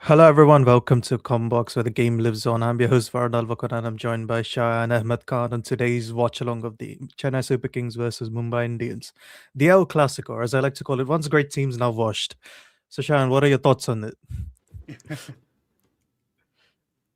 Hello everyone, welcome to Combox where the game lives on. I'm your host Varad Alvakar and I'm joined by Shah and Ahmed Khan on today's watch-along of the Chennai Super Kings versus Mumbai Indians. The El Clasico, or as I like to call it, once great teams now washed. So Shahan, what are your thoughts on it?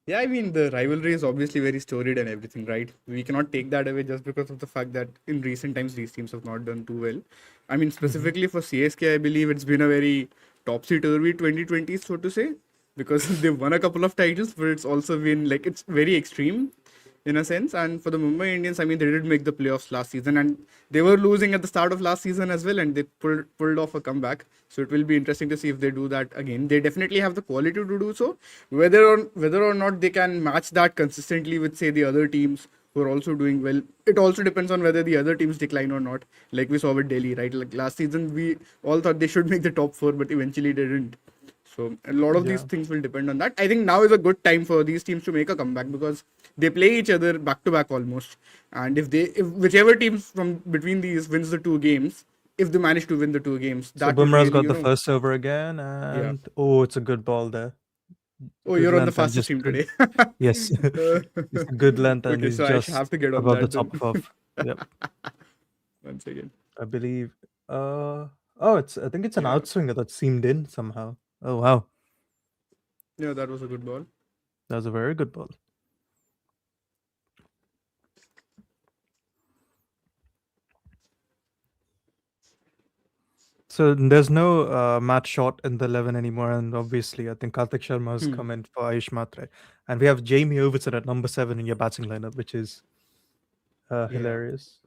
Yeah, I mean, the rivalry is obviously very storied and everything, right? We cannot take that away just because of the fact that in recent times these teams have not done too well. I mean, Hmm. specifically for CSK, I believe it's been a very topsy-turvy 2020, so to say, because they've won a couple of titles, but it's also been like it's very extreme in a sense. And for the Mumbai Indians, I mean, they did make the playoffs last season, and they were losing at the start of last season as well, and they pulled off a comeback. So it will be interesting to see if they do that again. They definitely have the quality to do so. Whether or not they can match that consistently with say the other teams who are also doing well, it also depends on whether the other teams decline or not. Like we saw with Delhi, right? Like last season, we all thought they should make the top four, but eventually they didn't. So a lot of these Yeah. things will depend on that. I think now is a good time for these teams to make a comeback because they play each other back to back almost. And if whichever teams from between these wins the two games, if they manage to win the two games, So that will Bumrah's really, got the first over again yeah. and oh, it's a good ball there. Oh, Good you're on the length and fastest just team today. yes. Uh, It's a good length and okay, he's so I shall just have to get on above the that top then. of. Yep. Once again. I believe oh, I think it's an Yeah. outswinger that seamed in somehow. Oh wow. Yeah, that was a good ball. That was a very good ball. So there's no Matt Short in the 11 anymore, and obviously I think Karthik Sharma has Hmm. come in for Ayush Matre, and we have Jamie Overton at number 7 in your batting lineup, which is Yeah. hilarious.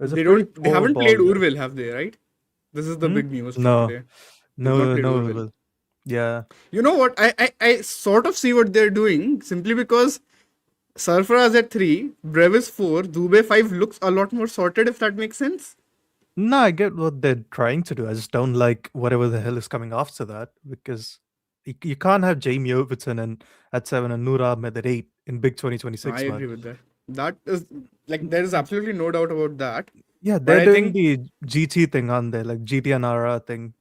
It's a They pretty don't. They poor haven't played ball though. Urville, have they? Right. This is the Hmm? big news from No, today. They've not no, played no. Urville. Well, yeah, You know what? I sort of see what they're doing simply because Sarfaraz at 3, Brevis 4, Dubey 5 looks a lot more sorted, if that makes sense. no. I get what they're trying to do. I just don't like whatever the hell is coming after that because you can't have Jamie Overton and at 7 and Noor Ahmed at 8 in big I 2026, man. agree with that. That is, like, there is absolutely no doubt about that. Yeah, But they're I doing think, the GT thing on there, like GT and RR thing.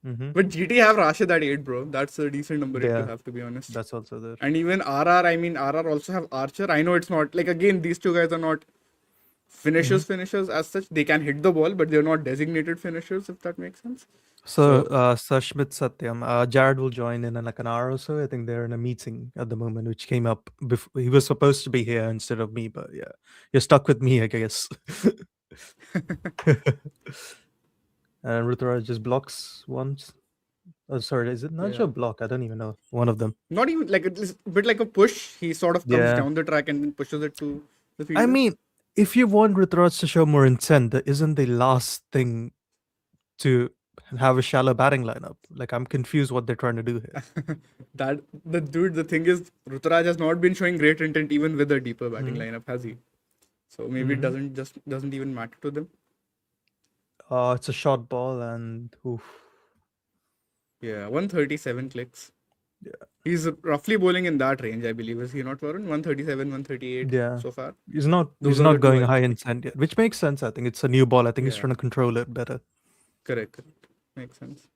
Mm-hmm. but GT have Rashid at 8, bro. That's a decent number 8 to Yeah, have, to be honest. that's also there. And even RR, I mean, RR also have Archer. I know it's not, like, again, these two guys are not Hmm. finishers as such. They can hit the ball, but they're not designated finishers, if that makes sense. So, So, Sashmit Satyam, Jared will join in like an hour or so. I think they're in a meeting at the moment, which came up before. He was supposed to be here instead of me, but yeah, you're stuck with me, I guess. And Ruturaj just blocks once. Oh, sorry, is it not yeah. a block? I don't even know. One of them. Not even like it's a bit like a push. He sort of comes Yeah. down the track and then pushes it to the I fielder. mean, if you want Ruturaj to show more intent, that isn't the last thing to have a shallow batting lineup. Like, I'm confused what they're trying to do here. That the dude, the thing is, Ruturaj has not been showing great intent even with a deeper batting Mm-hmm. lineup, has he? So maybe it Mm-hmm. doesn't even matter to them. It's a short ball, and oof, Yeah, 137 clicks. yeah, He's roughly bowling in that range, I believe. Is he not, Varun? 137, 138 yeah. so far. He's not Those he's are the not two going I high can in see. sand yet, which makes sense. I think it's a new ball. I think he's Yeah, trying to control it better. correct. Makes sense.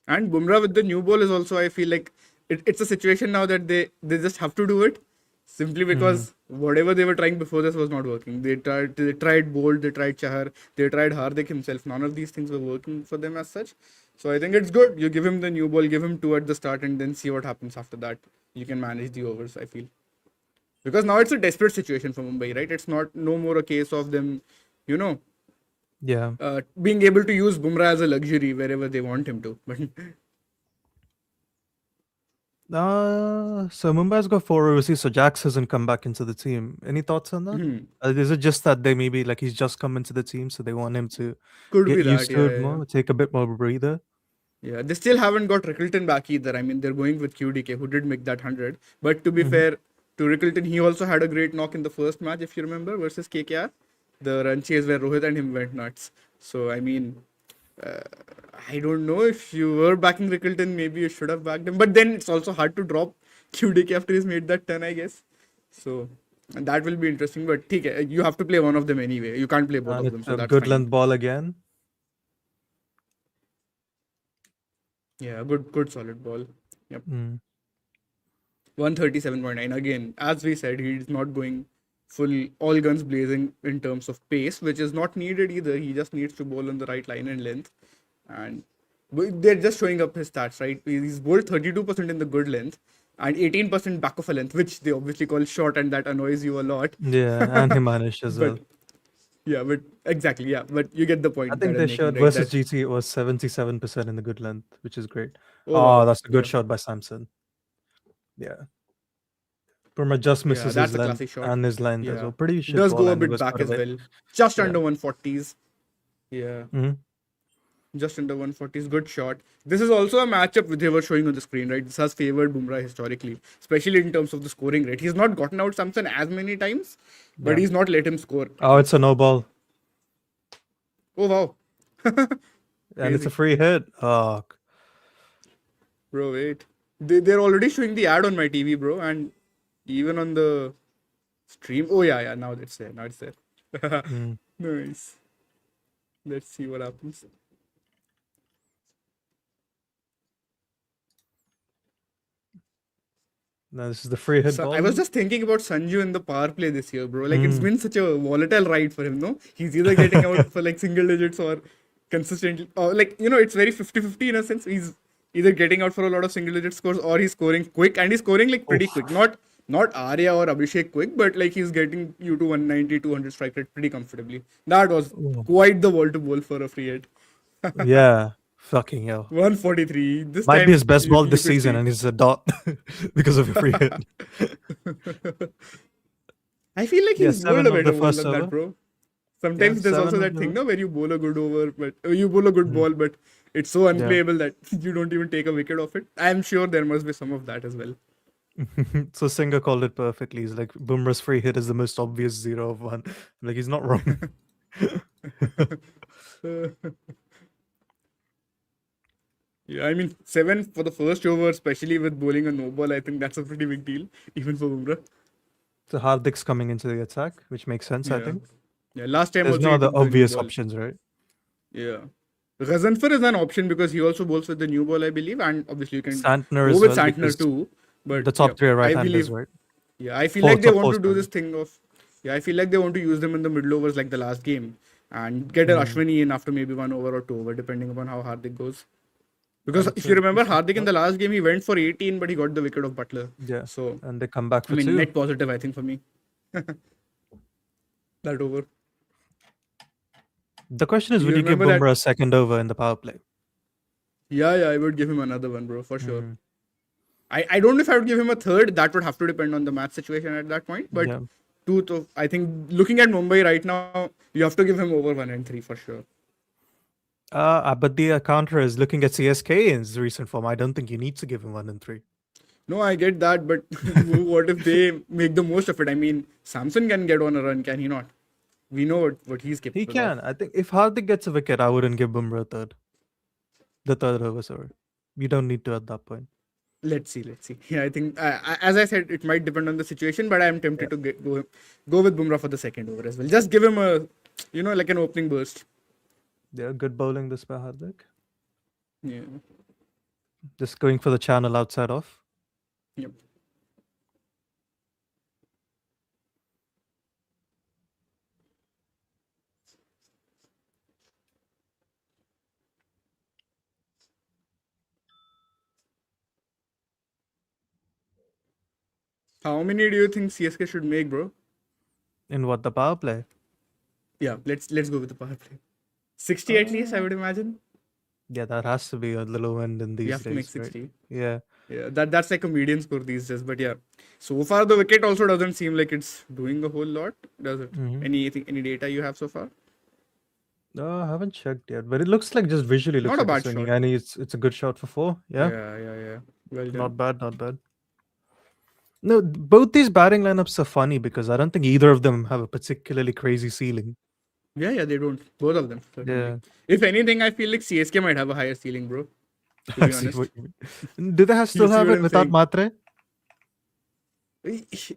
And Bumrah with the new ball is also, I feel like it's a situation now that they just have to do it simply Mm. because whatever they were trying before this was not working. They tried Bolt, they tried Chahar, they tried Hardik himself. None of these things were working for them as such. So I think it's good. You give him the new ball, give him two at the start, and then see what happens after that. You can manage the overs, I feel. Because now it's a desperate situation for Mumbai, right? It's not no more a case of them, you know, Yeah. being able to use Bumrah as a luxury wherever they want him to. But So Mumbai's got 4 overseas, so Jax hasn't come back into the team. Any thoughts on that? Is it just that they maybe like he's just come into the team, so they want him to could get be that, used yeah, to it yeah, yeah. more, take a bit more of a breather? Yeah, they still haven't got Rickleton back either. I mean, they're going with QDK, who did make that 100. But to be Hmm. fair to Rickleton, he also had a great knock in the first match, if you remember, versus KKR. The run chase where Rohit and him went nuts. So, I mean, uh, I don't know if you were backing Rickleton, maybe you should have backed him. But then it's also hard to drop QDK after he's made that 10, I guess. So, and that will be interesting. But you have to play one of them anyway. You can't play both And of them, it's so a that's good fine. length ball again. Yeah, good solid ball. Yep. Mm. 137.9. Again, as we said, he's not going full all guns blazing in terms of pace, which is not needed either. He just needs to bowl on the right line and length. And they're just showing up his stats, right? He's bowled 32% in the good length and 18% back of a length, which they obviously call short, and that annoys you a lot. Yeah, and Himanish as But well. yeah, but exactly, yeah. But you get the I point that think I'm they making, showed right? versus That GT it was 77% in the good length, which is great. oh Oh, wow, that's a good yeah, shot by Samson. Yeah. Bumrah just yeah, misses his that's a length classic shot. and his length as Yeah, well. Pretty he shit does ball go a and the bit worst back part of as it. well, just Yeah. under 140s. Yeah. Mhm. Just under 140s, good shot. This is also a matchup which they were showing on the screen, right? This has favored Bumrah historically, especially in terms of the scoring rate. He's not gotten out Samson as many times, but Yeah. he's not let him score. Oh, it's a no ball. Oh wow, And it's a crazy, free hit. Oh, bro. Wait, they're already showing the ad on my TV, bro, and even on the stream. Oh yeah, yeah. Now it's there. Now it's there. mm. Nice. Let's see what happens. No, this is the free hit So I was ball. just thinking about Sanju in the power play this year, bro. Like it's Mm. been such a volatile ride for him, no? He's either getting out for like single digits or consistently, or like, it's very 50-50 in a sense. He's either getting out for a lot of single digit scores or he's scoring quick, and he's scoring like pretty Oof. quick. Not Arya or Abhishek quick, but like he's getting you to 190, 200 strike rate pretty comfortably. That was Ooh. quite the ball to bowl for a free hit. Yeah. Fucking hell. 143. This Might be time his best ball you this could season, see. and he's a dot because of a free hit. I feel like Yeah, he's bowled 7 a of the better ball first than that, over. bro. Yeah, Sometimes there's 7 also of that the. thing, no, where you bowl a good over, but you bowl a good Mhm. ball, but it's so Yeah. unplayable that you don't even take a wicket off it. I'm sure there must be some of that as well. So Singer called it perfectly. He's like, Bumrah's free hit is the most obvious 0 of 1. Like, he's not wrong. Yeah, I mean, 7 for the first over, especially with bowling a no ball, I think that's a pretty big deal, even for Bumrah. So Hardik's coming into the attack, which makes sense, I Yeah. think. Yeah, last time There's also no he other took the new obvious ball. options, right? Yeah. Ghazanfar is an option because he also bowls with the new ball, I believe, and obviously you can Santner go as with well, Santner because too. But the yeah, top 3 are I right-handers, believe. right? Yeah, I feel like Four, they top want four, to do sorry. this thing of. Yeah, I feel like they want to use them in the middle overs like the last game and get an Mm. Ashwini in after maybe 1 over or 2 over, depending upon how Hardik goes. Because And if so you remember, this is Hardik in the last game, he went for 18, but he got the wicket of Butler. yeah, So, and they come back I for mean, 2. net positive, I think, for me, that over. The question is, would You you give remember that? Bumrah a second over in the power play? Yeah, I would give him another one, bro, for sure. Mm. I don't know if I would give him a third. That would have to depend on the match situation at that point. But Yeah. I think looking at Mumbai right now, you have to give him over 1 and 3 for sure. But the counter is looking at CSK in his recent form. I don't think you need to give him 1 and 3. No, I get that, but what if they make the most of it? I mean, Samson can get on a run, can he not? We know what he's He capable of. can. I think if Hardik gets a wicket, I wouldn't give Bumrah a third. The third over, sorry. You don't need to at that point. Let's see, let's see. Yeah, I think as I said, it might depend on the situation, but I am Yeah. tempted to go with Bumrah for the second over as well. Just give him a, like an opening burst. Yeah, good bowling this by Hardik. Yeah. Just going for the channel outside off. Yep. How many do you think CSK should make, bro? In what, the power play? Yeah, let's go with the power play. 60 at least, I Uh, would imagine. yeah, that has to be on the low end in We these have to make days, right? 60. Yeah. Yeah, that's like a median score these days. But yeah, so far the wicket also doesn't seem like it's doing a whole lot, does it? Mm-hmm. Any data you have so far? No, I haven't checked yet, but it looks like just visually looks Not a like a bad swinging, shot. and it's a good shot for 4. Yeah, Yeah. Well done. not bad, not bad. No, both these batting lineups are funny because I don't think either of them have a particularly crazy ceiling. Yeah, they don't. Both of them, certainly. Yeah, If anything, I feel like CSK might have a higher ceiling, bro. To I be see what honest. you mean. Do they You still see have what it I'm without saying? Matre?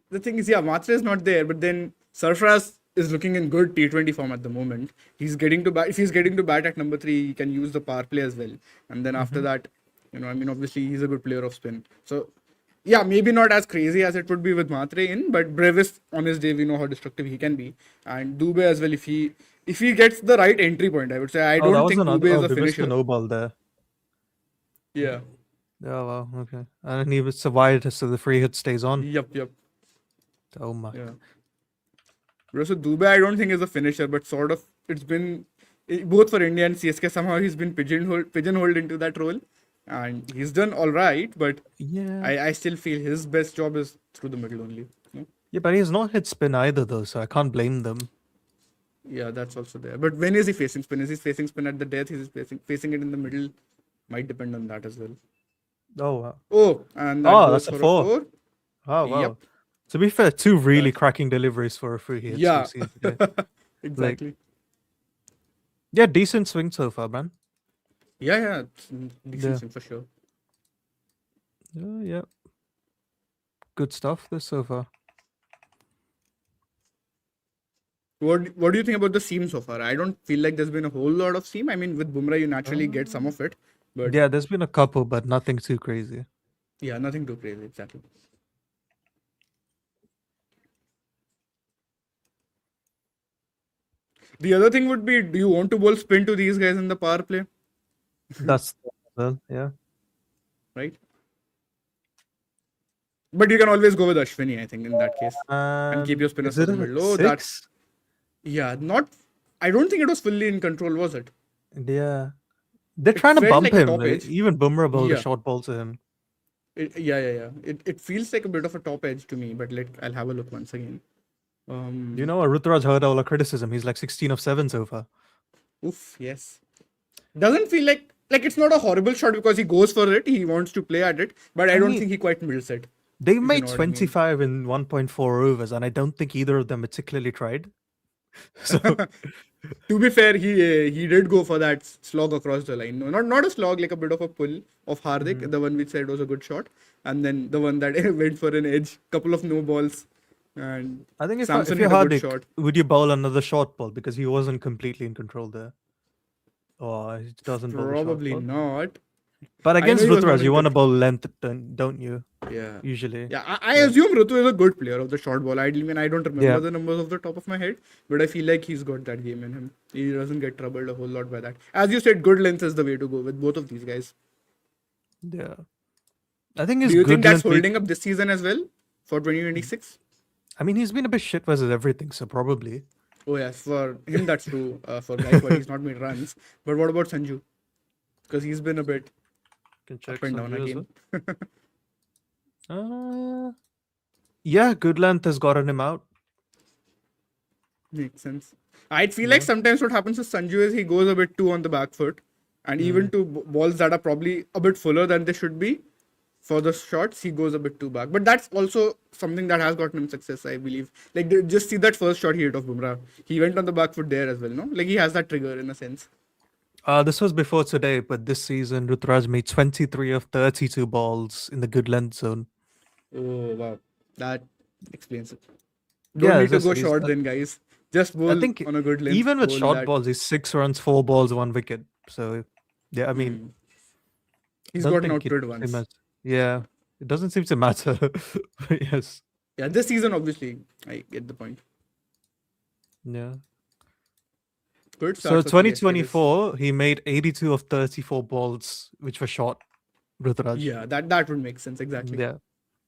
The thing is, yeah, Matra is not there, but then Sarfraz is looking in good T20 form at the moment. He's getting to bat. If he's getting to bat at number 3, he can use the power play as well. And then after Mm-hmm. that, I mean, obviously he's a good player of spin. So yeah, maybe not as crazy as it would be with Matre in, but Brevis on his day we know how destructive he can be, and Dubé as well if he gets the right entry point. I would say I Oh, that don't was think another. Dubé Oh, is a they missed a finisher. no ball there. Yeah. Oh wow, okay. And he was survived, so the free hit stays on. Yep. Oh my. Yeah. So Dubé, I don't think is a finisher, but sort of it's been both for India and CSK. Somehow he's been pigeonholed into that role, and he's done all right. But Yeah. I still feel his best job is through the middle only. Yeah, but he's not hit spin either though, so I can't blame them. Yeah, that's also there. But when is he facing spin? Is he facing spin at the death? Is he facing it in the middle? Might depend on that as well. Oh wow. Oh, and that Oh, goes that's a for a four. four. Oh Yep. wow. To be fair, two really cracking deliveries for a free hit. Yeah. So CSK. Exactly. Yeah, decent swing so far, man. Yeah. It's decent Yeah. swing for sure. Yeah. Good stuff this so far. What do you think about the seam so far? I don't feel like there's been a whole lot of seam. I mean, with Bumrah, you naturally get some of it, but Yeah, there's been a couple, but nothing too crazy. yeah, nothing too crazy. Exactly. The other thing would be, do you want to bowl spin to these guys in the power play? That's well, yeah. Right? But you can always go with Ashwini, I think, in that case, and keep your spinners Is for it the a middle. Oh, six? yeah, not. I don't think it was fully in control, was it? Yeah. They're It trying to felt bump like a him. top edge. Even Bumrah bowled a Yeah. short ball to him. Yeah. It feels like a bit of a top edge to me, but I'll have a look once again. You know what? Ruturaj heard all the criticism. He's like 16 of 7 so far. Oof, yes. Doesn't feel like it's not a horrible shot because he goes for it. He wants to play at it, but I don't mean, think he quite mills it. They you made know what I mean. 25 in 1.4 overs, and I don't think either of them particularly tried. So To be fair, he did go for that slog across the line. No, not a slog, like a bit of a pull of Hardik, the one which said was a good shot, and then the one that went for an edge, couple of no balls, and I think if Samson you're hit a good Hardik, shot. would you bowl another short ball because he wasn't completely in control there? Or he doesn't bowl the short Probably ball. not. But I know against he was not Ruturaj, in you want to control. bowl length, don't you? Yeah. Usually. Yeah, I assume Ritu is a good player of the short ball. I mean, I don't remember Yeah. the numbers off the top of my head, but I feel like he's got that game in him. He doesn't get troubled a whole lot by that. As you said, good length is the way to go with both of these guys. Yeah. I think his Do you good think that's length make- holding up this season as well for 2026? I mean, he's been a bit shit versus everything, so probably. Oh yes, for him that's true. For Gaikwad, he's not made runs. But what about Sanju? Because he's been a bit Can check up and down Sanju as again. well. Yeah, good length has gotten him out. Makes sense. I feel like sometimes what happens with Sanju is he goes a bit too on the back foot, and even to balls that are probably a bit fuller than they should be for the shots, he goes a bit too back. But that's also something that has gotten him success, I believe. Like just see that first shot he hit of Bumrah. He went on the back foot there as well, no? Like he has that trigger in a sense. This was before today, but this season Ruturaj made 23 of 32 balls in the good length zone. Oh wow, that explains it. Don't Yeah, need to as I go said, short then, guys. Just bowl I think on a good length. even with bowl short that. balls, he's 6 runs, 4 balls, 1 wicket. So, yeah, I mean, He's don't gotten think it outplayed once. matters. Yeah, it doesn't seem to matter. But yes, Yeah, this season obviously I get the point. yeah. Good So start for CSK this- 2024, he made 82 of 34 balls, which were short. Ruturaj. Yeah, that would make sense exactly. Yeah.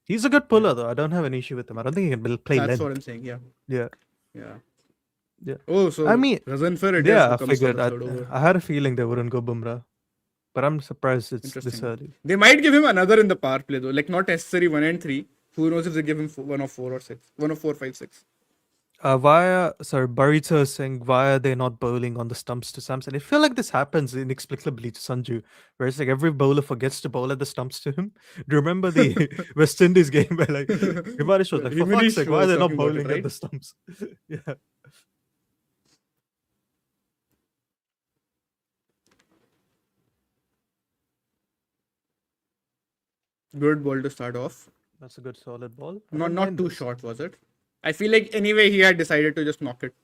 He's a good puller, though. I don't have an issue with him. I don't think he can play That's length. what I'm saying. Yeah. Yeah. Yeah. Oh, so I mean, Razan for it. Yeah, I comes for figured. the third over. I had a feeling they wouldn't go Bumrah. But I'm surprised it's this Interesting. early. They might give him another in the power play though. Like not necessary 1 and 3. Who knows if they give him 1 of 4 or 6. 1 of 4, 5, 6. Burrito is saying, why are they not bowling on the stumps to Samson? I feel like this happens inexplicably to Sanju, where it's like every bowler forgets to bowl at the stumps to him. Do you remember the West Indies game where like Himanish was like, for fuck's sake, why are they not bowling at the stumps? Yeah. Good ball to start off. That's a good solid ball. Not too short, was it? I feel like anyway he had decided to just knock it.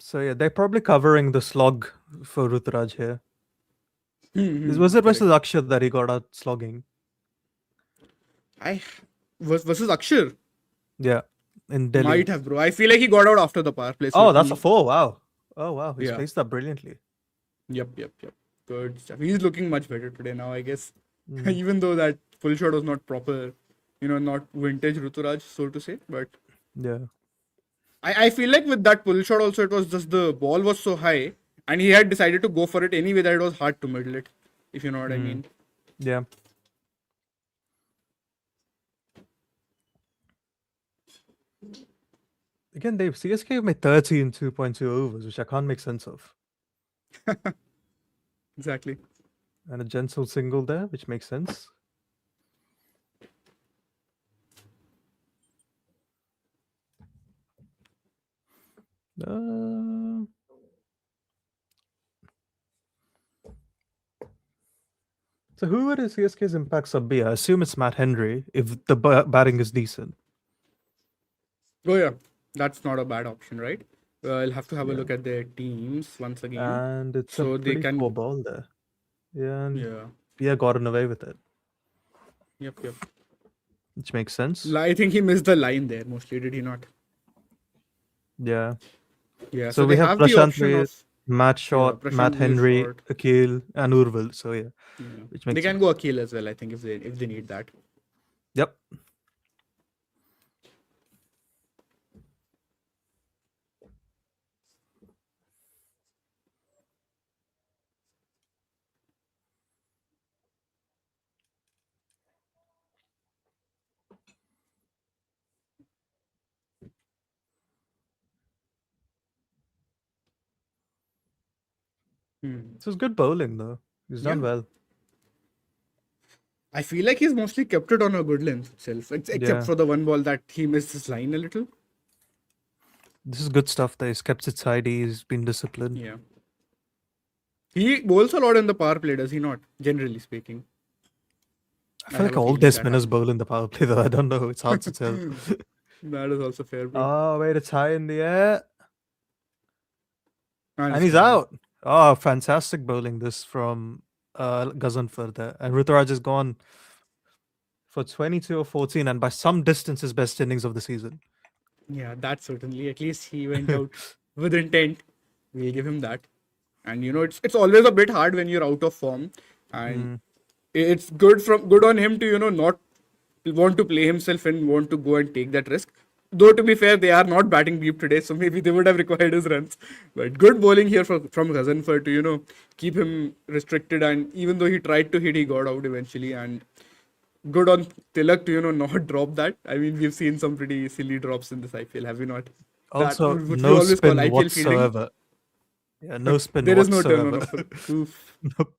So yeah, they're probably covering the slog for Ruturaj here. Was it Correct. versus Akshat that he got out slogging? I was versus Akshar. Yeah, in Delhi. Might have, bro. I feel like he got out after the power play, Oh, that's a certainly. four. Wow. Oh, wow. He's Yeah. placed that brilliantly. Yep. Good stuff. He's looking much better today now, I guess. Mm, Even though that full shot was not proper, not vintage Ruturaj, so to say. But yeah. I feel like with that pull shot also, it was just the ball was so high, and he had decided to go for it anyway that it was hard to middle it, if you know what I Mm, mean. yeah. Again, Dave, CSK have made 30 in 2.2 overs, which I can't make sense of. Exactly. And a gentle single there, which makes sense. Uh, so who would CSK's impact sub be? I assume it's Matt Henry if the batting is decent. Oh yeah, that's not a bad option, right? I'll have to have a Yeah. look at their teams once again, And it's a so they pretty poor can. ball there. Yeah, and Yeah. Pia gotten away with it, Yep. which makes sense. I think he missed the line there mostly, did he not? Yeah. Yeah. So So we they have have the Prashant option Wade, of Matt yeah, Short, Matt Prashant Veer Henry, short. Akil, and Urval. So yeah, Yeah. which They makes can sense. go Akil as well, I think, if they need that. Yep. This is good bowling though. He's Yeah. done well. I feel like he's mostly kept it on a good length itself, except Yeah. for the one ball that he missed his line a little. This is good stuff that he's kept it tidy, he's been disciplined. Yeah. He bowls a lot in the power play, does he not? Generally speaking. I I feel have like a all feeling their that spinners happens. bowl in the power play though. I don't know. It's hard to tell. That is also fair, bro. Oh, wait, it's high in the air. And And it's he's gone, yeah. out. Oh, fantastic bowling this from Gazanfar there. And Ruturaj is gone for 22 or 14 and by some distance his best innings of the season. Yeah, that certainly. At least he went out with intent. We'll give him that. And it's always a bit hard when you're out of form. And Mm. it's good on him to, not want to play himself and want to go and take that risk. Though to be fair, they are not batting deep today, so maybe they would have required his runs. But good bowling here from Ghazanfar to keep him restricted. And even though he tried to hit, he got out eventually. And good on Tilak to not drop that. I mean, we've seen some pretty silly drops in this IPL, have we not? That Also, which we no always call spin IPL fielding. whatsoever. Yeah, no spin There is no turn on whatsoever. offer. Oof. Nope.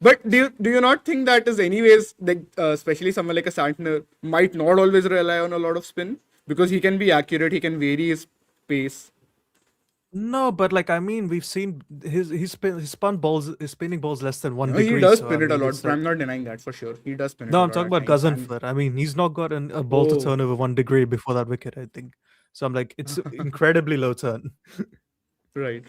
But do you not think that is anyways like especially someone like a Santner might not always rely on a lot of spin because he can be accurate, he can vary his pace. No, but like I mean, we've seen his spun balls, his spinning balls less than one He degree. does So I spin it a mean, lot. it's But like I'm not denying that for sure. He does spin it no, a I'm lot talking at about times. And Gazanfar. I mean, he's not got a ball to oh, turn over 1 degree before that wicket. I think so. I'm like, it's incredibly low turn. right.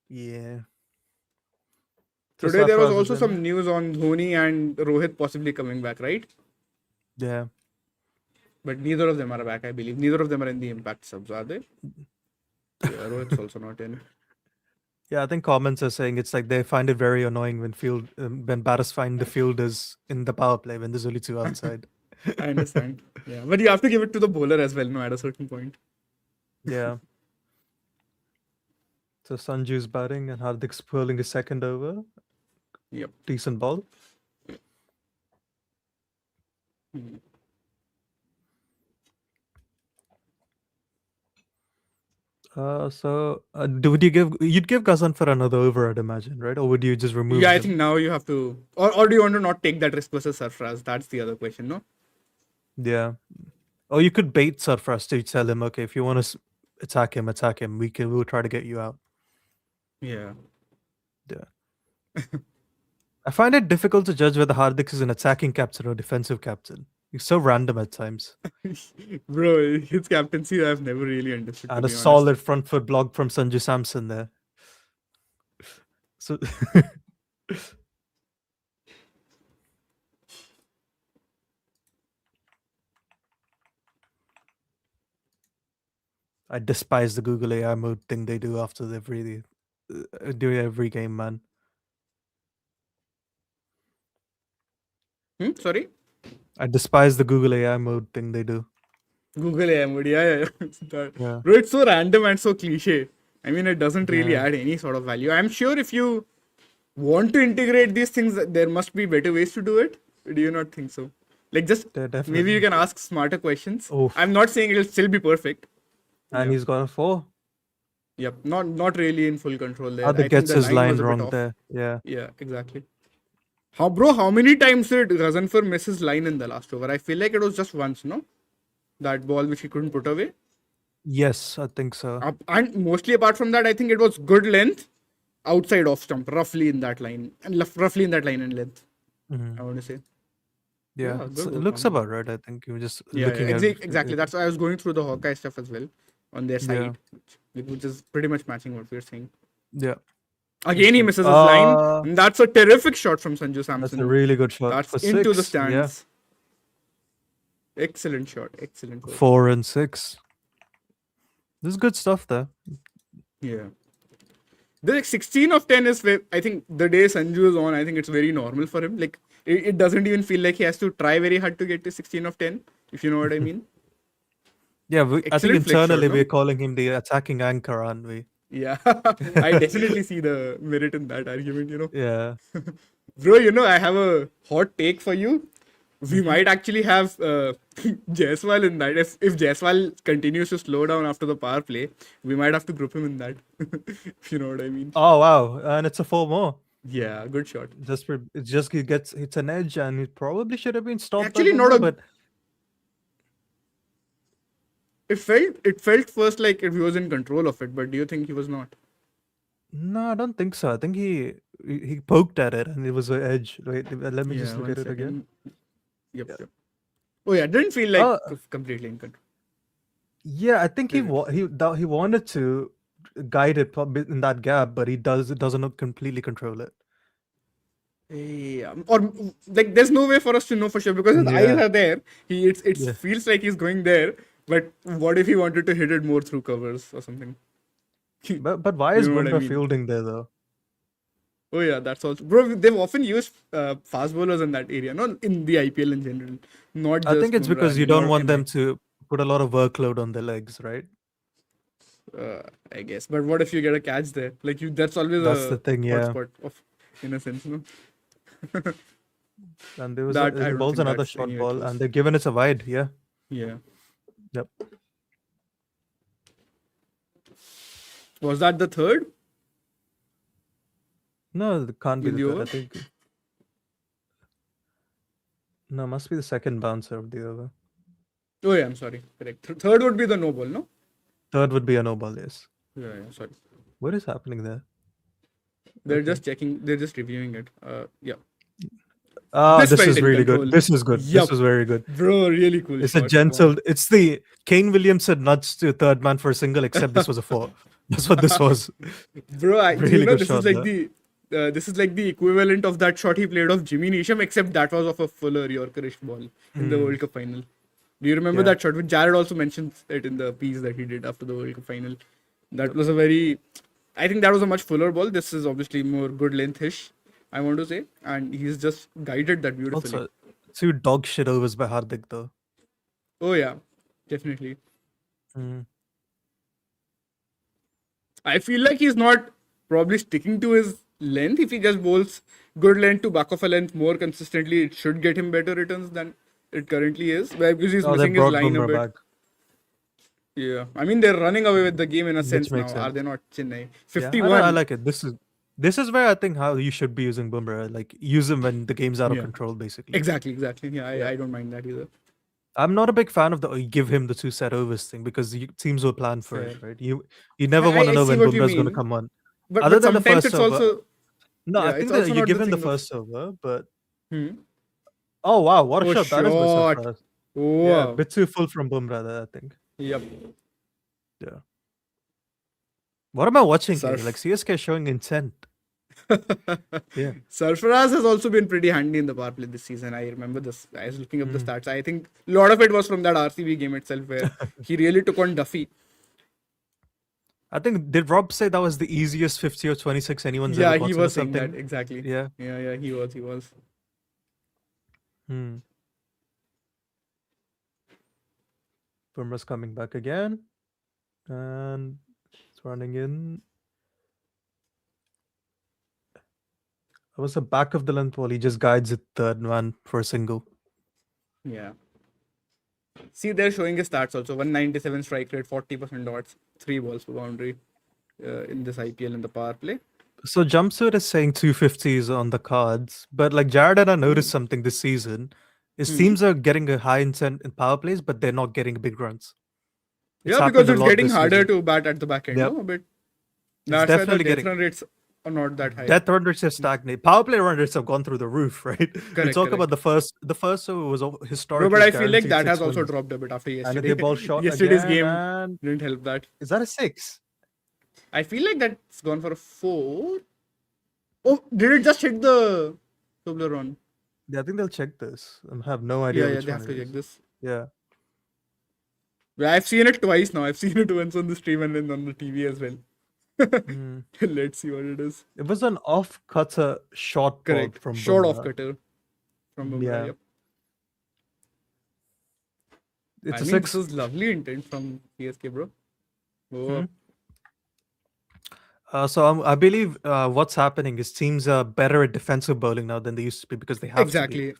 Yeah. So Today there was Sarfaraz is also in some there. news on Dhoni and Rohit possibly coming back, right? Yeah. But neither of them are back, I believe. Neither of them are in the impact subs, are they? Yeah, Rohit's also not in. Yeah, I think comments are saying it's like they find it very annoying when batters find the fielders in the power play when there's only two outside. I understand. Yeah, but you have to give it to the bowler as well, no, at a certain point. Yeah. So Sanju's batting and Hardik's pulling his second over. Yep. Decent ball. Would you'd give Gazan for another over, I'd imagine, right? Or would you just Yeah, remove I him? think now you have to, or do you want to not take that risk versus Sarfraz? That's the other question, no? Yeah. Or you could bait Sarfraz to tell him, okay, if you want to attack him, attack him. We'll try to get you out. Yeah. Yeah. I find it difficult to judge whether Hardik is an attacking captain or defensive captain. He's so random at times. Bro, his captaincy I've never really understood, to And a be honest. solid front foot block from Sanju Samson there. So I despise the Google AI mode thing they do after every do every game, man. Sorry? I despise the Google AI mode thing they do. Google AI mode, yeah. Yeah, Bro, it's so random and so cliche. I mean, it doesn't really yeah, add any sort of value. I'm sure if you want to integrate these things, there must be better ways to do it. Do you not think so? Like, just they're maybe you definitely. can ask smarter questions. I'm Oof. not saying it'll still be perfect. And Yeah. he's got a 4. Yep. Not really in full control there. I Hardik think gets the his line line was a bit wrong off. there. Yeah. Yeah, exactly. How many times did Ghazanfar miss his line in the last over? I feel like it was just once, no? That ball which he couldn't put away. Yes, I think so. And mostly apart from that, I think it was good length outside off stump, roughly in that line, and roughly in that line and length. I Mhm. want to say, Yeah, yeah, it good work looks on him. about right. I think you were just Yeah, looking at exactly. it. That's why I was going through the Hawkeye stuff as well on their Yeah, side, which is pretty much matching what we're saying. yeah. Again, Just he like, misses his line, and that's a terrific shot from Sanju that's a Samson. really good shot That's for into the 6. Yeah, stands. Excellent shot. Excellent work. 4 and 6. This is good stuff there. Yeah. The 16 of 10 is where I think the day Sanju is on, I think it's very normal for him. Like, it doesn't even feel like he has to try very hard to get to 16 of 10, if you know what I mean. Yeah, I think Excellent flick shot, internally we're no? calling him the attacking anchor, aren't we? Yeah. I definitely see the merit in that argument. Yeah. Bro, I have a hot take for you. We Mhm. might actually have Jaiswal in that. If Jaiswal continues to slow down after the power play, we might have to group him in that. If you know what I mean. Oh wow, and it's a 4 more. Yeah, good shot. It's just he gets it's an edge, and he probably should have been stopped by Actually, not Bumrah, a. but It felt first like he was in control of it, but do you think he was not? no, I don't think so. I think he poked at it, and it was an edge. Wait, let me just Yeah, look one at it again. second. Yep, Yeah. yep. Oh yeah, didn't feel like Oh, completely in control. yeah. I think Is it? he wanted to guide it in that gap, but it doesn't completely control it. Yeah, or like there's no way for us to know for sure because his eyes Yeah, are there. It yeah. feels like he's going there, but what if he wanted to hit it more through covers or something? You But why is know what I Bumrah mean? fielding there though? Oh yeah, that's also bro. They've often used fast bowlers in that area, not in the IPL in general, not I think just it's Bumrah because you don't anymore. want them to put a lot of workload on their legs, right? I guess. But what if you get a catch there? Like that's always That's the a thing, yeah. hotspot of, in a sense, no? And there was That I he don't bowls think another that's short anywhere ball, and close. they're giving it a wide. Yeah. Yeah. Yep. Was that the third No, it can't be in the the third. over? I think no, must be the second bouncer of the over. Oh yeah, I'm sorry. Correct. Third would be the no ball, no? Third would be a no ball. Yes. Yeah, sorry. What is happening there? They're Okay. just checking. They're just reviewing it. Yeah. Ah, This this felt is in really good. control. This is good. This Yup. is very good. Bro, really cool It's a shot. Wow. gentle. It's the Kane Williamson nudge to third man for a single, except this was a 4. That's what this was. Bro, Really good shot there. This is like the equivalent of that shot he played of Jimmy Neesham, except that was of a fuller Yorkerish ball in the World Cup final. Do you remember Yeah. that shot? Which Jared also mentioned it in the piece that he did after the World Cup final. That was a very, I think that was a much fuller ball. This is obviously more good length-ish, I want to say, and he's just guided that beautifully. Also, 2 dog shit overs by Hardik though. Oh yeah, definitely. Mm. I feel like he's not probably sticking to his length. If he just bowls good length to back of a length more consistently, it should get him better returns than it currently is. Because he's Oh, they missing his brought line a Bumrah bit. back, Yeah, I mean they're running away with the game in a which sense makes now, are they sense. not? Chennai Yeah, I 51. like it. This is where I think how you should be using Bumrah. Like use him when the game's out of Yeah, control, basically. exactly. Yeah, Yeah. I don't mind that either. I'm not a big fan of the give him the 2 set overs thing because teams will plan for it, Fair. right? You never want to I know see when what you Bumrah's going to mean, come on. but Other than the sometimes first it's over, also no, I yeah, think it's that also you not give the him the thing of first over, but hmm. Oh wow, what a Oh, shot that is by shot. Sarfaraz. Oh, Yeah, a wow. bit too full from Bumrah there, I think. Yep. Yeah. What am I watching here? Like Surf. CSK showing intent. Yeah. Sarfaraz has also been pretty handy in the power play this season. I remember this. I was looking up the Mm. stats. I think a lot of it was from that RCB game itself where he really took on Duffy. I think did Rob say that was the easiest 50 or 26 anyone's Yeah, ever he gotten or was saying that something? exactly. Yeah. Yeah, he was. He was. Hmm. Bumrah's coming back again. And it's running in. It was a back of the length ball. He just guides it third man for a single. Yeah. See, they're showing his stats also 197 strike rate, 40% dots, 3 balls per boundary in this IPL in the power play. So Jumpsuit is saying 250s on the cards, but like Jared and I noticed something this season. His Hmm. teams are getting a high intent in power plays, but they're not getting big runs. It's Yeah, because happened a it's lot getting this harder season. to bat at the back end, Yep. no? But It's that's why the definitely death getting run rates are not that high. death run rates have stagnated. Power play run rates have gone through the roof, right? We Correct, talk about correct. the first over was Bro, historically but I feel like guaranteed that has 6 also wins. dropped a bit after And yesterday. the ball shot Yesterday's again, game and didn't help that. is that a 6? I feel like that's gone for a 4. Oh, did it just hit the Toblerone? Yeah, I think they'll check this. I have no idea Yeah, which they one have it to check is. this. Yeah. Yeah, I've seen it twice now. I've seen it once on the stream and then on the TV as well. Mm. Let's see what it is. It was an off cutter short ball Correct. from Short off Bumrah. cutter from Bumrah. Yeah. Yep. It's I a mean, this 6. was lovely intent from CSK, bro. Oh, Hmm. I believe what's happening is teams are better at defensive bowling now than they used to be because they have to be, exactly.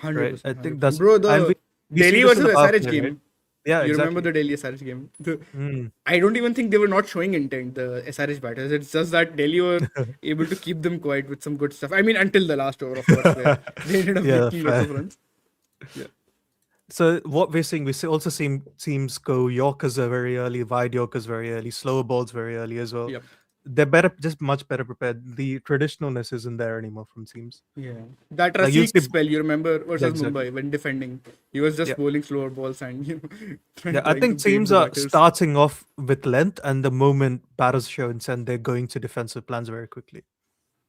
right? I 100%. think 100%. that's Bro, and the we see Delhi this in the versus power SRH play, right? game. Yeah, You remember exactly. the Delhi SRH game? Mm. I don't even think they were not showing intent, the SRH batters. It's just that Delhi were able to keep them quiet with some good stuff. I mean, until the last over, of course, where they ended up Yeah, making lots of fair. runs. Yeah. So what we're seeing, also seeing teams go Yorkers are very early, wide Yorkers very early, slower balls very early as well. Yep. They're better, just much better prepared. The traditionalness isn't there anymore from teams. Yeah. That Like you'll Rasikh see, spell, you remember, yeah, versus exactly. Mumbai when defending. He was just Yeah, bowling slower balls and yeah. trying I to think bait teams the are batters. starting off with length, and the moment batters show intent, they're going to defensive plans very quickly.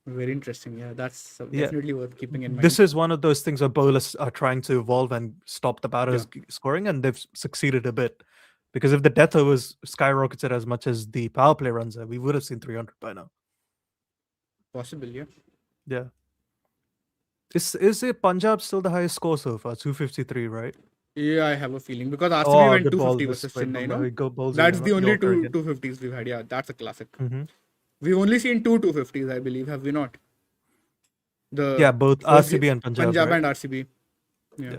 Very interesting. Yeah, that's Yeah, definitely worth keeping in this mind. is one of those things where bowlers are trying to evolve and stop the Yeah, batters scoring, and they've succeeded a bit. Because if the death overs skyrocketed as much as the power play runs are, we would have seen 300 by now. possible. Yeah. Yeah. Is it Punjab still the highest score so far? 253, right? Yeah, I have a feeling because RCB Oh, went good ball 250 this versus way. Chennai, Bumrah. no? He go balls That's the only Yorker two again. 250s we've had. Yeah, that's a classic. Hmm. We've only seen two 250s, I believe, have we not? Yeah, The both first RCB and Punjab, Punjab right? and RCB. Yeah. Yeah.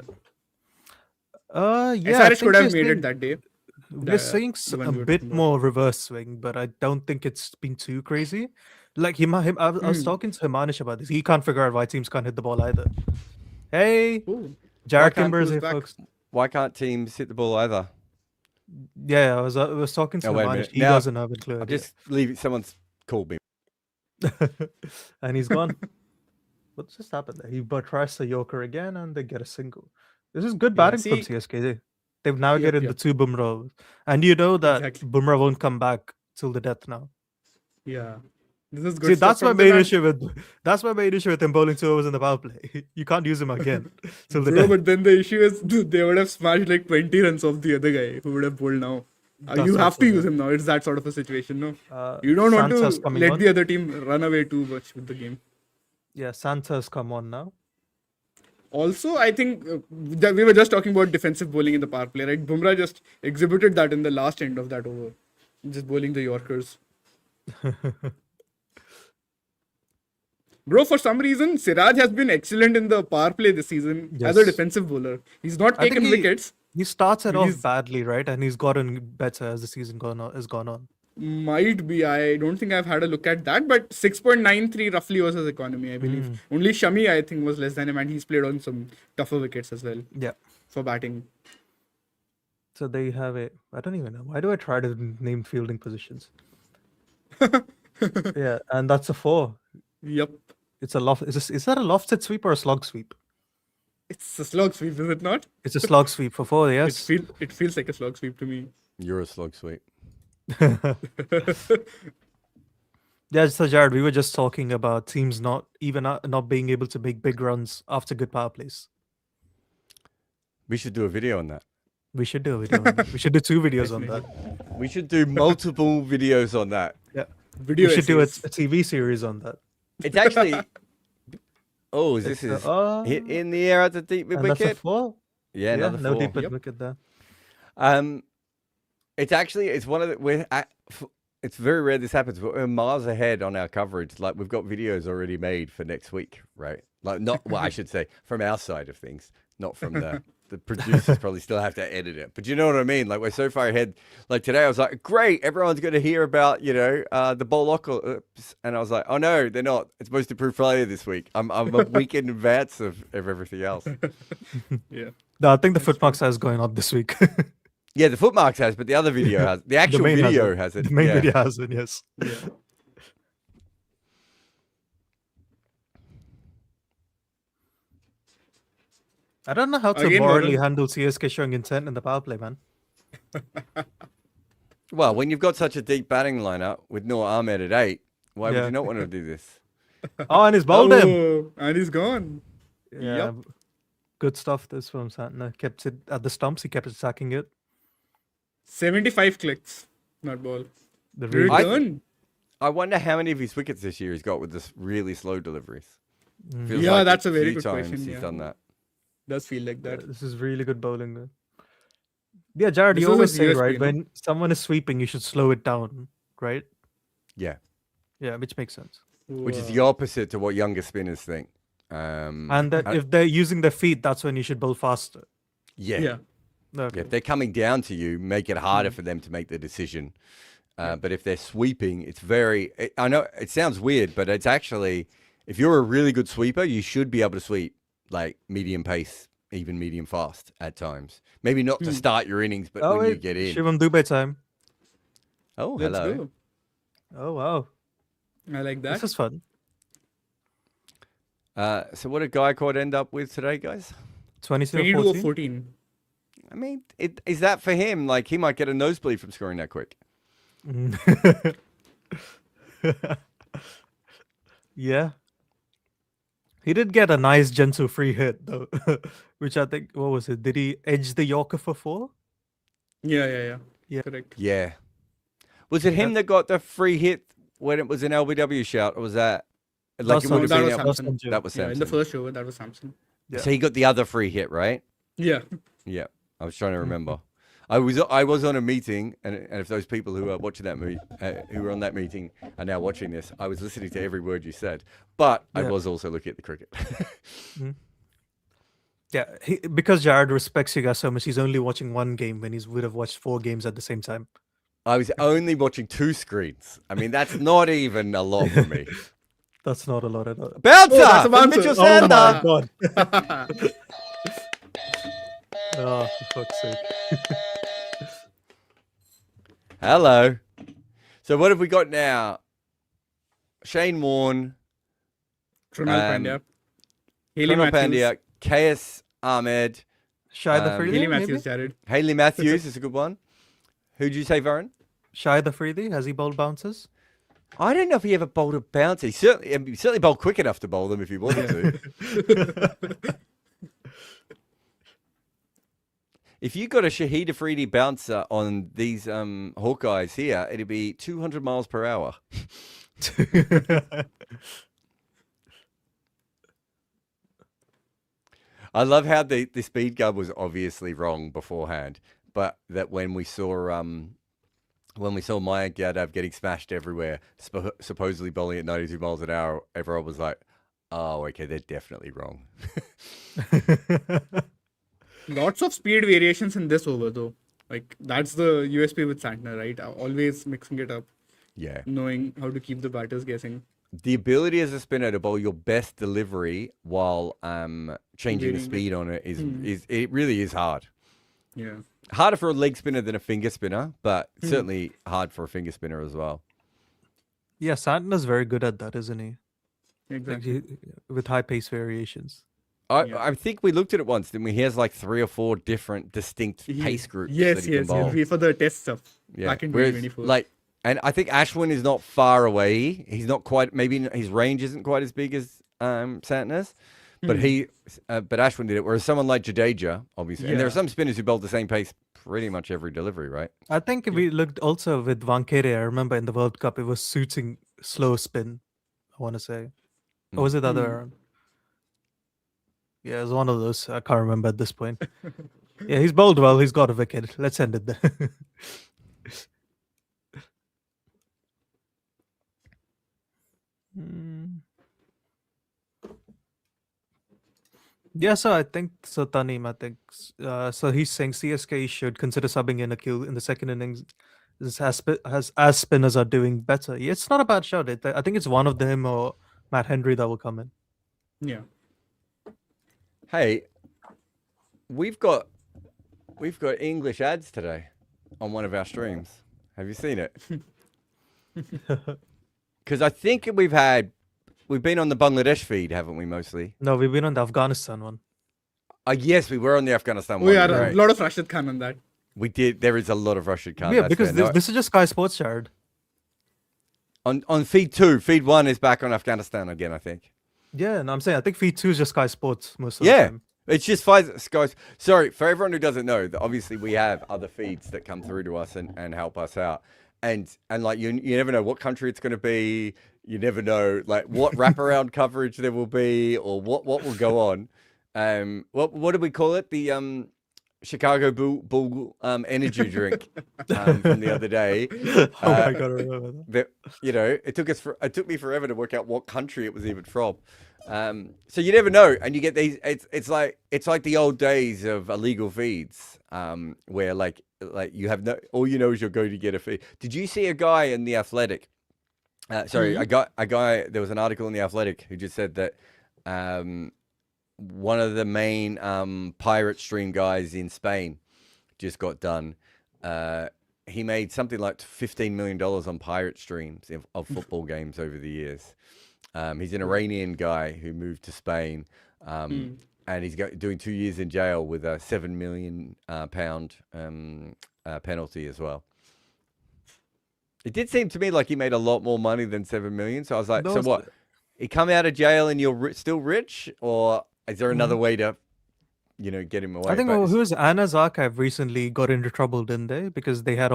Yeah, I SRH could think have made it that day. we're seeing The a one we were bit talking about. more reverse swing, but I don't think it's been too crazy. Like I was talking to Himanish about this. He can't figure out why teams can't hit the ball either. Hey, Oh, Why Jared can't Kimber is who's here, back? folks. why can't teams hit the ball either? Yeah, I was talking to Oh, wait a Himanish. minute. He Now doesn't have a clue I'll idea. just leave it. Someone's called me. And he's gone. What's just happened there? He tries the Yorker again, and they get a single. This is good Yeah, batting from see, CSK. They've yep, navigated the yep, two Bumrah, and you know that exactly. Bumrah won't come back till the death now. Yeah, this is See, good stuff that's my from them. main And issue with him bowling 2 overs in the power play. You can't use him again till the bro, death. but then the issue is they would have smashed like 20 runs off the other guy who would have bowled now. That's You have also to use there. him now. It's that sort of a situation, no? You don't want Santa's to coming let on. the other team run away too much with the game. Yeah, Santa's come on now. Also, I think that we were just talking about defensive bowling in the power play, right? Bumrah just exhibited that in the last end of that over, just bowling the Yorkers. Bro, for some reason, Siraj has been excellent in the power play this season as a Yes. defensive bowler. He's not I think taken wickets. he started off He's badly, right? And he's gotten better as the season has gone on. might be. I don't think I've had a look at that, but 6.93 roughly was his economy, I believe. Only Shami, I think, was less than him, and he's played on some tougher wickets as well Yeah. for batting. So they have a. I don't even know. Why do I try to name fielding positions? Yeah, and that's a 4. Yep. It's a loft. Is that a lofted sweep or a slog sweep? It's a slog sweep, is it not? It's a slog sweep for 4, yes. It feels like a slog sweep to me. You're a slug sweep. Yeah, so Jared, we were just talking about teams not being able to make big runs after good power plays. We should do a video on that. We should do a video on that. We should do 2 videos on that. We should do multiple videos on that. Yeah. Video We should do a essays. TV series on that. It's actually. Oh, It's, this is uh, hit in the air at the deep mid And that's a wicket. 4. Yeah, another no 4. deep mid Yep. wicket there. It's one of the it's very rare this happens, but we're miles ahead on our coverage. Like we've got videos already made for next week, right? Like not well, I should say from our side of things, not from the producers. Probably still have to edit it, but you know what I mean. Like we're so far ahead. Like today, I was like, great, everyone's going to hear about the ball lock, and I was like, oh no, they're not. It's supposed to prove failure this week. I'm a week in advance of everything else. Yeah. No, I think the footmarks has going up this week. Yeah, the footmarks has, but the other video has. The actual main video has it. The main yeah. video has it, yes. Yeah. I don't know how to Again, morally Varun. handle CSK showing intent in the power play, man. Well, when you've got such a deep batting lineup with Noor Ahmed at 8, why would Yeah. you not want to do this? Oh, and he's bowled him. Oh, and he's gone. Yeah. Yep. Good stuff this from Santner. Kept it at the stumps, he kept attacking it. 75 clicks. Not ball. The really I- Return. I wonder how many of his wickets this year he's got with this really slow deliveries. Feels Yeah, like that's a very few good times question, He's yeah. done that. Does feel like that. This is really good bowling though. Yeah, Jared, This you is always his say, USP, right, you know? when someone is sweeping, you should slow it down, right? Yeah, Yeah, which makes sense. which is Wow. the opposite to what younger spinners think. And that I- if they're using their feet, that's when you should bowl faster. yeah, Yeah. Okay. if they're coming down to you, make it harder for them to make the decision. But if they're sweeping, it's I know it sounds weird, but it's actually, if you're a really good sweeper, you should be able to sweep like medium pace, even medium fast at times. Maybe not to start your innings, but Oh, when you wait, get in. Shivam Dubey time. Oh, Let's hello. go. Oh, wow. I like that. This is fun. So what did Gaikwad end up with today, guys? 22 22 or or 14. 14. I mean, is that for him? Like, he might get a nosebleed from scoring that quick. Yeah. He did get a nice gentle free hit though, which I think, what was it? Did he edge the Yorker for 4? Yeah. Yeah. Correct. Yeah. Was it him that got the free hit when it was an LBW shout, or was that like That's it would have that been? was out- Samson. That was Yeah, Samson. in the first over, that was Samson. Yeah. So he got the other free hit, right? Yeah. Yeah. I was trying to remember. I was on a meeting, and if those people who are watching that who were on that meeting are now watching this, I was listening to every word you said, but I Yeah. was also looking at the cricket. Yeah, because Jared respects you guys so much, he's only watching one game when he would have watched 4 games at the same time. I was only watching 2 screens. I mean, that's not even a lot for me. That's not a lot at all. Bouncer! that's a from bouncer. Mitchell Oh my Sander! God. Oh, for fuck's sake. Hello. So what have we got now? Shane Warne, Krunal Pandya. Haley Conor Matthews. Pandya, KS Ahmed, Shy the Freedy, Haley maybe? Matthews, Jared. Haley Matthews is a good one. Who'd you say, Varun? Shy the Freedy, has he bowled bouncers? I don't know if he ever bowled a bouncer. He certainly bowled quick enough to bowl them if he wanted to. If you got a Shahid Afridi bouncer on these Hawkeyes here, it'd be 200 miles per hour. I love how the speed gun was obviously wrong beforehand, but that when we saw Mayank Yadav getting smashed everywhere, supposedly bowling at 92 miles an hour, everyone was like, "Oh, okay, they're definitely wrong." Lots of speed variations in this over, though. Like, that's the USP with Santner, right? Always mixing it up, Yeah. knowing how to keep the batters guessing. The ability as a spinner to bowl your best delivery while changing the Getting it. speed on it is it really is hard. Yeah. Harder for a leg spinner than a finger spinner, but certainly hard for a finger spinner as well. Yeah, Santner's very good at that, isn't he? Like Exactly. with high pace variations. I think we looked at it once, didn't we? He has like 3 or 4 different distinct pace groups that Yes, he can bowl. for the test stuff Yeah. back in Whereas, 2024. and I think Ashwin is not far away. He's not quite. Maybe his range isn't quite as big as Santner's, but but Ashwin did it. Whereas someone like Jadeja, obviously, and there are some spinners who bowled the same pace pretty much every delivery, right? I think we looked also with Vankere. I remember in the World Cup, it was suiting slow spin, I want to say. Or was it the other way around? Yeah, it was one of those. I can't remember at this point. Yeah, he's bowled well. He's got a wicket. Let's end it there. Yeah, so I think so. Tanim, I think so. He's saying CSK should consider subbing in Akil in the second innings. As spinners are doing better. Yeah, it's not a bad shout. I think it's one of them or Matt Henry that will come in. Yeah. Hey, we've got English ads today on one of our streams. Have you seen it? Because I think we've been on the Bangladesh feed, haven't we? Mostly. No, we've been on the Afghanistan one. Yes, we were on the Afghanistan one. We are right. a lot of Rashid Khan on that. We did. There is a lot of Rashid Khan. Yeah, that's because fair. this is just Sky Sports, Jared. On feed 2, feed 1 is back on Afghanistan again, I think. Yeah, and I'm saying I think feed 2 is just Sky Sports most of the Yeah, time. it's just 5 Sky. Sorry, for everyone who doesn't know, that obviously we have other feeds that come through to us and help us out. And like you never know what country it's going to be. You never know like what wraparound coverage there will be or what will go on. What do we call it? The Chicago Bull energy drink from the other day. Oh my god, I remember that. It took me forever to work out what country it was even from. So you never know, and you get these. It's like the old days of illegal feeds, where like you have all you know is you're going to get a feed. Did you see a guy in the Athletic? A guy. There was an article in the Athletic who just said that one of the main pirate stream guys in Spain just got done. He made something like $15 million on pirate streams of football games over the years. He's an Iranian guy who moved to Spain, and he's doing 2 years in jail with a £7 million penalty as well. It did seem to me like he made a lot more money than 7 million. So I was like, so what? He come out of jail and you're still rich, or is there another way to, get him away? I think who was Anna's Archive recently got into trouble, didn't they? Because they had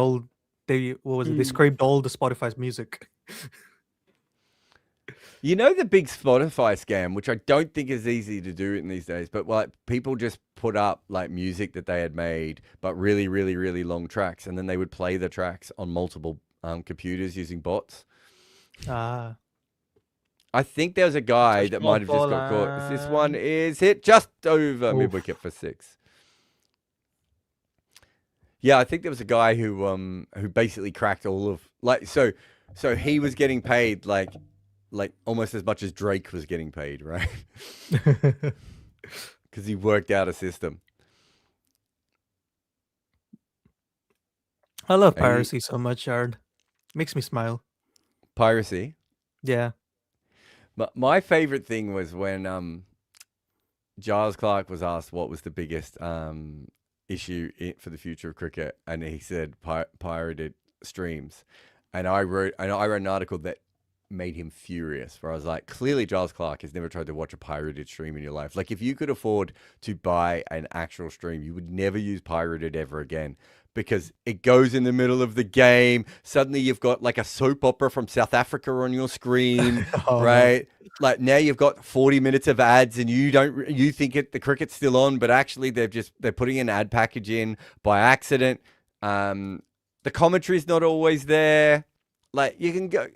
they scraped all the Spotify's music. The big Spotify scam, which I don't think is easy to do in these days, but like people just put up like music that they had made, but really, really, really long tracks, and then they would play the tracks on multiple computers using bots. Ah. I think there was a guy that might have just got caught. This one is hit just over mid-wicket for 6. Yeah, I think there was a guy who basically cracked all of so he was getting paid like almost as much as Drake was getting paid, right? Because he worked out a system. I love piracy so much, Jared. Makes me smile. Piracy? Yeah. But my favorite thing was when Giles Clark was asked what was the biggest issue for the future of cricket, and he said pirated streams. And I wrote an article that made him furious, where I was like, clearly Giles Clark has never tried to watch a pirated stream in your life. Like, if you could afford to buy an actual stream, you would never use pirated ever again, because it goes in the middle of the game. Suddenly you've got like a soap opera from South Africa on your screen, right? Like now you've got 40 minutes of ads and you think the cricket's still on, but actually they're putting an ad package in by accident. The commentary's not always there. Like, you can go,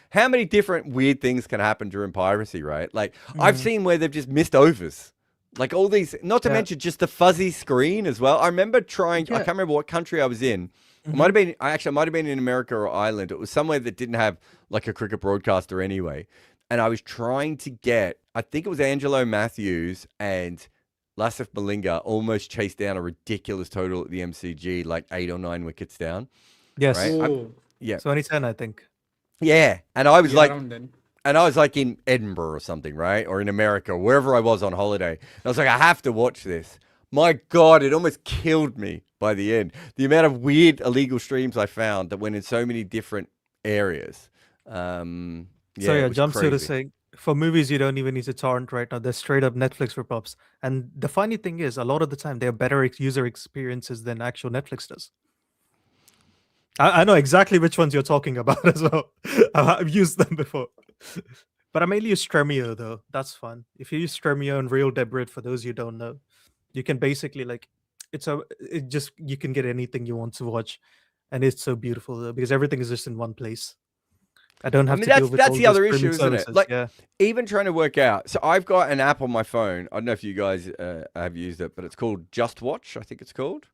how many different weird things can happen during piracy, right? Like I've seen where they've just missed overs. Like all these, not to mention just the fuzzy screen as well. I remember trying, I can't remember what country I was in. It might have been in America or Ireland. It was somewhere that didn't have like a cricket broadcaster anyway. And I was trying to get, I think it was Angelo Matthews and Lasif Malinga almost chased down a ridiculous total at the MCG, like 8 or 9 wickets down. Yes. Right? Oh. Yeah. 2010, I think. Yeah. And I was like, Around then. And I was like in Edinburgh or something, right? Or in America, wherever I was on holiday. And I was like, I have to watch this. My God, it almost killed me by the end. The amount of weird illegal streams I found that went in so many different areas. So Yeah, it yeah, was Jumpsuit is crazy. saying for movies you don't even need to torrent right now. They're straight up Netflix rip-offs. And the funny thing is, a lot of the time they have better user experiences than actual Netflix does. I know exactly which ones you're talking about as well. I've used them before. But I mainly use Stremio though. That's fun. If you use Stremio and Real Debrid, for those you don't know, you can basically like it just you can get anything you want to watch, and it's so beautiful though because everything is just in one place. I don't I have mean, to deal with that's all the those other issue, streaming isn't it? services. Like, Yeah. even trying to work out. So I've got an app on my phone. I don't know if you guys have used it, but it's called Just Watch, I think it's called,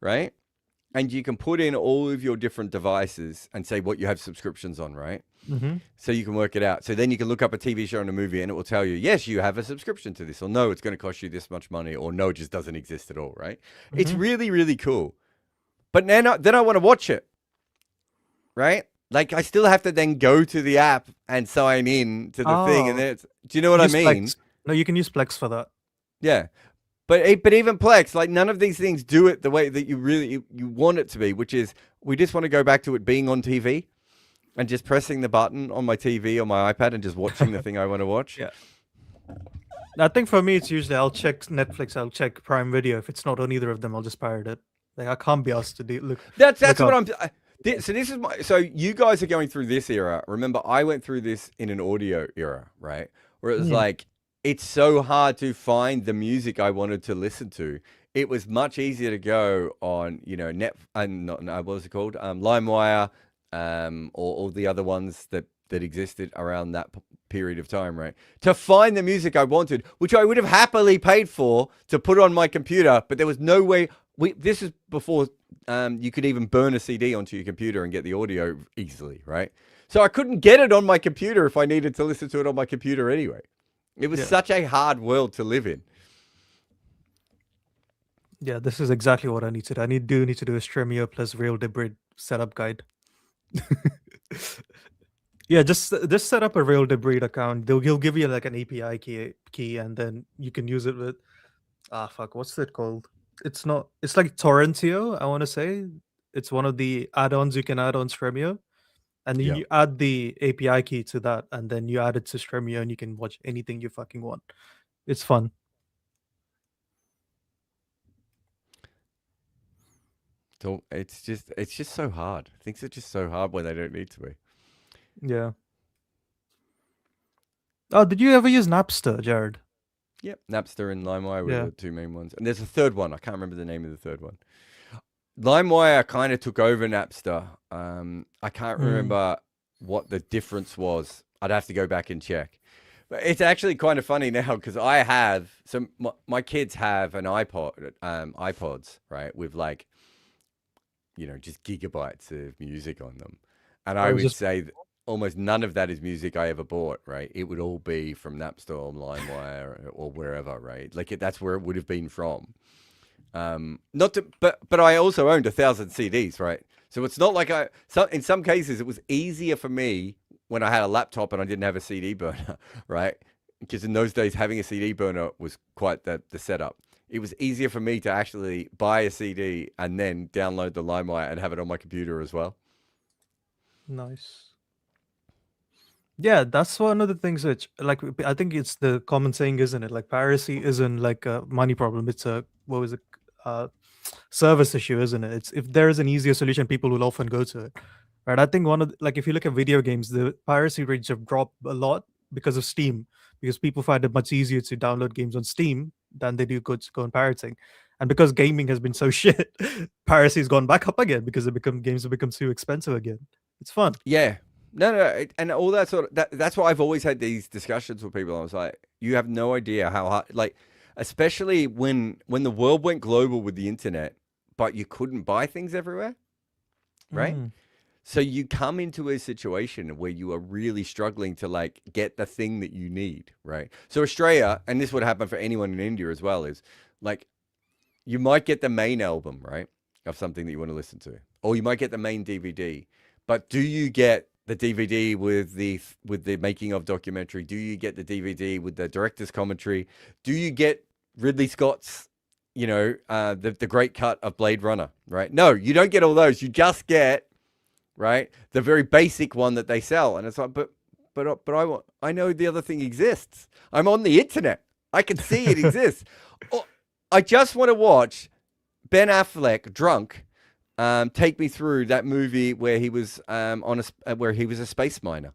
right? And you can put in all of your different devices and say what you have subscriptions on, right? Mm-hmm. So you can work it out. So then you can look up a TV show and a movie and it will tell you, yes, you have a subscription to this, or no, it's going to cost you this much money, or no, it just doesn't exist at all, right? It's Mm-hmm. really, really cool. But then I want to watch it, right? Like I still have to then go to the app and sign in to the thing. And Oh, then do you know what I use mean? Plex. No, you can use Plex for that. Yeah. But even Plex, like none of these things do it the way that you want it to be, which is we just want to go back to it being on TV and just pressing the button on my TV or my iPad and just watching the thing I want to watch. Yeah. I think for me, it's usually I'll check Netflix, I'll check Prime Video. If it's not on either of them, I'll just pirate it. Like I can't be asked to look. That's look what up. so this is my, so you guys are going through this era. Remember, I went through this in an audio era, right? Where it was like, it's so hard to find the music I wanted to listen to. It was much easier to go on, Net and not what was it called? LimeWire, or all the other ones that existed around that period of time, right? To find the music I wanted, which I would have happily paid for to put on my computer, but there was no way. This is before you could even burn a CD onto your computer and get the audio easily, right? So I couldn't get it on my computer if I needed to listen to it on my computer anyway. It was such a hard world to live in. Yeah, this is exactly what I need to do. I need to do a Stremio plus Real Debrid setup guide. Yeah, just set up a Real Debrid account. He'll give you like an API key, and then you can use it with what's it called? It's not. It's like Torrentio. I want to say it's one of the add-ons you can add on Stremio, and then Yeah. you add the API key to that, and then you add it to Stremio, and you can watch anything you fucking want. It's fun. So it's just so hard. Things are just so hard when they don't need to be. Yeah. Oh, did you ever use Napster, Jared? Yep, Napster and LimeWire were Yeah. the two main ones. And there's a third one. I can't remember the name of the third one. LimeWire kind of took over Napster. I can't remember what the difference was. I'd have to go back and check. But it's actually kind of funny now because I have my kids have an iPods, right, with like, just gigabytes of music on them, and I would say that almost none of that is music I ever bought, right? It would all be from Napster or LimeWire or wherever, right? Like that's where it would have been from. But I also owned 1,000 CDs, right? So it's not like in some cases it was easier for me when I had a laptop and I didn't have a CD burner, right? Because in those days having a CD burner was quite the setup. It was easier for me to actually buy a CD and then download the LimeWire and have it on my computer as well. Nice. Yeah, that's one of the things which, like, I think it's the common saying, isn't it? Like, piracy isn't like a money problem. It's a service issue, isn't it? It's if there is an easier solution, people will often go to it, right? I think if you look at video games, the piracy rates have dropped a lot because of Steam, because people find it much easier to download games on Steam than they do go on pirating, and because gaming has been so shit, piracy has gone back up again because games have become too expensive again. It's fun. Yeah. No, and all that that's why I've always had these discussions with people. I was like, you have no idea how hard, like, especially when the world went global with the internet, but you couldn't buy things everywhere, right? So you come into a situation where you are really struggling to like get the thing that you need, right? So Australia, and this would happen for anyone in India as well, is like you might get the main album, right, of something that you want to listen to, or you might get the main DVD, but do you get the DVD with the making of documentary? Do you get the DVD with the director's commentary? Do you get Ridley Scott's, the great cut of Blade Runner? Right? No, you don't get all those. You just get the very basic one that they sell, and it's like, but I know the other thing exists. I'm on the internet. I can see it exists. I just want to watch Ben Affleck drunk. Take me through that movie where he was where he was a space miner,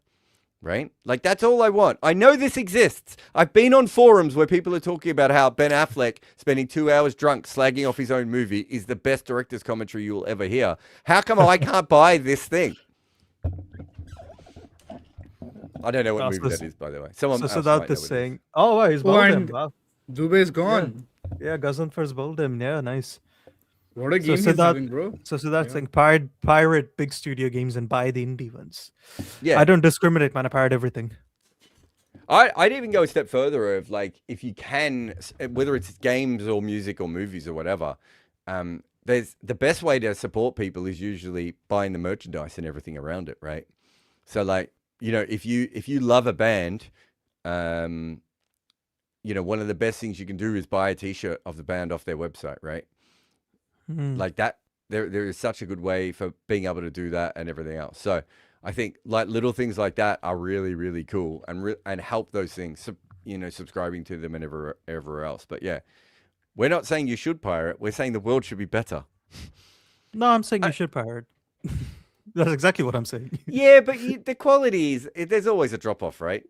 right? Like, that's all I want. I know this exists. I've been on forums where people are talking about how Ben Affleck spending 2 hours drunk slagging off his own movie is the best director's commentary you'll ever hear. How come I can't buy this thing? I don't know what movie that is, by the way. Someone else might know Siddharth is what it saying, oh, wow, he's bowled him. and Wow. Dubey is gone. Yeah, Gazanfar's bowled him. Yeah, nice. What a So game he's Siddharth- having, bro. So Siddharth Yeah. saying, pirate big studio games and buy the indie ones. Yeah. I don't discriminate, man. I pirate everything. I'd even go a step further of, like, if you can, whether it's games or music or movies or whatever, there's the best way to support people is usually buying the merchandise and everything around it, right? So, like, if you love a band, one of the best things you can do is buy a T-shirt of the band off their website, right? Like that, there is such a good way for being able to do that and everything else. So I think, like, little things like that are really, really cool and help those things, subscribing to them and everywhere else. But yeah, we're not saying you should pirate. We're saying the world should be better. No, I'm saying you should pirate. That's exactly what I'm saying. Yeah, but the quality is, there's always a drop off, right?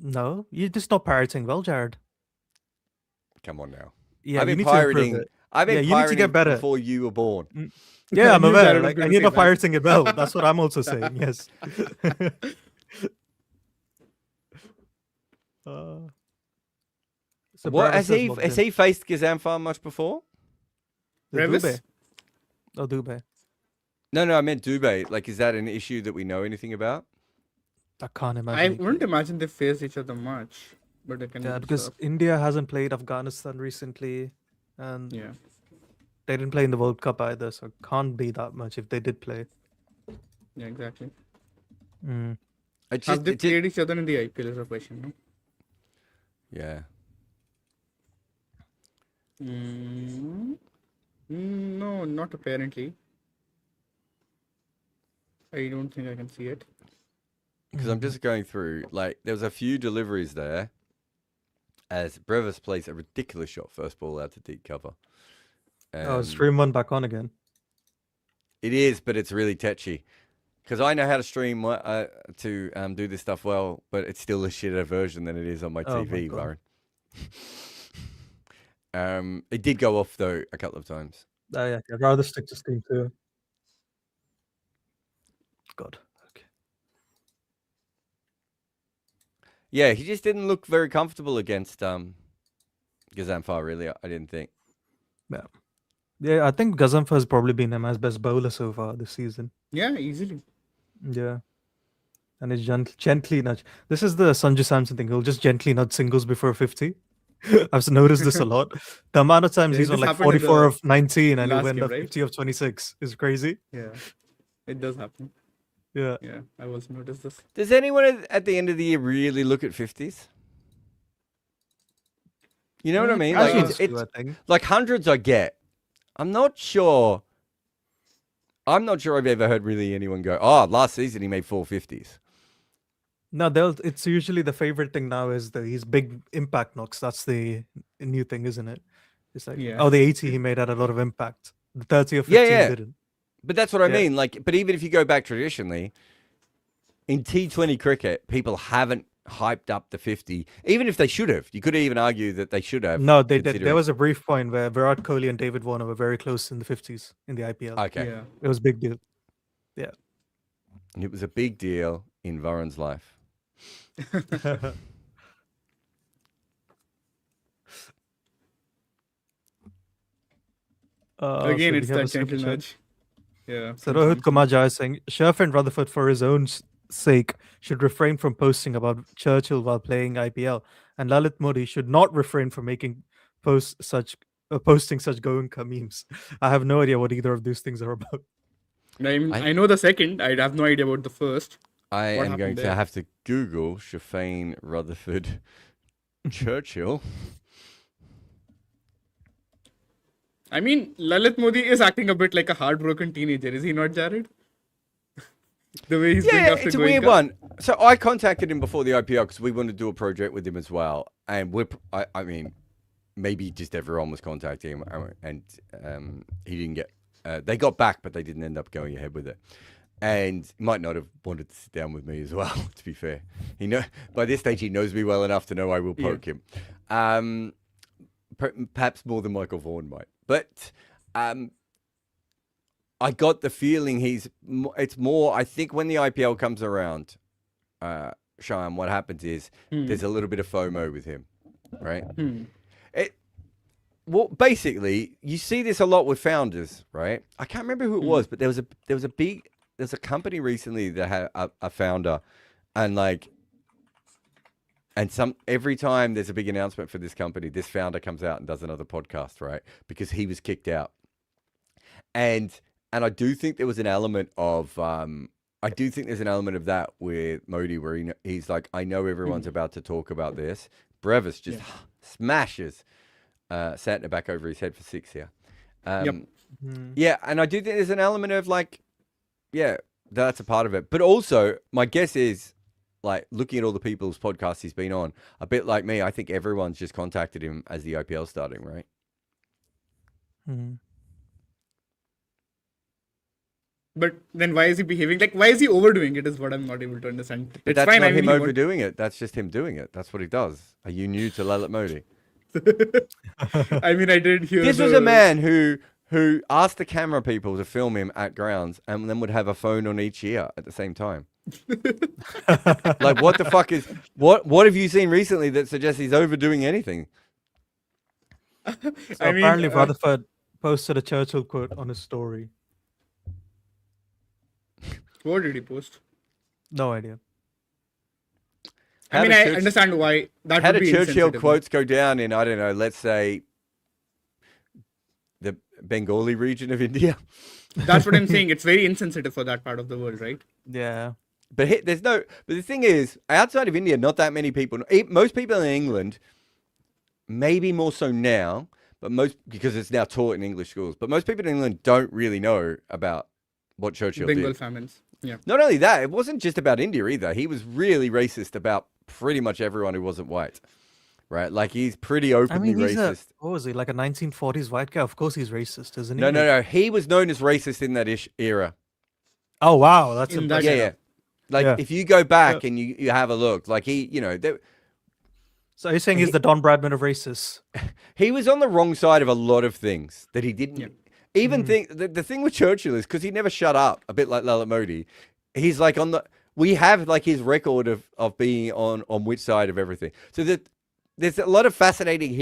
No, you're just not pirating well, Jared. Come on now. Yeah, I've you been need to improve pirating. it. I've been Yeah, you need to pirating get better. before you were born. Yeah, I'm I knew aware. Jared was Like, gonna and you're say not that. pirating it well. That's what I'm also saying. Yes. So What Brad says logged has in. he faced Gazanfar much before? The Revis? Dubey. Oh, Dubey. No, I meant Dubey. Like, is that an issue that we know anything about? I can't imagine. I he wouldn't could. imagine they faced each other much, but they can. Yeah, do because stuff. India hasn't played Afghanistan recently, and Yeah, they didn't play in the World Cup either, so it can't be that much if they did play. yeah, exactly. Mm. Have they played each other in the IPL is a question, no? Yeah. No, not apparently. I don't think I can see it. Because I'm just going through, like, there was a few deliveries there as Brevis plays a ridiculous shot, first ball out to deep cover. Oh, stream one back on again. It is, but it's really tetchy. Because I know how to stream to do this stuff well, but it's still a shitter version than it is on my Oh my TV, God. Varun. It did go off, though, a couple of times. Yeah, I'd rather stick to Steam 2. God. Okay. Yeah, he just didn't look very comfortable against Gazanfar, really, I didn't think. Yeah, I think Gazanfar has probably been Emma's best bowler so far this season. Yeah, easily. Yeah. And it's gently nudge. This is the Sanju Samson thing. He'll just gently nudge singles before 50. I've noticed this a lot. The amount of times Yeah, he's on this like happened in 44 the of 19 and he'll last end game, up right? 50 of 26 is crazy. Yeah, it does happen. Yeah. Yeah, I've also noticed this. Does anyone at the end of the year really look at 50s? You know what I mean? I Like, used it's to, I think. like hundreds I get. I'm not sure I've ever heard really anyone go, oh, last season he made 450s. No, it's usually the favorite thing now is his big impact knocks. That's the new thing, isn't it? It's like, Yeah. oh, the 80 he made had a lot of impact. The 30 or 50 Yeah. didn't. But that's what I Yeah. mean. Like, but even if you go back traditionally, in T20 cricket, people haven't hyped up the 50, even if they should have. You could even argue that they should have. No, they did. considering- There was a brief point where Virat Kohli and David Warner were very close in the 50s in the IPL. Okay. Yeah. It was a big deal. And it was a big deal in Varun's life. Again, so it's we have a that super gentle chat. nudge. Yeah. So from Rohit Samson. Kumar Jha is saying Sherf Rutherford, for his own sake, should refrain from posting about Churchill while playing IPL, and Lalit Modi should not refrain from posting such Goenka memes. I have no idea what either of these things are about. I know the second. I have no idea about the first. I What am going happened to there? have to Google Shafane Rutherford Churchill. I mean, Lalit Modi is acting a bit like a heartbroken teenager, is he not, Jared? The way he's going Yeah, after it's a going weird up. one. So I contacted him before the IPL because we wanted to do a project with him as well. And I mean, maybe just everyone was contacting him, and he didn't get. They got back, but they didn't end up going ahead with it. And he might not have wanted to sit down with me as well. To be fair, by this stage he knows me well enough to know I will poke him. Perhaps more than Michael Vaughan might, but. I got the feeling it's more, I think when the IPL comes around, Shyam, what happens is there's a little bit of FOMO with him, right? Well, basically, you see this a lot with founders, right? I can't remember who it was, but there was a company recently that had a founder, and every time there's a big announcement for this company, this founder comes out and does another podcast, right? Because he was kicked out. And I do think there was an element of that with Modi where he's like, I know everyone's about to talk about this. Brevis just smashes Santner back over his head for 6 here. Yeah, and I do think there's an element of that's a part of it. But also, my guess is, looking at all the people's podcasts he's been on, a bit like me, I think everyone's just contacted him as the IPL starting, right? But then why is he behaving? Why is he overdoing it is what I'm not able to understand. But It's that's fine. not I mean, him he overdoing it. That's just him doing it. That's what he does. Are you new to Lalit Modi? I mean, I did hear This was a man who asked the camera people to film him at grounds and then would have a phone on each ear at the same time. What the fuck is... What have you seen recently that suggests he's overdoing anything? So apparently Rutherford posted a Churchill quote on his story. What did he post? No idea. I understand why that How would do be Churchill insensitive. quotes go down in, I don't know, let's say the Bengali region of India? That's what I'm saying. It's very insensitive for that part of the world, right? Yeah. But the thing is, outside of India, not that many people, most people in England, maybe more so now, but because it's now taught in English schools, but most people in England don't really know about what Churchill Bengal did. famines. Yeah. Not only that, it wasn't just about India either. He was really racist about pretty much everyone who wasn't white, right? He's pretty openly racist. What was he, like a 1940s white guy? Of course he's racist, isn't he? No. He was known as racist in that era. Oh, wow. That's In that impressive. Yeah. If you go back and you have a look, So you're saying he's the Don Bradman of racists? he was on the wrong side of a lot of things that he didn't... Yeah. The thing with Churchill is because he never shut up, a bit like Lalit Modi. He's we have his record of being on which side of everything. So that there's a lot of fascinating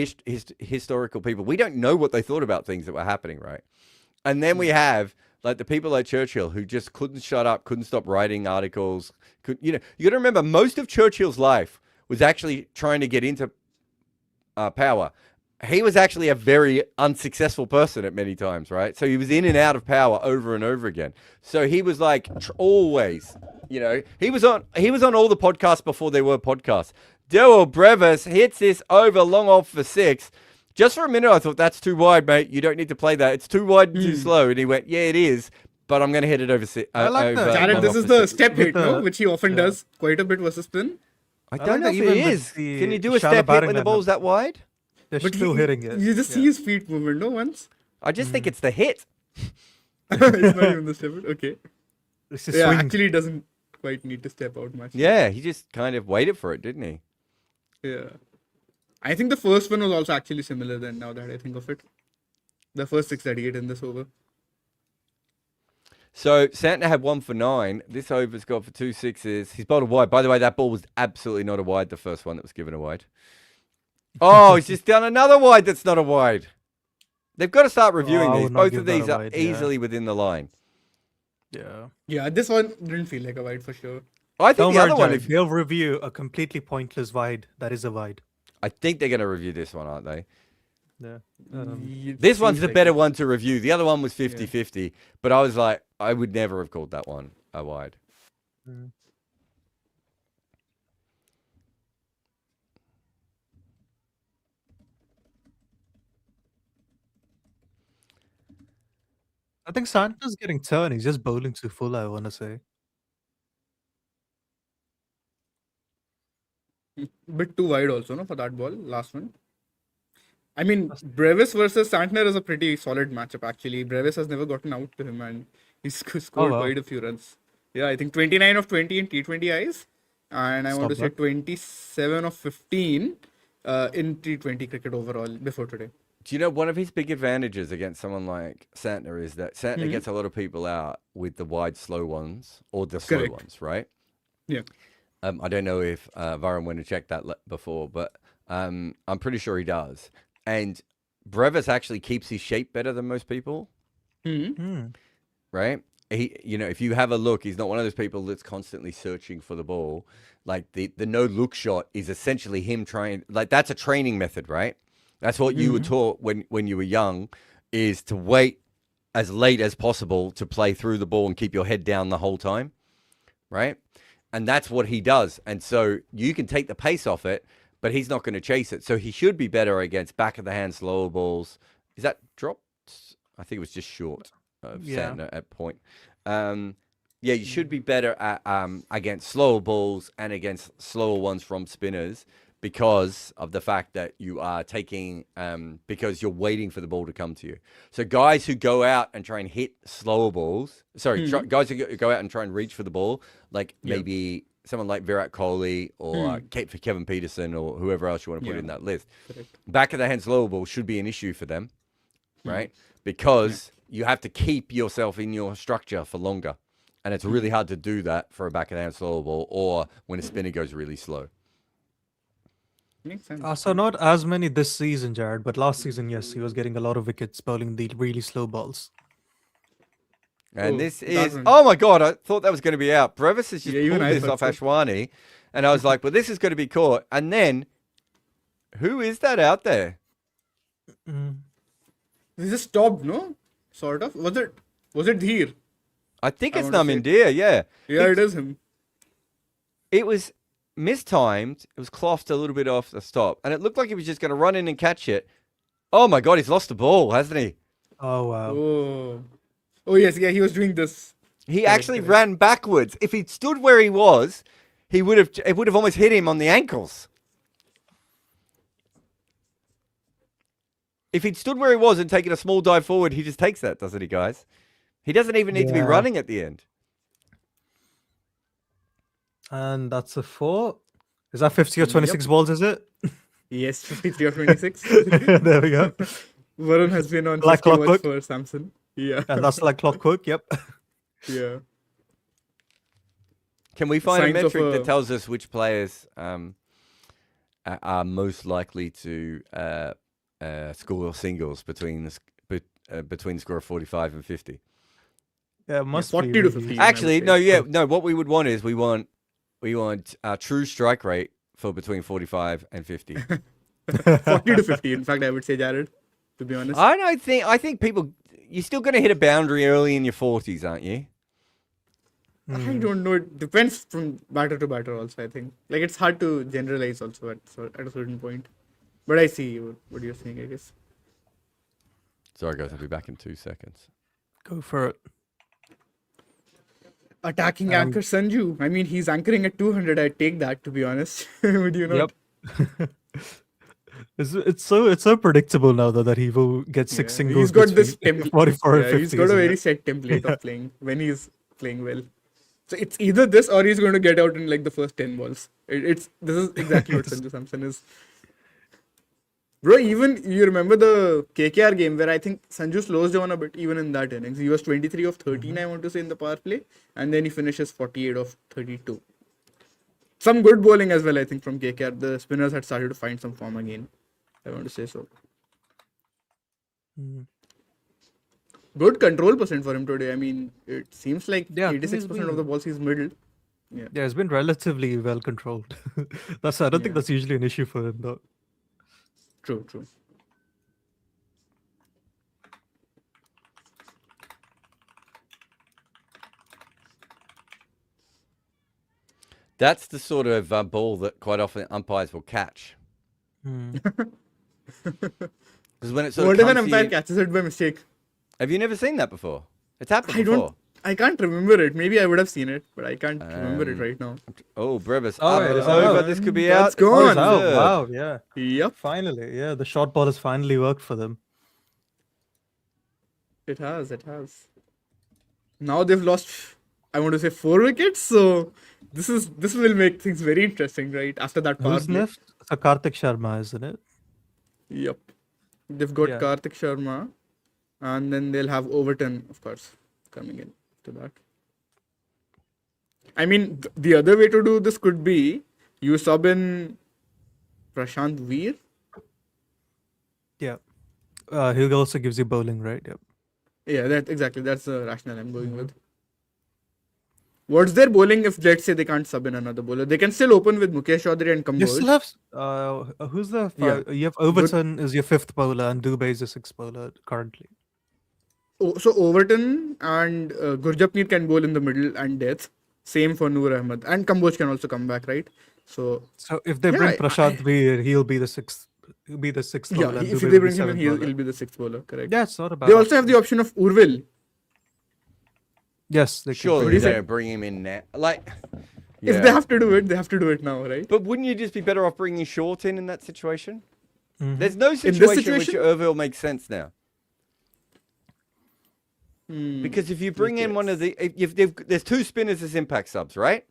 historical people. We don't know what they thought about things that were happening, right? And then we have the people like Churchill who just couldn't shut up, couldn't stop writing articles. You got to remember, most of Churchill's life was actually trying to get into power. He was actually a very unsuccessful person at many times, right? So he was in and out of power over and over again. So he was always, he was on all the podcasts before there were podcasts. Dewell Brevis hits this over long off for 6. Just for a minute, I thought, that's too wide, mate. You don't need to play that. It's too wide and too slow. And he went, yeah, it is. But I'm going to hit it over 6. I like that. Jared, this is the step hit, no? Which he often does quite a bit versus spin. I don't know like if that it even is. with the Can you do a shallow step hit batting when the lineup. ball's that wide? They're But still hitting it. You just see his feet movement, no? Once. I just think it's the hit. It's not even the step hit. Okay. It's just Yeah, swing. actually, he doesn't quite need to step out much. Yeah, he just kind of waited for it, didn't he? Yeah. I think the first one was also actually similar then, now that I think of it. The first 6 that he hit in this over. So Santner had 1 for 9. This over's got for 2 6s. He's bowled a wide. By the way, that ball was absolutely not a wide, the first one that was given a wide. Oh, he's just done another wide that's not a wide. They've got to start reviewing I these. would not Both give of that these a are wide, yeah. easily within the line. Yeah. Yeah, this one didn't feel like a wide for sure. I think Don't the worry, other one, Jared. They'll review a completely pointless wide. That is a wide. I think they're going to review this one, aren't they? Yeah. It This one's seems the like better it. one to review. The other one was 50-50, but I was like, I would never have called that one a wide. Mm. I think Santa's getting turned. He's just bowling too full, I want to say. Bit too wide also, no, for that ball, last one. I mean, Brevis versus Santner is a pretty solid matchup, actually. Brevis has never gotten out to him, and he's scored wow. quite a few runs. Yeah, I think 29 of 20 in T20 eyes, and I want to say 27 of 15 in T20 cricket overall before today. Do you know one of his big advantages against someone like Santner is that Santner gets a lot of people out with the wide slow ones or the slow ones, right? Yeah. I don't know if Varun went and checked that before, but I'm pretty sure he does. And Brevis actually keeps his shape better than most people, right? He, if you have a look, he's not one of those people that's constantly searching for the ball. Like the no look shot is essentially him trying. Like that's a training method, right? That's what you were taught when you were young, is to wait as late as possible to play through the ball and keep your head down the whole time, right? And that's what he does. And so you can take the pace off it, but he's not going to chase it. So he should be better against back of the hand slower balls. Is that dropped? I think it was just short of Santner at point. You should be better at against slower balls and against slower ones from spinners because of the fact that you are taking, because you're waiting for the ball to come to you. So guys who go out and try and hit slower balls, guys who go out and try and reach for the ball, like maybe someone like Virat Kohli or Kevin Peterson or whoever else you want to put in that list. Correct. Back of the hand slower ball should be an issue for them, right? Because you have to keep yourself in your structure for longer. And it's really hard to do that for a back of the hand slower ball or when a spinner goes really slow. Makes sense. So not as many this season, Jared, but last season, yes, he was getting a lot of wickets bowling the really slow balls. And this is, oh my God, I thought that was going to be out. Brevis has just pulled this off Ashwani. And I was like, well, this is going to be caught. And then, who is that out there? This is stopped, no? Sort of. Was it Dheer? I think it's Namindir, yeah. Yeah, it is him. It was mistimed. It was clothed a little bit off the stop. And it looked like he was just going to run in and catch it. Oh my God, he's lost the ball, hasn't he? Oh, wow. Oh, yes, yeah, he was doing this. He actually ran backwards. If he'd stood where he was, it would have almost hit him on the ankles. If he'd stood where he was and taken a small dive forward, he just takes that, doesn't he, guys? He doesn't even need to be running at the end. And that's a 4. Is that 50 or 26 balls, is it? Yes, 53 or 26. There we go. Varun has been on Like 50 watch clockwork. for Samson. Yeah. And that's like clockwork, yep. Yeah. Can we find a Signs of metric that tells us which players are most likely to score singles between the score of 45 and 50? Yeah, it must 40 be. to really. 50. Actually, no. What we would want is we want true strike rate for between 45 and 50. 40 to 50, in fact, I would say, Jared, to be honest. I think people, you're still going to hit a boundary early in your 40s, aren't you? I don't know. It depends from batter to batter also, I think. Like, it's hard to generalize also at a certain point. But I see what you're saying, I guess. Sorry, guys. I'll be back in 2 seconds. Go for it. Attacking anchor Sanju. I mean, he's anchoring at 200. I'd take that, to be honest. Would you not? Yep. It's so predictable now though that he will get 6 singles. He's got this between template. 44 and 50. He's got a very set template of playing when he's playing well. So it's either this or he's going to get out in like the first 10 balls. This is exactly what Sanju Samson is. Bro, even you remember the KKR game where I think Sanju slows down a bit even in that innings. He was 23 of 13, I want to say, in the power play. And then he finishes 48 of 32. Some good bowling as well, I think, from KKR. The spinners had started to find some form again. I want to say so. Good control percent for him today. I mean, it seems like 86% of the balls he's middled. Yeah, it's been relatively well controlled. I don't think that's usually an issue for him though. True. That's the sort of ball that quite often umpires will catch. Hmm. Because when it sort What of if an comes to umpire you, catches it by mistake? have you never seen that before? It's happened I before. I can't remember it. Maybe I would have seen it, but I can't remember it right now. Oh, Brevis Oh, up wait, and is that over. out? This could be That's out. gone. Oh, Go it's on. out. Third. Wow, yeah. Yep, Finally, yeah. The short ball has finally worked for them. it has. It has. Now they've lost, I want to say 4 wickets. So this will make things very interesting, right? After that power Who's play. left? So Karthik Sharma, isn't it? Yep. They've got Yeah. Karthik Sharma, and then they'll have Overton, of course, coming in to that. I mean, the other way to do this could be you sub in Prashant Veer. Yeah. He also gives you bowling, right? Yep. Yeah, that's the rationale I'm going with. What's their bowling if, let's say, they can't sub in another bowler? They can still open with Mukesh Chaudhary and You still Kamboj. have who's the Yeah. you have Overton is your fifth bowler and Dubey is your sixth bowler currently. So Overton and Gurjapneet can bowl in the middle and death. Same for Noor Ahmed. And Kamboj can also come back, right? So So if they Yeah, bring I- Prashant Veer, he'll be the sixth. He'll be the sixth yeah, bowler. and if Dubey they will be bring him in, seventh he'll bowler. be the sixth bowler, correct? Yeah, it's not a bad. They also have the option. option of Urvil. Yes, they can Surely bring What do you they say? bring him in now. Like, If they have to do it, they have to do it now, right? But wouldn't you just be better off bringing Short in that situation? Mhm. There's no this situation which situation- Irville makes sense now. Because if you bring in one of the, there's two spinners as impact subs, right?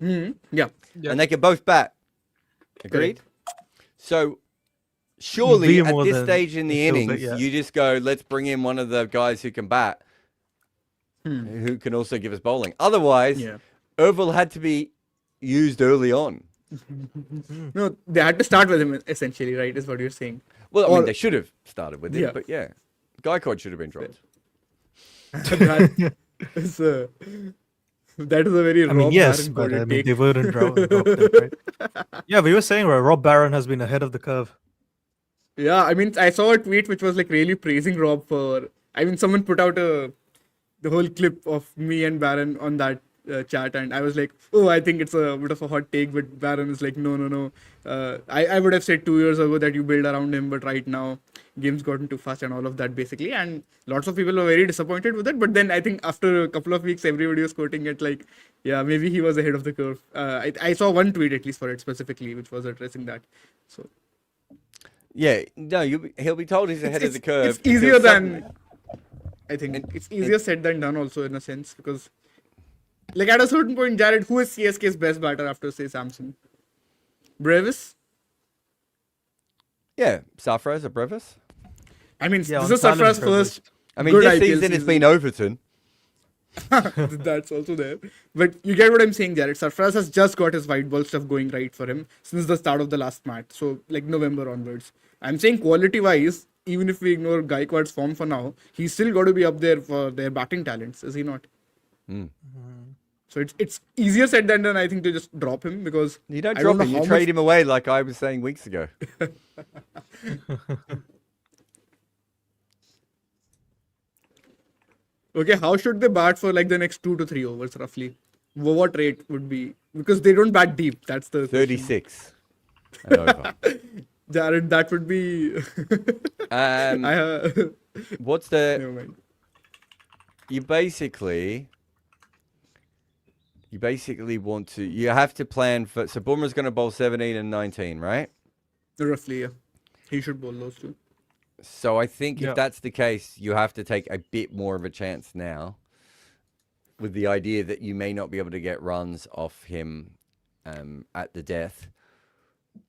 Yeah. Yeah. And they can both bat. Agreed? So surely Veer at more this than stage in the Phil, but innings, yeah. you just go, let's bring in one of the guys who can bat, who can also give us bowling. Otherwise, Yeah. Irville had to be used early on. No, they had to start with him essentially, right? Is what you're saying. Well, I mean, Or- they should have started with him, Yeah. but yeah. Gaikwad should have been dropped. that is a very I Rob mean, yes, Barron but I coded mean, take. they wouldn't drop it, right? Yeah, we were saying right, Rob Barron has been ahead of the curve. Yeah, I mean, I saw a tweet which was like really praising Rob for. I mean, someone put out the whole clip of me and Barron on that chat, and I was like, oh, I think it's a bit of a hot take, but Barron is like, no. I would have said 2 years ago that you build around him, but right now game's gotten too fast and all of that basically, and lots of people were very disappointed with it. But then I think after a couple of weeks, everybody was quoting it like, yeah, maybe he was ahead of the curve. I saw one tweet at least for it specifically, which was addressing that. So Yeah, no, he'll be told he's ahead of the curve. It's easier until some- than I think it's easier said than done also in a sense, because like at a certain point, Jared, who is CSK's best batter after say Samson? Brevis? Yeah, Safraz or Brevis. I mean, Yeah, this on is talent Sarfar's privilege. first. I mean, good this IPL season it's been Overton. That's also there. But you get what I'm saying, Jared. Sarfaraz has just got his white ball stuff going right for him since the start of the last match. So, like November onwards. I'm saying quality wise, even if we ignore Gaikwad's form for now, he's still got to be up there for their batting talents, is he not? So it's easier said than done, I think, to just drop him, because You don't I drop know him, you how trade much- him away like I was saying weeks ago. Okay, how should they bat for like the next 2 to 3 overs roughly? What rate would be? Because they don't bat deep. That's the question. 36 and over. Jared, that would be. What's Never the... mind. You basically want to... You have to plan for... So Bumrah's going to bowl 17 and 19, right? Roughly, yeah. He should bowl those two. So I think Yeah. if that's the case, you have to take a bit more of a chance now, with the idea that you may not be able to get runs off him at the death. But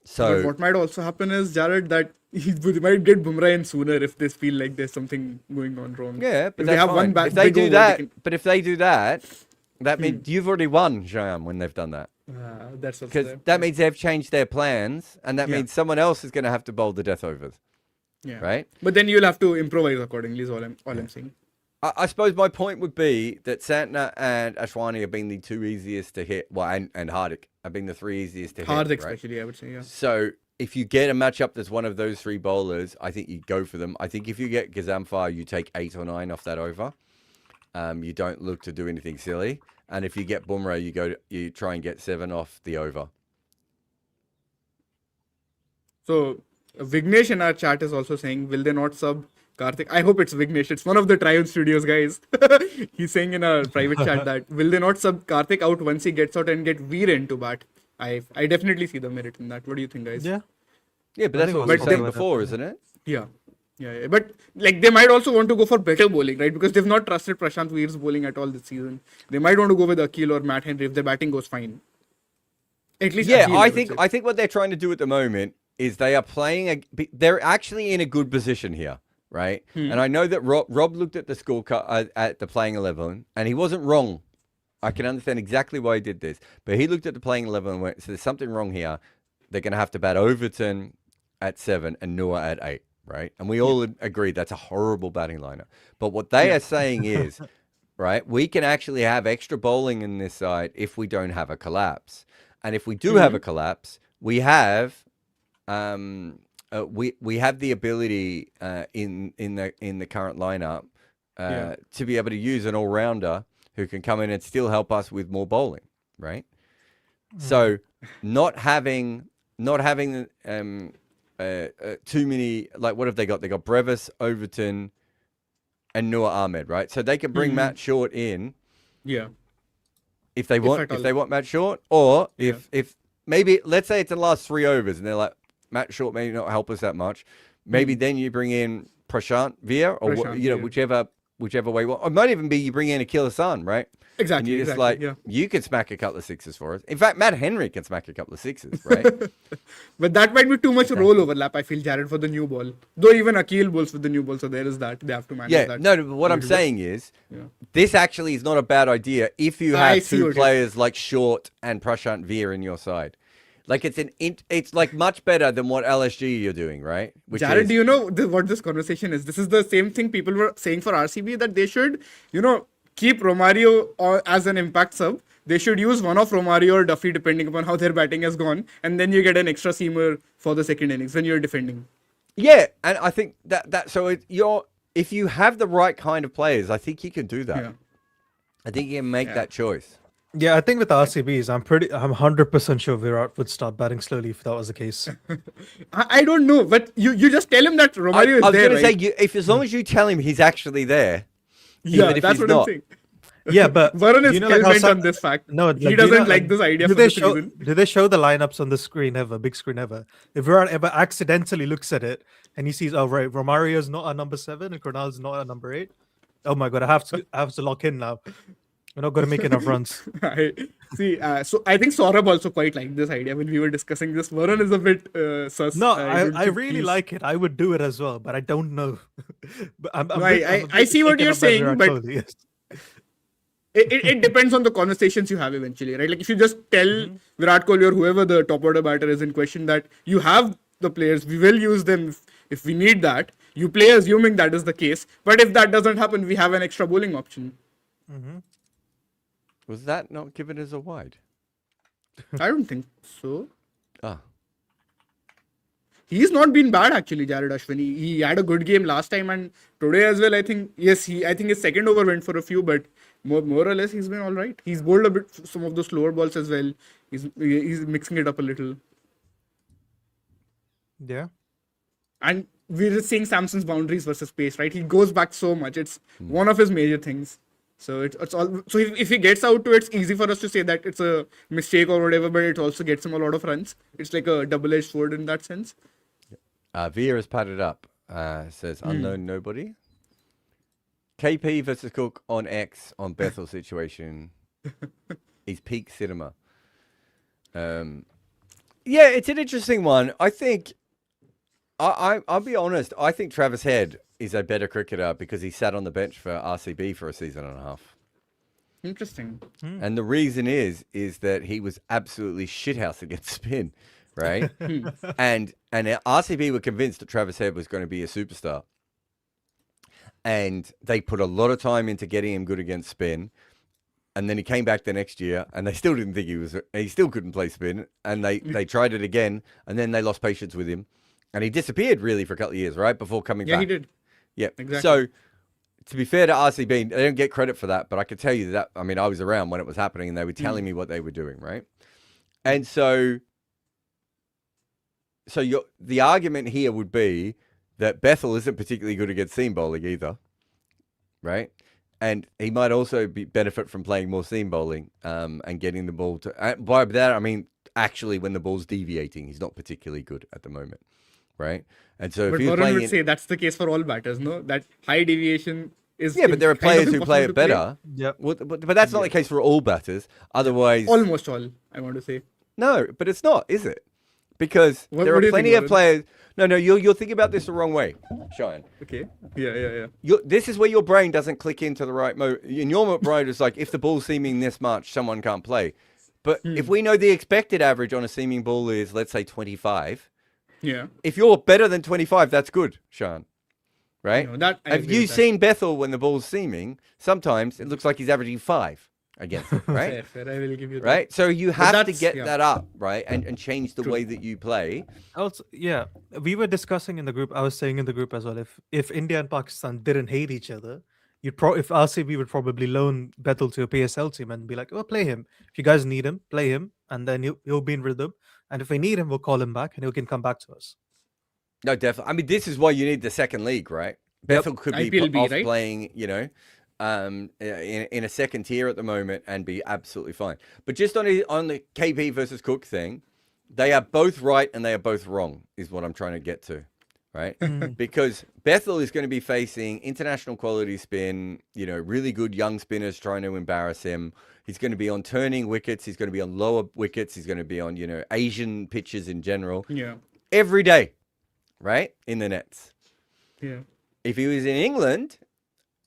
So what might also happen is, Jared, that they might get Bumrah in sooner if they feel like there's something going on wrong. yeah, but if that's they have fine. one back, If they big do over, that, they can- but if they do that, that means you've already won, Shyam, when they've done that. That's also Because there. that means they've changed their plans, and that Yeah. means someone else is going to have to bowl the death overs, Yeah. right? But then you'll have to improvise accordingly. Is all I'm saying. I suppose my point would be that Santner and Ashwani have been the two easiest to hit. Well, and Hardik have been the three easiest to Hardik, hit. Right? especially, I would say. Yeah. So if you get a matchup that's one of those three bowlers, I think you go for them. I think if you get Gazamfar, you take 8 or 9 off that over. You don't look to do anything silly. And if you get Bumrah, you try and get 7 off the over. So Vignesh in our chat is also saying, will they not sub Karthik? I hope it's Vignesh. It's one of the Triumph Studios guys. He's saying in our private chat that will they not sub Karthik out once he gets out and get Veer into bat? I definitely see the merit in that. What do you think, guys? Yeah. Yeah, but I that's think what we were also saying that- before, isn't it? Yeah. Yeah. But like they might also want to go for better bowling, right? Because they've not trusted Prashant Veer's bowling at all this season. They might want to go with Akil or Matt Henry if their batting goes fine. At least Yeah, Akil, I would think say. what they're trying to do at the moment is they are playing they're actually in a good position here, right? And I know that Rob looked at the scorecard at the playing 11, and he wasn't wrong. I can understand exactly why he did this, but he looked at the playing 11 and went, "So there's something wrong here. They're going to have to bat Overton at 7 and Noah at 8." Right? And we all agree that's a horrible batting lineup. But what they are saying is, right, we can actually have extra bowling in this side if we don't have a collapse. And if we do have a collapse, we have we have the ability in the current lineup to be able to use an all-rounder who can come in and still help us with more bowling, right? So not having too many, like, what have they got? They got Brevis, Overton, and Noor Ahmed, right? So they can bring Matt Short in, Yeah. if they want Matt Short, or if maybe, let's say it's in the last 3 overs, and they're like, Matt Short may not help us that much. Maybe then you bring in Prashant Veer, or whichever way. Well, it might even be you bring in Akil Hassan, right? Exactly. And you're just exactly, like, you can smack a couple of sixes for us. In fact, Matt Henry can smack a couple of sixes, right? But that might be too much role overlap, I feel, Jared, for the new ball. Though even Akil bowls with the new ball, so there is that. They have to manage that. No, but what I'm saying is, this actually is not a bad idea if you I have see two what players like Short and Prashant Veer in your side. Like, it's like much better than what LSG you're doing, right? Which Jared, is, do you know what this conversation is? This is the same thing people were saying for RCB, that they should, keep Romario as an impact sub. They should use one of Romario or Duffy depending upon how their batting has gone, and then you get an extra seamer for the second innings when you're defending. yeah, and I think if you have the right kind of players, I think you can do that. Yeah. I think you can make that choice. Yeah, I think with the RCBs, I'm 100% sure Virat would start batting slowly if that was the case. I don't know, but you just tell him that Romario is I was there, going to right? say, as long as you tell him he's actually there, Yeah, even if that's he's what I'm not. saying. Yeah, but Varun is like how hell-bent some- on this fact. No, he do you doesn't know, like this idea do for they this show, reason. Do they show the lineups on the screen ever, big screen ever? If Virat ever accidentally looks at it and he sees, oh right, Romario's not a number 7 and Cornell's not a number 8. Oh my god, I have to lock in now. We're not going to make enough runs. So I think Saurabh also quite liked this idea when we were discussing this. Varun is a bit sus. No, don't I think really he's- like it. I would do it as well, but I don't know. But I'm No, a bit- I'm a I bit see what shaken you're up by saying, Virat but- Kohli, yes. It depends on the conversations you have eventually, right? Like if you just tell Virat Kohli or whoever the top order batter is in question that you have the players, we will use them if we need that. You play assuming that is the case. But if that doesn't happen, we have an extra bowling option. Was that not given as a wide? I don't think so. Ah. He's not been bad actually, Jared Ashwini. He had a good game last time and today as well. I think his second over went for a few, but more or less he's been all right. He's bowled a bit some of the slower balls as well. He's mixing it up a little. Yeah. And we're seeing Samson's boundaries versus pace, right? He goes back so much. It's one of his major things. So it's all. So if he gets out to it, it's easy for us to say that it's a mistake or whatever, but it also gets him a lot of runs. It's like a double-edged sword in that sense. Veer has padded up. Says unknown nobody. KP versus Cook on X on Bethel situation is peak cinema. Yeah, it's an interesting one. I think. I'll be honest. I think Travis Head is a better cricketer because he sat on the bench for RCB for a season and a half. Interesting. And the reason is that he was absolutely shithouse against spin, right? and RCB were convinced that Travis Head was going to be a superstar. And they put a lot of time into getting him good against spin. And then he came back the next year and they still didn't think he still couldn't play spin. And they tried it again and then they lost patience with him. And he disappeared really for a couple of years, right? Before coming back. Yeah, he did. Yeah. Exactly. So to be fair to RCB, they don't get credit for that, but I can tell you that, I mean, I was around when it was happening and they were telling me what they were doing, right? And so the argument here would be that Bethel isn't particularly good against seam bowling either, right? And he might also benefit from playing more seam bowling and getting the ball to... by that, I mean, actually, when the ball's deviating, he's not particularly good at the moment, right? And so But if he was Varun playing... would say that's the case for all batters, no? That high deviation is... Yeah, but there are kind of players who play impossible it to better. Yep. But that's not the case for all batters. Otherwise... Almost all, I want to say. No, but it's not, is it? Because What there do are you plenty think, of Varun? players... No, you're thinking about this the wrong way, Cheyenne. Okay. Yeah. This is where your brain doesn't click into the right mode. In your brain, it's like, if the ball's seaming this much, someone can't play. But if we know the expected average on a seaming ball is, let's say, 25, Yeah. if you're better than 25, that's good, Sean. Right? No, that I Have agree you with that. seen Bethel when the ball's seaming? Sometimes it looks like he's averaging 5 against it, right? Fair, I will give you that. Right? So you have to that's- get yeah. that up, right? And change the way that you play. Also, yeah, we were discussing in the group. I was saying in the group as well. If India and Pakistan didn't hate each other, if RCB would probably loan Bethel to a PSL team and be like, "Oh, play him. If you guys need him, play him, and then he'll be in rhythm. And if we need him, we'll call him back, and he can come back to us." No, definitely. I mean, this is why you need the second league, right? Bethel could be IPLB, off right? playing, in a second tier at the moment and be absolutely fine. But just on the KP versus Cook thing, they are both right and they are both wrong, is what I'm trying to get to, right? Because Bethel is going to be facing international quality spin, really good young spinners trying to embarrass him. He's going to be on turning wickets. He's going to be on lower wickets. He's going to be on, Asian pitches in general. Yeah. Every day, right? In the nets. Yeah. If he was in England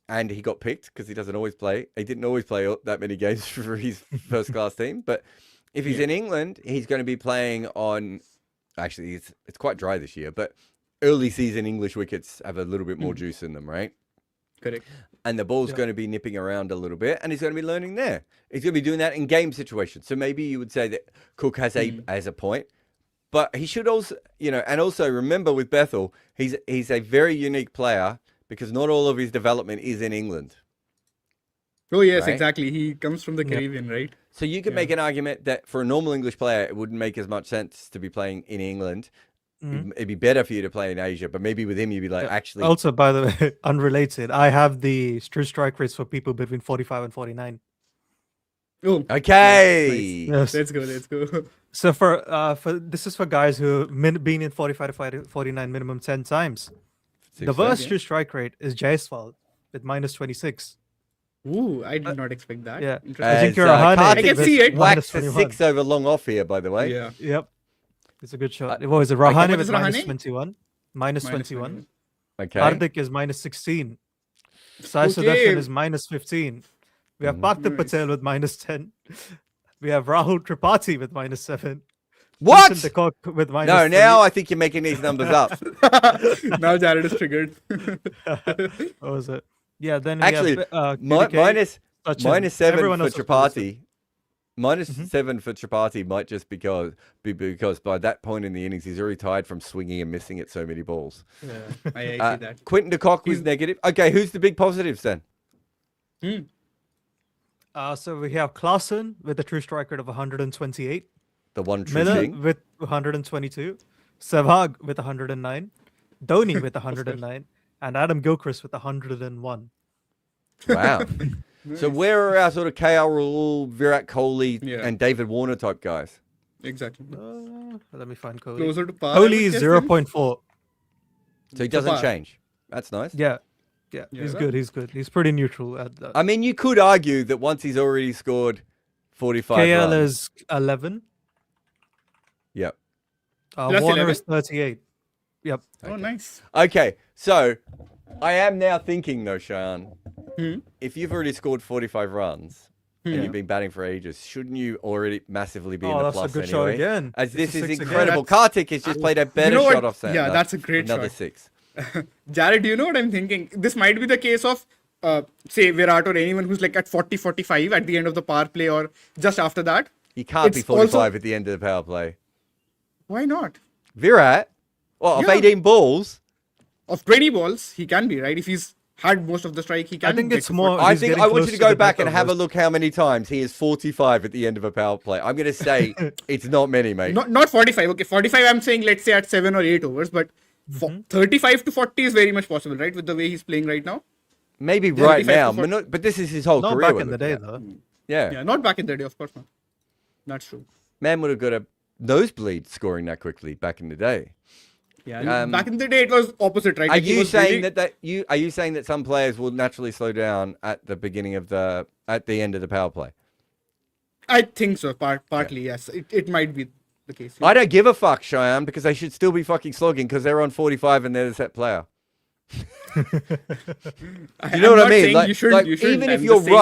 and he got picked because he doesn't always play, he didn't always play that many games for his first class team. But if he's in England, he's going to be playing on, actually, it's quite dry this year, but early season English wickets have a little bit more juice in them, right? Correct. And the ball's going to be nipping around a little bit and he's going to be learning there. He's going to be doing that in game situations. So maybe you would say that Cook has a point. But he should also, and also remember with Bethel, he's a very unique player because not all of his development is in England. Oh, yes, Right? exactly. He comes from the Caribbean, right? So you could make an argument that for a normal English player, it wouldn't make as much sense to be playing in England. It'd be better for you to play in Asia, but maybe with him, you'd be like, actually... Also, by the way, unrelated, I have the true strike rates for people between 45 and 49. Oh, Okay. Yes. let's go. So for this is for guys who have been in 45 to 49 minimum 10 times. The worst true strike rate is Jaiswal with minus 26. Ooh, I did not expect that. Yeah. Interesting. I think you're I can see it. Whacked minus a 21. 6 over long off here, by the way. Yeah. Yep. It's a good shot. What was it? Rahane what with is minus Rahane? 21. Minus 21. Okay. Hardik is minus 16. Sai Okay. Sudarshan is minus 15. We have Partha Patel with minus 10. We have Rahul Tripathi with minus 7. What? Vincent de Kock with minus No, 3. now I think you're making these numbers up. Now Jared is triggered. What was it? Yeah, then Actually, we have minus Sachin. 7 Everyone for else was minus Tripathi. Minus 7 for Tripathi might just be because by that point in the innings, he's already tired from swinging and missing at so many balls. Yeah, I see that. Quinton de Kock was negative. Okay, who's the big positives then? So we have Klaassen with a true strike rate of 128. The one true Miller thing. with 122. Sehwag with 109. Dhoni with 109. And Adam Gilchrist with 101. Wow. So where are our sort of KL Rahul, Virat Kohli, Yeah. and David Warner type guys? Exactly. Let me find Kohli. Closer to par. I Kohli would is guess 0.4. So he doesn't far. change. That's nice. Yeah. He's that- good. He's good. He's pretty neutral at that. I mean, you could argue that once he's already scored 45 KL runs. is 11. Yep. Plus Warner 11? is 38. Yep. Oh, nice. Okay, so I am now thinking though, Sean, Hmm? if you've already scored 45 runs and Yeah. you've been batting for ages, shouldn't you already massively be in Oh, the that's a plus good shot anyway? again. As this It's a is six again. incredible. Kartik has just played a better what? shot off center. Yeah, that's a great Another shot. 6. Jared, do you know what I'm thinking? This might be the case of, say, Virat or anyone who's like at 40, 45 at the end of the power play or just after that. You can't be It's 45 also- at the end of the power play. Why not? Virat, well, of Yeah. 18 balls, Of 20 balls, he can be, right? If he's had most of the strike he can. I think get it's to more. 40. I he's think getting I want close you to the go back death and have a overs. look how many times he is 45 at the end of a power play. I'm going to say it's not many, mate. Not 45. Okay, 45. I'm saying let's say at 7 or 8 overs, but 35 to 40 is very much possible, right? With the way he's playing right now. Maybe Yeah, right 35 to now, 40. but this is his whole Not career. back we're in the looking day at. though. Yeah. Yeah, not back in the day, of course not. That's true. Man would have got a nosebleed scoring that quickly back in the day. Yeah, back in the day it was opposite, right? Are Like, he you was saying really- are you saying that some players will naturally slow down at the beginning of at the end of the power play? I think so. Partly, yes. It might be the case. I don't give a fuck, Cheyenne, because they should still be fucking slogging because they're on 45 and they're the set player. You know what I mean? Like, You shouldn't. even if I'm you're just saying-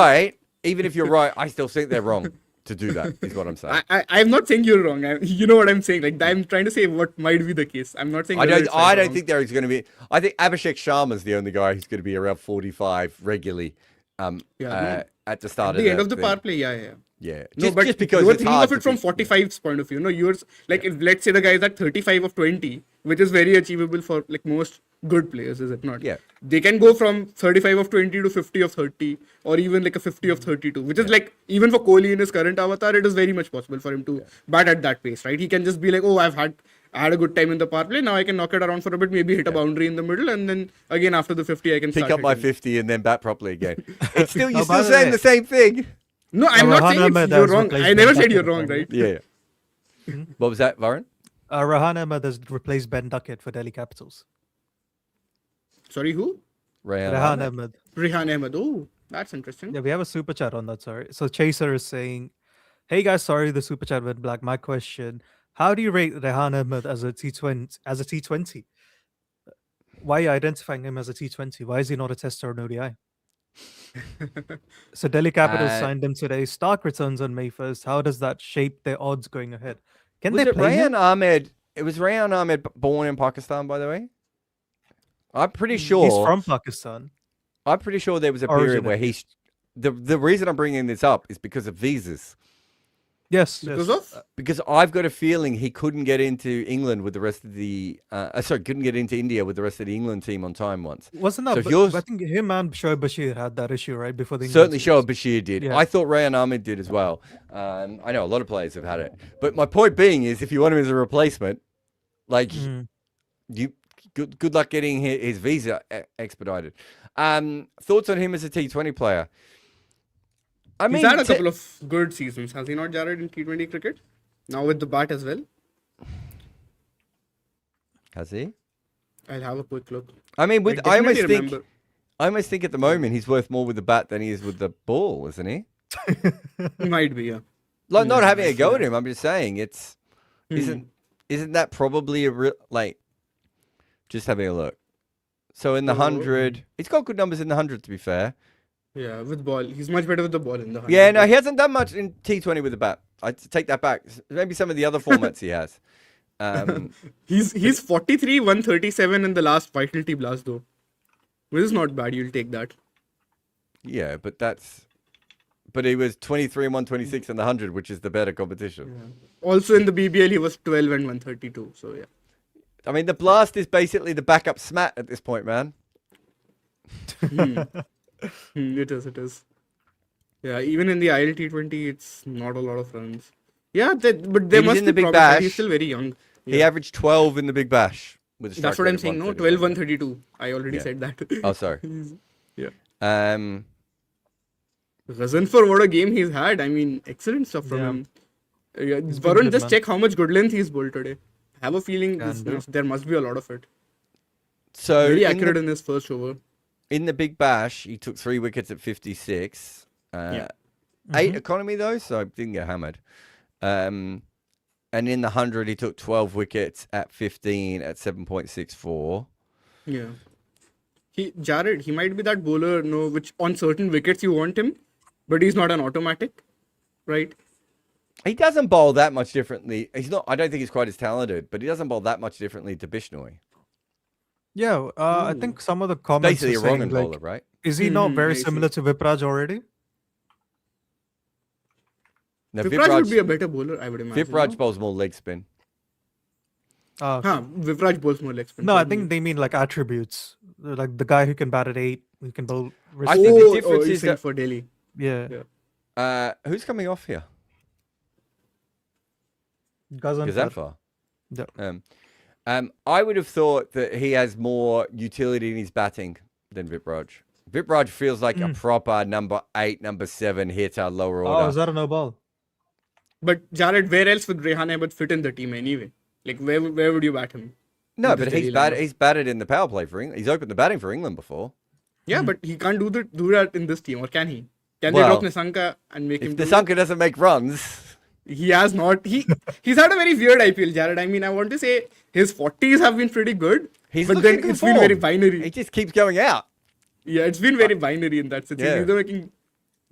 right, I still think they're wrong to do that. Is what I'm saying. I'm not saying you're wrong. You know what I'm saying. Like, I'm trying to say what might be the case. I'm not saying. I whether don't. it's right I or don't wrong. think there is going to be. I think Abhishek Sharma's the only guy who's going to be around 45 regularly. At the start At the end of the thing. power play, yeah. Yeah, No, but just because you were it's thinking hard of it to from be- 45's point of view. No, you're like, if let's say the guy is at 35 of 20, which is very achievable for like most good players, is it not? Yeah. They can go from 35 of 20 to 50 of 30, or even like a 50 of 32, which is like, even for Kohli in his current avatar, it is very much possible for him to bat at that pace, right? He can just be like, oh, I had a good time in the power play. Now I can knock it around for a bit, maybe hit a boundary in the middle, and then again after the 50, I can pick start up my hitting. 50 and then bat properly again. It's still you're Oh, by still the saying way- the same thing. No, I'm not Rahan saying Ahmed you're has wrong. replaced I never Ben said you're Duckett, wrong, by the right? Yeah. What was that, Varun? Rahan Ahmed has replaced Ben Duckett for Delhi Capitals. Sorry, who? Rahan Ahmed. Rehan Ahmed. Oh, that's interesting. Yeah, we have a super chat on that. Sorry. So Chaser is saying, "Hey guys, sorry the super chat went black. My question: how do you rate Rehan Ahmed as a T20? As a T20? Why are you identifying him as a T20? Why is he not a Test or an ODI?" So Delhi Capitals signed him today. Stark returns on May 1st. How does that shape their odds going ahead? Can Was they it play him? Rayan Ahmed? It was Rayan Ahmed born in Pakistan, by the way. I'm pretty sure. He's from Pakistan. I'm pretty sure there was a period where Originally. the reason I'm bringing this up is because of visas. Yes. Because yes. of? Because I've got a feeling he couldn't get into England with the rest of the. Couldn't get into India with the rest of the England team on time once. Wasn't So that? if But yours- I think him and Shoaib Bashir had that issue right before the Certainly, England Shoaib Bashir did. Yeah. I thought Rayan Ahmed did as well. I know a lot of players have had it. But my point being is, if you want him as a replacement, like series. you, good luck getting his visa expedited. Thoughts on him as a T20 player? I mean, He's had a couple of good seasons, has he not, Jared, in T20 cricket? Now with the bat as well. has he? I'll have a quick look. I mean, with I I almost definitely think remember. I almost think at the moment he's worth more with the bat than he is with the ball, isn't he? He might be, yeah. Like, not Yeah, having a go yeah. at him. I'm just saying it's isn't that probably a real like just having a look. So in the Oh. 100, he's got good numbers in the 100 to be fair. Yeah, with ball. He's much better with the ball in the 100. Yeah, no, he hasn't done much in T20 with the bat. I take that back. Maybe some of the other formats he has. He's 43, 137 in the last Vitality Blast, though. Which is not bad. You'll take that. Yeah, but he was 23 and 126 in the 100, which is the better competition. Also in the BBL, he was 12 and 132. So, yeah. I mean, the Blast is basically the backup smat at this point, man. It is. Yeah, even in the ILT20, it's not a lot of runs. Yeah, but there He was must in be the Big promise, right? Bash. He's still very young. He averaged 12 in the Big Bash. With a strike That's what rate I'm of saying, no? 131. 12, 132. I already Yeah. said that. Oh, sorry. Yeah. Ghazan for what a game he's had. I mean, excellent stuff from Yeah. him. He's been Varun, good, just man. check how much good length he's bowled today. I have a feeling Can do. there must be a lot of it. So Very in accurate the, in his first over. in the Big Bash, he took 3 wickets at 56. Yeah. 8 economy though, so I didn't get hammered. And in the 100, he took 12 wickets at 15 at 7.64. Yeah. Jared, he might be that bowler, no, which on certain wickets you want him, but he's not an automatic, right? He doesn't bowl that much differently. He's not. I don't think he's quite as talented, but he doesn't bowl that much differently to Bishnoi. Yeah, I think some of the comments Basically, a were saying, wrong like, bowler, right? is he not very I see. similar to Vipraj already? Now, Vipraj would be a better bowler, I would imagine. Vipraj no? bowls more leg spin. Vivraj bowls more leg spin. No, I for think me. they mean like attributes. Like the guy who can bat at 8, who can bowl wrist. I think the Oh, difference you're is saying that for Delhi. Yeah. who's coming off here? Gazanfar. Gazanfar. Yeah. I would have thought that he has more utility in his batting than Vipraj. Vipraj feels like a proper number 8, number 7 hitter, lower order. Oh, is that a no ball? But Jared, where else would Rehan Ahmed fit in the team anyway? Like where would you bat him? No, in this but he's Delhi lineup? he's batted in the power play for England. He's opened the batting for England before. Yeah, but he can't do that in this team, or can he? Can Well, they drop Nisanka and make If him do Nisanka doesn't make runs, it? He has not. He's had a very weird IPL, Jared. I mean, I want to say his 40s have been pretty good, he's but looking then good it's been very form. binary. He just keeps going out. Yeah, it's been very binary in that sense. Yeah. He's either making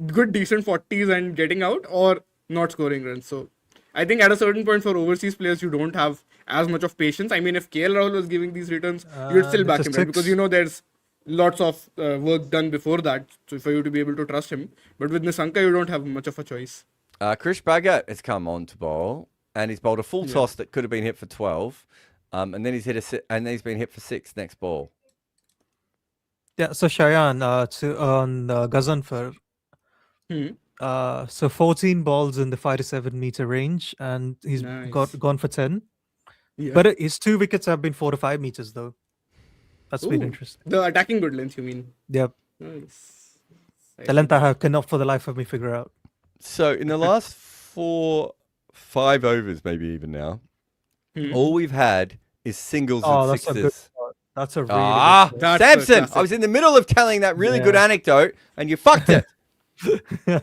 good, decent 40s and getting out, or not scoring runs. So I think at a certain point for overseas players, you don't have as much of patience. I mean, if KL Rahul was giving these returns, you'd still it's back a him, right? Because 6. you know there's lots of work done before that, so for you to be able to trust him. But with Nisanka, you don't have much of a choice. Krish Bagat has come on to bowl, and he's bowled a full toss that could have been hit for 12, and then he's he's been hit for 6 next ball. Yeah, so Shayan, on Gazanfar, so 14 balls in the 5 to 7 meter range, and he's Nice. gone for 10. Yeah. But his 2 wickets have been 4 to 5 meters, though. That's been Ooh, interesting. the attacking good length, you mean? Yep. Nice. The length I cannot for the life of me figure out. So in the last 5 overs, maybe even now, all we've had is singles Oh, and that's a good sixes. shot. That's a really Ah, good That's a Samson! classic. I was in the middle of telling that really good Yeah. anecdote, and you fucked it.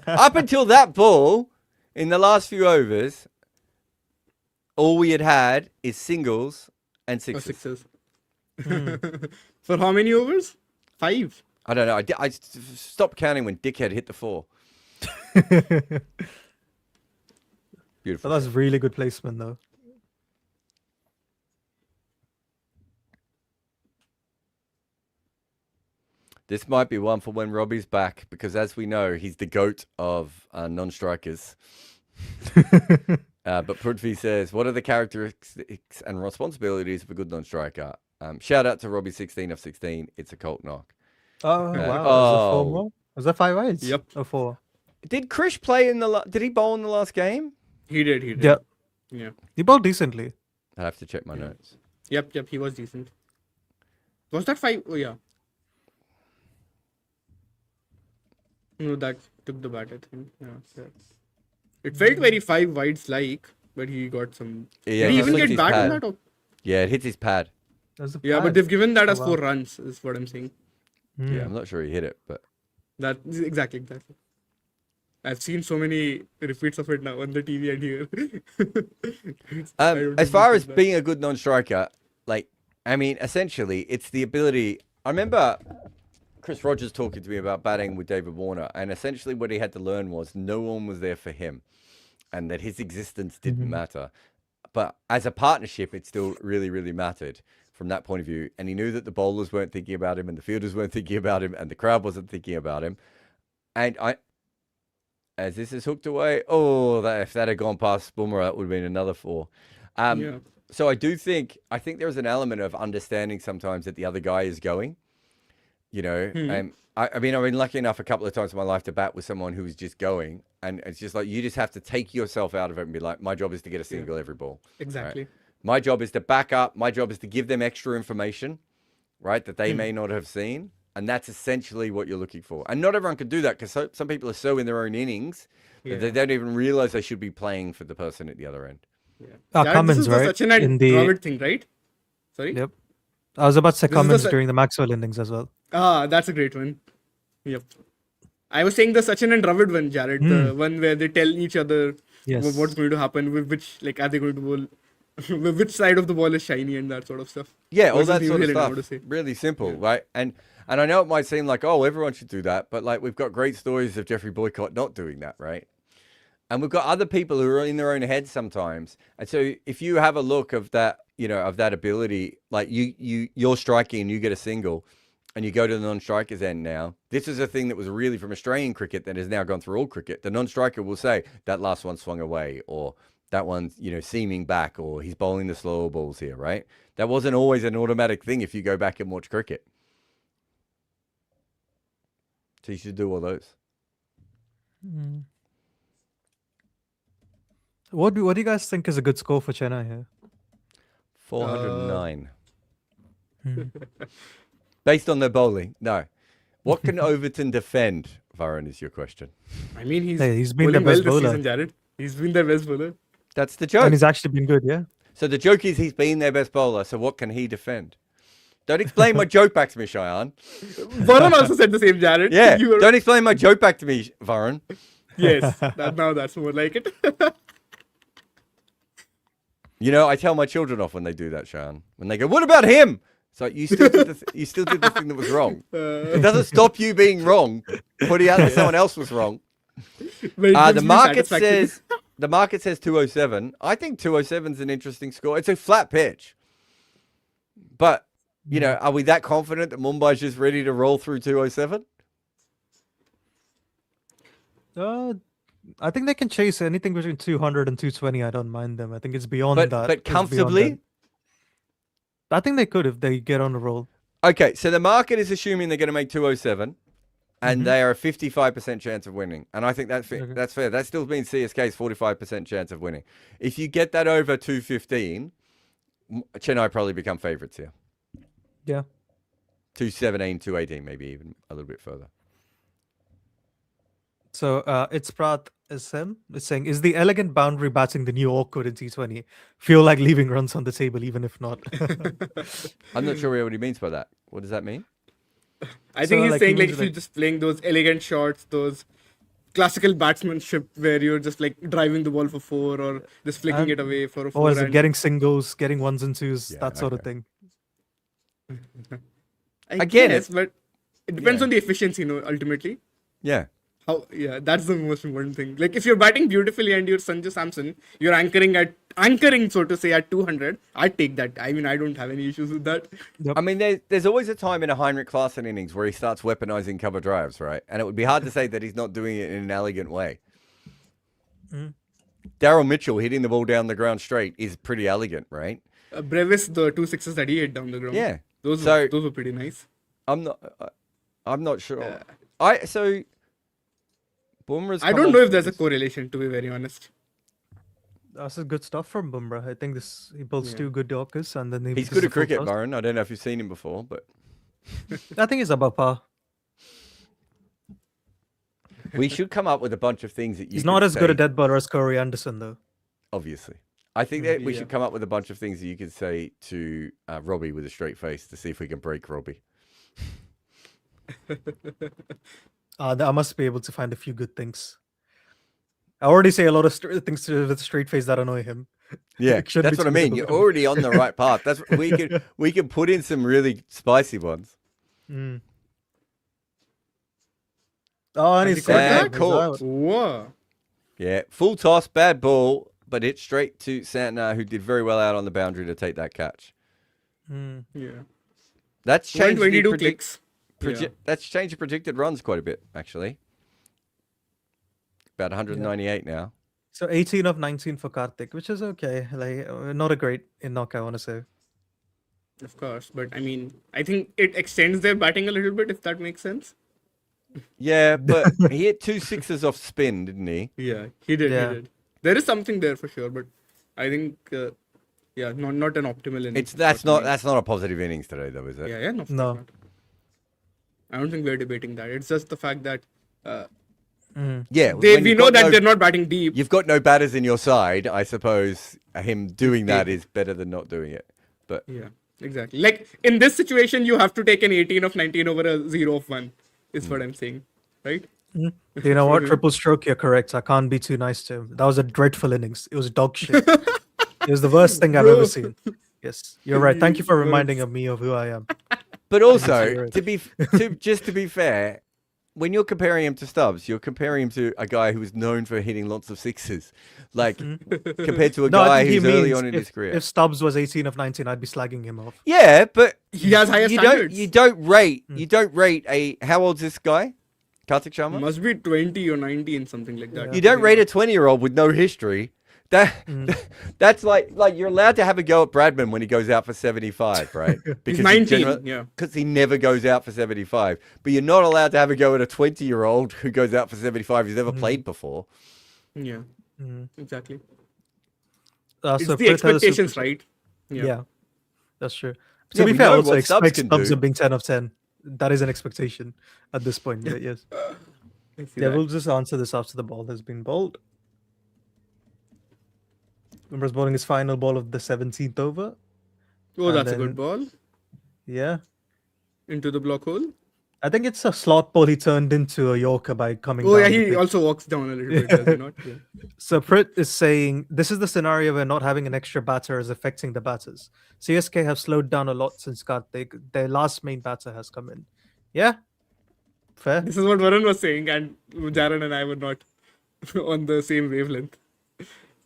Up until that ball, in the last few overs, all we had is singles and Or sixes. sixes. For how many overs? 5. I don't know. I stopped counting when Dickhead hit the 4. shot. Beautiful. But that's really good placement, though. This might be one for when Robbie's back, because as we know, he's the GOAT of non-strikers. But Prudvi says, what are the characteristics and responsibilities of a good non-striker? Shout out to Robbie 16 of 16. It's a cult knock. Oh, Yeah. wow. Oh. Was that 5 wides? Yep. Or 4? Did Krish play in the... Did he bowl in the last game? He did. Yeah. Yeah. He bowled decently. I have to check my notes. Yep, he was decent. Was that 5? Oh, yeah. No, that took the bat, I think. Yeah. It felt very 5 wides like, but he got some. Yeah, Did he he even flicked get his back on pad. that? Or... Yeah, it hits his pad. That's a Yeah, but pad. they've given that as Oh, 4 wow. runs, is what I'm saying. Yeah, I'm not sure he hit it, but... That exactly. I've seen so many repeats of it now on the TV and here. I don't As far as think being a good non-striker, essentially, it's the ability... I remember Chris Rogers talking to me about batting with David Warner, and essentially what he had to learn was no one was there for him, and that his existence didn't matter. But as a partnership, it still really, really mattered from that point of view. And he knew that the bowlers weren't thinking about him, and the fielders weren't thinking about him, and the crowd wasn't thinking about him. And as this is hooked away, if that had gone past Bumrah, it would have been another 4. Yeah. So I think there is an element of understanding sometimes that the other guy is going, you know. I've been lucky enough a couple of times in my life to bat with someone who is just going, and it's just like you just have to take yourself out of it and be like, my job is to get a single every ball. Exactly. Right? My job is to back up. My job is to give them extra information, right, that they may not have seen. And that's essentially what you're looking for. And not everyone can do that, because some people are so in their own innings that they don't even realize they should be playing for the person at the other end. Yeah. Jared, This is Cummins, the right? Sachin and In the Dravid thing, right? Sorry? Yep. I was about to say This is the Cummins Sa- during the Maxwell innings as well. Ah, that's a great one. Yep. I was saying the Sachin and Dravid one, Jared. The one where they tell each other Yes. what's going to happen, with which, like, are they going to bowl, which side of the ball is shiny and that sort of stuff. Yeah, all Versus that New sort of Zealand, I would stuff. say. Really simple, right? And I know it might seem like, everyone should do that, but like we've got great stories of Jeffrey Boycott not doing that, right? And we've got other people who are in their own heads sometimes. And so if you have a look of that, of that ability, like you're striking and you get a single, and you go to the non-striker's end now, this is a thing that was really from Australian cricket that has now gone through all cricket. The non-striker will say, that last one swung away, or That one's, seaming back, or he's bowling the slower balls here, right? That wasn't always an automatic thing if you go back and watch cricket. So you should do all those. What do you guys think is a good score for Chennai here? 409. Based on their bowling? No. What can Overton defend, Varun, is your question. I mean, He's been bowling the best well this bowler. season, Jared. He's been their best bowler. That's the joke. And he's actually been good, yeah. So the joke is he's been their best bowler, so what can he defend? Don't explain my joke back to me, Cheyenne. Varun also said the same, Jared. Yeah, You were- don't explain my joke back to me, Varun. Yes, now that's more like it. I tell my children off when they do that, Cheyenne. When they go, what about him? It's like, you still did the thing that was wrong. It doesn't stop you being wrong, pointing out that someone else was wrong. But it gives The me market satisfaction. says 207. I think 207 is an interesting score. It's a flat pitch. But, are we that confident that Mumbai's just ready to roll through 207? I think they can chase anything between 200 and 220. I don't mind them. I think it's beyond But that. but It's beyond comfortably? that. I think they could if they get on a roll. Okay, so the market is assuming they're going to make 207, and they are a 55% chance of winning. And I think that's fair. Okay. That's fair. That still means CSK's 45% chance of winning. If you get that over 215, Chennai probably become favourites here. Yeah. 217, 218, maybe even a little bit further. So it's Prath SM is saying, is the elegant boundary batting the new awkward in T20? Feel like leaving runs on the table, even if not. I'm not sure what he means by that. What does that mean? I think So, he's like, saying he like means if you're just playing those elegant shots, those classical batsmanship where you're just like driving the ball for 4 or just flicking And- it away for a 4. Or is it and getting singles, getting ones and twos, Yeah, that sort of okay. thing? I Again, guess, but it depends yeah. on the efficiency, ultimately. Yeah. That's the most important thing. Like if you're batting beautifully and you're Sanju Samson, you're anchoring so to say at 200. I'd take that. I mean, I don't have any issues with that. I mean, there's always a time in a Heinrich Klaassen innings where he starts weaponizing cover drives, right? And it would be hard to say that he's not doing it in an elegant way. Daryl Mitchell hitting the ball down the ground straight is pretty elegant, right? Brevis, the 2 sixes that he hit down the ground. Yeah. Those So- were pretty nice. I'm not sure. Bumrah's I come don't off know if there's a this- correlation, to be very honest. That's good stuff from Bumrah. I think he pulls Yeah. 2 good Yorkers and then He's this good is at a full cricket, toss. Byron. I don't know if you've seen him before, but I think he's above par. we should come up with a bunch of things that you He's could not as good say, a dead bowler as Corey Anderson, though. obviously. I think that we Yeah. should come up with a bunch of things that you could say to Robbie with a straight face to see if we can break Robbie. I must be able to find a few good things. I already say a lot of things with a straight face that annoy him. Yeah, It shouldn't that's be what I too mean. You're difficult. already on the right path. That's we can put in some really spicy ones. Mm. Oh, and Has he's he caught that? out. He's Caught. out. Whoa. Yeah, full toss, bad ball, but hit straight to Santner, who did very well out on the boundary to take that catch. Mm. Yeah. That's changed the 122 clicks. Yeah. That's changed the predicted runs quite a bit, actually. About 198 now. So 18 of 19 for Karthik, which is okay. Like not a great knock, I want to say. Of course, but I mean, I think it extends their batting a little bit, if that makes sense. Yeah, but he hit 2 sixes off spin, didn't he? Yeah, he did. Yeah. He did. There is something there for sure, but I think, not an optimal innings. That's not a positive innings today, though, is it? Yeah, no. of course No. not. I don't think we're debating that. It's just the fact that Yeah, we when you've know got that no- they're not batting deep. You've got no batters in your side. I suppose him doing that is better than not doing it. But Yeah, exactly. Like in this situation, you have to take an 18 of 19 over a 0 of 1. Is what I'm saying, right? You know what? Triple stroke, you're correct. I can't be too nice to him. That was a dreadful innings. It was dog shit. It was the worst thing I've Bro. ever seen. Yes, you're right. Thank you for Words. reminding me of who I am. But also, you're to be fair, when you're comparing him to Stubbs, you're comparing him to a guy who is known for hitting lots of sixes, like compared to a No, I guy think he who's early means on in his career. if Stubbs was 18 of 19, I'd be slagging him off. Yeah, but He has higher standards. you don't rate a how old's this guy? Karthik Sharma? Must be 20 or 19, something like that. Yeah. You don't rate a 20-year-old with no history That's like you're allowed to have a go at Bradman when he goes out for 75, right? He's 19, yeah. Because he never goes out for 75. But you're not allowed to have a go at a 20-year-old who goes out for 75 who's never played before. Yeah, exactly. So It's the Prith has a expectations, super- right? Yeah, that's true. Yeah, To be we fair, I know also what subs expect can subs do. of being 10 of 10. That is an expectation at this point. Yes. I see Yeah, that. we'll just answer this after the ball has been bowled. Bumrah's bowling his final ball of the 17th over. Oh, And that's a then- good ball. Yeah. Into the block hole. I think it's a slot ball he turned into a Yorker by coming Oh, down. yeah, the he pitch. also walks down a little bit, does he not? Yeah. So Prith is saying this is the scenario where not having an extra batter is affecting the batters. CSK have slowed down a lot since Karthik. Their last main batter has come in. Yeah, fair. This is what Varun was saying, and Jaron and I were not on the same wavelength.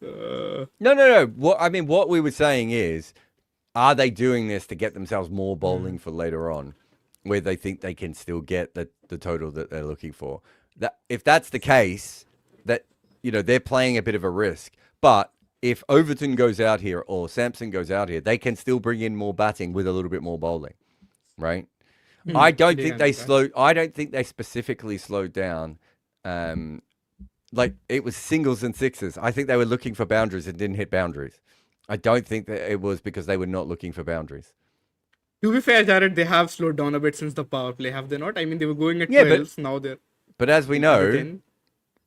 No. What we were saying is, are they doing this to get themselves more bowling for later on, where they think they can still get the total that they're looking for? That if that's the case, that they're playing a bit of a risk. But if Overton goes out here or Samson goes out here, they can still bring in more batting with a little bit more bowling, right? I don't think they slowed. I don't think they specifically slowed down. Like it was singles and sixes. I think they were looking for boundaries and didn't hit boundaries. I don't think that it was because they were not looking for boundaries. To be fair, Jared, they have slowed down a bit since the power play, have they not? I mean, they were going at Yeah, 12s, now they're But as we at know, 10.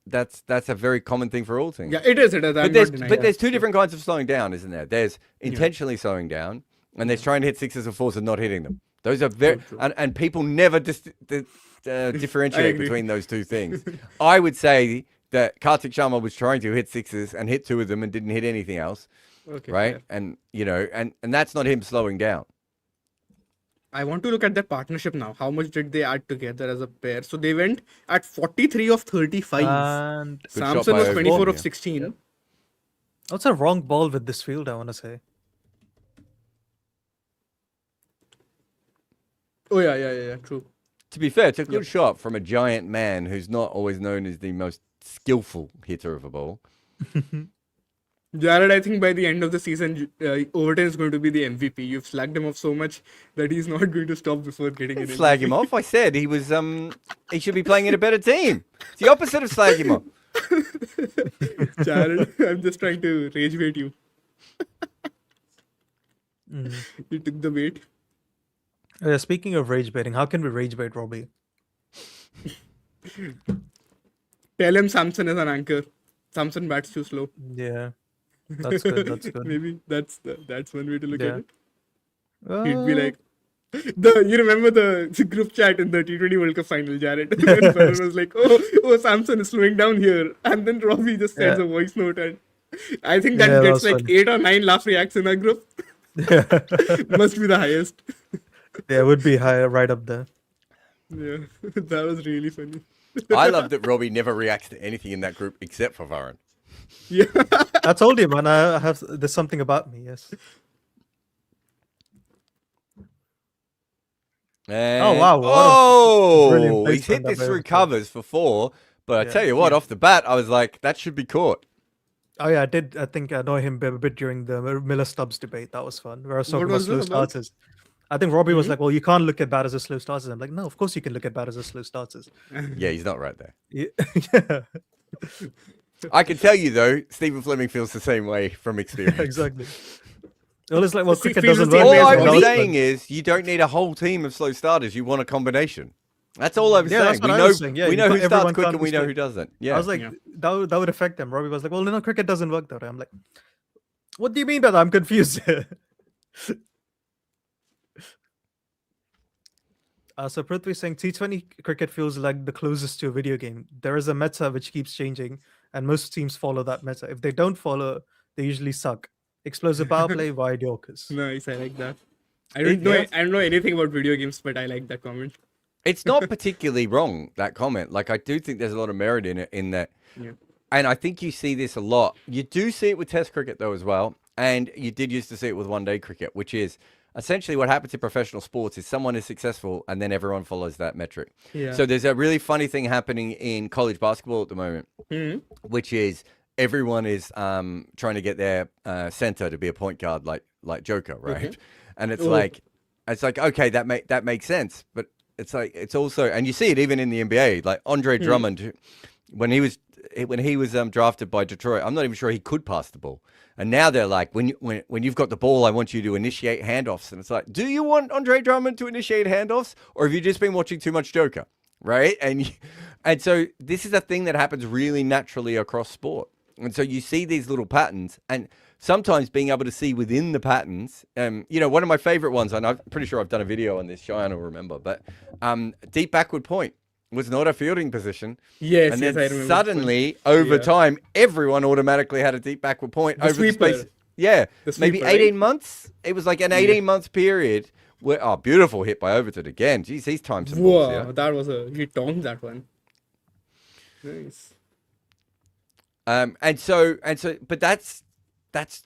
that's a very common thing for all teams. Yeah, it is. I'm But not there's denying but that. there's two different kinds of slowing down, isn't there? There's intentionally slowing down, and there's trying to hit sixes and fours and not hitting them. Those are very True. and people never differentiate agree. between those two things. I would say that Karthik Sharma was trying to hit sixes and hit two of them and didn't hit anything else, Okay, right? fair. And and that's not him slowing down. I want to look at their partnership now. How much did they add together as a pair? So they went at 43 of 35. And Good shot Samson by was Overton, 24 of yeah. 16. what's a wrong ball with this field, I want to say. Oh, yeah, true. To be fair, it's a good shot from a giant man who's not always known as the most skillful hitter of a ball. Jared, I think by the end of the season, Overton is going to be the MVP. You've slagged him off so much that he's not going to stop before getting it. Slag him off. I said he was he should be playing in a better team. It's the opposite of slag him off. Jared, I'm just trying to rage bait you. You took the bait. Speaking of rage baiting, how can we rage bait Robbie? Tell him Samson is an anchor. Samson bats too slow. Yeah, that's good. That's good. Maybe that's one way to look Yeah. at it. He'd be like, you remember the group chat in the T20 World Cup final, Jared? And Varun was like, oh, Samson is slowing down here. And then Robbie just sends a voice note. And I think that Yeah, that gets was like funny. 8 or 9 laugh reacts in our group. Must be the highest. Yeah, it would be high, right up there. Yeah, that was really funny. I love that Robbie never reacts to anything in that group except for Varun. Yeah. I told you, man. I have there's something about me. Yes. And, Oh, wow, what a Oh, brilliant he's hit placement this that through Varun. covers for 4. But I Yeah. tell you what, off the bat, I was like, that should be caught. Oh yeah, I did. I think I know him a bit during the Miller Stubbs debate. That was fun. Where I was talking What about was slow this about? starters. I think Robbie was like, "Well, you can't look at batters as slow starters." I'm like, "No, of course you can look at batters as slow starters." Yeah, he's not right there. Yeah, I can tell you, though, Stephen Fleming feels the same way from experience. exactly. Well, it's like, well, See, cricket feels the doesn't same work. way All as I well. was Robbie. saying is you don't need a whole team of slow starters. You want a combination. That's all I was Yeah, saying. that's what We I know, was saying. Yeah, we you know can't- who starts everyone quick can't and we be know slow. who doesn't. Yeah. I was like, Yeah. that would affect them. Robbie was like, "Well, no, cricket doesn't work that way." I'm like, "What do you mean by that? I'm confused." So Prithvi saying T20 cricket feels like the closest to a video game. There is a meta which keeps changing, and most teams follow that meta. If they don't follow, they usually suck. Explosive power play, wide Yorkers. Nice, I like that. I don't know anything about video games, but I like that comment. It's not particularly wrong, that comment. Like, I do think there's a lot of merit in it, in that. Yeah. And I think you see this a lot. You do see it with Test cricket, though, as well. And you did used to see it with one-day cricket, which is essentially what happens in professional sports is someone is successful and then everyone follows that metric. Yeah. So there's a really funny thing happening in college basketball at the moment, Mhm. which is everyone is trying to get their center to be a point guard like Joker, right? And it's like okay, that makes sense, but it's like it's also, and you see it even in the NBA, like Andre Drummond, when he was drafted by Detroit, I'm not even sure he could pass the ball. And now they're like, when you've got the ball, I want you to initiate handoffs. And it's like, do you want Andre Drummond to initiate handoffs, or have you just been watching too much Joker, right? And so this is a thing that happens really naturally across sport. And so you see these little patterns, and sometimes being able to see within the patterns, one of my favorite ones, and I'm pretty sure I've done a video on this, Cheyenne will remember, but deep backward point was not a fielding position. Yes, and then I remember. suddenly, over time, everyone automatically had a deep backward point over the space. Yeah, maybe 18 months. It was like an 18-month period where, beautiful hit by Overton again. Jeez, he's timed some balls here. That was he tongued that one. Nice. But that's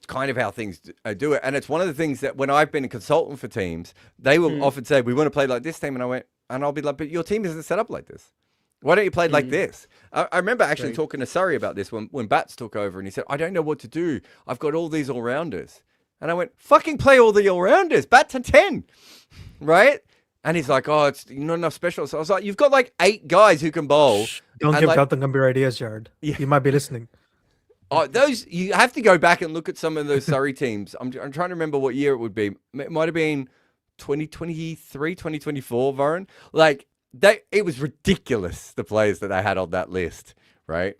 kind of how things do it. And it's one of the things that when I've been a consultant for teams, they will often say, we want to play like this team. And I'll be like, but your team isn't set up like this. Why don't you play like this? I remember actually talking to Surrey about this when Bats took over, and he said, I don't know what to do. I've got all these all-rounders. And I went, fucking play all the all-rounders. Bat to 10, right? And he's like, it's not enough specialists. I was like, you've got like 8 guys who can bowl. Don't give Gautam Gambhir ideas, Jared. Yeah. You might be listening. Those, you have to go back and look at some of those Surrey teams. I'm trying to remember what year it would be. It might have been 2023, 2024, Varun. Like, it was ridiculous, the players that they had on that list, right?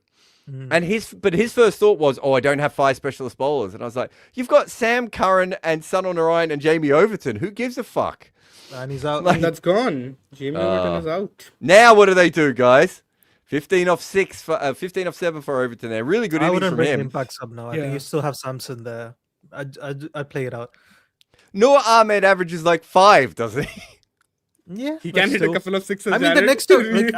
And his first thought was, I don't have 5 specialist bowlers. And I was like, you've got Sam Curran and Sunil Narayan and Jamie Overton. Who gives a fuck? And he's out. That's gone. Jamie Overton is out. Now what do, guys? 15 off 6 for 15 off 7 for Overton there. Really good innings from him. Impact sub now. I think you still have Samson there. I'd play it out. Noor Ahmed averages like 5, doesn't he? Yeah, he can hit a couple of sixes. I mean, the next two,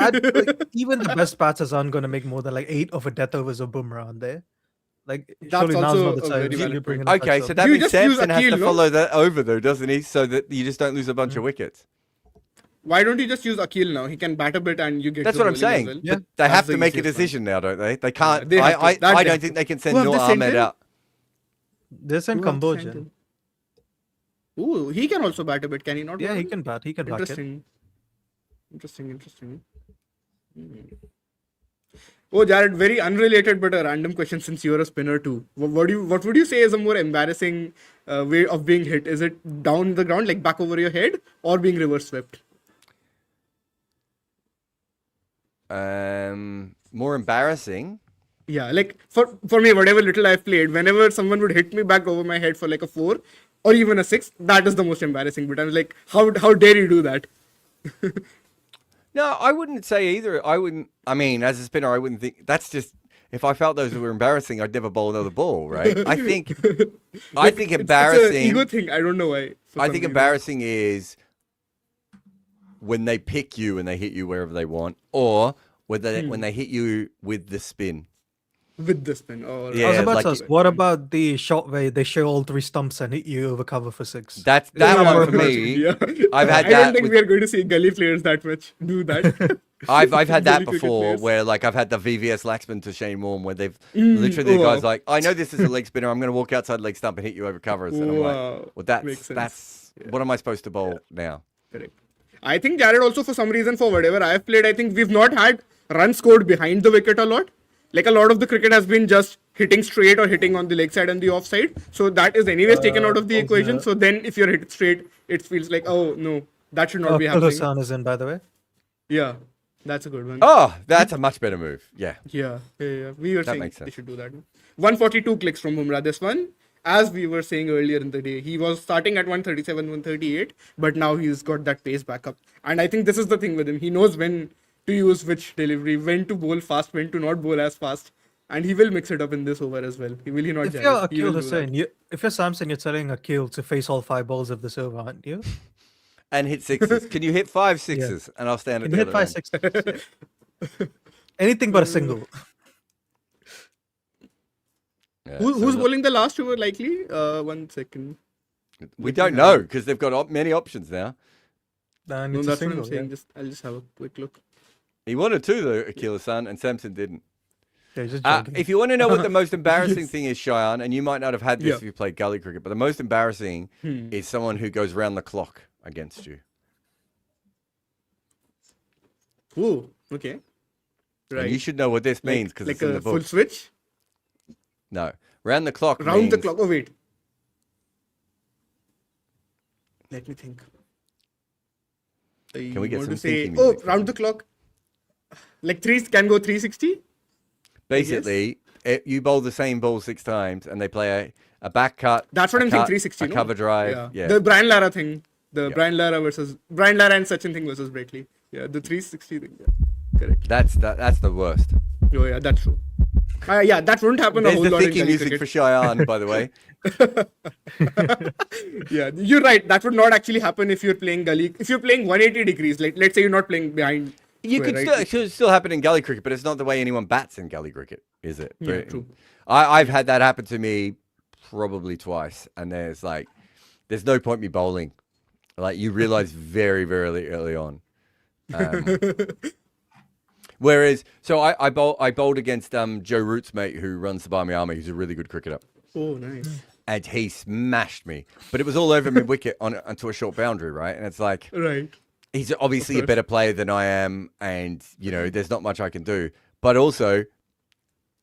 even the best batters aren't going to make more than like 8 of a death overs of Bumrah on there. Like, that's also not the a very valid point. Okay, so that means Samson has to follow that over though, doesn't he? So that you just don't lose a bunch of wickets. Why don't you just use Akil now? He can bat a bit and you get. That's what I'm saying. Well. Yeah. But they have to make a decision now, don't they? They can't. I don't think they can send Noor Ahmed out. They send Cambodia. Ooh, he can also bat a bit, can he not? Yeah, he can bat. He can bat. Interesting. Oh, Jared, very unrelated but a random question since you're a spinner too. What would you say is a more embarrassing way of being hit? Is it down the ground, like back over your head, or being reverse swept? More embarrassing. Yeah, like for me, whatever little I've played, whenever someone would hit me back over my head for like a 4 or even a 6, that is the most embarrassing. But I was like, how dare you do that? No, I wouldn't say either. I mean, as a spinner, I wouldn't think that's just. If I felt those were embarrassing, I'd never bowl another ball, right? I think embarrassing. It's an ego thing. I don't know why. I think embarrassing is when they pick you and they hit you wherever they want, or when they hit you with the spin. With the spin. Oh, yeah, I was about to ask, what about the shot where they show all 3 stumps and hit you over cover for 6? That one for me. Yeah. I've had I don't think we are going to see gully players that much do that. I've had that before, where like I've had the VVS Laxman to Shane Warne, where they've literally the guy's like, I know this is a leg spinner, I'm going to walk outside leg stump and hit you over covers, and I'm like, well, that's what am I supposed to bowl now? Correct. I think Jared also, for some reason, for whatever I've played, I think we've not had runs scored behind the wicket a lot. Like a lot of the cricket has been just hitting straight or hitting on the leg side and the off side. So that is anyways taken out of the equation. So then if you're hit straight, it feels like, oh no, that should not be happening. San is in, by the way. Yeah, that's a good one. Oh, that's a much better move. Yeah. Yeah. We were saying they should do that. 142 clicks from Bumrah. This one, as we were saying earlier in the day, he was starting at 137, 138, but now he's got that pace back up. And I think this is the thing with him. He knows when to use which delivery, when to bowl fast, when to not bowl as fast, and he will mix it up in this over as well. He not. If you're Akil Hussain, if you're Samson, you're telling Akil to face all 5 balls of this over, aren't you? And hit 6s. Can you hit 5 6s? Yeah. And I'll stand at the hit 5 6s. Anything but a single. Yeah, who's bowling the last over likely? 1 second. We don't know because they've got many options now. No, that's what I'm saying. I'll just have a quick look. He wanted to, though, Akil Hassan, and Samson didn't. Yeah, just joking. If you want to know what the most embarrassing thing is, Cheyenne, and you might not have had this Yeah. if you played gully cricket, but the most embarrassing Hmm. is someone who goes round the clock against you. Ooh, okay. Right. And you should know what this means because like it's in a the full book. switch? No, round the clock. Round the means- clock. Oh, wait. Let me think. Can we get want some to say, thinking oh, music? round the clock. Like can go 360? Basically, you bowl the same ball 6 times, and they play a back cut. That's what a I'm saying, cut, 360. A no? cover drive. Yeah. The Brian Lara thing. The Yeah. Brian Lara and Sachin thing versus Braitley. Yeah, the 360 thing. Yeah. Correct. That's the worst. Oh, yeah, that's true. Yeah, that wouldn't happen a There's whole the lot in thinking gully music cricket. for Cheyenne, by the way. Yeah, you're right. That would not actually happen if you're playing gully. If you're playing 180 degrees, like let's say you're not playing behind. You square, could right? still, it should still happen in gully cricket, but it's not the way anyone bats in gully cricket, is it? Yeah, But true. I've had that happen to me probably twice, and there's no point me bowling. Like you realize very, very early on. Whereas, so I bowled against Joe Root's mate who runs the Barmy Army, who's a really good cricketer, Oh, nice. and he smashed me, but it was all over mid wicket onto a short boundary, right? And it's like Right. he's obviously a course. better player than I am, and there's not much I can do. But also,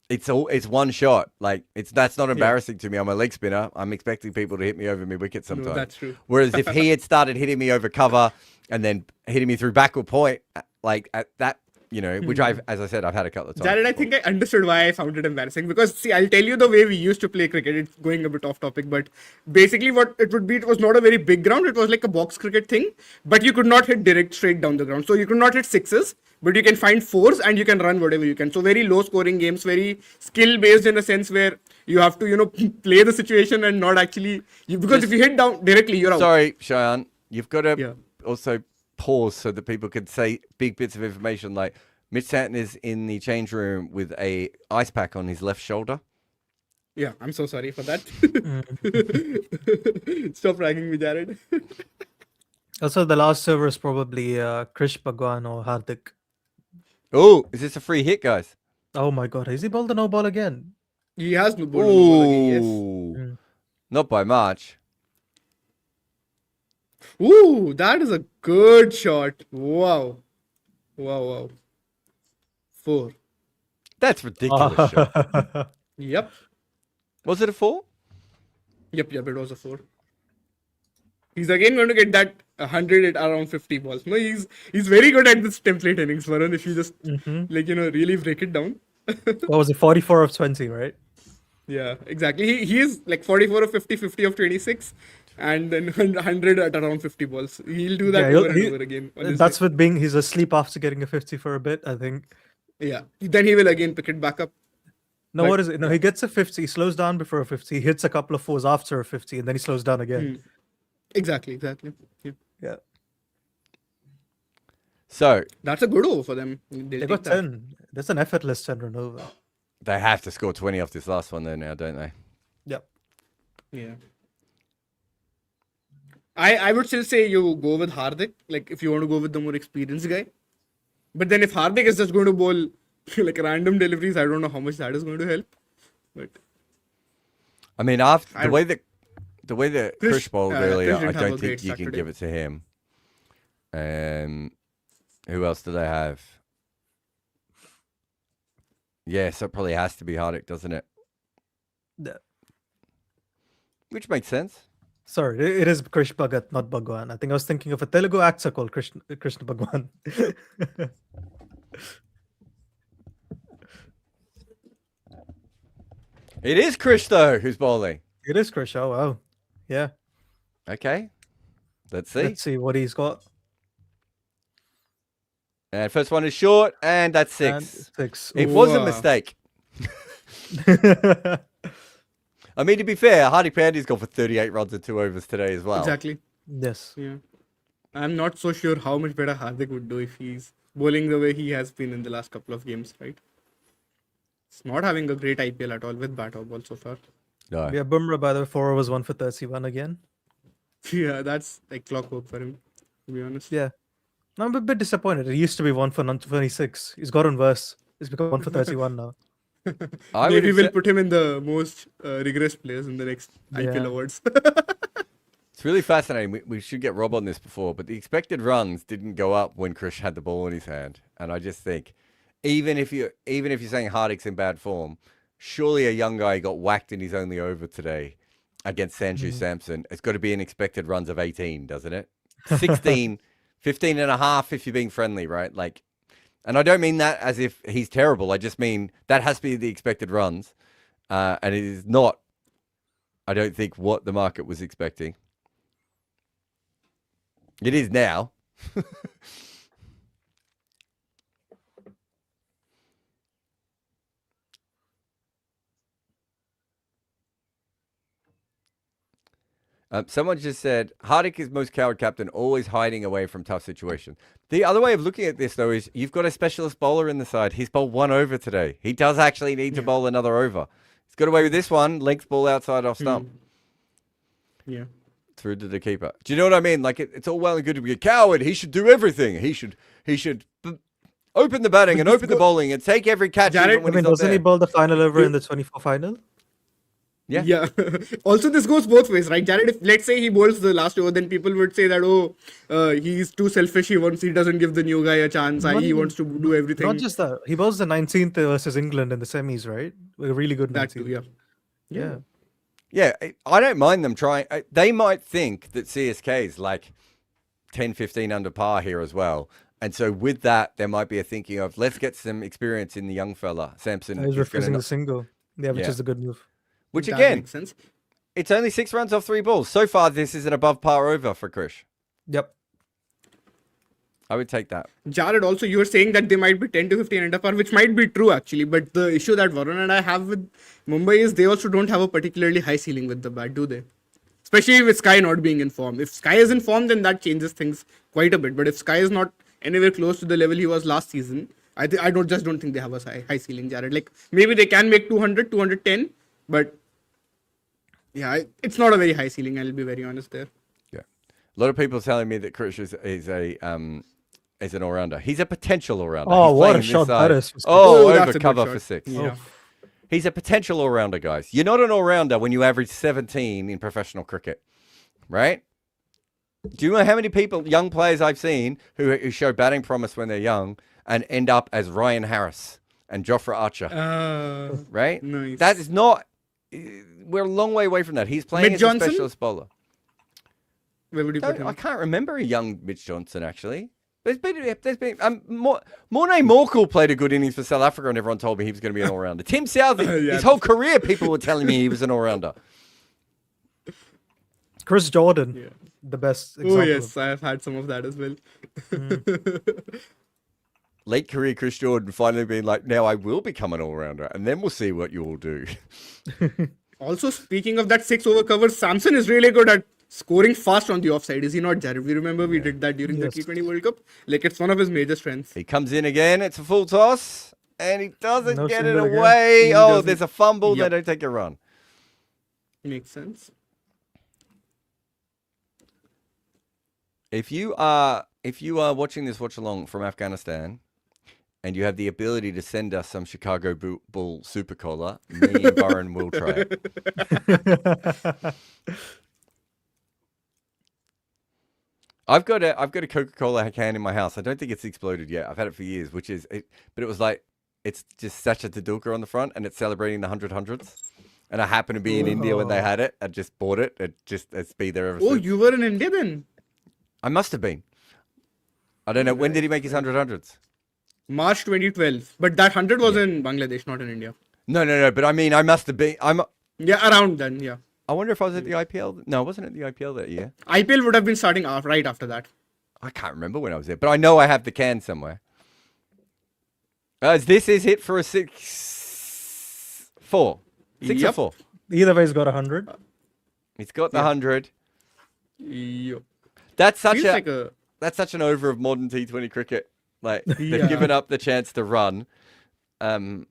it's one shot. Like that's not embarrassing to me. I'm a leg spinner. I'm expecting people to hit me over mid wicket sometimes. No, that's true. Whereas if he had started hitting me over cover and then hitting me through backward point, like at that, which as I said, I've had a couple of times. Jared, I before. think I understood why I found it embarrassing because see, I'll tell you the way we used to play cricket. It's going a bit off topic, but basically what it would be, it was not a very big ground. It was like a box cricket thing, but you could not hit direct straight down the ground. So you could not hit sixes, but you can find fours and you can run whatever you can. So very low scoring games, very skill based in a sense where you have to, play the situation and not actually because if you hit down directly, you're out. Sorry, Cheyenne, you've got to Yeah. also pause so that people can say big bits of information like Mitch Stanton is in the change room with a ice pack on his left shoulder. Yeah, I'm so sorry for that. Stop ragging me, Jared. Also, the last server is probably Krish Bhagwan or Hardik. Oh, is this a free hit, guys? Oh my god, has he bowled the no ball again? He has no ball. Yes. Ooh, not by much. Ooh, that is a good shot. Wow. Wow. 4. That's ridiculous. Sean. Yep. Was it a 4? Yep, it was a 4. He's again going to get that 100 at around 50 balls. No, he's very good at this template innings, Varun, if you just really break it down. What was it, 44 of 20, right? Yeah, exactly. He is like 44 of 50, 50 of 26, and then 100 at around 50 balls. He'll do that over and over again. on his That's day. with being he's asleep after getting a 50 for a bit, I think. Yeah. Then he will again pick it back up. No, But- what is it? No, he gets a 50, he slows down before a 50, he hits a couple of fours after a 50, and then he slows down again. Exactly. Yeah. Yeah. So That's a good over for them. They'll They take got that. 10. That's an effortless 10 run over. they have to score 20 off this last one there now, don't they? Yep. Yeah. I would still say you go with Hardik, like if you want to go with the more experienced guy. But then if Hardik is just going to bowl like random deliveries, I don't know how much that is going to help. But I mean, after the way that Krish- Krish bowled Krish earlier, didn't I have a don't great think you start can today. give it to him. Who else do they have? Yes, it probably has to be Hardik, doesn't it? Yeah. Which makes sense. Sorry, it is Krish Bhagat, not Bhagwan. I think I was thinking of a Telugu actor called Krishna Bhagwan. It is Krish, though, who's bowling. It is Krish. Oh, wow. Yeah. Okay. Let's see. Let's see what he's got. And first one is short, and that's 6. And 6. It was a Wow. mistake. I mean, to be fair, Hardik Pandya's gone for 38 runs and 2 overs today as well. exactly. Yes. Yeah. I'm not so sure how much better Hardik would do if he's bowling the way he has been in the last couple of games, right? It's not having a great IPL at all with bat or ball so far. No. Yeah, Bumrah, by the way, 4 overs, 1 for 31 again. Yeah, that's like clockwork for him, to be honest. Yeah. I'm a bit disappointed. It used to be 1 for 26. He's gotten worse. It's become 1 for 31 now. I would Maybe have we'll said, put him in the most rigorous players in the next IPL Yeah. awards. it's really fascinating. We should get Rob on this before, but the expected runs didn't go up when Krish had the ball in his hand, and I just think, even if you're saying Hardik's in bad form, surely a young guy got whacked in his only over today against Sanju Samson. It's got to be an expected runs of 18, doesn't it? 16, 15 and a half if you're being friendly, right? Like, and I don't mean that as if he's terrible. I just mean that has to be the expected runs, and it is not. I don't think what the market was expecting. It is now. Someone just said, Hardik is most coward captain, always hiding away from tough situations. The other way of looking at this, though, is you've got a specialist bowler in the side. He's bowled one over today. He does actually need to bowl another over. He's got away with this one, length ball outside off stump. Yeah. Through to the keeper. Do you know what I mean? Like, it's all well and good to be a coward. He should do everything. He should open the batting and open the bowling and take every catch. Jared, even when he's not doesn't he there. bowl the final over in the 24 final? Yeah. Yeah. Also, this goes both ways, right, Jared? If let's say he bowls the last over, then people would say that he's too selfish. He doesn't give the new guy a chance. He wants to do everything. Not just that. He bowls the 19th versus England in the semis, right? A really good that 19th. too. Yeah. Yeah. Yeah, I don't mind them trying. They might think that CSK is like 10, 15 under par here as well. And so with that, there might be a thinking of, let's get some experience in the young fella, Samson. He's is gonna refusing not- the single. Yeah, which Yeah. is a good move. Which That again, makes sense. it's only 6 runs off 3 balls. So far, this is an above par over for Krish. Yep. I would take that. Jared, also, you were saying that they might be 10 to 15 under par, which might be true actually. But the issue that Varun and I have with Mumbai is they also don't have a particularly high ceiling with the bat, do they? Especially with Sky not being in form. If Sky is in form, then that changes things quite a bit. But if Sky is not anywhere close to the level he was last season, I don't think they have a high ceiling, Jared. Like, maybe they can make 200, 210, but yeah, it's not a very high ceiling. I'll be very honest there. Yeah. A lot of people telling me that Krish is an all-rounder. He's a potential all-rounder. Oh, He's what a playing this shot side. that is. Oh, that's a over good cover shot. for 6. Yeah. He's a potential all-rounder, guys. You're not an all-rounder when you average 17 in professional cricket, right? Do you know how many young players I've seen who show batting promise when they're young and end up as Ryan Harris and Jofra Archer, right? Nice. That is not... We're a long way away from that. He's playing Mitch as Johnson? a specialist bowler. Where would you put him? I can't remember a young Mitch Johnson, actually. There's been Morne Morkel played a good innings for South Africa, and everyone told me he was going to be an all-rounder. Tim Southey, Yeah. his whole career, people were telling me he was an all-rounder. Chris Jordan, Yeah. the best example. Oh, yes. I have had some of that as well. Late career Chris Jordan finally being like, now I will become an all-rounder, and then we'll see what you will do. Also, speaking of that 6-over cover, Samson is really good at scoring fast on the offside. Is he not, Jared? We remember we did that during Yes. the T20 World Cup. Like, it's one of his major strengths. He comes in again, it's a full toss, and he doesn't No get it single again. away. He Oh, doesn't. there's a fumble, Yep. they don't take a run. Makes sense. If you are watching this watch along from Afghanistan, and you have the ability to send us some Chicago Bull Super Cola, me and Varun will try it. I've got a Coca-Cola can in my house. I don't think it's exploded yet. I've had it for years, but it was like, it's just Sacha Tendulkar on the front, and it's celebrating the 100 And I happened to be in India when they had it. I just bought it. It's been there ever Oh, since. you were in India then? I must have been. I don't know. When did he make his 100? March 2012. But that 100 was in Bangladesh, not in India. No. But I mean, I must have been. Yeah, around then, yeah. I wonder if I was at the IPL. No, I wasn't at the IPL that year. IPL would have been starting right after that. I can't remember when I was there, but I know I have the can somewhere. This is it for a 6-4. 6 or Yep. 4. Either way, he's got 100. He's got the 100. Yo. That's such Feels a like a... that's such an over of modern T20 cricket. Like they've Yeah. given up the chance to run.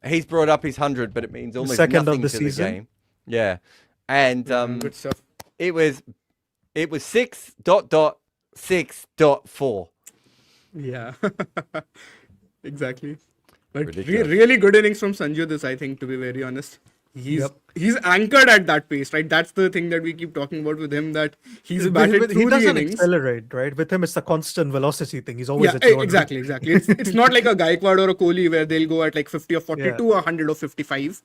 He's brought up his 100, but it means almost second of nothing the to season. the game. Yeah, and good stuff. it was 6.6.4. Yeah. Exactly. But Ridiculous. really good innings from Sanju this, I think, to be very honest. He's anchored at that pace, right? That's the thing that we keep talking about with him, that he's batted He through the doesn't innings. accelerate, right? With him, it's the constant velocity thing. He's always Yeah, at 200. exactly. It's not like a Gaikwad or a Kohli where they'll go at like 50 or 42 or 100 or 55.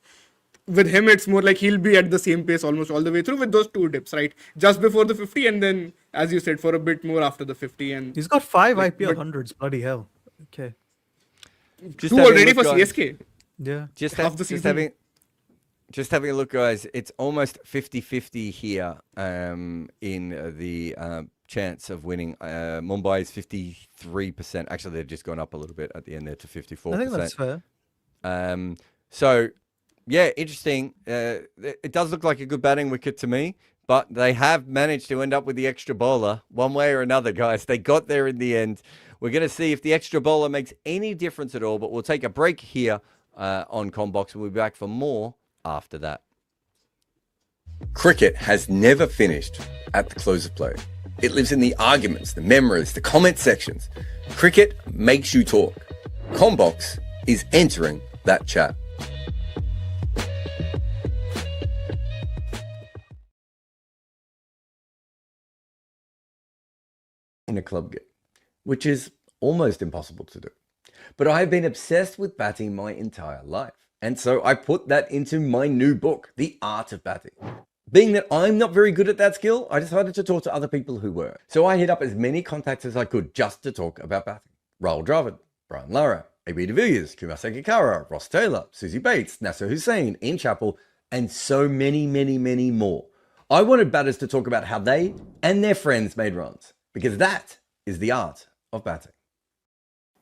With him, it's more like he'll be at the same pace almost all the way through with those two dips, right? Just before the 50 and then, as you said, for a bit more after the 50. And He's got 5 Like, IPL but- hundreds. Bloody hell. Okay. Just two having a already look, for guys. CSK. Yeah. Half the season. Just having a look, guys. It's almost 50-50 here in the chance of winning. Mumbai is 53%. Actually, they've just gone up a little bit at the end there to 54%. I think that's fair. So, yeah, interesting. It does look like a good batting wicket to me, but they have managed to end up with the extra bowler one way or another, guys. They got there in the end. We're going to see if the extra bowler makes any difference at all, but we'll take a break here on Combox. We'll be back for more after that. Cricket has never finished at the close of play. It lives in the arguments, the memories, the comment sections. Cricket makes you talk. Combox is entering that chat. In a club game, which is almost impossible to do. But I have been obsessed with batting my entire life. And so I put that into my new book, The Art of Batting. Being that I'm not very good at that skill, I decided to talk to other people who were. So I hit up as many contacts as I could just to talk about batting. Rahul Dravid, Brian Lara, AB de Villiers, Kumar Sangakkara, Ross Taylor, Susie Bates, Nasser Hussain, Ian Chappell, and so many, many, many more. I wanted batters to talk about how they and their friends made runs, because that is the art of batting.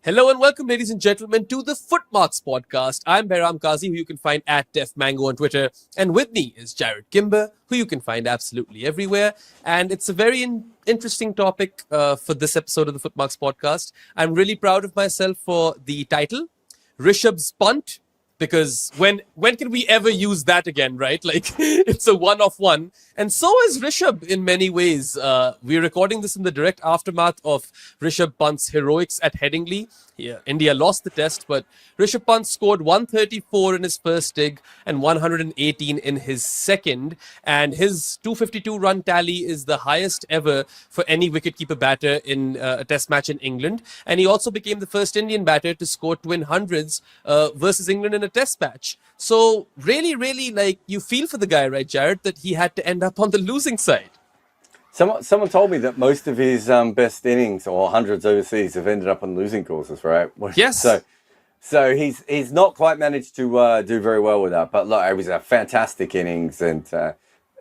Hello and welcome, ladies and gentlemen, to the Footmarks podcast. I'm Behram Qazi, who you can find at Def Mango on Twitter. And with me is Jared Kimber, who you can find absolutely everywhere. And it's a very interesting topic for this episode of the Footmarks podcast. I'm really proud of myself for the title, Rishabh's Punt, because when can we ever use that again, right? Like, it's a one-off one. And so is Rishabh in many ways. We're recording this in the direct aftermath of Rishabh Pant's heroics at Headingley. Yeah, India lost the test, but Rishabh Pant scored 134 in his first dig and 118 in his second. And his 252 run tally is the highest ever for any wicketkeeper batter in a test match in England. And he also became the first Indian batter to score twin hundreds versus England in a test match. So really, like, you feel for the guy, right, Jared, that he had to end up on the losing side. Someone told me that most of his best innings or hundreds overseas have ended up on losing courses, right? Yes. So he's not quite managed to do very well with that. But look, it was a fantastic innings, and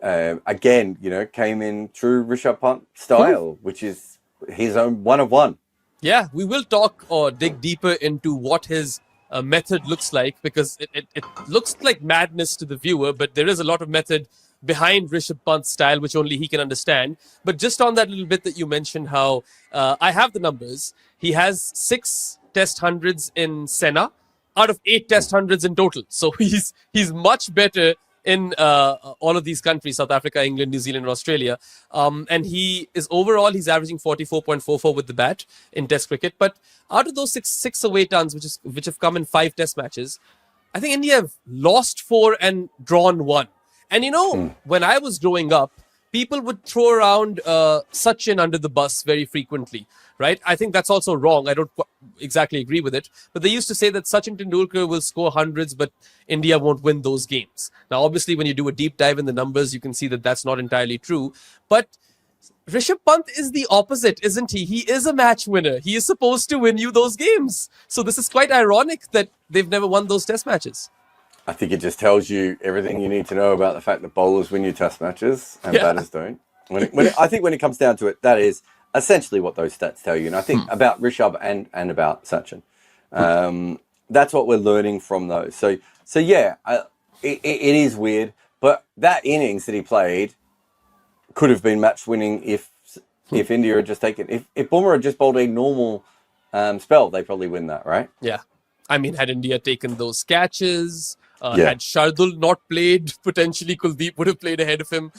again, came in true Rishabh Pant style, which is his own one of one. Yeah, we will talk or dig deeper into what his method looks like, because it looks like madness to the viewer, but there is a lot of method behind Rishabh Pant's style, which only he can understand. But just on that little bit that you mentioned, how I have the numbers. He has 6 test hundreds in Senna out of 8 test hundreds in total. So he's much better in all of these countries, South Africa, England, New Zealand, and Australia. And he's averaging 44.44 with the bat in test cricket. But out of those six away tons, which have come in 5 test matches, I think India have lost 4 and drawn 1. And when I was growing up, people would throw around Sachin under the bus very frequently, right? I think that's also wrong. I don't exactly agree with it. But they used to say that Sachin Tendulkar will score hundreds, but India won't win those games. Now, obviously, when you do a deep dive in the numbers, you can see that that's not entirely true. But Rishabh Pant is the opposite, isn't he? He is a match winner. He is supposed to win you those games. So this is quite ironic that they've never won those test matches. I think it just tells you everything you need to know about the fact that bowlers win your test matches and batters don't. I think when it comes down to it, that is essentially what those stats tell you. And I think about Rishabh and about Sachin, that's what we're learning from those. So yeah, it is weird, but that innings that he played could have been match winning if India had just taken, if Bumrah had just bowled a normal spell, they probably win that, right? Yeah. I mean, had India taken those catches, Yeah. had Shardul not played, potentially Kuldeep would have played ahead of him.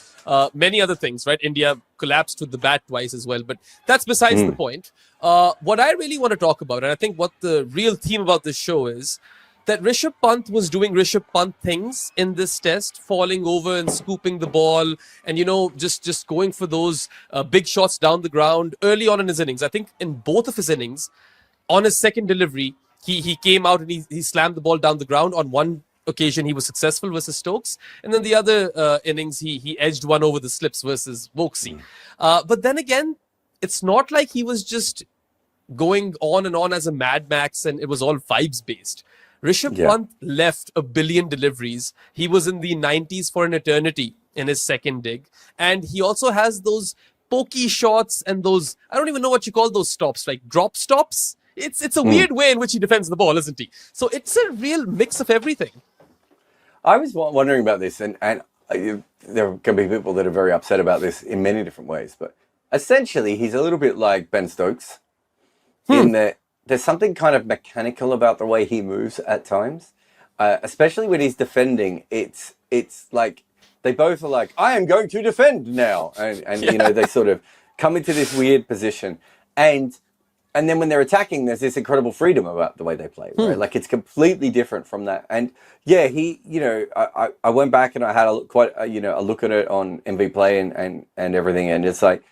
Many other things, right? India collapsed with the bat twice as well, but that's besides the point. What I really want to talk about, and I think what the real theme about this show is, that Rishabh Pant was doing Rishabh Pant things in this test, falling over and scooping the ball, and just going for those big shots down the ground early on in his innings. I think in both of his innings, on his second delivery, he came out and he slammed the ball down the ground. On one occasion, he was successful versus Stokes, and then the other innings, he edged one over the slips versus Voxy. But then again, it's not like he was just going on and on as a Mad Max and it was all vibes based. Rishabh Pant left a billion deliveries. He was in the 90s for an eternity in his second dig. And he also has those pokey shots and those, I don't even know what you call those stops, like drop stops. It's a weird way in which he defends the ball, isn't he? So it's a real mix of everything. I was wondering about this, and there can be people that are very upset about this in many different ways, but essentially he's a little bit like Ben Stokes in that there's something kind of mechanical about the way he moves at times, especially when he's defending. It's like they both are like, I am going to defend now. And they sort of come into this weird position. And then when they're attacking, there's this incredible freedom about the way they play, right? Like it's completely different from that. And yeah, I went back and I had a look at it on MV Play and everything. And it's like,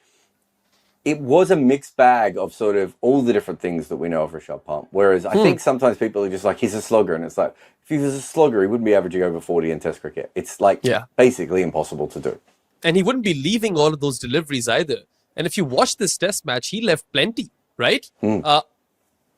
it was a mixed bag of sort of all the different things that we know of Rishabh Pant. Whereas I think sometimes people are just like, he's a slugger. And it's like, if he was a slugger, he wouldn't be averaging over 40 in Test cricket. It's like basically impossible to do. And he wouldn't be leaving all of those deliveries either. And if you watch this test match, he left plenty, right?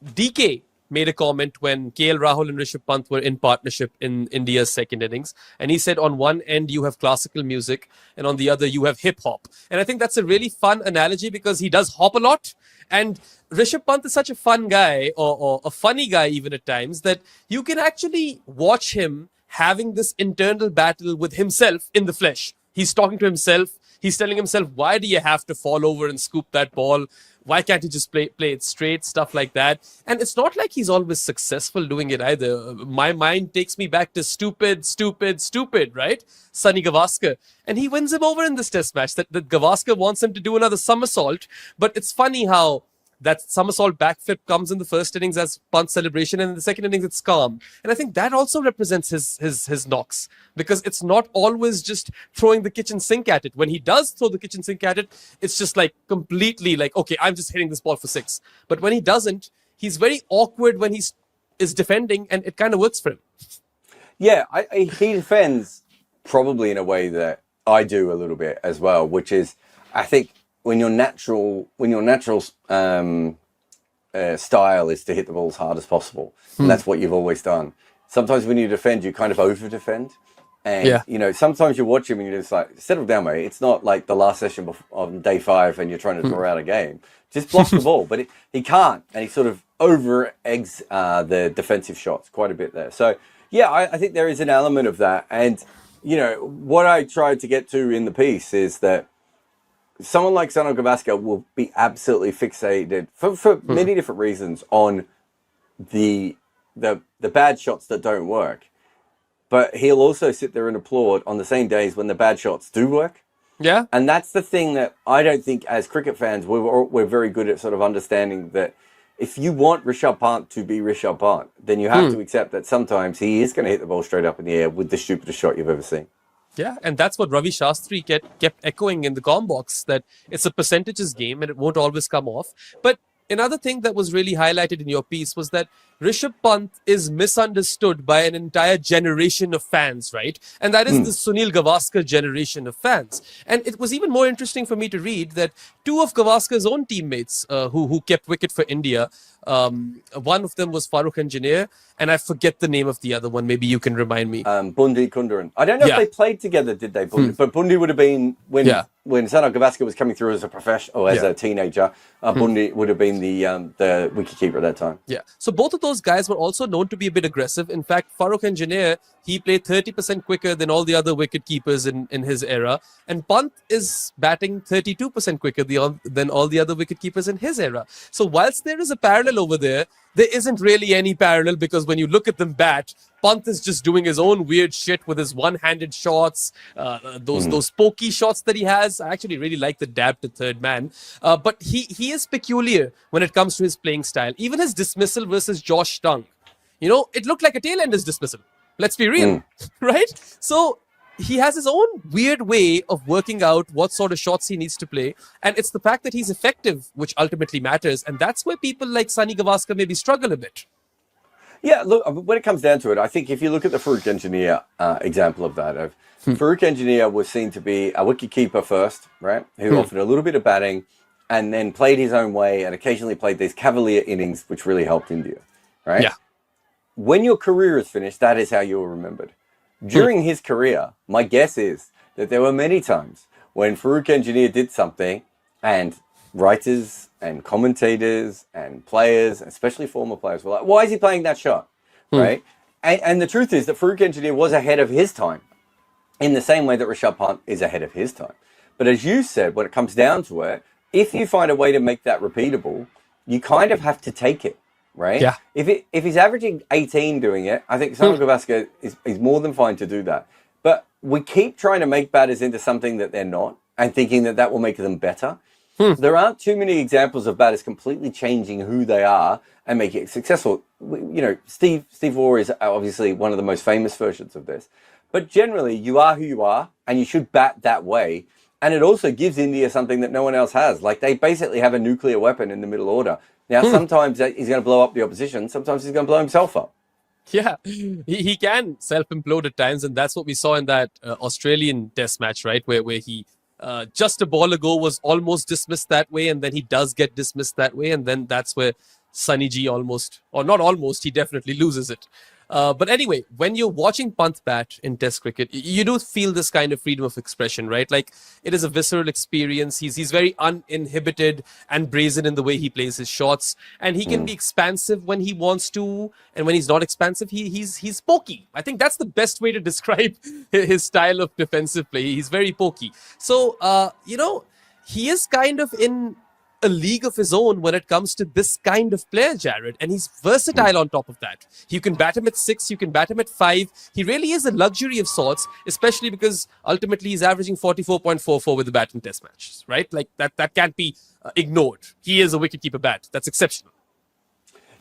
DK made a comment when KL Rahul and Rishabh Pant were in partnership in India's second innings. And he said on one end, you have classical music, and on the other, you have hip hop. And I think that's a really fun analogy because he does hop a lot. And Rishabh Pant is such a fun guy, or a funny guy even at times, that you can actually watch him having this internal battle with himself in the flesh. He's talking to himself. He's telling himself, why do you have to fall over and scoop that ball? Why can't you just play it straight? Stuff like that. And it's not like he's always successful doing it either. My mind takes me back to stupid, right? Sunny Gavaskar. And he wins him over in this test match. That Gavaskar wants him to do another somersault. But it's funny how that somersault backflip comes in the first innings as Pant celebration, and in the second innings it's calm. And I think that also represents his knocks, because it's not always just throwing the kitchen sink at it. When he does throw the kitchen sink at it, it's just like completely like, okay, I'm just hitting this ball for six. But when he doesn't, he's very awkward when he is defending, and it kind of works for him. Yeah, he defends probably in a way that I do a little bit as well, which is, I think, when your natural style is to hit the ball as hard as possible, and that's what you've always done. Sometimes when you defend, you kind of over-defend. And, sometimes you watch him and you're just like, settle down, mate. It's not like the last session on day 5 and you're trying to draw out a game. Just block the ball. But he can't. And he sort of over-eggs the defensive shots quite a bit there. So, yeah, I think there is an element of that. And, what I tried to get to in the piece is that someone like Sunil Gavaskar will be absolutely fixated for many different reasons on the bad shots that don't work. But he'll also sit there and applaud on the same days when the bad shots do work. Yeah. And that's the thing that I don't think as cricket fans, we're very good at sort of understanding that if you want Rishabh Pant to be Rishabh Pant, then you have to accept that sometimes he is going to hit the ball straight up in the air with the stupidest shot you've ever seen. Yeah, and that's what Ravi Shastri kept echoing in the comm box, that it's a percentages game and it won't always come off. But another thing that was really highlighted in your piece was that Rishabh Pant is misunderstood by an entire generation of fans, right? And that is the Sunil Gavaskar generation of fans. And it was even more interesting for me to read that 2 of Gavaskar's own teammates who kept wicket for India, one of them was Farooq Engineer, and I forget the name of the other one. Maybe you can remind me. Bundi Kundaran. I don't know if they played together, did they? Bundi? But Bundi would have been when Sunil Gavaskar was coming through as a professional, or as a teenager. Bundi would have been the wicketkeeper at that time. Yeah. So both of those guys were also known to be a bit aggressive. In fact, Farooq Engineer, he played 30% quicker than all the other wicket keepers in his era. And Pant is batting 32% quicker than all the other wicket keepers in his era. So whilst there is a parallel over there, there isn't really any parallel, because when you look at them bat, Pant is just doing his own weird shit with his one-handed shots, those pokey shots that he has. I actually really like the dab to third man. But he is peculiar when it comes to his playing style. Even his dismissal versus Josh Tung, it looked like a tail-ender's dismissal. Let's be real, right? So he has his own weird way of working out what sort of shots he needs to play. And it's the fact that he's effective which ultimately matters. And that's where people like Sunny Gavaskar maybe struggle a bit. Yeah, look, when it comes down to it, I think if you look at the Farouk Engineer example of that, Farouk Engineer was seen to be a wicketkeeper first, right? Who offered a little bit of batting and then played his own way and occasionally played these cavalier innings, which really helped India, right? Yeah. When your career is finished, that is how you're remembered. During his career, my guess is that there were many times when Farouk Engineer did something and writers and commentators and players, especially former players, were like, why is he playing that shot? Right? And the truth is that Farouk Engineer was ahead of his time in the same way that Rishabh Pant is ahead of his time. But as you said, when it comes down to it, if you find a way to make that repeatable, you kind of have to take it. Right? Yeah. If he's averaging 18 doing it, I think Sunny Gavaskar is more than fine to do that. But we keep trying to make batters into something that they're not and thinking that will make them better. There aren't too many examples of batters completely changing who they are and making it successful. Steve Waugh is obviously one of the most famous versions of this. But generally, you are who you are and you should bat that way. And it also gives India something that no one else has. Like, they basically have a nuclear weapon in the middle order. Now, sometimes he's going to blow up the opposition. Sometimes he's going to blow himself up. Yeah, he can self-implode at times. And that's what we saw in that Australian test match, right? Where he just a ball ago was almost dismissed that way. And then he does get dismissed that way. And then that's where Sunny G he definitely loses it. But anyway, when you're watching Pant bat in Test cricket, you do feel this kind of freedom of expression, right? Like, it is a visceral experience. He's very uninhibited and brazen in the way he plays his shots, and he can be expansive when he wants to, and when he's not expansive, he's pokey. I think that's the best way to describe his style of defensive play. He's very pokey. So, he is kind of in a league of his own when it comes to this kind of player, Jared. And he's versatile on top of that. You can bat him at 6, you can bat him at 5. He really is a luxury of sorts, especially because ultimately he's averaging 44.44 with the bat in test matches, right? Like, that can't be ignored. He is a wicketkeeper bat. That's exceptional.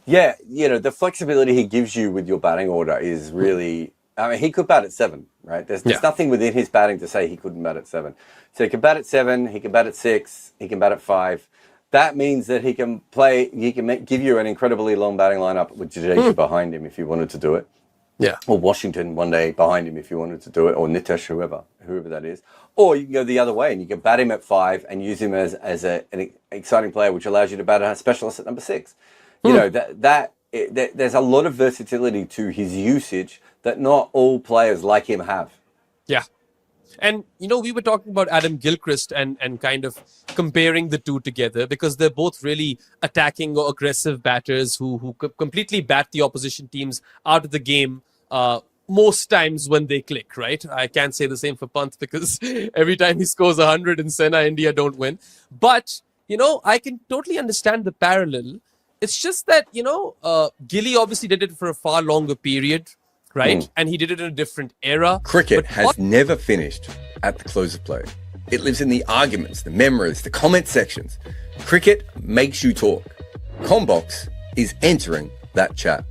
Yeah, the flexibility he gives you with your batting order is really... I mean, he could bat at 7, right? There's nothing within his batting to say he couldn't bat at 7. So he can bat at 7, he can bat at 6, he can bat at 5. That means that he can give you an incredibly long batting lineup with Jadeja behind him if you wanted to do it. Yeah. Or Washington one day behind him if you wanted to do it, or Nitesh, whoever that is. Or you can go the other way and you can bat him at 5 and use him as an exciting player, which allows you to bat a specialist at number 6. There's a lot of versatility to his usage that not all players like him have. Yeah. And, we were talking about Adam Gilchrist and kind of comparing the two together, because they're both really attacking or aggressive batters who completely bat the opposition teams out of the game most times when they click, right? I can't say the same for Pant, because every time he scores 100 in Sena, India don't win. But, I can totally understand the parallel. It's just that, Gilly obviously did it for a far longer period. Right? And he did it in a different era. Cricket has never finished at the close of play. It lives in the arguments, the memories, the comment sections. Cricket makes you talk. Combox is entering that chat.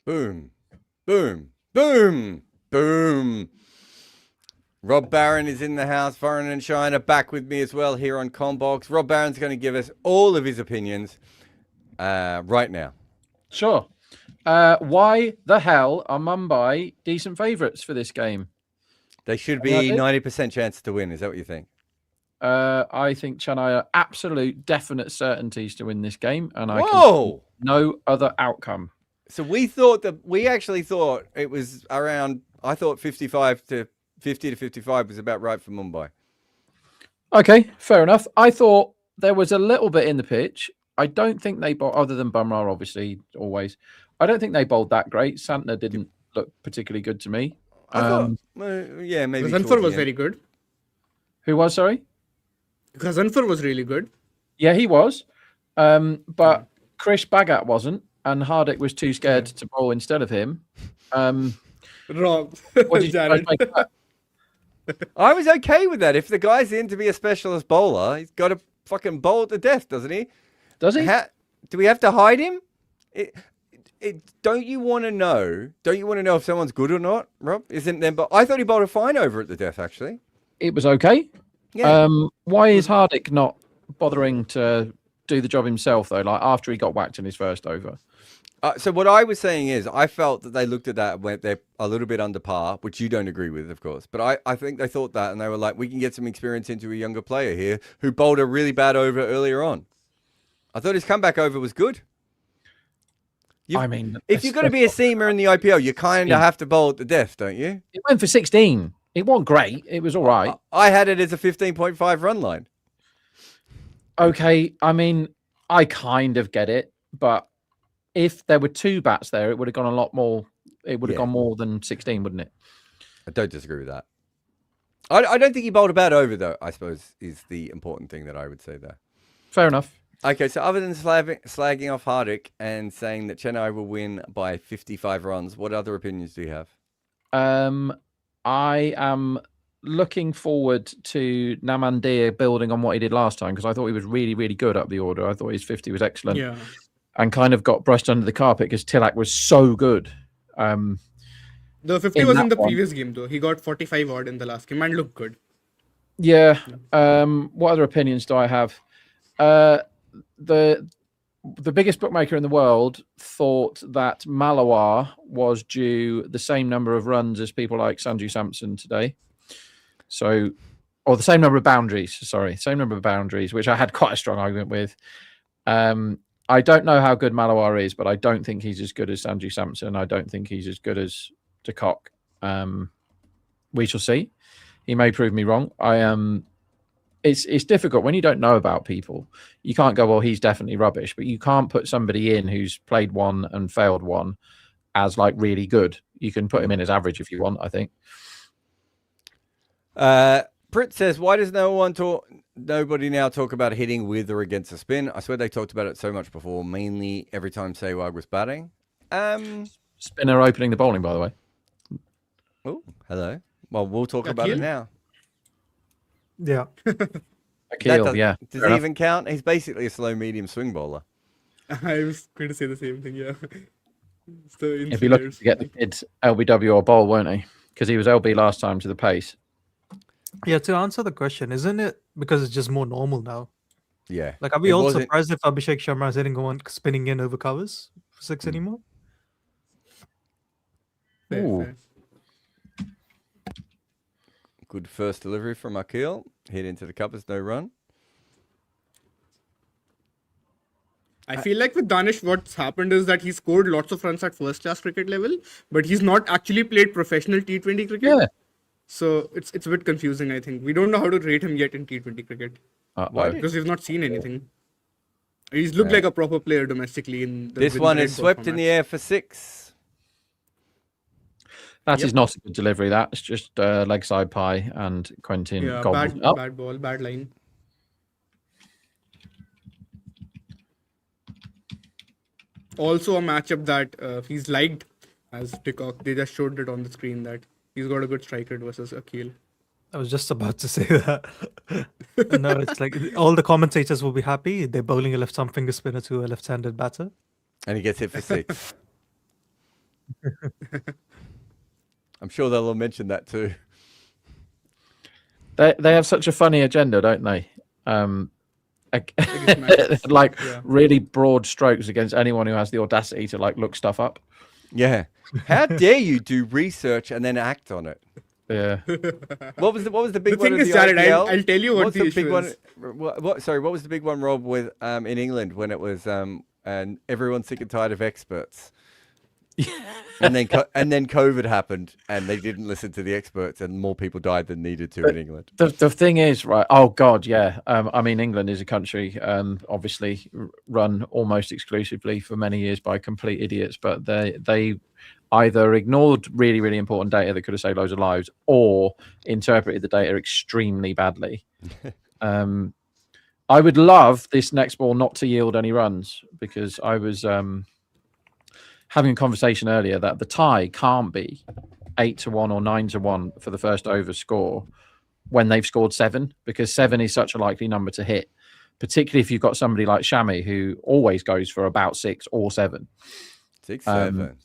Boom, boom, boom, boom. Rob Barron is in the house. Foreign and Shine are back with me as well here on Combox. Rob Barron's going to give us all of his opinions right now. Sure. Why the hell are Mumbai decent favourites for this game? They should be 90% chance to win. Is that what you think? I think Chennai are absolute definite certainties to win this game, and I can see no other outcome. So we actually thought it was around, I thought 50 to 55 was about right for Mumbai. Okay, fair enough. I thought there was a little bit in the pitch. I don't think they bowled, other than Bumrah, obviously, always. I don't think they bowled that great. Santner didn't look particularly good to me. I thought, maybe. Sanford was very good. Who was, sorry? Ghazanfar was really good. Yeah, he was. But Chris Bagat wasn't, and Hardik was too scared to bowl instead of him. Rob, What did you guys Jared. make of that? I was okay with that. If the guy's in to be a specialist bowler, he's got to fucking bowl to death, doesn't he? Does he? Do we have to hide him? Don't you want to know? Don't you want to know if someone's good or not, Rob? Isn't them? But I thought he bowled a fine over at the death, actually. It was okay. Yeah. Why is Hardik not bothering to do the job himself, though, like after he got whacked in his first over? So what I was saying is I felt that they looked at that and went, they're a little bit under par, which you don't agree with, of course. But I think they thought that and they were like, we can get some experience into a younger player here who bowled a really bad over earlier on. I thought his comeback over was good. I mean, if you're going to be a seamer in the IPL, you kind of have to bowl at the death, don't you? It went for 16. It wasn't great. It was all right. I had it as a 15.5 run line. Okay. I mean, I kind of get it, but if there were two bats there, it would have gone a lot more. It would have gone more than 16, wouldn't it? I don't disagree with that. I don't think he bowled a bad over, though, I suppose, is the important thing that I would say there. Fair enough. Okay, so other than slagging off Hardik and saying that Chennai will win by 55 runs, what other opinions do you have? I am looking forward to Namandir building on what he did last time because I thought he was really, really good up the order. I thought his 50 was excellent. Yeah. And kind of got brushed under the carpet because Tilak was so good. The 50 was in the previous game, though. He got 45 odd in the last game and looked good. Yeah. What other opinions do I have? The biggest bookmaker in the world thought that Malawar was due the same number of runs as people like Sanju Samson today. So, or the same number of boundaries, which I had quite a strong argument with. I don't know how good Malawar is, but I don't think he's as good as Sanju Samson. I don't think he's as good as De Kock. We shall see. He may prove me wrong. It's difficult when you don't know about people. You can't go, well, he's definitely rubbish, but you can't put somebody in who's played one and failed one as like really good. You can put him in as average if you want, I think. Brit says, why does nobody now talk about hitting with or against a spin? I swear they talked about it so much before, mainly every time Sehwag was batting. Spinner opening the bowling, by the way. Oh, hello. Well, we'll talk about it now. Yeah. Akil, yeah. Does he even count? He's basically a slow medium swing bowler. I was going to say the same thing, yeah. If he looking to get the kids LBW or bowl, won't he? Because he was LB last time to the pace. Yeah, to answer the question, isn't it because it's just more normal now? Yeah. Like, are we all surprised if Abhishek Sharma is hitting one spinning in over covers for 6 anymore? Fair. Good first delivery from Akil. Hit into the covers, no run. I feel like with Danish, what's happened is that he scored lots of runs at first-class cricket level, but he's not actually played professional T20 cricket. Yeah. So it's a bit confusing, I think. We don't know how to rate him yet in T20 cricket. Why? Because we've not seen anything. He's looked like a proper player domestically in the This one is swept in the air for 6. That is not a good delivery. That's just leg side pie and Quentin gobbled up. Bad ball, bad line. Also a matchup that he's liked as De Kock. They just showed it on the screen that he's got a good strike rate versus Akil. I was just about to say that. No, it's like all the commentators will be happy. They're bowling a left-arm finger spinner to a left-handed batter. And he gets hit for 6. I'm sure they'll all mention that too. They have such a funny agenda, don't they? Like really broad strokes against anyone who has the audacity to like look stuff up. Yeah. How dare you do research and then act on it? Yeah. What was the big The one? thing of is, the Jared, IPL? I'll tell you what What's the big issue one? is. What was the big one, Rob, with in England when it was and everyone's sick and tired of experts. and then COVID happened, and they didn't listen to the experts, and more people died than needed to in England. The thing is, right? Oh God, yeah. I mean, England is a country, obviously run almost exclusively for many years by complete idiots, but they either ignored really, really important data that could have saved loads of lives, or interpreted the data extremely badly. I would love this next ball not to yield any runs, because I was having a conversation earlier that the tie can't be 8-1 or 9-1 for the first over score when they've scored 7, because 7 is such a likely number to hit, particularly if you've got somebody like Shami who always goes for about 6 or 7. 6, 7.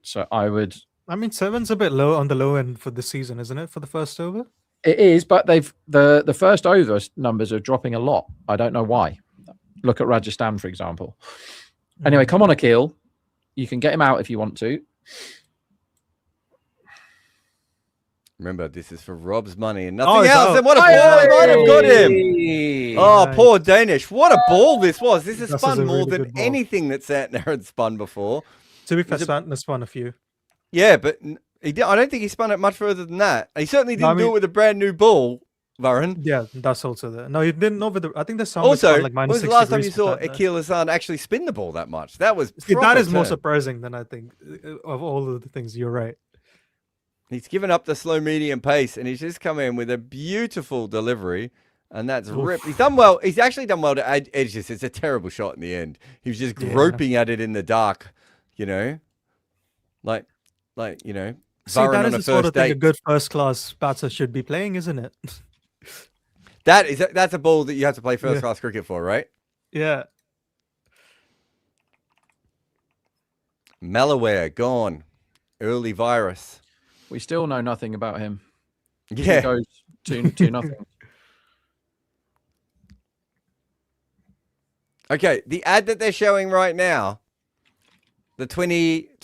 So I would. I mean, 7's a bit low on the low end for the season, isn't it? For the first over. It is, but the first over numbers are dropping a lot. I don't know why. Look at Rajasthan, for example. Anyway, come on, Akil. You can get him out if you want to. Remember, this is for Rob's money and nothing else. out. And what a ball! I might have got him. Oh, poor Danish. What a ball this was. This has This is spun a more really than good ball. anything that Santner had spun before. To be fair, Santner spun a few. Yeah, but I don't think he spun it much further than that. He certainly didn't No, I do mean- it with a brand new ball, Varun. Yeah, that's also there. No, he didn't over the. I think there's some. Also, like when minus was the 6 last time you degrees saw for that, Akil Hassan actually spin the ball that much? That was See, that proper is more turn. surprising than I think of all of the things. You're right. He's given up the slow medium pace, and he's just come in with a beautiful delivery, and that's ripped. He's done well. He's actually done well to edge this. It's a terrible shot in the end. He was just groping at it in the dark, you know, like you know. See, Varun that on is a the sort first of thing a date. good first-class batter should be playing, isn't it? That's a ball that you have to play first Yeah. class cricket for, right? Yeah. Malware gone. Early virus. We still know nothing about him. He Yeah. goes 2-0. Okay, the ad that they're showing right now, the 25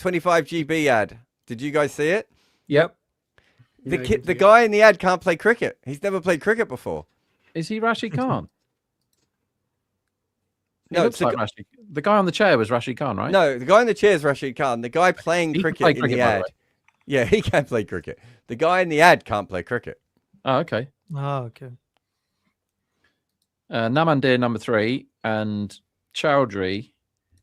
GB ad. Did you guys see it? Yep. The Yeah, I kid, can the see it. guy in the ad can't play cricket. He's never played cricket before. Is he Rashid Khan? He No, looks it's the like Rashid. The guy on the chair was Rashid Khan, right? No, the guy in the chair is Rashid Khan. The guy playing He can cricket play in cricket, the by the ad. way. Yeah, he can play cricket. The guy in the ad can't play cricket. Oh, okay. Ah, okay. Namandir number 3 and Chowdhury.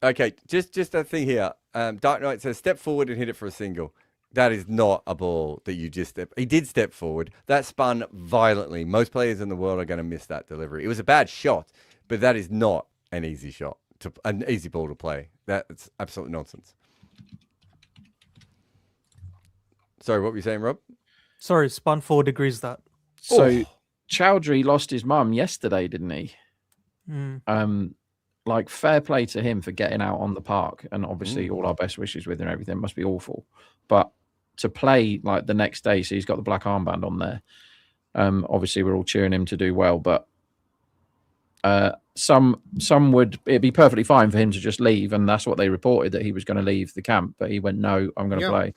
Okay, just a thing here. Dark Knight says step forward and hit it for a single. That is not a ball that you just step. He did step forward. That spun violently. Most players in the world are going to miss that delivery. It was a bad shot, but that is not an easy shot, an easy ball to play. That's absolute nonsense. Sorry, what were you saying, Rob? Sorry, spun 4 degrees that. So Chowdhury lost his mum yesterday, didn't he? Mm. Like, fair play to him for getting out on the park, and obviously all our best wishes with him and everything. It must be awful, but to play like the next day, so he's got the black armband on there. Obviously we're all cheering him to do well, but some would, it'd be perfectly fine for him to just leave, and that's what they reported, that he was going to leave the camp, but he went, no, I'm going to play.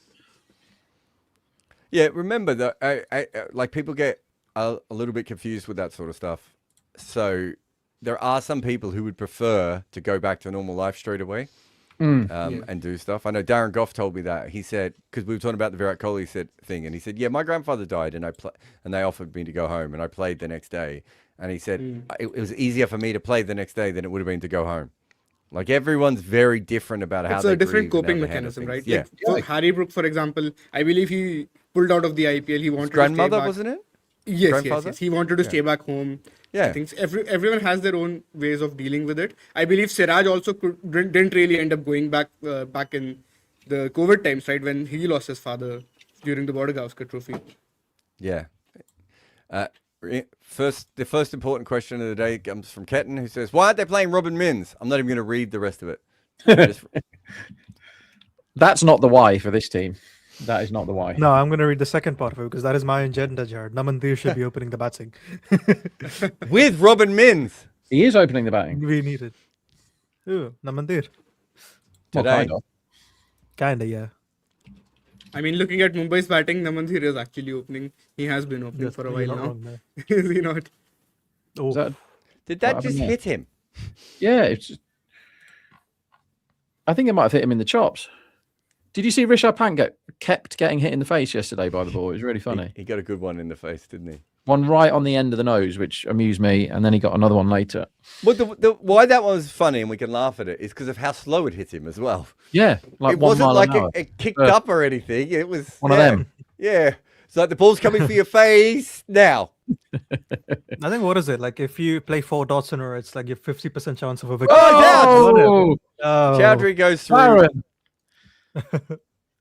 Yeah, remember that like people get a little bit confused with that sort of stuff. So there are some people who would prefer to go back to normal life straight away and do stuff. I know Darren Goff told me that. He said, because we were talking about the Virat Kohli thing, and he said, yeah, my grandfather died, and they offered me to go home, and I played the next day. And he said, it was easier for me to play the next day than it would have been to go home. Like, everyone's very different about how It's they a different grieve and how coping they handle mechanism, things. right? Yeah. Like, for Harry Brook, for example, I believe he pulled out of the IPL. He wanted Grandmother, to stay back. wasn't it? Yes. He wanted to stay back home. Yeah. I think everyone has their own ways of dealing with it. I believe Siraj also didn't really end up going back in the COVID times, right? When he lost his father during the Border Gavaskar Trophy. Yeah. The first important question of the day comes from Ketten, who says, why aren't they playing Robin Mins? I'm not even going to read the rest of it. Just- That's not the why for this team. That is not the why. No, I'm going to read the second part of it because that is my agenda, Jared. Namandir should be opening the batting. with Robin Mins. He is opening the batting. We need it. Ooh, Namandir. Well, Today. kind of. Kinda, yeah. I mean, looking at Mumbai's batting, Namandir is actually opening. He has been opening Yes, for a you're while not now. wrong there. Is he not? Oh, Is that- Did that What just happened hit him? yeah, it's just, I think it might have hit him in the chops. Did you see Rishabh Pant kept getting hit in the face yesterday by the ball? It was really funny. He got a good one in the face, didn't he? One right on the end of the nose, which amused me, and then he got another one later. Well, why that one was funny and we can laugh at it is because of how slow it hit him as well. Yeah, like It 1 wasn't mile like an hour. it kicked up or anything. It was One of them. Yeah. It's like the ball's coming for your face now. I think what is it like? If you play 4 dots in a row, it's like your 50% chance of a wicket. Oh, Oh. Chowdhury goes through, Aaron,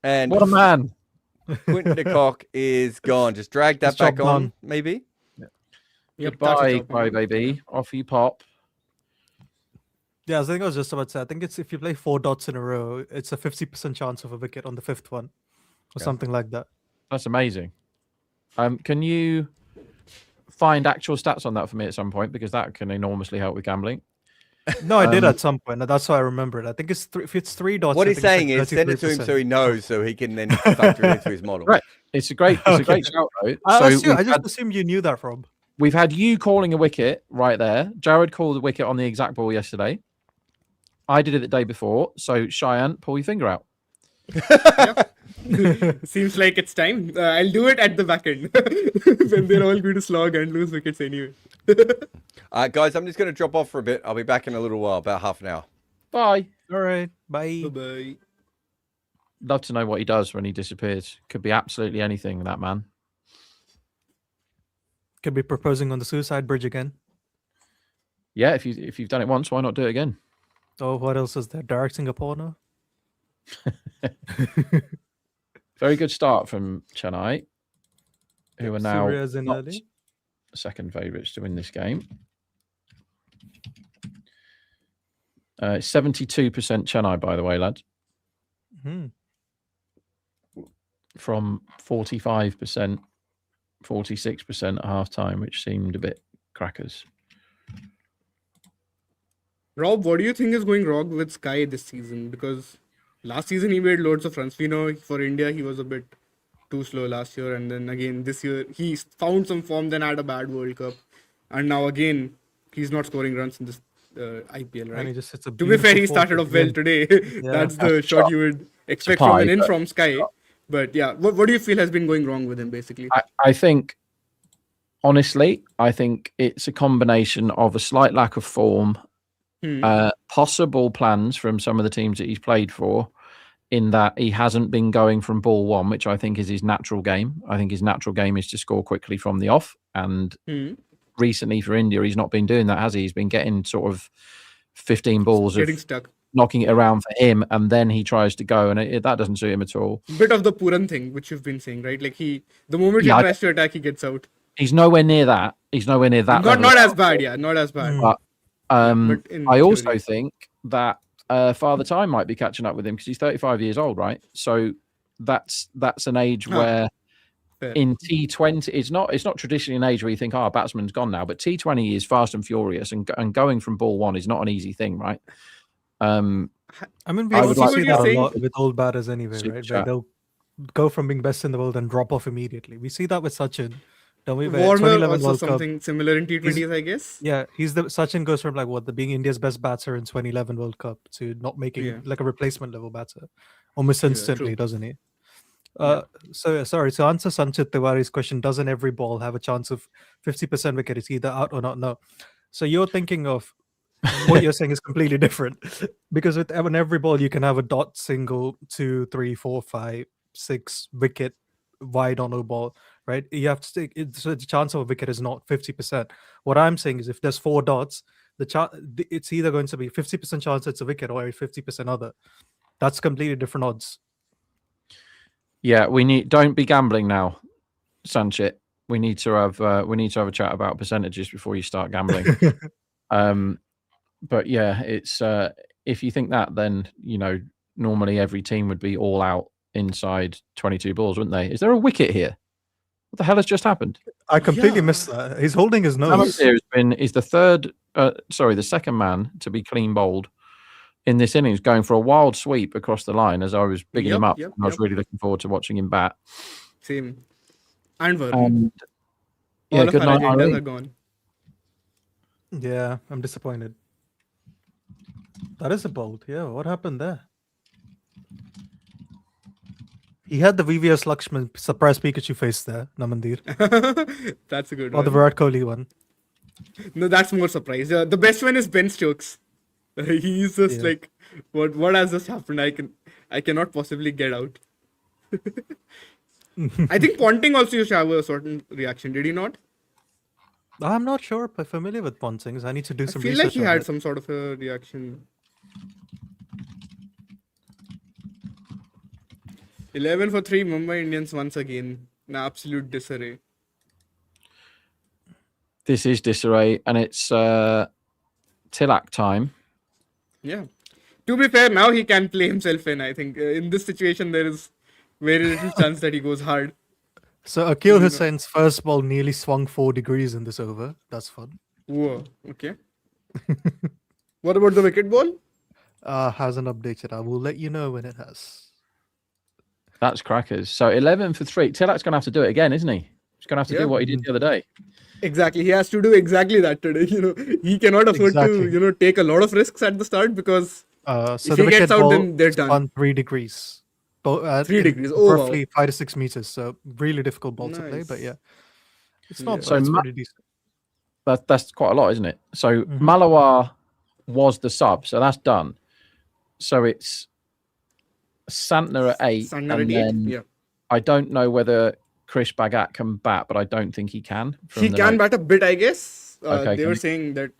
and what a man! Quinton de Kock is gone. Just drag that His job back on, done. maybe. Yep, that's a Goodbye, job, man. baby. Off you pop. Yeah, I think I was just about to say. I think it's if you play 4 dots in a row, it's a 50% chance of a wicket on the 5th one, or Yeah. something like that. That's amazing. Can you find actual stats on that for me at some point, because that can enormously help with gambling? No, I did at some point. and That's why I remember it. I think it's if it's 3 dots. What I he's think it's saying like is send it to him 33%. so he knows, so he can then factor it into his model. Right. It's a great shout out. I So just assumed you knew that, Rob. we've had you calling a wicket right there. Jared called a wicket on the exact ball yesterday. I did it the day before. So Cheyenne, pull your finger out. Seems like it's time. I'll do it at the back end when they're all going to slog and lose wickets anyway. Guys, I'm just going to drop off for a bit. I'll be back in a little while, about half an hour. Bye. All right, bye. Bye. Love to know what he does when he disappears. Could be absolutely anything, that man. Could be proposing on the suicide bridge again. Yeah, if you've done it once, why not do it again? Oh, what else is there? Directing a porno? Very good start from Chennai, who are now Surya's in not early. second favourites to win this game. 72% Chennai, by the way, lads, Hmm. from 45%, 46% at half time, which seemed a bit crackers. Rob, what do you think is going wrong with Sky this season? Because last season he made loads of runs. We know for India he was a bit too slow last year, and then again this year he found some form, then had a bad World Cup, and now again he's not scoring runs in this IPL, And he right? just hits a To be fair, he beautiful started off well win. today. That's the That's a shot shot. you would expect It's a from pie, an in but- from Sky. But yeah, what do you feel has been going wrong with him basically? I think, honestly, I think it's a combination of a slight lack of form, possible plans from some of the teams that he's played for, in that he hasn't been going from ball one, which I think is his natural game. I think his natural game is to score quickly from the off. And recently for India, he's not been doing that, has he? He's been getting sort of 15 balls Getting of stuck. knocking it around for him, and then he tries to go, and that doesn't suit him at all. Bit of the Puran thing, which you've been saying, right? Like the moment he tries to attack, he gets out. He's nowhere near that. He's nowhere near that. Not as bad, yeah, not as bad. But But in I also theory. think that Father Time might be catching up with him, because he's 35 years old, right? So that's an age where Fair. in T20, it's not traditionally an age where you think, a batsman's gone now, but T20 is fast and furious, and going from ball one is not an easy thing, right? I mean, we I also would like- see What you're that a saying- lot with old batters anyway, Super right? Where chat. they'll go from being best in the world and drop off immediately. We see that with Sachin, don't we? Where Warner 2011 also World Cup. something similar in T20s, I guess. Yeah, Sachin goes from like the being India's best batter in 2011 World Cup to not making Yeah. like a replacement level batter almost instantly, true. doesn't he? So sorry, to answer Sanchit Tiwari's question, doesn't every ball have a chance of 50% wicket? It's either out or not. No. So you're thinking of what you're saying is completely different, because with every ball you can have a dot, single, 2, 3, 4, 5, 6 wicket wide on a ball, right? You have to stick. So the chance of a wicket is not 50%. What I'm saying is, if there's 4 dots, it's either going to be 50% chance it's a wicket or a 50% other. That's completely different odds. Yeah, don't be gambling now, Sanchit. We need to have a chat about percentages before you start gambling. But yeah, it's if you think that, then normally every team would be all out inside 22 balls, wouldn't they? Is there a wicket here? What the hell has just happened? I completely missed that. He's holding his nose. Samson is the second man to be clean bowled in this innings, going for a wild sweep across the line as I was bigging him up. Yep, and I was really looking forward to watching him bat. Same. And Varun. And All yeah, of good our night, agendas Irene. are gone. Yeah, I'm disappointed. That is a bold. Yeah, what happened there? He had the VVS Lakshman surprise Pikachu face there, Namandir. That's a good Or the one. Virat Kohli one. No, that's more surprise. The best one is Ben Stokes. He's just like, what has just happened? I cannot possibly get out. I think Ponting also used to have a certain reaction, did he not? I'm not sure if I'm familiar with Pant Singhs. I need to do I some feel like research he on had it. some sort of a reaction. 11 for 3, Mumbai Indians once again. An absolute disarray. This is disarray, and it's Tilak time. Yeah. To be fair, now he can play himself in. I think in this situation, there is very little chance that he goes hard. So Akil Hussein's first ball nearly swung 4 degrees in this over. That's fun. Whoa. Okay. What about the wicket ball? Hasn't updated. I will let you know when it has. That's crackers. So 11 for 3. Tilak's going to have to do it again, isn't he? He's going to have to Yeah. do what he did the other day. Exactly. He has to do exactly that today. He cannot afford Exactly. to, take a lot of risks at the start because So if the he wicket gets out, ball then they're done. spun 3 degrees. 3 in degrees. Oh, wow. roughly 5 to 6 meters. So really difficult ball to play, but Nice. yeah. It's not Yeah. bad. So It's Ma- pretty decent. That's quite a lot, isn't it? So Mhm. Malawar was the sub, so that's done. So it's Santner at 8, Santner and at 8? then Yeah. I don't know whether Chris Bagat can bat, but I don't think he can. He can bat a bit, I guess. Okay, They can were he? saying that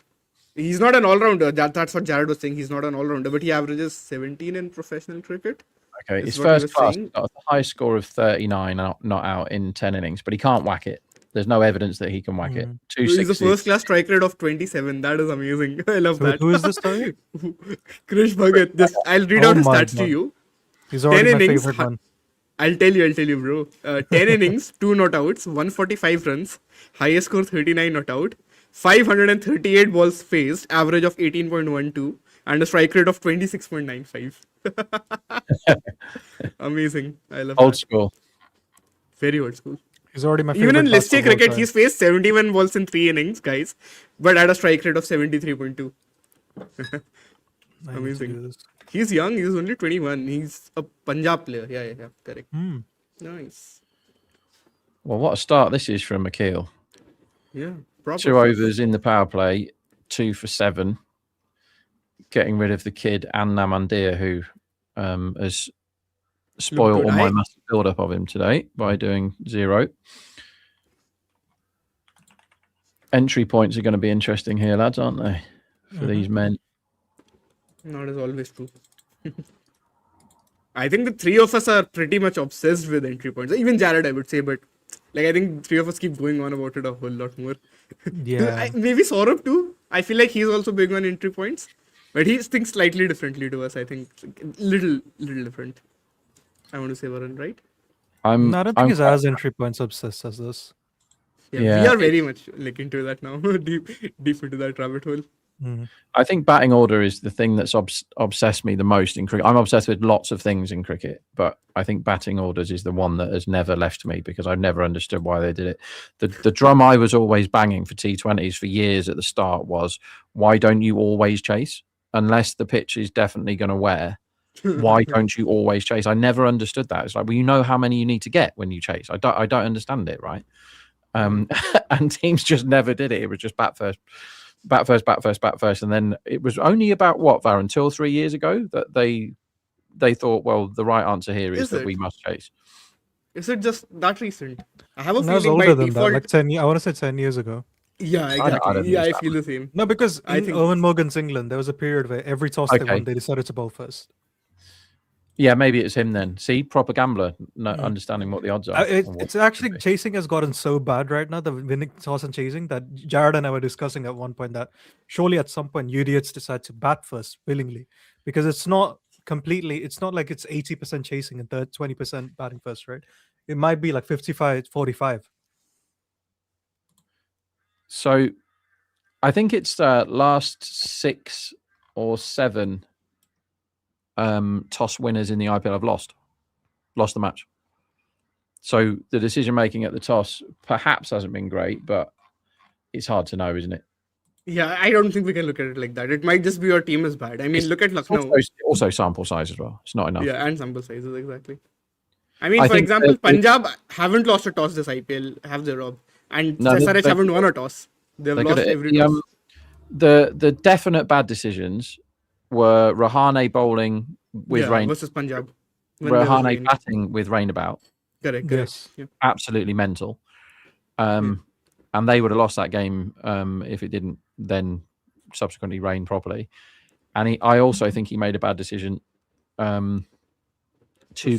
he's not an all-rounder. That's what Jared was saying. He's not an all-rounder, but he averages 17 in professional cricket. Okay, Is his what he first was class saying. got a high score of 39, not out in 10 innings, but he can't whack it. There's no evidence that he can whack it. Mm. He's a 260. first-class strike rate of 27. That is amazing. I love that. Who is this, sorry? Krish Bhagat. I'll read Oh out his my stats to God. you. He's already 10 my innings. favorite one. I'll tell you, bro. 10 innings, 2 not outs, 145 runs, highest score 39 not out, 538 balls faced, average of 18.12, and a strike rate of 26.95. Amazing. I love Old that. school. Very old school. He's already my favorite. Even in list batsman A of all cricket, time. he's faced 71 balls in 3 innings, guys, but at a strike rate of 73.2. I need to Amazing. do this. He's young, he's only 21. He's a Punjab player. Yeah, correct. Hmm. Nice. Well, what a start this is from Akil. Yeah, proper. 2 overs in the power play, 2 for 7, getting rid of the kid and Namandir, who has spoiled good. all my massive build-up of him today by doing 0. Entry points are going to be interesting here, lads, aren't they? For these men. Not as always true. I think the three of us are pretty much obsessed with entry points. Even Jared, I would say, but I think three of us keep going on about it a whole lot more. Yeah. Maybe Saurabh too. I feel like he's also big on entry points, but he thinks slightly differently to us. I think little different. I want to say Varun, right? No, I don't think he's as entry points obsessed as this. Yeah, we are very much into that now. deep into that rabbit hole. I think batting order is the thing that's obsessed me the most in cricket. I'm obsessed with lots of things in cricket, but I think batting orders is the one that has never left me because I've never understood why they did it. The drum I was always banging for T20s for years at the start was, why don't you always chase? Unless the pitch is definitely going to wear, why don't you always chase? I never understood that. It's like, well, you know how many you need to get when you chase. I don't understand it, right? And teams just never did it. It was just bat first. And then it was only about Varun, 2 or 3 years ago that they thought, well, the right answer here is that we must chase. Is it just that recent? I have a No, it's feeling older by than default. that. Like 10 years. I want to say 10 years ago. Yeah, I don't exactly. Yeah, I understand feel the same. No, because I in think- Owen Morgan's England, there was a period where every toss they Okay. won, they decided to bowl first. Yeah, maybe it's him then. See, proper gambler, not understanding what the odds are. It's actually chasing has gotten so bad right now, the winning toss and chasing, that Jared and I were discussing at one point that surely at some point you idiots decide to bat first willingly, because it's not like it's 80% chasing and 20% batting first, right? It might be like 55-45. So I think it's last 6 or 7 toss winners in the IPL have lost the match. So the decision making at the toss perhaps hasn't been great, but it's hard to know, isn't it? Yeah, I don't think we can look at it like that. It might just be your team is bad. I mean, look at Lucknow. Also sample size as well. It's not enough. Yeah, and sample sizes, exactly. I mean, I for think example, that- Punjab haven't lost a toss this IPL, have they, Rob? And No, SRH they- haven't won a toss. They've They lost got it. every toss. The definite bad decisions were Rahane bowling with rain, versus Punjab. When there was Rahane rain. batting with rain about. Correct. Yes. Yeah. Absolutely mental. and they would have lost that game if it didn't then subsequently rain properly. And I also think he made a bad decision 2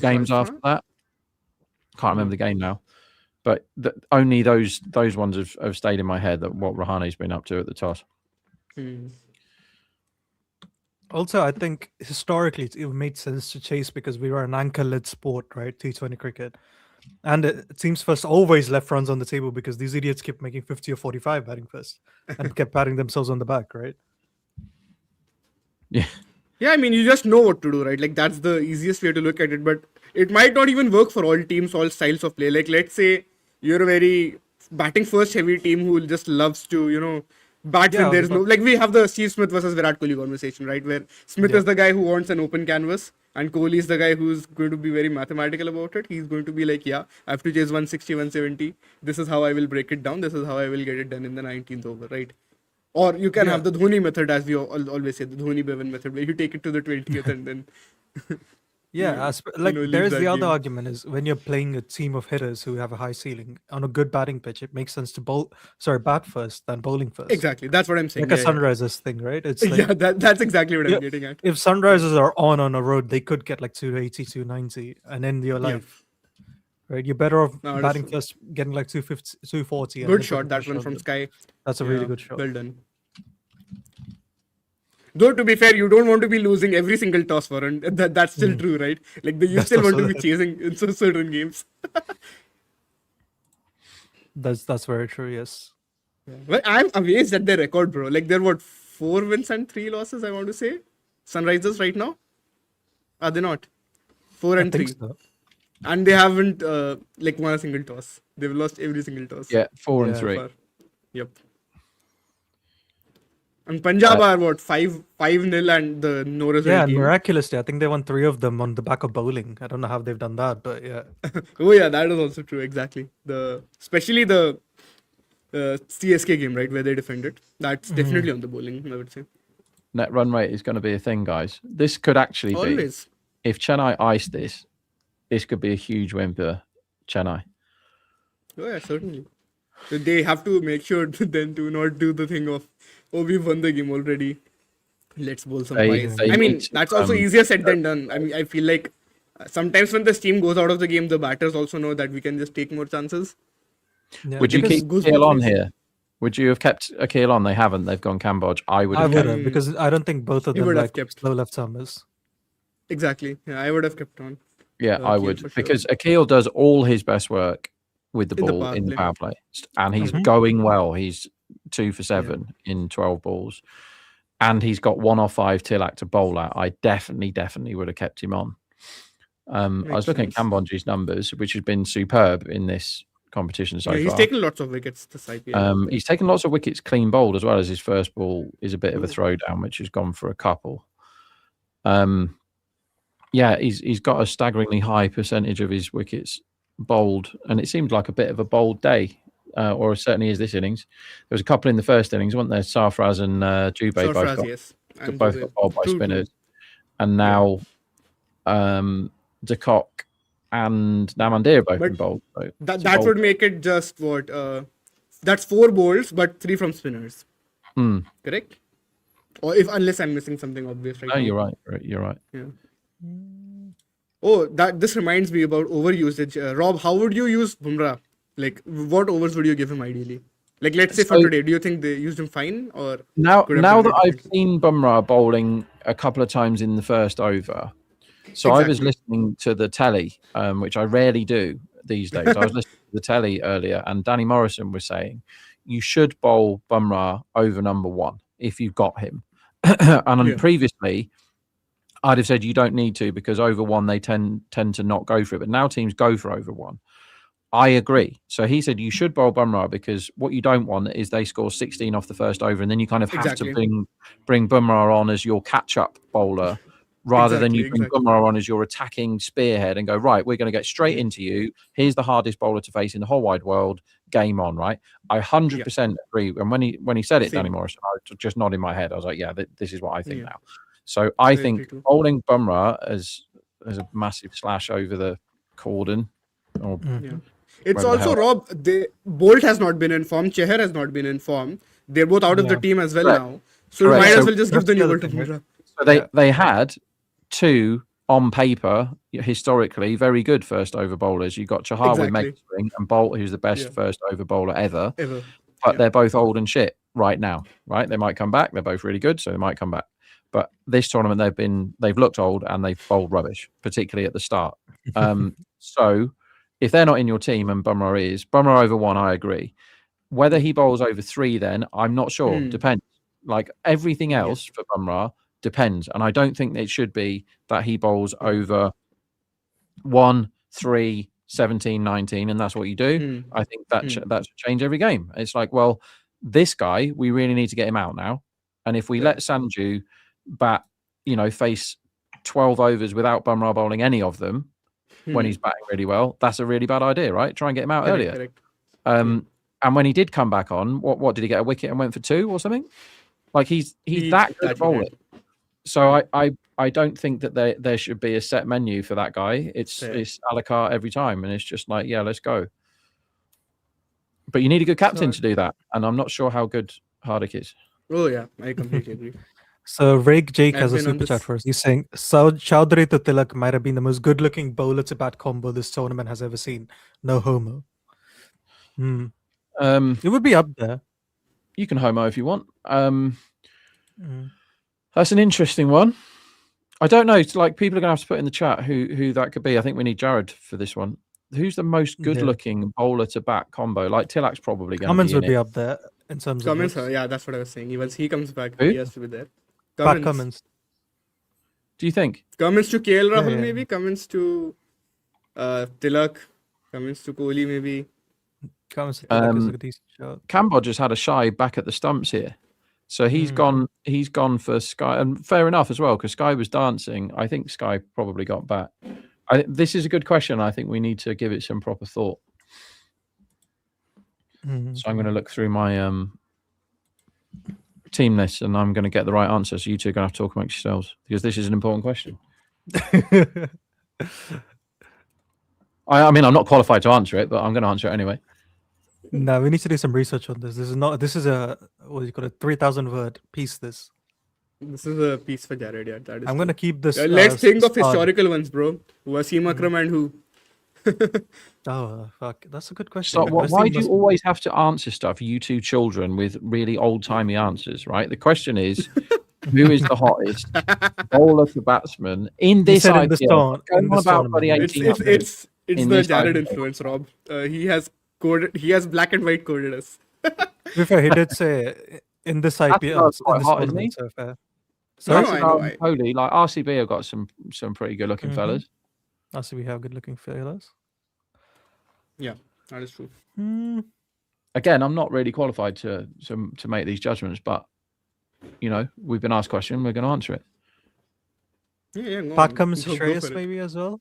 games after that. Can't remember the game now, but only those ones have stayed in my head, that what Rahane's been up to at the toss. Also, I think historically it made sense to chase because we were an anchor-led sport, right? T20 cricket. And it seems first always left runs on the table because these idiots kept making 50 or 45 batting first and kept patting themselves on the back, right? Yeah. Yeah, I mean, you just know what to do, right? Like, that's the easiest way to look at it. But it might not even work for all teams, all styles of play. Like, let's say you're a very batting first heavy team who just loves to, bat when there's no... Like, we have the Steve Smith versus Virat Kohli conversation, right? Where Smith is the guy who wants an open canvas and Kohli is the guy who's going to be very mathematical about it. He's going to be like, yeah, I have to chase 160, 170. This is how I will break it down. This is how I will get it done in the 19th over, right? Or you can have the Dhoni method, as we always say, the Dhoni Bevan method, where you take it to the 20th and then... there's the other argument is when you're playing a team of hitters who have a high ceiling on a good batting pitch, it makes sense to bat first than bowling first. Exactly, that's what I'm saying. Like a Sunrisers thing, right? It's like, that's exactly what I'm getting at. If Sunrisers are on a road, they could get like 280, 290 and end your life. Right, you're better off batting first, getting like 250, 240. Good shot, that one from Sky. That's a really good shot. Well done. Though, to be fair, you don't want to be losing every single toss, Varun. That's still true, right? Like, you still want to be chasing in certain games. That's very true, yes. Well, I'm amazed at their record, bro. Like, they're 4 wins and 3 losses, I want to say. Sunrisers right now? Are they not? 4 and 3. So. And they haven't won a single toss. They've lost every single toss. Yeah, 4 and 3. Yep. And Punjab are 5-0 and the no result. Yeah, and miraculously, I think they won 3 of them on the back of bowling. I don't know how they've done that, but yeah. Oh yeah, that is also true. Exactly. Especially the CSK game, right, where they defended. That's definitely on the bowling, I would say. Net run rate is going to be a thing, guys. This could actually be, if Chennai ice this could be a huge win for Chennai. Oh yeah, certainly. So they have to make sure then to not do the thing of, we've won the game already, let's bowl some pies. I mean, that's also easier said than done. I mean, I feel like sometimes when the steam goes out of the game, the batters also know that we can just take more chances. Yeah. Would you keep Akil on here? Would you have kept Akil on? They haven't. They've gone Cambodge. I would have because I don't think both of them like slow left-armers. Exactly. Yeah, I would have kept on. Yeah, I would. Because Akil does all his best work with the ball in the power play. And he's going well. He's 2 for 7 in 12 balls. And he's got 1 off 5 Tilak to bowl at. I definitely would have kept him on. I was looking at Cambodge's numbers, which has been superb in this competition so far. He's taken lots of wickets this IPL. He's taken lots of wickets clean bowled, as well as his first ball is a bit of a throwdown, which has gone for a couple. He's got a staggeringly high percentage of his wickets bowled, and it seemed like a bit of a bold day, or certainly is this innings. There was a couple in the first innings, weren't there? Sarfraz and Dubey both got bowled by spinners. And now De Kock and Namandir both been bowled. So that would make it just that's 4 bowls, but 3 from spinners. Correct? Or unless I'm missing something obvious right now. You're right. You're right. Yeah. Oh, this reminds me about overusage. Rob, how would you use Bumrah? Like, what overs would you give him ideally? Like, let's say for today, do you think they used him fine? Or now that I've seen Bumrah bowling a couple of times in the first over, so I was listening to the telly, which I rarely do these days. I was listening to the telly earlier, and Danny Morrison was saying you should bowl Bumrah over number 1 if you've got him. Previously, I'd have said you don't need to, because over 1 they tend to not go for it. But now teams go for over 1. I agree. So he said you should bowl Bumrah, because what you don't want is they score 16 off the first over, and then you kind of have to bring Bumrah on as your catch-up bowler, rather than you bring Bumrah on as your attacking spearhead and go, right, we're going to get straight into you. Here's the hardest bowler to face in the whole wide world. Game on, right? I 100% agree. And when he said it, Danny Morrison, I just nodded in my head. I was like, yeah, this is what I think now. So I think bowling Bumrah as a massive slash over the cordon, or It's Where the also hell- Rob. Bolt has not been in form. Cheher has not been in form. They're both out of the Yeah. team as well Correct. now. So we Correct. might So as well just give that's the the new other ball to thing, right? Bumrah. So they, Yeah. they had two on paper, historically, very good first over bowlers. You got Chahar with Exactly. Meg Swing and Bolt, who's the best Yeah. first over bowler ever. Ever. But Yeah. they're both old and shit right now, right? They might come back. They're both really good, so they might come back. But this tournament, they've looked old and they've bowled rubbish, particularly at the start. So if they're not in your team and Bumrah over 1, I agree. Whether he bowls over 3, then I'm not sure. Depends. Like everything else for Bumrah depends, and I don't think it should be that he bowls over 1, 3, 17, 19, and that's what you do. I think that should change every game. It's like, well, this guy, we really need to get him out now, and if we let Sanju bat, face 12 overs without Bumrah bowling any of them when he's batting really well, that's a really bad idea, right? Try and get him out earlier. Correct. And when he did come back on, what did he get, a wicket and went for 2 or something? Like he's that good a bowler. So I don't think that there should be a set menu for that guy. It's a la carte every time, and it's just like, yeah, let's go. But you need a good captain to do that, and I'm not sure how good Hardik is. Oh yeah, I completely agree. So Rake Jake I've has a been on super chat this- for us. He's saying Chowdhury to Tilak might have been the most good-looking bowler to bat combo this tournament has ever seen. No homo. It would be up there. You can homo if you want. That's an interesting one. I don't know. It's like people are going to have to put in the chat who that could be. I think we need Jared for this one. Who's the most good-looking bowler to bat combo? Like Tilak's probably going to Cummins be in would be it. up there in terms of Cummins, looks. yeah, that's what I was saying. Once he comes back, Who? he has to be there. Pat Cummins. Do you think? Cummins to KL Rahul, yeah. maybe. Cummins to Tilak. Cummins to Kohli, maybe. Cummins to Tilak is a decent shot. Cambodge has had a shy back at the stumps here. So he's gone for Sky, and fair enough as well, because Sky was dancing. I think Sky probably got back. This is a good question. I think we need to give it some proper thought. So I'm going to look through my team list, and I'm going to get the right answer. So you two are going to have to talk amongst yourselves, because this is an important question. I mean, I'm not qualified to answer it, but I'm going to answer it anyway. No, we need to do some research on this. This is a what do you call it, 3,000 word piece. This This is a piece for Jared. Yeah, that is. I'm gonna keep this. Let's think of star. historical ones, bro. Wasim Akram and who? Oh fuck, that's a good question. So Wasim why do you must- always have to answer stuff, you two children, with really old-timey answers, right? The question is, who is the hottest bowler to batsman in this said in this IPL? tournament- Going in on this about tournament. bloody It's 1800. it's in the this Jared IPL. influence, Rob. He has coded. He has black and white coded us. To be fair, he did say in this IPL, not in quite this hot, isn't he? tournament so far. So No, that's I know, Holy, like RCB have got some pretty good-looking fellas. I see we have good-looking fellas. Yeah, that is true. Again, I'm not really qualified to make these judgments, but we've been asked a question, we're going to answer it. Yeah, go Pat on. Cummins, Go Shreyas for it. maybe as well.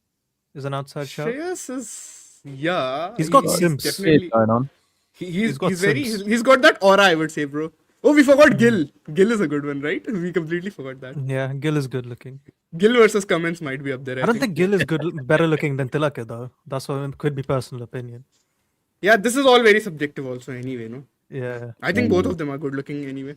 Is an outside shot. Shreyas is He's got Sims. definitely going on. he's got very Sims. he's got that aura, I would say, bro. Oh, we forgot Gill. Gill is a good one, right? We completely forgot that. Yeah, Gill is good-looking. Gill versus Cummins might be up there. I don't think Gill is better-looking than Tilak though. That's what it could be personal opinion. Yeah, this is all very subjective, also. Anyway, no. Yeah. I think both of them are good looking anyway.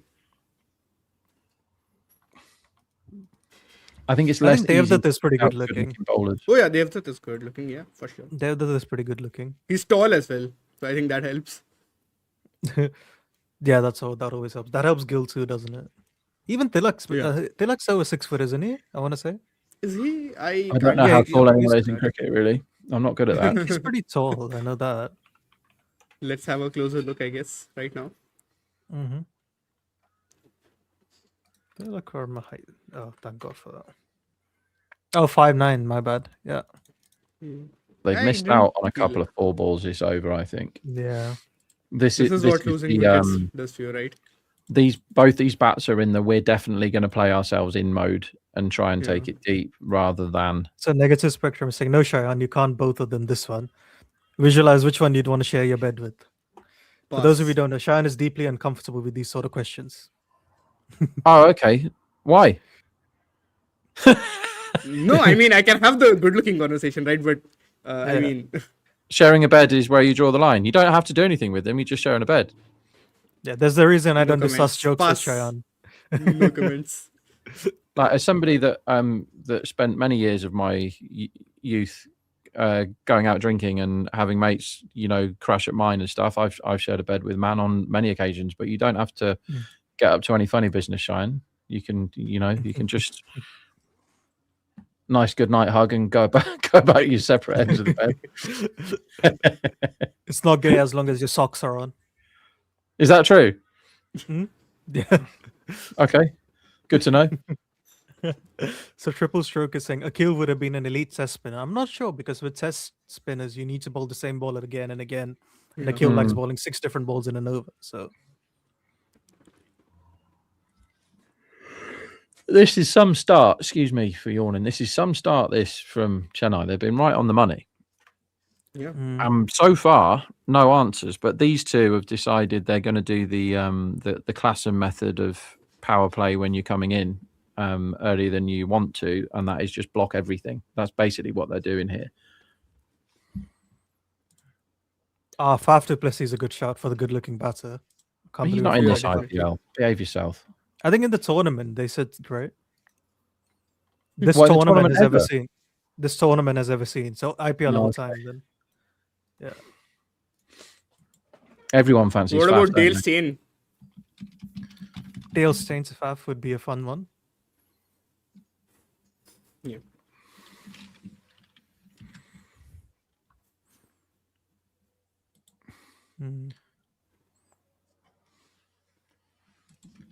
I think it's I less think Devdutt easy is pretty to have good-looking. good-looking bowlers. Oh yeah, Devdutt is good looking. Yeah, for sure. Devdutt is pretty good-looking. He's tall as well, so I think that helps. Yeah, that always helps. That helps Gill too, doesn't it? Even Tilak's over 6 foot, isn't he? I want to say Is he? I don't know yeah, how tall he's anyone is in good. cricket, really. I'm not good at that. he's pretty tall. I know that. Let's have a closer look, I guess, right now. Mm-hmm. Tilak or my height? Oh, thank God for that. Oh, 5'9", my bad. Yeah. They've I missed didn't out on a feel couple of 4 balls this over, I think. Yeah. This is what losing wickets does to you, right? Both these bats are in the we're definitely going to play ourselves in mode and try and take it deep rather than So negative spectrum is saying, no, Shayan, you can't both of them this one. Visualize which one you'd want to share your bed with. For those of you who don't know, Shayan is deeply uncomfortable with these sort of questions. Oh, okay. Why? No, I mean, I can have the good looking conversation, right? But I Yeah. mean, Sharing a bed is where you draw the line. You don't have to do anything with them. You're just sharing a bed. Yeah, there's the reason I No don't discuss comments. jokes with Pass. Shayan. No comments. Like, as somebody that spent many years of my youth going out drinking and having mates, crash at mine and stuff, I've shared a bed with man on many occasions. But you don't have to get up to any funny business, Shayan. You can just nice good night hug and go about your separate ends of the bed. It's not gay as long as your socks are on. Is that true? Yeah. Okay, good to know. So Triple Stroke is saying Akil would have been an elite test spinner. I'm not sure, because with test spinners you need to bowl the same ball again and again. And Akil likes bowling 6 different balls in an over. So This is some start. Excuse me for yawning. This is some start. This from Chennai. They've been right on the money. Yeah. So far, no answers. But these two have decided they're going to do the Klassen method of power play when you're coming in earlier than you want to, and that is just block everything. That's basically what they're doing here. Faf du Plessis is a good shout for the good-looking batter. He's not in this IPL. Behave yourself. I think in the tournament they said, right? This What, the tournament has ever ever? seen. This tournament has ever seen. So IPL all the time then. Yeah. Everyone fancies. What Faf, about don't Dale they? Steyn? Dale Steyn to Faf would be a fun one. Yeah.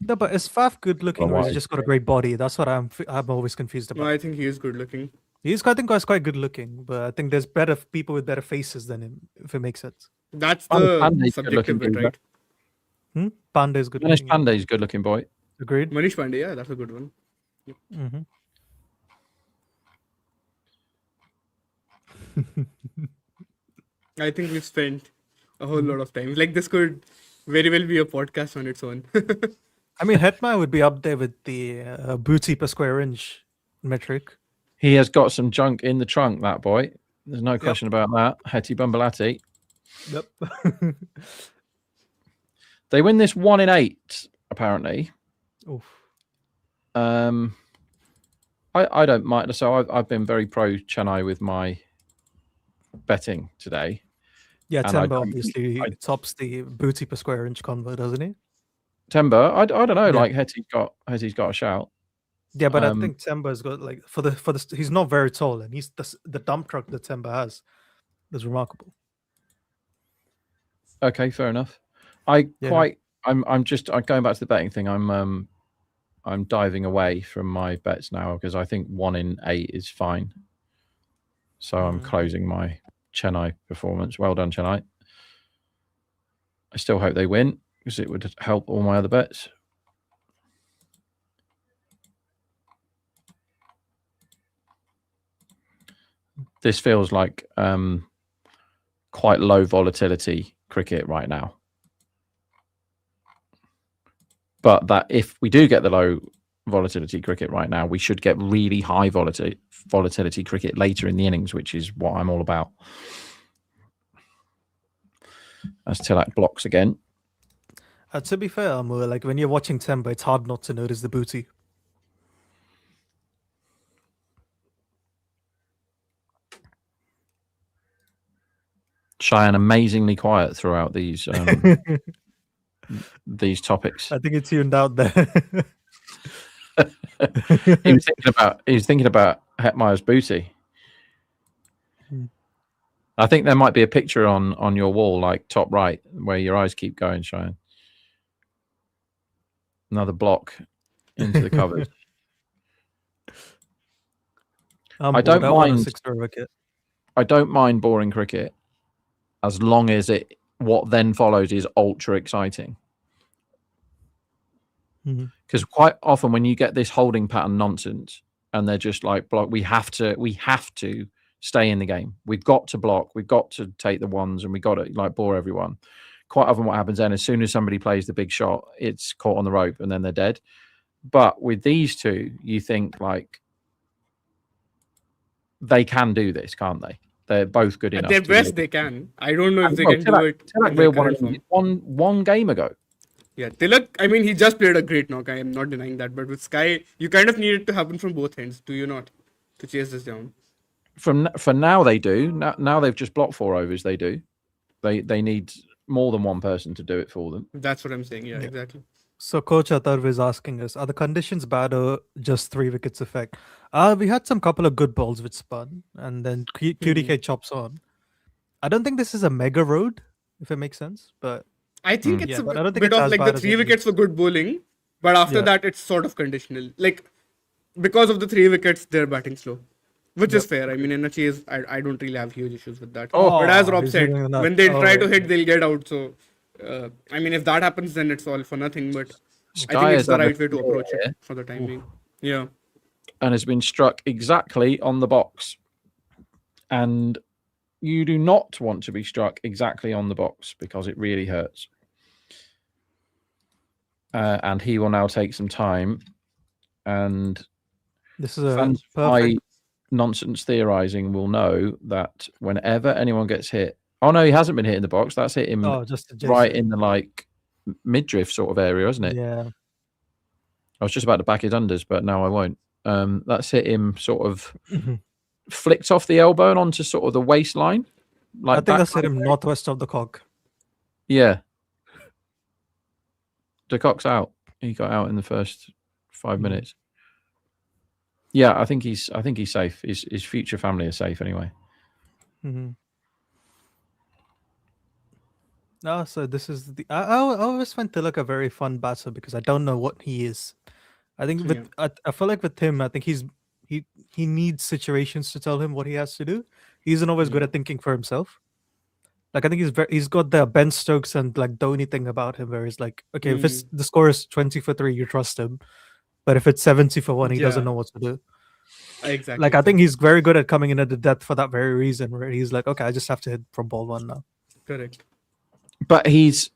No, but is Faf good looking, or has why? he just got a great body? That's what I'm always confused about. No, I think he is good looking. I think he's quite good looking, but I think there's better people with better faces than him, if it makes sense. That's Pandey's the good looking subjective bit, dude, right? Pandey is good Manish looking. Pandey's good looking boy. Agreed. Manish Pandey, yeah, that's a good one. Mm-hmm. I think we've spent a whole lot of time. Like, this could very well be a podcast on its own. I mean, Hetman would be up there with the booty per square inch metric. He has got some junk in the trunk, that boy. There's no question about that. Hetty Bumbalati. Yep. They win this 1 in 8, apparently. Oof. I don't mind. So I've been very pro Chennai with my betting today. Yeah, And I Temba don't- obviously tops the booty per square inch convo, doesn't he? Temba, I don't know. Yeah. Like Hetty's got a shout. Yeah, but I think Temba's got like for the he's not very tall, and he's the dump truck that Temba has is remarkable. Okay, fair enough. I'm going back to the betting thing. I'm diving away from my bets now because I think 1 in 8 is fine. So I'm closing my Chennai performance. Well done, Chennai. I still hope they win because it would help all my other bets. This feels like quite low volatility cricket right now. But that if we do get the low volatility cricket right now, we should get really high volatility cricket later in the innings, which is what I'm all about. As Tilak blocks again. To be fair, Amur, like when you're watching Temba, it's hard not to notice the booty. Cheyenne amazingly quiet throughout these these topics. I think he tuned out there. he was thinking about Hetmeyer's booty. I think there might be a picture on your wall, like top right, where your eyes keep going, Cheyenne. Another block into the covers. I don't mind 6 wicket. I don't mind boring cricket as long as what then follows is ultra exciting. Because quite often when you get this holding pattern nonsense and they're just like block, we have to stay in the game. We've got to block, we've got to take the ones, and we got to like bore everyone. Quite often what happens then, as soon as somebody plays the big shot, it's caught on the rope and then they're dead. But with these two, you think like they can do this, can't they? They're both good At enough. their to best, live. they can. I don't know if they Well, can do it. Tilak in their reeled current form. one game ago. Yeah, Tilak, I mean, he just played a great knock. I am not denying that. But with Sky, you kind of need it to happen from both ends, do you not? To chase this down. For now, they do. Now they've just blocked 4 overs. They do. They need more than one person to do it for them. That's what I'm saying. Yeah, exactly. So Coach Atharv is asking us, are the conditions bad or just 3 wickets effect? We had some couple of good balls which spun, and then QDK chops on. I don't think this is a mega road, if it makes sense, but I think it's Yeah, a but I don't think bit it's of as like bad the as 3 it wickets for good bowling, but after Yeah. that, it's sort of conditional. Like, because of the 3 wickets, they're batting slow. Which is fair. I mean, in a chase, I don't really have huge issues with that. But as Rob he's said, doing enough. when they try to right. hit, they'll get out. So, I mean, if that happens, then it's all for nothing. But I Sky think has it's the had a right way to approach here it for the time being. Yeah. and has been struck exactly on the box. And you do not want to be struck exactly on the box because it really hurts. And he will now take some time. And This is a fans of perfect. my nonsense theorizing will know that whenever anyone gets hit, oh no, he hasn't been hit in the box. That's hit him Oh, just right adjacent. in the like midriff sort of area, isn't it? Yeah. I was just about to back his unders, but now I won't. That's hit him sort of Mhm. flicked off the elbow and onto sort of the waistline. I think back that's hit line him there. northwest of the cock. Yeah. De Kock's out. He got out in the first 5 minutes. Yeah, I think he's safe. His future family is safe anyway. Mm-hmm. So this is the. I always find Tilak a very fun batter because I don't know what he is. I think with I feel like with him, I think he needs situations to tell him what he has to do. He isn't always good at thinking for himself. Like I think he's got the Ben Stokes and like Dhoni thing about him, where he's like, okay, if it's the score is 20 for 3, you trust him, but if it's 70 for 1, he doesn't know what to do. Exactly. Like I think he's very good at coming in at the depth for that very reason, where he's like, okay, I just have to hit from ball 1 now. Correct. But he's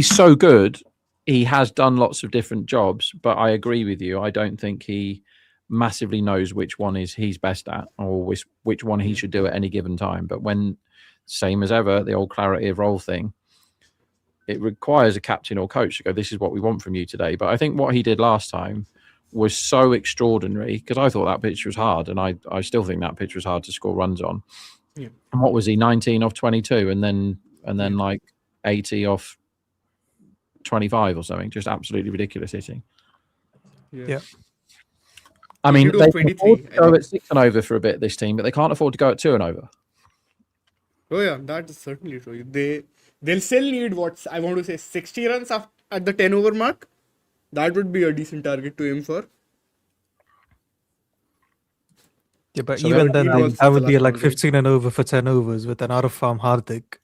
so good. He has done lots of different jobs, but I agree with you. I don't think he massively knows which one he's best at, or which one he should do at any given time. But when, same as ever, the old clarity of role thing, it requires a captain or coach to go, this is what we want from you today. But I think what he did last time was so extraordinary, because I thought that pitch was hard, and I still think that pitch was hard to score runs on. Yeah. And what was he, 19 off 22, and then like 80 off 25 or something? Just absolutely ridiculous hitting. Yeah. I mean, should do they 23, can afford to I go think. at 6 and over for a bit, this team, but they can't afford to go at 2 and over. Oh yeah, that is certainly true. They'll still need I want to say 60 runs at the 10 over mark. That would be a decent target to aim for. Yeah, but So even that then, would be worth that would the be last like boundary. 15 and over for 10 overs with an out of farm Hardik,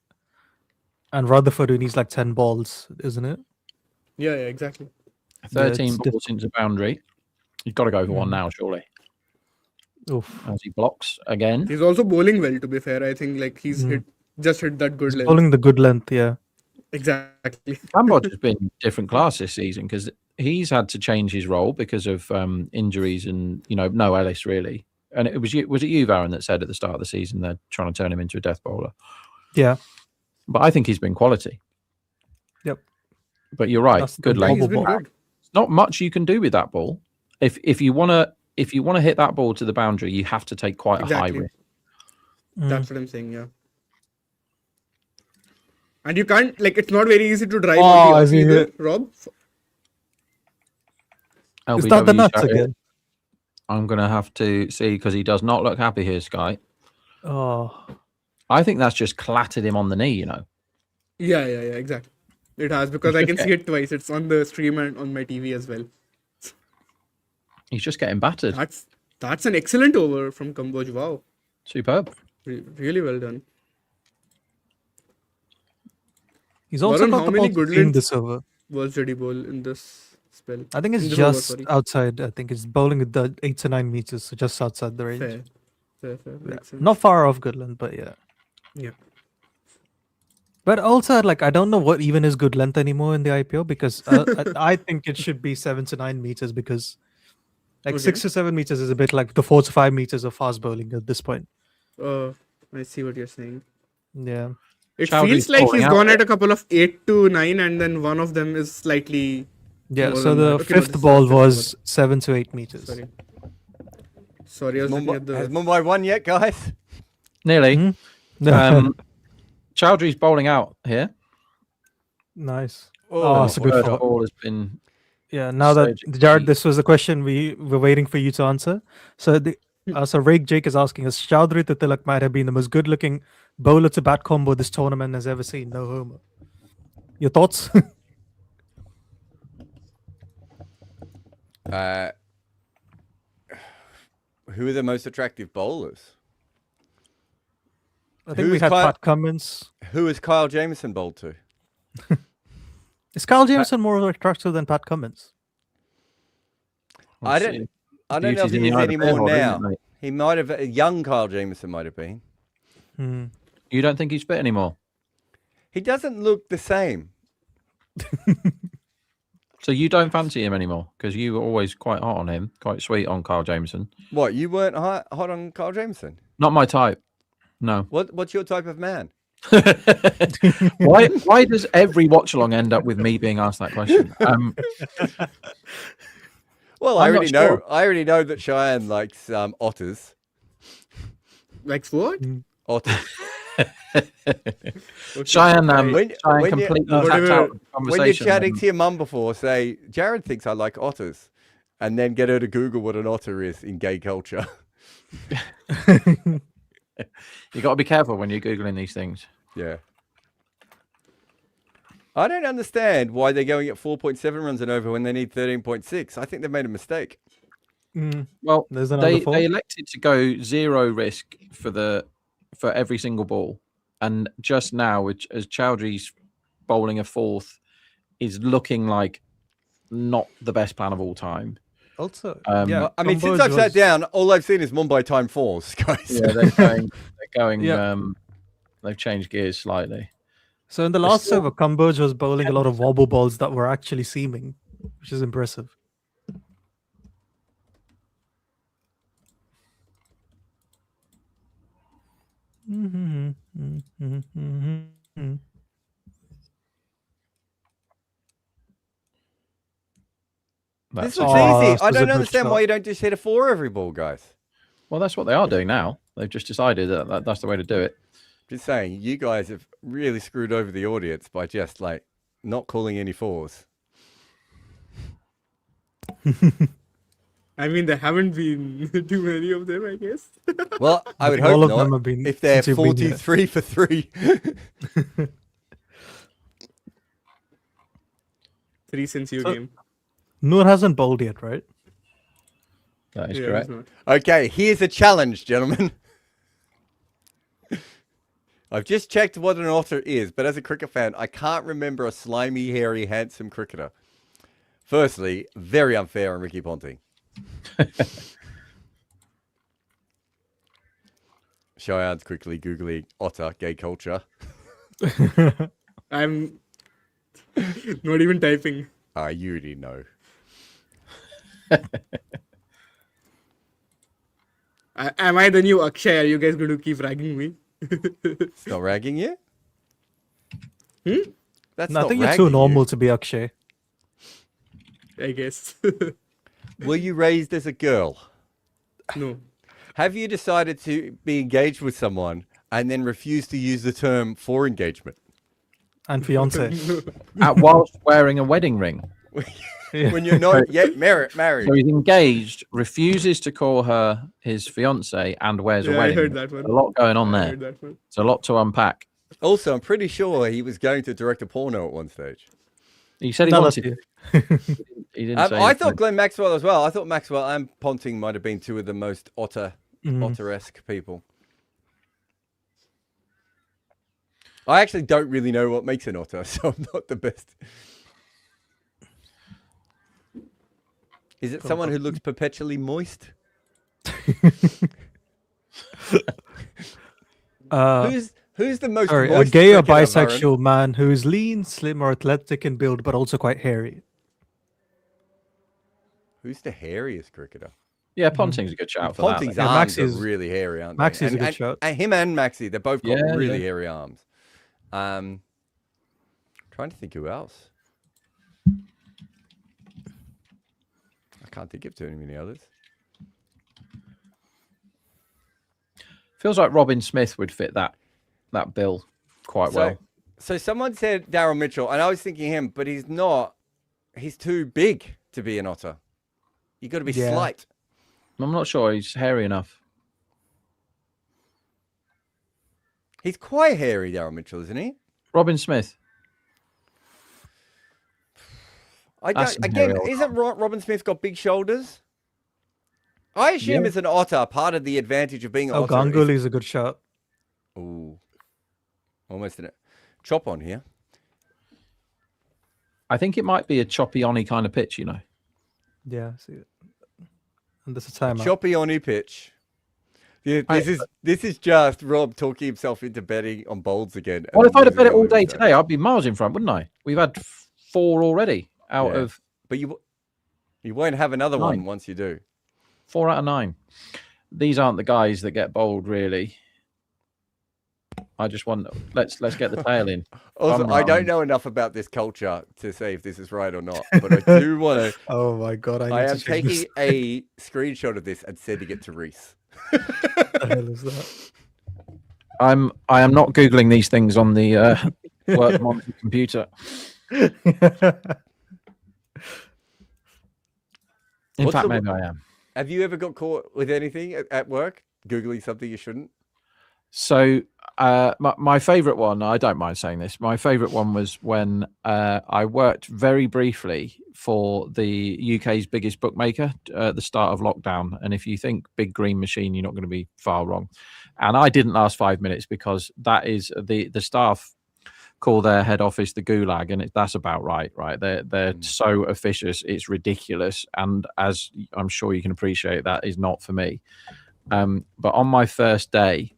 and Rutherford who needs like 10 balls, isn't it? Yeah, exactly. 13 it's balls into boundary. You've got to go for one now, surely. Oof. As he blocks again. He's also bowling well, to be fair. I think like he's just hit that good He's length. bowling the good length, yeah. Exactly. Cambodge has been different class this season because he's had to change his role because of injuries and no Ellis really. And it was it you, Varun, that said at the start of the season they're trying to turn him into a death bowler? Yeah. But I think he's been quality. Yep. But you're right. That's the Good Yeah, length. he's been ball. good. Not much you can do with that ball. If you want to hit that ball to the boundary, you have to take quite a high Exactly. risk. That's what I'm saying, yeah. And you can't, like, it's not very easy to drive Oh, on I the off see either, it. Rob. Is that the LBW nuts shouted, again? I'm going to have to see because he does not look happy here, Sky. Oh, I think that's just clattered him on the knee, Yeah, exactly. It has, because I can see it twice. It's on the stream and on my TV as well. He's just getting battered. That's an excellent over from Kamboj. Wow. Superb. Really well done. he's also Varun, got how the many ball good in lengths this over. was did he bowl in this spell? I think it's In this over, just sorry. outside. I think it's bowling at the 8 to 9 meters, so just outside the range. Fair. Yeah. Makes sense. Not far off Goodland, but yeah. Yeah. But also, like, I don't know what even is good length anymore in the IPO because I think it should be 7 to 9 meters because, like, Okay. 6 to 7 meters is a bit like the 4 to 5 meters of fast bowling at this point. Right. I see what you're saying. Yeah. It Chowdhury's feels like falling he's out gone there. at a couple of 8 to 9, and then one of them is slightly. Yeah. More So than the that. Okay, no, fifth this is ball the fifth was 7 to 8 meters. Sorry, I was looking at Has the. Mumbai won yet, guys? Nearly. Hmm? Chowdhury's bowling out here. Nice. Oh, Oh, that's a good Third thought. ball has been. Yeah, now that Surgically- Jared, this was the question we were waiting for you to answer. So so Rake Jake is asking us, Chowdhury to Tilak might have been the most good-looking bowler to bat combo this tournament has ever seen. No homer. Your thoughts? Who are the most attractive bowlers? I think we Who's had Kyle- Pat Cummins. Who has Kyle Jamieson bowled to? Is Kyle Jameson more attractive than Pat Cummins? I don't know if Beauty's in he the is eye of the anymore beholder, now. isn't it, mate? He might have, young Kyle Jamieson might have been. Hmm. You don't think he's fit anymore? He doesn't look the same. So you don't fancy him anymore? Because you were always quite hot on him, quite sweet on Kyle Jameson. What, you weren't hot on Kyle Jamieson? Not my type. No. What's your type of man? Why does every watch along end up with me being asked that question? Well, I'm not sure. I already know that Cheyenne likes otters. Like what? Otters. Cheyenne, When Cheyenne you- completely whatever- tapped out of the When you're conversation. chatting to your mum before, say, Jared thinks I like otters. And then get her to Google what an otter is in gay culture. You got to be careful when you're googling these things. Yeah. I don't understand why they're going at 4.7 runs and over when they need 13.6. I think they've made a mistake. Mm. Well, There's another they four. elected to go zero risk for every single ball, and just now, which as Chowdhury's bowling a fourth, is looking like not the best plan of all time. Also, Yeah, I mean, since Converge I've sat was- down, all I've seen is Mumbai time fours, guys. Yeah, they're going. They're going. Yeah. They've changed gears slightly. So in the But last still- over, Converge was bowling a lot of wobble balls that were actually seaming, which is impressive. This That's looks Oh, easy. this I was a don't good understand shot. why you don't just hit a 4 every ball, guys. well, that's what they are doing now. They've just decided that that's the way to do it. Just saying, you guys have really screwed over the audience by just like not calling any 4s. I mean, there haven't been too many of them, I guess. Well, I would All hope of them not. have been If they're since you've been here. 43 for 3. 3 since you So- came. Noor hasn't bowled yet, right? That is Yeah, correct. it's not. Okay, here's a challenge, gentlemen. I've just checked what an otter is, but as a cricket fan, I can't remember a slimy, hairy, handsome cricketer. Firstly, very unfair on Ricky Ponting. Cheyenne's quickly Googling otter, gay culture. I'm not even typing. You already know. Am I the new Akshay? Are you guys going to keep ragging me? It's not ragging you? That's No, I not think you're ragging too normal you. to be Akshay. I guess. Were you raised as a girl? No. Have you decided to be engaged with someone and then refuse to use the term for engagement? And fiance. Whilst wearing a wedding ring. When you're not yet married. So he's engaged, refuses to call her his fiance, and wears a Yeah, I wedding heard ring. that one. A lot going on I there. heard that one. It's a lot to unpack. Also, I'm pretty sure he was going to direct a porno at one stage. He said he Tell wanted. us He didn't say I anything. thought Glenn Maxwell as well. I thought Maxwell and Ponting might have been two of the most Mm. otter-esque people. I actually don't really know what makes an otter, so I'm not the best. Is it someone who looks perpetually moist? Who's the most Sorry, a moist gay or cricketer, Varun? bisexual man who is lean, slim, or athletic in build, but also quite hairy. Who's the hairiest cricketer? Yeah, Ponting's a good shout for that. Ponting's Yeah, arms Maxi's- are really hairy, aren't Maxi's they? a good shout. And him and Maxi, they've both got Yeah, really yeah. hairy arms. Trying to think who else. I can't think of too many others. Feels like Robin Smith would fit that bill quite well. So someone said Daryl Mitchell, and I was thinking him, but he's not. He's too big to be an otter. You got to be Yeah. slight. I'm not sure he's hairy enough. He's quite hairy, Daryl Mitchell, isn't he? Robin Smith. That's Again, hairy old isn't Robin Smith got big shoulders? I assume Yeah. as an otter, part of the advantage of being an Oh, otter Ganguly's a good shout. Ooh. Almost in it. Chop on here. I think it might be a choppy-on kind of pitch, you know. Yeah, see it. And this is timeout. Choppy on pitch. Yeah, this is just Rob talking himself into betting on bowls again. Well, if I'd have bet it all day losing today, I'd be miles in front, wouldn't I? We've had 4 already out Yeah. of But you won't have another 9. one once you do. 4 out of 9. These aren't the guys that get bowled, really. I just want let's get the tail in. Also, I don't know enough about this culture to say if this is right or not, but I do want to. Oh my god! I need am to change this. taking a screenshot of this and sending it to Reese. What the hell is that? I am not googling these things on the work monitor computer. In What's fact, the- maybe I am. Have you ever got caught with anything at work, googling something you shouldn't? So my favorite one, I don't mind saying this. My favorite one was when I worked very briefly for the UK's biggest bookmaker at the start of lockdown. And if you think big green machine, you're not going to be far wrong. And I didn't last 5 minutes because that is the staff call their head office the gulag, and that's about right. They're so officious, it's ridiculous. And as I'm sure you can appreciate, that is not for me. But on my first day,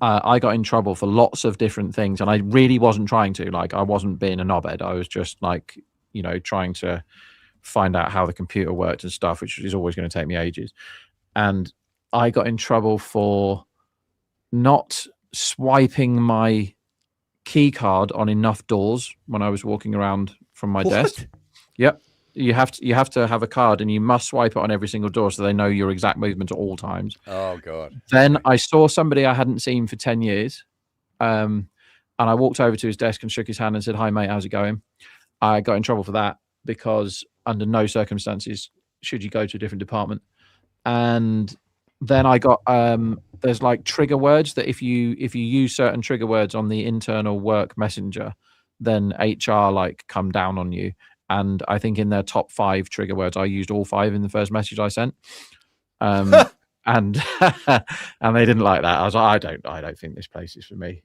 I got in trouble for lots of different things, and I really wasn't trying to. Like, I wasn't being a knobhead. I was just like, trying to find out how the computer worked and stuff, which is always going to take me ages. And I got in trouble for not swiping my key card on enough doors when I was walking around from my desk. Yep. You have to have a card, and you must swipe it on every single door so they know your exact movement at all times. Oh god. Then I saw somebody I hadn't seen for 10 years. And I walked over to his desk and shook his hand and said, "Hi mate, how's it going?" I got in trouble for that because under no circumstances should you go to a different department. And then I got there's like trigger words that if you use certain trigger words on the internal work messenger, then HR like come down on you. And I think in their top 5 trigger words, I used all 5 in the first message I sent. And and they didn't like that. I was like, I don't think this place is for me.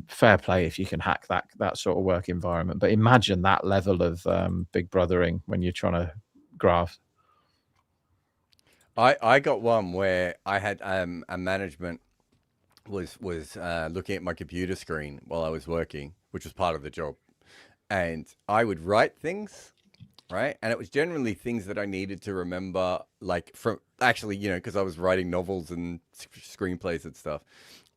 Fair play if you can hack that sort of work environment. But imagine that level of big brothering when you're trying to graft. I got one where I had a management was looking at my computer screen while I was working, which was part of the job. And I would write things, right? And it was generally things that I needed to remember, like from actually, because I was writing novels and screenplays and stuff.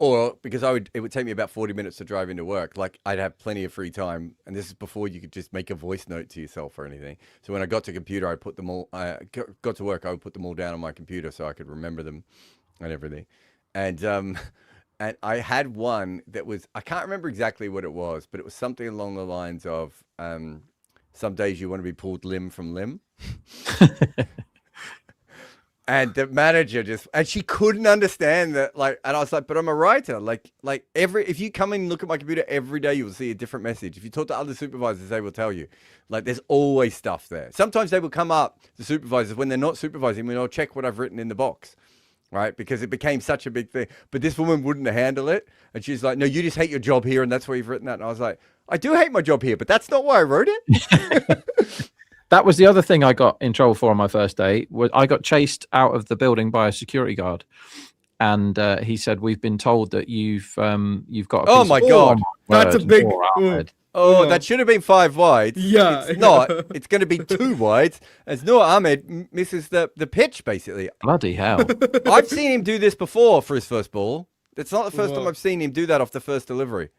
Or because it would take me about 40 minutes to drive into work. Like I'd have plenty of free time. And this is before you could just make a voice note to yourself or anything. So when I got to computer, I put them all, got to work, I would put them all down on my computer so I could remember them and everything. And I had one that was, I can't remember exactly what it was, but it was something along the lines of, some days you want to be pulled limb from limb. And the manager and she couldn't understand that, like, and I was like, but I'm a writer. Like if you come in and look at my computer every day, you'll see a different message. If you talk to other supervisors, they will tell you, like, there's always stuff there. Sometimes they will come up, the supervisors, when they're not supervising, when I'll check what I've written in the box. Right, because it became such a big thing. But this woman wouldn't handle it. And she's like, "No, you just hate your job here, and that's why you've written that." And I was like, "I do hate my job here, but that's not why I wrote it." That was the other thing I got in trouble for on my first day. Was I got chased out of the building by a security guard, and he said, "We've been told that you've got." Oh my god, that's a big. Oh, that should have been 5 wides. Yeah. It's not. It's going to be 2 wides as Noor Ahmed misses the pitch, basically. Bloody hell. I've seen him do this before for his first ball. It's not the first time Wow. I've seen him do that off the first delivery.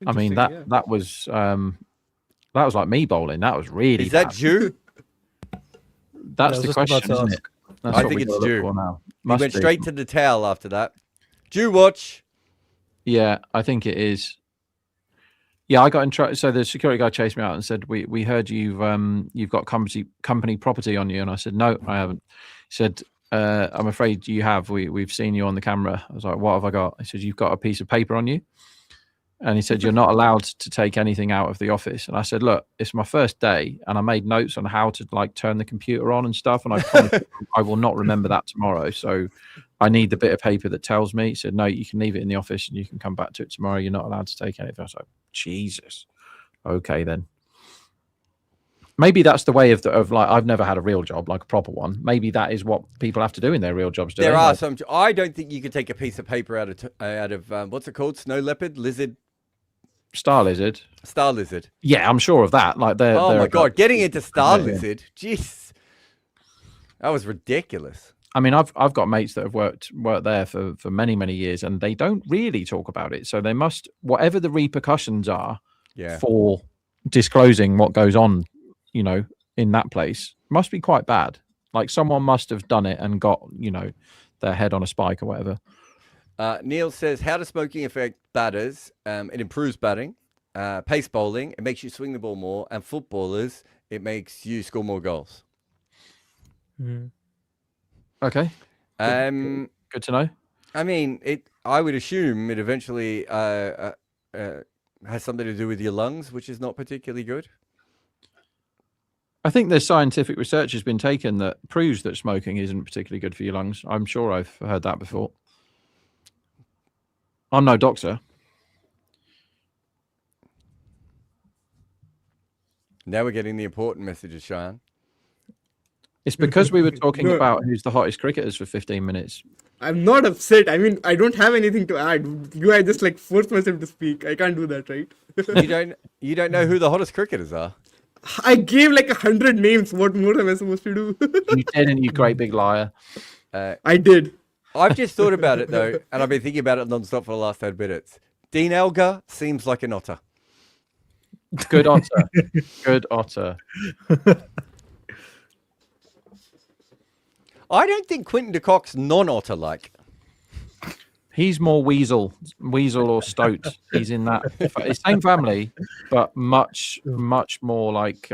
I mean, Interesting, that was like me bowling. That was really Is that bad. due? That's I was the just about question, to isn't ask. it? That's I what think we it's gotta look due. for now. He Must went be. straight to the towel after that. Due watch. Yeah, I think it is. Yeah, I got in trouble. So the security guy chased me out and said, "We heard you've got company property on you," and I said, "No, I haven't." He said, "I'm afraid you have. We've seen you on the camera." I was like, "What have I got?" He said, "You've got a piece of paper on you." And he said, "You're not allowed to take anything out of the office." And I said, "Look, it's my first day, and I made notes on how to like turn the computer on and stuff. And I promise I will not remember that tomorrow. So I need the bit of paper that tells me." He said, "No, you can leave it in the office, and you can come back to it tomorrow. You're not allowed to take anything." I was like, "Jesus, okay then." Maybe that's the way of like, I've never had a real job, like a proper one. Maybe that is what people have to do in their real jobs. There are some. I don't think you could take a piece of paper out of what's it called? Snow leopard, lizard, Star lizard. star lizard. Yeah, I'm sure of that. Like, Oh my god, getting into star Yeah. lizard. Jeez, that was ridiculous. I mean, I've got mates that have worked there for many years, and they don't really talk about it. So they must, whatever the repercussions are Yeah. for disclosing what goes on, in that place, must be quite bad. Like, someone must have done it and got, their head on a spike or whatever. Neil says, how does smoking affect batters? It improves batting, pace bowling. It makes you swing the ball more, and footballers, it makes you score more goals. Okay, good to know. I mean, I would assume it eventually has something to do with your lungs, which is not particularly good. I think there's scientific research has been taken that proves that smoking isn't particularly good for your lungs. I'm sure I've heard that before. I'm no doctor. Now we're getting the important messages, Cheyenne. It's because we were talking No. about who's the hottest cricketers for 15 minutes. I'm not upset. I mean, I don't have anything to add. I just like forced myself to speak. I can't do that, right? You don't know who the hottest cricketers are. I gave like 100 names. What more am I supposed to do? You didn't, you great big liar. I did. I've just thought about it though, and I've been thinking about it non-stop for the last 10 minutes. Dean Elgar seems like an otter. Good otter. Good otter. I don't think Quinton de Kock's non-otter-like. He's more weasel or stoat. He's in that same family, but much more like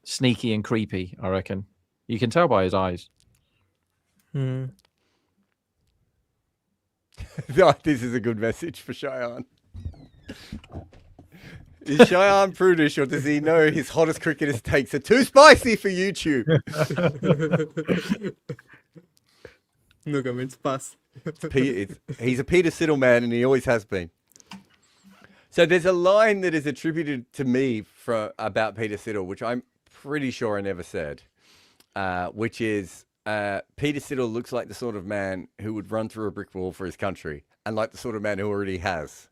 sneaky and creepy, I reckon. You can tell by his eyes. This is a good message for Cheyenne. Is Cheyenne prudish, or does he know his hottest cricketer's takes are too spicy for YouTube? No comments. Pass. He's a Peter Siddle man, and he always has been. So there's a line that is attributed to me about Peter Siddle, which I'm pretty sure I never said, which is Peter Siddle looks like the sort of man who would run through a brick wall for his country, and like the sort of man who already has.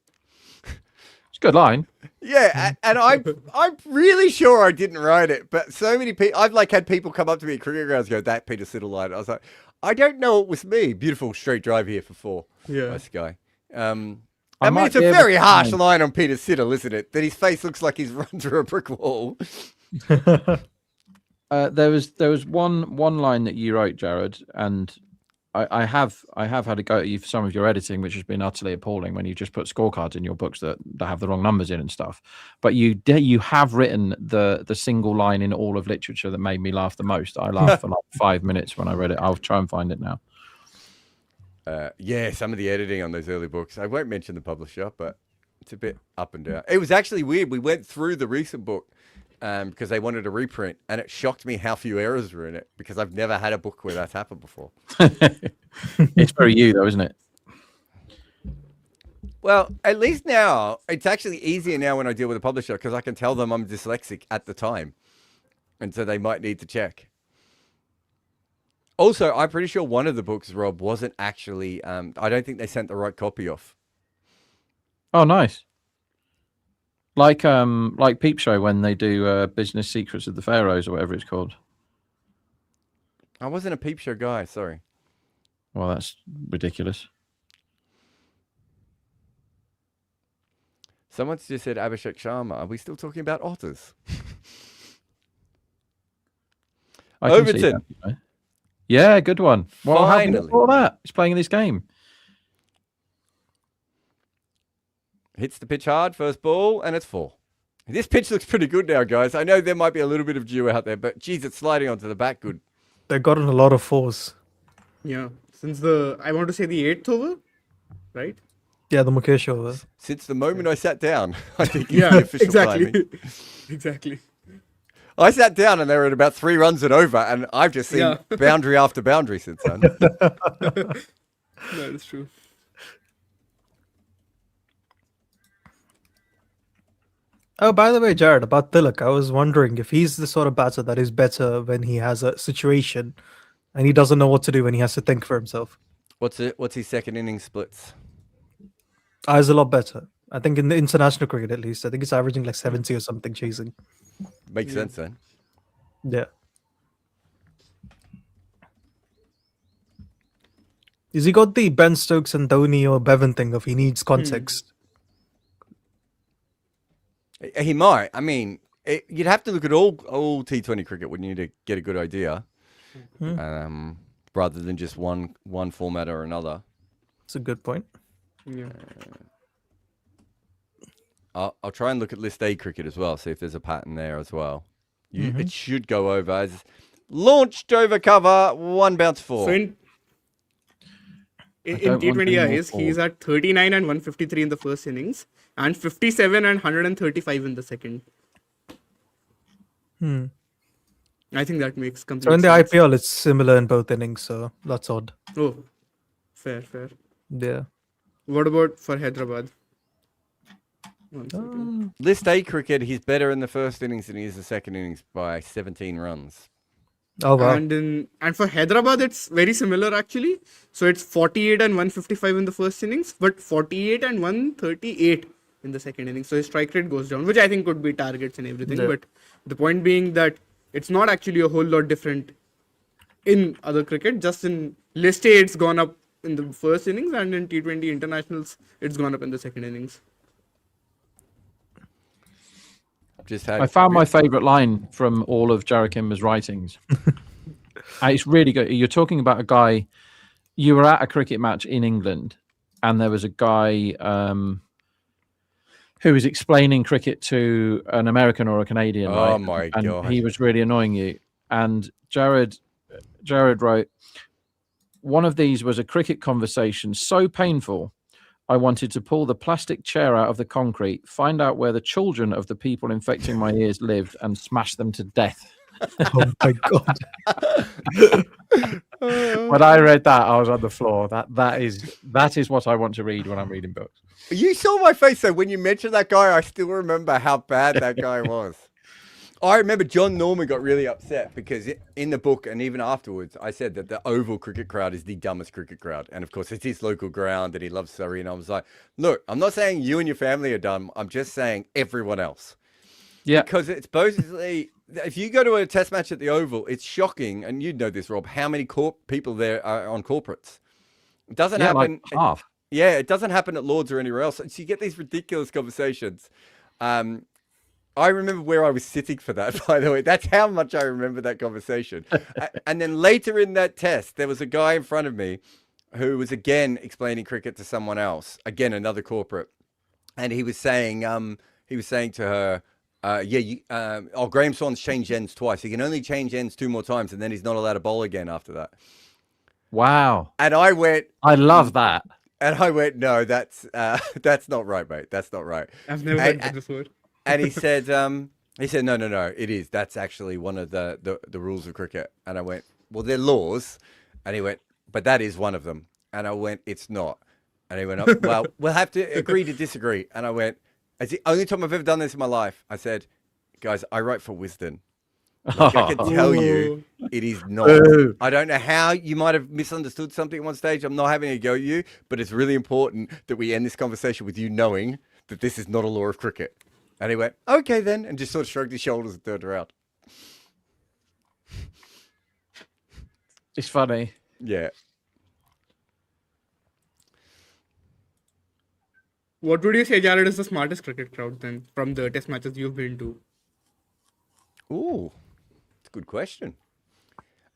It's a good line. Yeah, and I'm really sure I didn't write it, but so many people, I've like had people come up to me at cricket grounds and go, that Peter Siddle line. I was like, I don't know it was me. Beautiful straight drive here for 4. Yeah. Nice guy. I I mean, might it's a be able very to harsh find- line on Peter Siddle, isn't it? That his face looks like he's run through a brick wall. There was one line that you wrote, Jared, and I have had a go at you for some of your editing, which has been utterly appalling when you just put scorecards in your books that have the wrong numbers in and stuff. But you have written the single line in all of literature that made me laugh the most. I laughed for like 5 minutes when I read it. I'll try and find it now. Yeah, some of the editing on those early books. I won't mention the publisher, but it's a bit up and down. It was actually weird. We went through the recent book because they wanted a reprint, and it shocked me how few errors were in it because I've never had a book where that's happened before. It's very you, though, isn't it? Well, at least now, it's actually easier now when I deal with a publisher because I can tell them I'm dyslexic at the time. And so they might need to check. Also, I'm pretty sure one of the books, Rob, wasn't actually, I don't think they sent the right copy off. Oh, nice. Like Peep Show when they do Business Secrets of the Pharaohs or whatever it's called. I wasn't a Peep Show guy. Sorry. Well, that's ridiculous. Someone's just said Abhishek Sharma. Are we still talking about otters? I can see Overton. that, you know. Yeah, good one. Well, how did you Finally. thought of that? He's playing in this game. Hits the pitch hard, first ball, and it's 4. This pitch looks pretty good now, guys. I know there might be a little bit of dew out there, but geez, it's sliding onto the back good. They've gotten a lot of 4s. Yeah. Since I want to say the 8th over, right? Yeah, the Mukesh over. Since the moment I sat down, I think is Yeah, the official exactly. timing. Exactly. I sat down and they were at about 3 runs and over, and I've just seen Yeah. boundary after boundary since then. That is true. Oh, by the way, Jared, about Tilak, I was wondering if he's the sort of batter that is better when he has a situation and he doesn't know what to do when he has to think for himself. What's his second inning splits? Is a lot better. I think in the international cricket, at least, I think it's averaging like 70 or something chasing. Makes sense then. Yeah. Is he got the Ben Stokes and Dhoni or Bevan thing of he needs context? He might. I mean, you'd have to look at all T20 cricket, wouldn't you, to get a good idea, rather than just one format or another. That's a good point. Yeah. I'll try and look at List A cricket as well, see if there's a pattern there as well. It should go over as launched over cover, 1 bounce 4. So in don't want T20 any more he's at 39 and 153 in the first innings and 57 and 135 in the second. I think that makes complete So in the sense. IPL, it's similar in both innings, so that's odd. Oh, fair. Yeah. What about for Hyderabad? 1 second. List A cricket, he's better in the first innings than he is the second innings by 17 runs. Oh, wow. And for Hyderabad, it's very similar actually. So it's 48 and 155 in the first innings, but 48 and 138 in the second innings. So his strike rate goes down, which I think could be targets and everything. Yeah. But the point being that it's not actually a whole lot different in other cricket. Just in List A, it's gone up in the first innings, and in T20 internationals, it's gone up in the second innings. I found my favourite line from all of Jarek Kimmer's writings. It's really good. You're talking about a guy. You were at a cricket match in England, and there was a guy who was explaining cricket to an American or a Canadian. Oh right? my and God. he was really annoying you. And Jared wrote, one of these was a cricket conversation so painful, I wanted to pull the plastic chair out of the concrete, find out where the children of the people infecting my ears lived, and smash them to death. Oh, my God. When I read that, I was on the floor. That is what I want to read when I'm reading books. You saw my face, though. When you mentioned that guy, I still remember how bad that guy was. I remember John Norman got really upset because in the book and even afterwards, I said that the Oval cricket crowd is the dumbest cricket crowd. And of course, it's his local ground and he loves Surrey. And I was like, look, I'm not saying you and your family are dumb. I'm just saying everyone else. Yeah. Because it's basically, if you go to a test match at the Oval, it's shocking. And you'd know this, Rob, how many people there are on corporates. It doesn't happen. Like half. Yeah, it doesn't happen at Lords or anywhere else. So you get these ridiculous conversations. I remember where I was sitting for that, by the way. That's how much I remember that conversation. And then later in that test, there was a guy in front of me who was again explaining cricket to someone else, again, another corporate. And he was saying to her, Graham Swan's changed ends twice. He can only change ends 2 more times, and then he's not allowed to bowl again after that. Wow. And I went, I love that. no, that's not right, mate. That's not right. I've never heard that before. And he said, no, it is. That's actually one of the rules of cricket. And I went, well, they're laws. And he went, but that is one of them. And I went, it's not. And he went, oh, well, we'll have to agree to disagree. And I went, it's the only time I've ever done this in my life. I said, guys, I write for Wisden. Like, I can tell you it is not. I don't know how you might have misunderstood something at one stage. I'm not having a go at you, but it's really important that we end this conversation with you knowing that this is not a law of cricket. And he went, okay then, and just sort of shrugged his shoulders and turned around. It's funny. Yeah. What would you say, Jared, is the smartest cricket crowd then from the test matches you've been to? Ooh, it's a good question.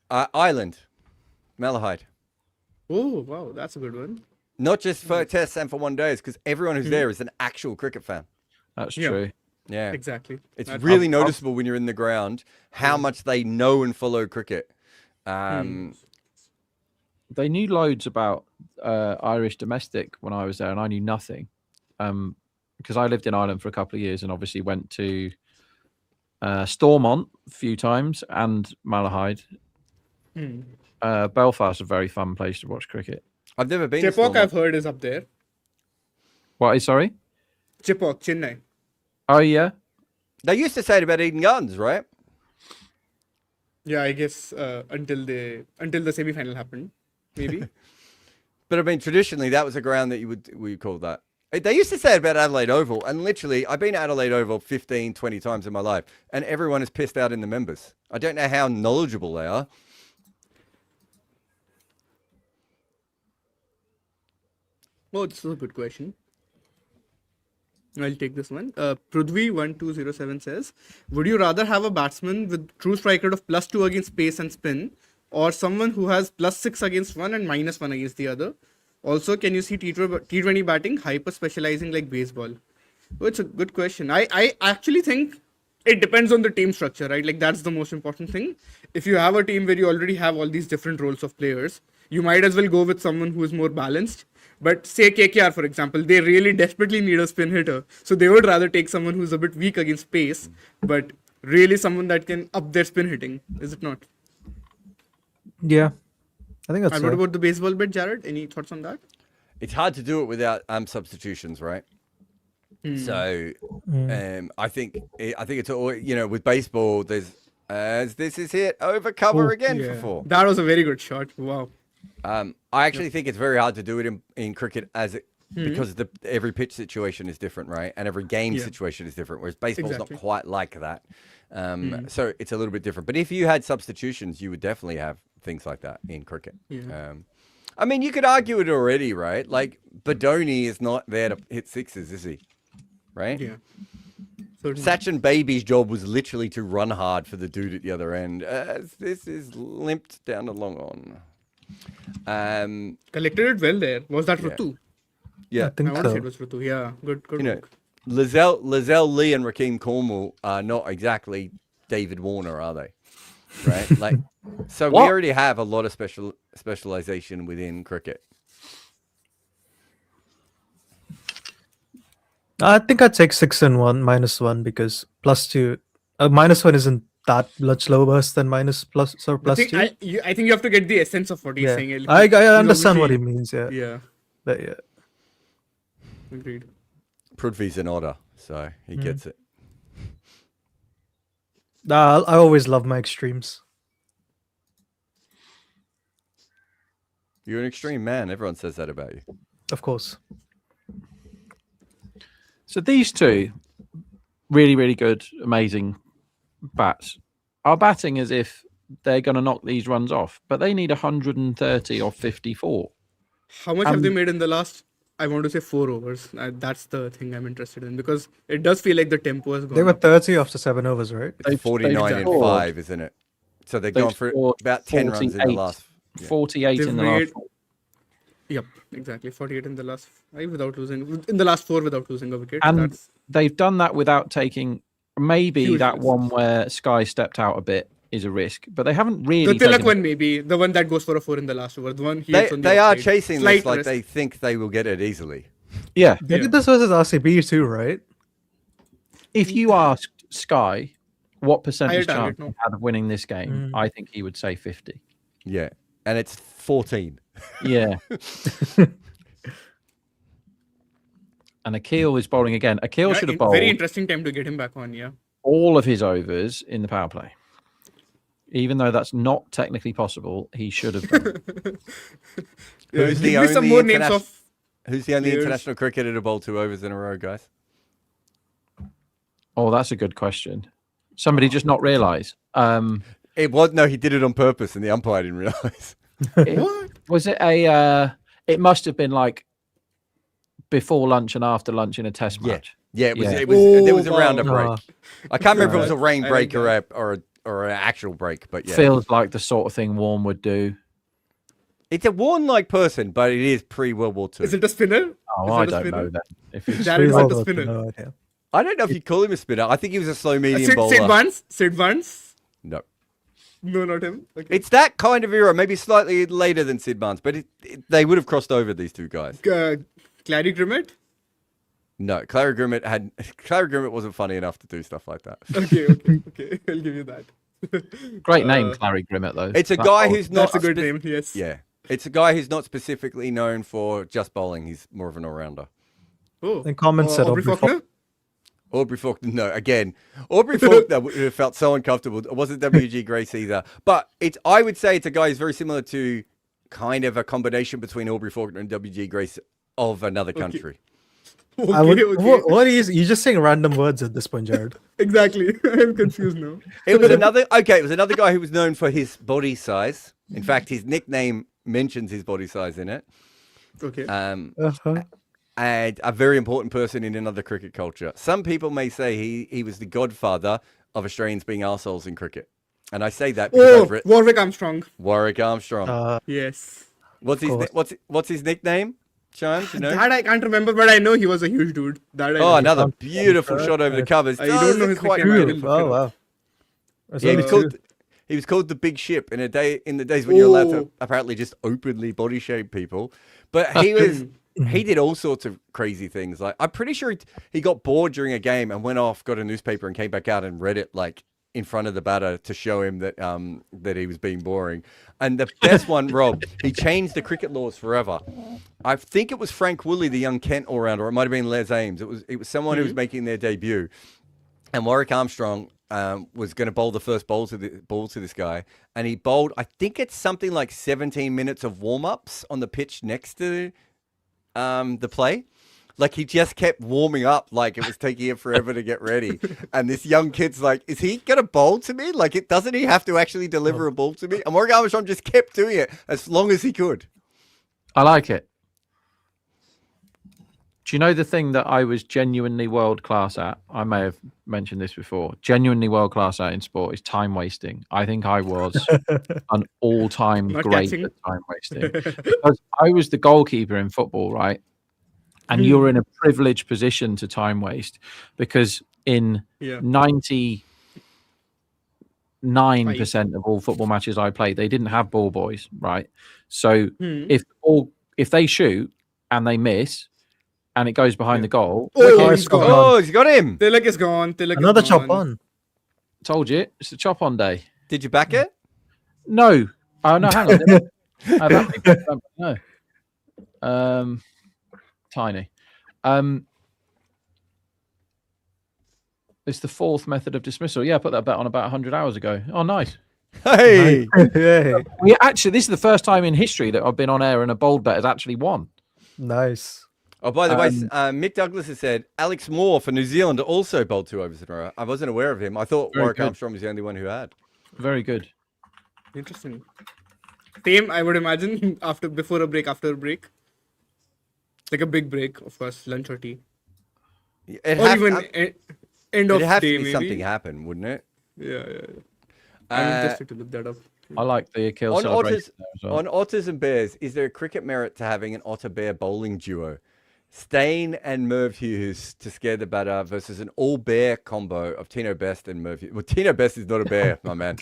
Ireland, Malahide. Oh, wow, that's a good one. Not just for tests and for one days, because everyone who's there is an actual cricket fan. That's Yeah. true. Yeah. Exactly. It's That's- really noticeable when you're in the ground how much they know and follow cricket. They knew loads about Irish domestic when I was there, and I knew nothing. Because I lived in Ireland for a couple of years and obviously went to Stormont a few times and Malahide. Belfast is a very fun place to watch cricket. I've never been to Chipok, Stormont. I've heard, is up there. What is, sorry? Chipok, Chennai. Oh, yeah. They used to say it about Eden Gardens, right? Yeah, I guess until the semi-final happened, maybe. But I mean, traditionally, that was a ground that we call that. They used to say it about Adelaide Oval, and literally, I've been to Adelaide Oval 15, 20 times in my life, and everyone is pissed out in the members. I don't know how knowledgeable they are. Oh, this is a good question. I'll take this one. Prudvi1207 says, would you rather have a batsman with true strike rate of +2 against pace and spin, or someone who has +6 against one and -1 against the other? Also, can you see T20 batting hyper specializing like baseball? Oh, it's a good question. I actually think it depends on the team structure, right? Like, that's the most important thing. If you have a team where you already have all these different roles of players, you might as well go with someone who is more balanced. But say KKR, for example, they really desperately need a spin hitter. So they would rather take someone who's a bit weak against pace, but really someone that can up their spin hitting. Is it not? Yeah, I think that's And what fair. about the baseball bit, Jared? Any thoughts on that? It's hard to do it without substitutions, right? So I think it's all, with baseball. There's this is it over cover again for 4. That was a very good shot. Wow. I actually think it's very hard to do it in cricket because every pitch situation is different, right? And every game situation is different, whereas baseball's Exactly. not quite like that. So it's a little bit different. But if you had substitutions, you would definitely have things like that in cricket. Yeah. I mean, you could argue it already, right? Like, Dhoni is not there to hit sixes, is he? Right? Yeah. Certainly. Sachin Baby's job was literally to run hard for the dude at the other end. This is limped down the long on. Collected it well there. Was that Yeah. Rutu? Yeah. I think I want to say so. it was Rutu. Yeah. Good know, work. Lizelle Lee and Rakeem Cornwall are not exactly David Warner, are they? Right? Like, so we What? already have a lot of specialization within cricket. I think I'd take 6 and 1, -1, because +2, -1 isn't that much lower than +2. I think you have to get the essence of what he's Yeah, saying. I He's understand what he obviously- means. Yeah, Yeah. but yeah. Agreed. Prudvi's an otter, so he gets it. Nah, I always love my extremes. You're an extreme man. Everyone says that about you. Of course. So these two, really, really good, amazing bats, are batting as if they're going to knock these runs off, but they need 130 or 54. How much have they made in the last, I want to say 4 overs? That's the thing I'm interested in, because it does feel like the tempo has gone They were up. 30 after 7 overs, right? It's They've 49 and scored. 5, isn't it? So they've gone for scored about 10 runs in the 48. last. 48 They've in the made- last four. Yep, exactly. 48 in the last 5 without losing, in the last 4 without losing a wicket. And That's they've done that without taking, maybe Huge that risks. one where Sky stepped out a bit is a risk, but they haven't the really Tilak taken one, maybe the one that goes for a 4 in the last over. The one he They, hits on the they are outside. chasing Slight this like risk. they think they will get it easily. Yeah. They Yeah. did this versus RCB too, right? If you asked Sky what percentage Higher target, chance he no. had of winning this game, I think he would say 50. Yeah. And it's 14. Yeah. And Akil is bowling again. Akil Yeah, should have very bowled interesting time to get him back on. Yeah. all of his overs in the power play. Even though that's not technically possible, he should have done. Who's the Give me some only more names international- of Who's the only players. international cricketer to bowl 2 overs in a row, guys? Oh, that's a good question. Somebody just not realise. It was no, he did it on purpose, and the umpire didn't realize. Was it a? It must have been like before lunch and after lunch in a test match. Yeah, it was. Yeah. It was. There was around a break. Ah. I can't remember if it was a rain I break like or an actual break, but yeah, Feels like the sort of thing Warren would do. it's a Warren-like person, but it is pre-World War II. Is it a spinner? Oh, Is I it a don't spinner? know that. If it's Jared is Well, not a spinner. no idea. I don't know if you call him a spinner. I think he was a slow medium Sid bowler. Vance? Sid Vance? No, No, not him. Okay. it's that kind of era, maybe slightly later than Sid Barnes, but they would have crossed over, these two guys. Clary Grimmett? No, Clary Grimmett wasn't funny enough to do stuff like that. Okay. I'll give you that. great name, Clary Grimmett, though. It's a guy who's not That's a good name, yes. Yeah, it's a guy who's not specifically known for just bowling. He's more of an all-rounder. Oh. And comment said Aubrey Aubrey Faulkner? Aubrey Faulkner, no, again, Aubrey Faulkner would have felt so uncomfortable. It wasn't W.G. Grace either. But I would say it's a guy who's very similar to kind of a combination between Aubrey Faulkner and W.G. Grace of another country. I would, Okay. what is you're just saying random words at this point, Jared? Exactly. I'm confused now. It was another guy who was known for his body size. In fact, his nickname mentions his body size in it. Okay. Uh-huh. And a very important person in another cricket culture. Some people may say he was the godfather of Australians being arseholes in cricket. And I say that because I've written Warwick Armstrong. Warwick Armstrong. Yes. What's his nickname? Sean, do you know? That I can't remember, but I know he was a huge dude. That I know. Oh, another beautiful shot over the covers. I don't know his Quite nickname. I right. didn't look Oh it up. wow. That's Yeah, only he was called the Big Ship in the days when you're allowed to Oh. apparently just openly body shame people. But he did all sorts of crazy things. Like I'm pretty sure he got bored during a game and went off, got a newspaper, and came back out and read it like in front of the batter to show him that that he was being boring. And the best one, Rob, he changed the cricket laws forever. I think it was Frank Woolley, the young Kent all-rounder, or it might have been Les Ames. It was someone who was making their debut. And Warwick Armstrong was going to bowl the first ball to this guy. And he bowled, I think it's something like 17 minutes of warm-ups on the pitch next to the play. Like he just kept warming up like it was taking him forever to get ready. And this young kid's like, is he going to bowl to me? Like, doesn't he have to actually deliver a ball to me? And Warwick Armstrong just kept doing it as long as he could. I like it. Do you know the thing that I was genuinely world class at? I may have mentioned this before. Genuinely world class at in sport is time wasting. I think I was an all-time Not great catching. at time wasting. Because I was the goalkeeper in football, right? And you're in a privileged position to time waste because in Yeah. 99% of all football matches I played, they didn't have ball boys, right? So if they shoot and they miss and it goes behind the goal, Oh, he's he's gone. gone. Oh, he's got him. Tilak is gone. Tilak another is chop gone. on. told you it's a chop on day. Did you back it? No. Oh no, hang on. No. Tiny. It's the fourth method of dismissal. Yeah, I put that bet on about 100 hours ago. Oh, nice. Hey. Hey, We actually, this is the first time in history that I've been on air and a bold bet has actually won. nice. Oh, by the way, Mick Douglas has said Alex Moore for New Zealand also bowled 2 overs in a row. I wasn't aware of him. I thought Very Warwick good. Armstrong was the only one who had. Very good. Interesting. Same, I would imagine, before a break, after a break. Like a big break, of course, lunch or tea. It Or have- even end of It'd have day, to be maybe. something happen, wouldn't it? Yeah. I'm interested to look that up. I like the Achilles On celebration otters, there as well. on otters and bears, is there a cricket merit to having an otter-bear bowling duo? Stain and Merv Hughes to scare the batter versus an all-bear combo of Tino Best and Merv Hughes. Well, Tino Best is not a bear, my man.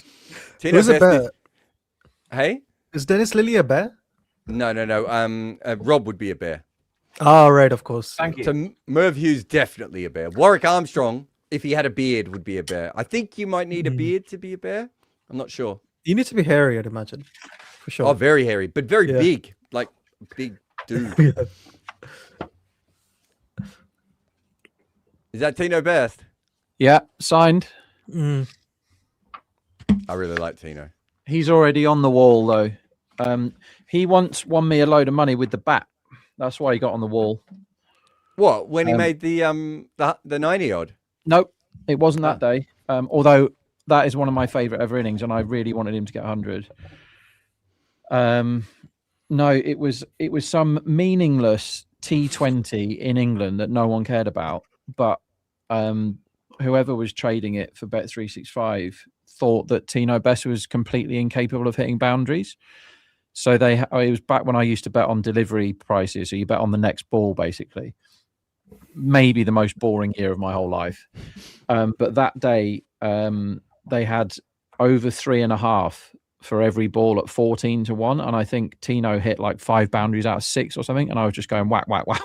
Tino Who's a bear? Hey? Is Dennis Lilly a bear? No. Rob would be a bear. Oh, right, of course. Thank you. So Merv Hughes, definitely a bear. Warwick Armstrong, if he had a beard, would be a bear. I think you might need a beard to be a bear. I'm not sure. You need to be hairy, I'd imagine. For sure. Oh, very hairy, but very Yeah. big. Like, big dude. Yeah. Is that Tino Best? Yeah, signed. Mm. I really like Tino. He's already on the wall, though. He once won me a load of money with the bat. That's why he got on the wall. What? When he made the 90 odd? Nope. It wasn't that day. Although that is one of my favourite ever innings, and I really wanted him to get 100. No, it was some meaningless T20 in England that no one cared about, but whoever was trading it for Bet365 thought that Tino Best was completely incapable of hitting boundaries. So it was back when I used to bet on delivery prices. So you bet on the next ball, basically. Maybe the most boring year of my whole life. But that day, they had over 3.5 for every ball at 14-1. And I think Tino hit like 5 boundaries out of 6 or something. And I was just going whack, whack, whack.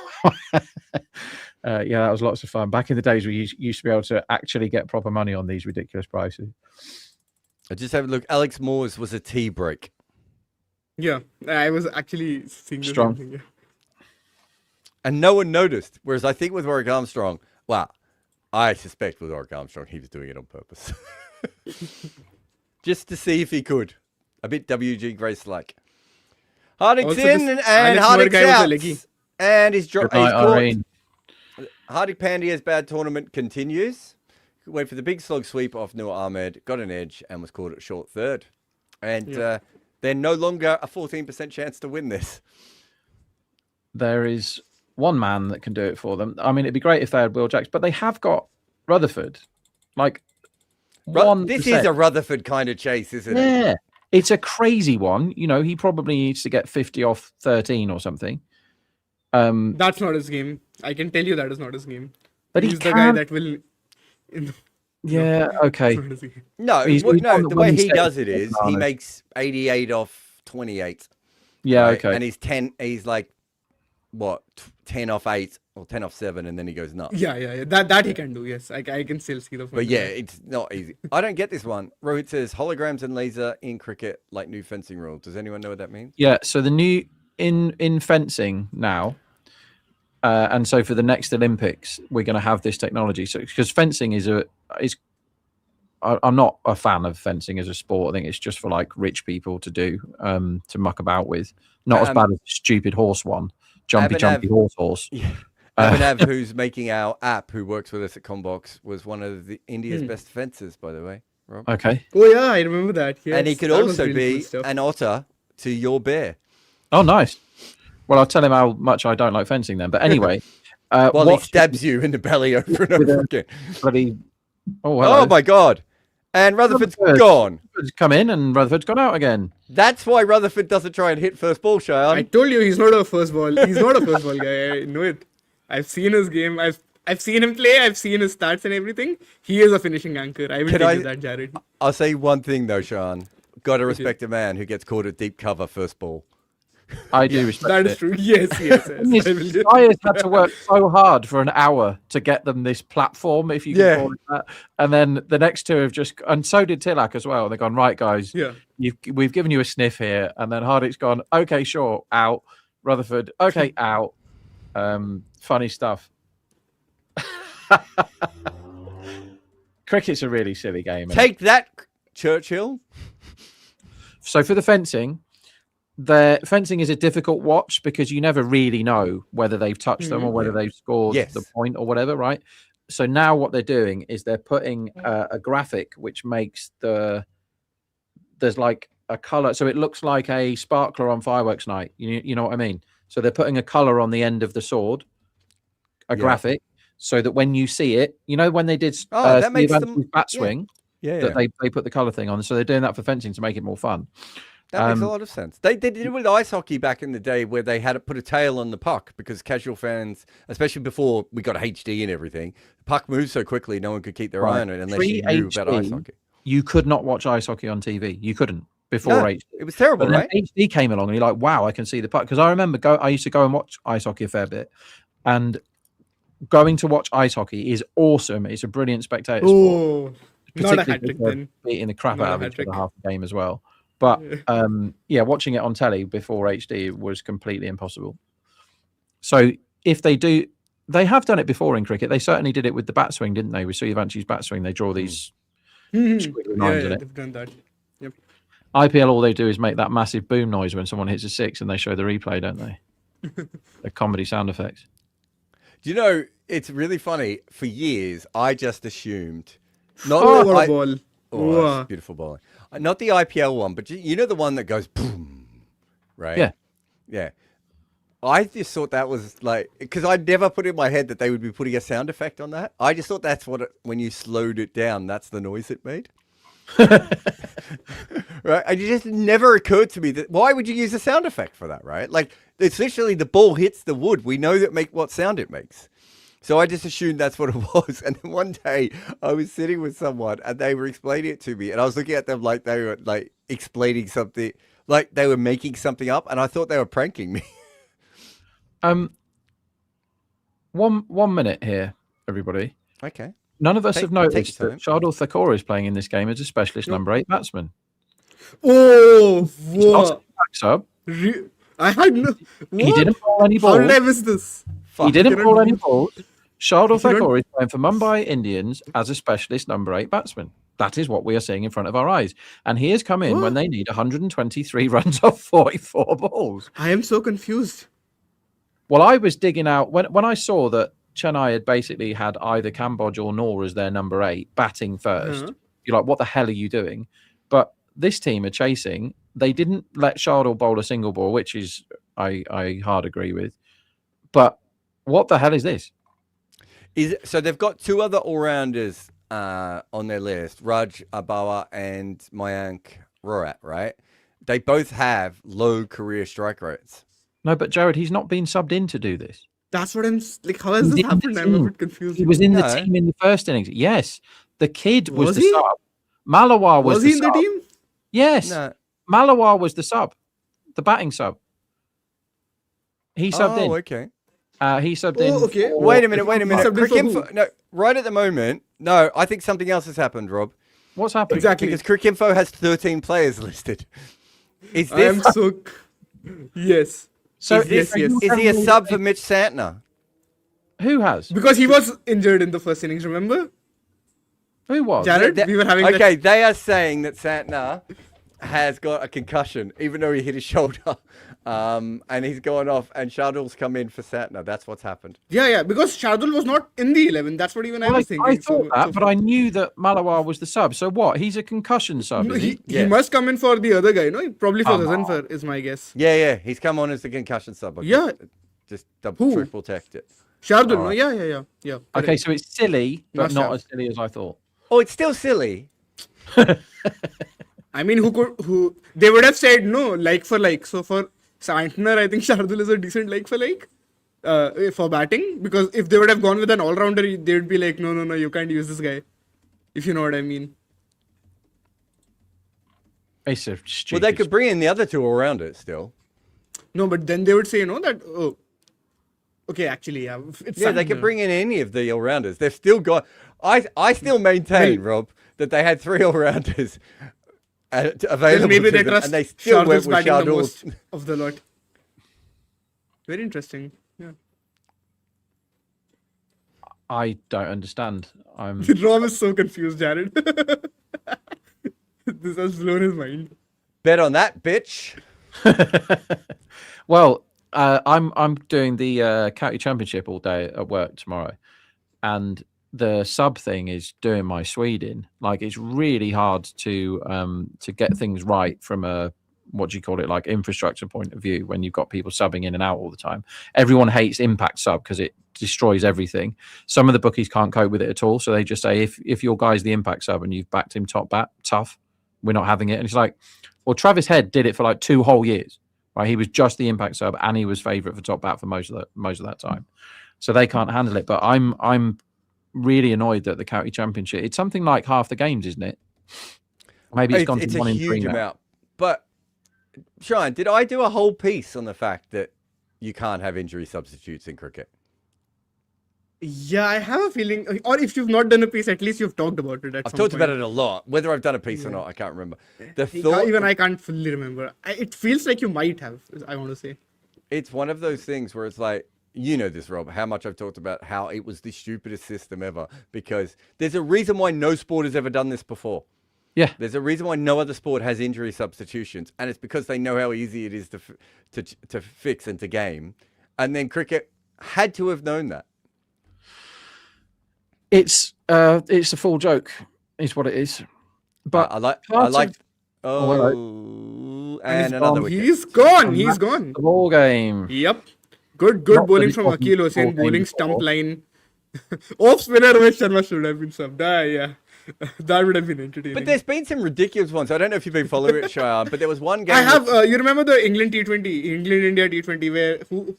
Yeah, that was lots of fun. Back in the days, we used to be able to actually get proper money on these ridiculous prices. I just have a look. Alex Moore's was a tea break. Yeah, I was actually seeing the Strong. same thing. And no one noticed. Whereas I think with Warwick Armstrong, well, I suspect with Warwick Armstrong, he was doing it on purpose. Just to see if he could. A bit WG Grace-like. Hardik's Also, in this and Alex Moore Hardik's guy was a out. leggy. And he's Good dropped. night, Irene. Hardik Pandya's bad tournament continues. Went for the big slog sweep off Noor Ahmed, got an edge, and was caught at short third. And they're no longer a 14% chance to win this. There is one man that can do it for them. I mean, it'd be great if they had Will Jacks, but they have got Rutherford. Like, this is a Rutherford kind of chase, isn't it? Yeah, it's a crazy one. You know, he probably needs to get 50 off 13 or something. That's not his game. I can tell you that is not his game. But He's the guy that will. Yeah, okay. It's not his game. No, He's the way he set does it is he bananas. makes 88 off 28. Yeah, right? okay. And he's like, what, 10 off 8 or 10 off 7, and then he goes nuts. Yeah. That he can do. Yes, I can still see the point. But yeah, it's not easy. I don't get this one. Rohit says holograms and laser in cricket like new fencing rule. Does anyone know what that means? Yeah, so the new in fencing now, and so for the next Olympics, we're going to have this technology. So because fencing I'm not a fan of fencing as a sport. I think it's just for like rich people to do, to muck about with. Not as bad as the stupid horse one, jumpy horse. Yeah. Abhinav, who's making our app, who works with us at Combox, was one of India's best fencers, by the way. Rob. Okay. Oh yeah, I remember that. Yes, and he could that was also really be cool stuff. an otter to your bear. Oh, nice. Well, I'll tell him how much I don't like fencing then. But anyway, while he stabs you in the belly over and over again. Bloody... Oh, my God. And Rutherford's gone. Rutherford's come in and Rutherford's gone out again. That's why Rutherford doesn't try and hit first ball, Cheyenne. I told you he's not a first ball. He's not a first ball guy. I know it. I've seen his game. I've seen him play. I've seen his stats and everything. He is a finishing anchor. I will tell you that, Jared. I'll say one thing though, Cheyenne. Got to respect a man who gets caught at deep cover first ball. I do respect that it. is true. Yes. Players had to work so hard for an hour to get them this platform, if you can call it that. And then the next two have just, and so did Tilak as well. They've gone, right, guys, we've given you a sniff here. And then Hardik's gone, okay, sure, out. Rutherford, okay, out. Funny stuff. Cricket's a really silly game. Take that, Churchill. So for the fencing, the fencing is a difficult watch because you never really know whether they've touched them or whether they've scored the point or whatever, right? So now what they're doing is they're putting a graphic which makes there's like a color, so it looks like a sparkler on fireworks night. You know what I mean? So they're putting a color on the end of the sword, a graphic, so that when you see it, you know when they did that makes them bat swing, that they put the color thing on. So they're doing that for fencing to make it more fun. That makes a lot of sense. They did it with ice hockey back in the day where they had to put a tail on the puck because casual fans, especially before we got HD and everything, the puck moved so quickly no one could keep their eye on it unless you knew about ice hockey. You could not watch ice hockey on TV. You couldn't before HD. It was terrible, but right? Then HD came along and you're like, wow, I can see the puck. Because I remember I used to go and watch ice hockey a fair bit. And going to watch ice hockey is awesome. It's a brilliant spectator sport. Not a hat-trick then. Beating the crap out of each other half the game as well. But watching it on telly before HD was completely impossible. So if they do, they have done it before in cricket. They certainly did it with the bat swing, didn't they? With Suryavanchi's bat swing, they draw these squiggly lines in it. They've done that. Yep. IPL, all they do is make that massive boom noise when someone hits a six, and they show the replay, don't they? The comedy sound effects. Do you know it's really funny. For years, I just assumed Oh, that what I- a ball. Oh, Wow. that's beautiful bowling. Not the IPL one, but you know the one that goes boom, right? Yeah. Yeah. I just thought that was like, because I'd never put in my head that they would be putting a sound effect on that. I just thought that's what, when you slowed it down, that's the noise it made. Right? And it just never occurred to me that, why would you use a sound effect for that, right? Like, it's literally the ball hits the wood. We know that what sound it makes. So I just assumed that's what it was. And then one day I was sitting with someone and they were explaining it to me. And I was looking at them like they were like explaining something, like they were making something up. And I thought they were pranking me. 1 minute here, everybody. Okay. None of us Take- have take noticed your that time. Shardul Thakur is playing in this game as a specialist number 8 batsman. Oh, He's not wow. a back sub. I had no. He What? didn't bowl any How did I balls. miss this? He didn't cannot bowl any believe- balls. Shardul cannot- Thakur is playing for Mumbai Indians as a specialist number 8 batsman. That is what we are seeing in front of our eyes. And he has come in when What? they need 123 runs off 44 balls. I am so confused. Well, I was digging out when I saw that Chennai had basically had either Kambodge or Noor as their number 8 batting first. Uh-huh. You're like, what the hell are you doing? But this team are chasing. They didn't let Shardul bowl a single ball, which is I hard agree with. But what the hell is this? So they've got two other all-rounders on their list, Raj Abawa and Mayank Roat, right? They both have low career strike rates. No, but Jared, he's not been subbed in to do this. That's what I'm like. How has He this didn't happened? I'm a team. bit confused. He was in the No. team in the first innings. Yes, the kid was Was the he? sub. Malawar was, Was the he in the sub. team? Yes, No. Malawar was the sub, the batting sub. He subbed Oh, in. okay. He subbed in. Oh, okay. for- Wait a minute. Subbed in Quick for info. who? No, right at the moment. No, I think something else has happened, Rob. What's happened? Exactly. Because Quick Info has 13 players listed. Is I am this? so. Yes. So Yes, yes. Is he a sub for Mitch Santner? Who has? Because he was injured in the first innings, remember? Who was? Jared, we were having that. Okay, they are saying that Santner has got a concussion, even though he hit his shoulder, and he's gone off. And Shardul's come in for Santner. That's what's happened. Yeah, because Shardul was not in the 11. That's what even I Well, was thinking. I thought that, so but I knew that Malawar was the sub. So what? He's a concussion sub. No, is he Yeah. must come in for the other guy, no? Probably for Come Hazanfar is my guess. Yeah, he's come on as the concussion sub. Okay. Yeah. Just double, Who? triple checked it. Shardul, no? Alright. Yeah. Okay, correct. so it's silly, but Must not have. as silly as I thought. Oh, it's still silly. I mean, who they would have said no, like for like. So for Santner, I think Shardul is a decent like for like for batting, because if they would have gone with an all-rounder, they would be like, no, you can't use this guy, if you know what I mean. It's a Well, stupid. they could bring in the other two all-rounders still. No, but then they would say that okay, actually, yeah, it's Yeah, they could Santner. bring in any of the all-rounders. They've still got... I still maintain, Rob, that they had three all-rounders available Then maybe to they them, trust and they still went Shardul's with batting the Shardul. most of the lot. Very interesting. Yeah. I don't understand. I'm. Rob is so confused, Jared. This has blown his mind. Bet on that, bitch. Well, I'm doing the county championship all day at work tomorrow, and the sub thing is doing my Swede in. Like, it's really hard to get things right from a, what do you call it, like infrastructure point of view, when you've got people subbing in and out all the time. Everyone hates impact sub because it destroys everything. Some of the bookies can't cope with it at all, so they just say, if your guy's the impact sub and you've backed him top bat, tough, we're not having it. And it's like, well, Travis Head did it for like 2 whole years, right? He was just the impact sub and he was favourite for top bat for most of that time, so they can't handle it. But I'm really annoyed that the county championship, it's something like half the games, isn't it? Maybe it's gone It's to a 1 in 3 huge now. amount. But, Sean, did I do a whole piece on the fact that you can't have injury substitutes in cricket? Yeah, I have a feeling, or if you've not done a piece, at least you've talked about it. I've talked about it a lot. Whether I've done a piece or not, I can't remember. The thought, Even I can't fully remember. It feels like you might have, I want to say. it's one of those things where it's like, you know this, Rob, how much I've talked about how it was the stupidest system ever, because there's a reason why no sport has ever done this before. Yeah. There's a reason why no other sport has injury substitutions, and it's because they know how easy it is to fix and to game. And then cricket had to have known that. It's a full joke, is what it is. But I like. Oh, hello. And another wicket. He's gone. And He's that's gone. the ball game. Yep. Good Not that bowling it from wasn't Akil the Hossain, ball game bowling before. stump line. Off spinner Rohit Sharma should have been subbed. Yeah. That would have been entertaining. But there's been some ridiculous ones. I don't know if you've been following it, Shayan, but there was one game. I have. You remember the England T20, England India T20, where who?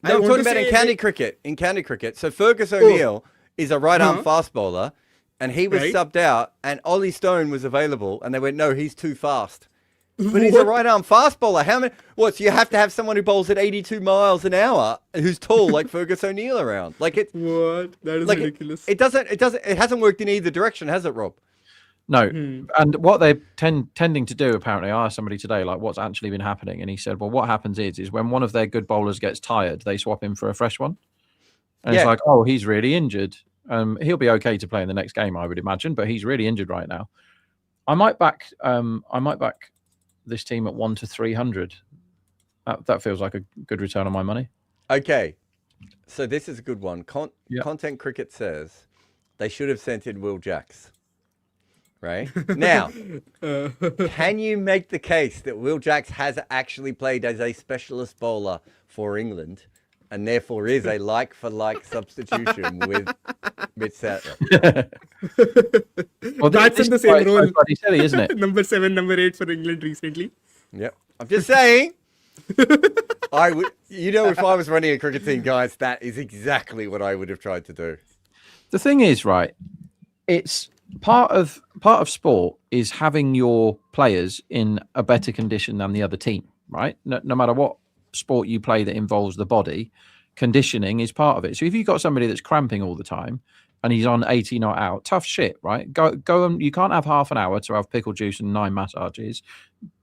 No, I'm talking about in county cricket. In county cricket, so Fergus O'Neill is a right-arm fast bowler, and he was subbed out, and Ollie Stone was available, and they went, no, he's too fast. But he's a right-arm fast bowler. How many? What? So you have to have someone who bowls at 82 miles an hour, who's tall like Fergus O'Neill around. Like it. What? That is like ridiculous. It hasn't worked in either direction, has it, Rob? No. And what they're tending to do, apparently, I asked somebody today, like, what's actually been happening, and he said, well, what happens is when one of their good bowlers gets tired, they swap him for a fresh one. And it's like, oh, he's really injured. He'll be okay to play in the next game, I would imagine, but he's really injured right now. I might back this team at 1 to 300. That feels like a good return on my money. Okay, so this is a good one. Content Cricket says they should have sent in Will Jacks. Right now, can you make the case that Will Jacks has actually played as a specialist bowler for England, and therefore is a like-for-like substitution with Mitch Sattler? Well, That's in the same role. Silly, isn't it? Number 7, number 8 for England recently. Yep. I'm just saying. I would, if I was running a cricket team, guys, that is exactly what I would have tried to do. The thing is, right, it's part of sport is having your players in a better condition than the other team, right? No matter what sport you play that involves the body, conditioning is part of it. So if you've got somebody that's cramping all the time and he's on 80 not out, tough shit, right? Go and you can't have half an hour to have pickle juice and 9 massages.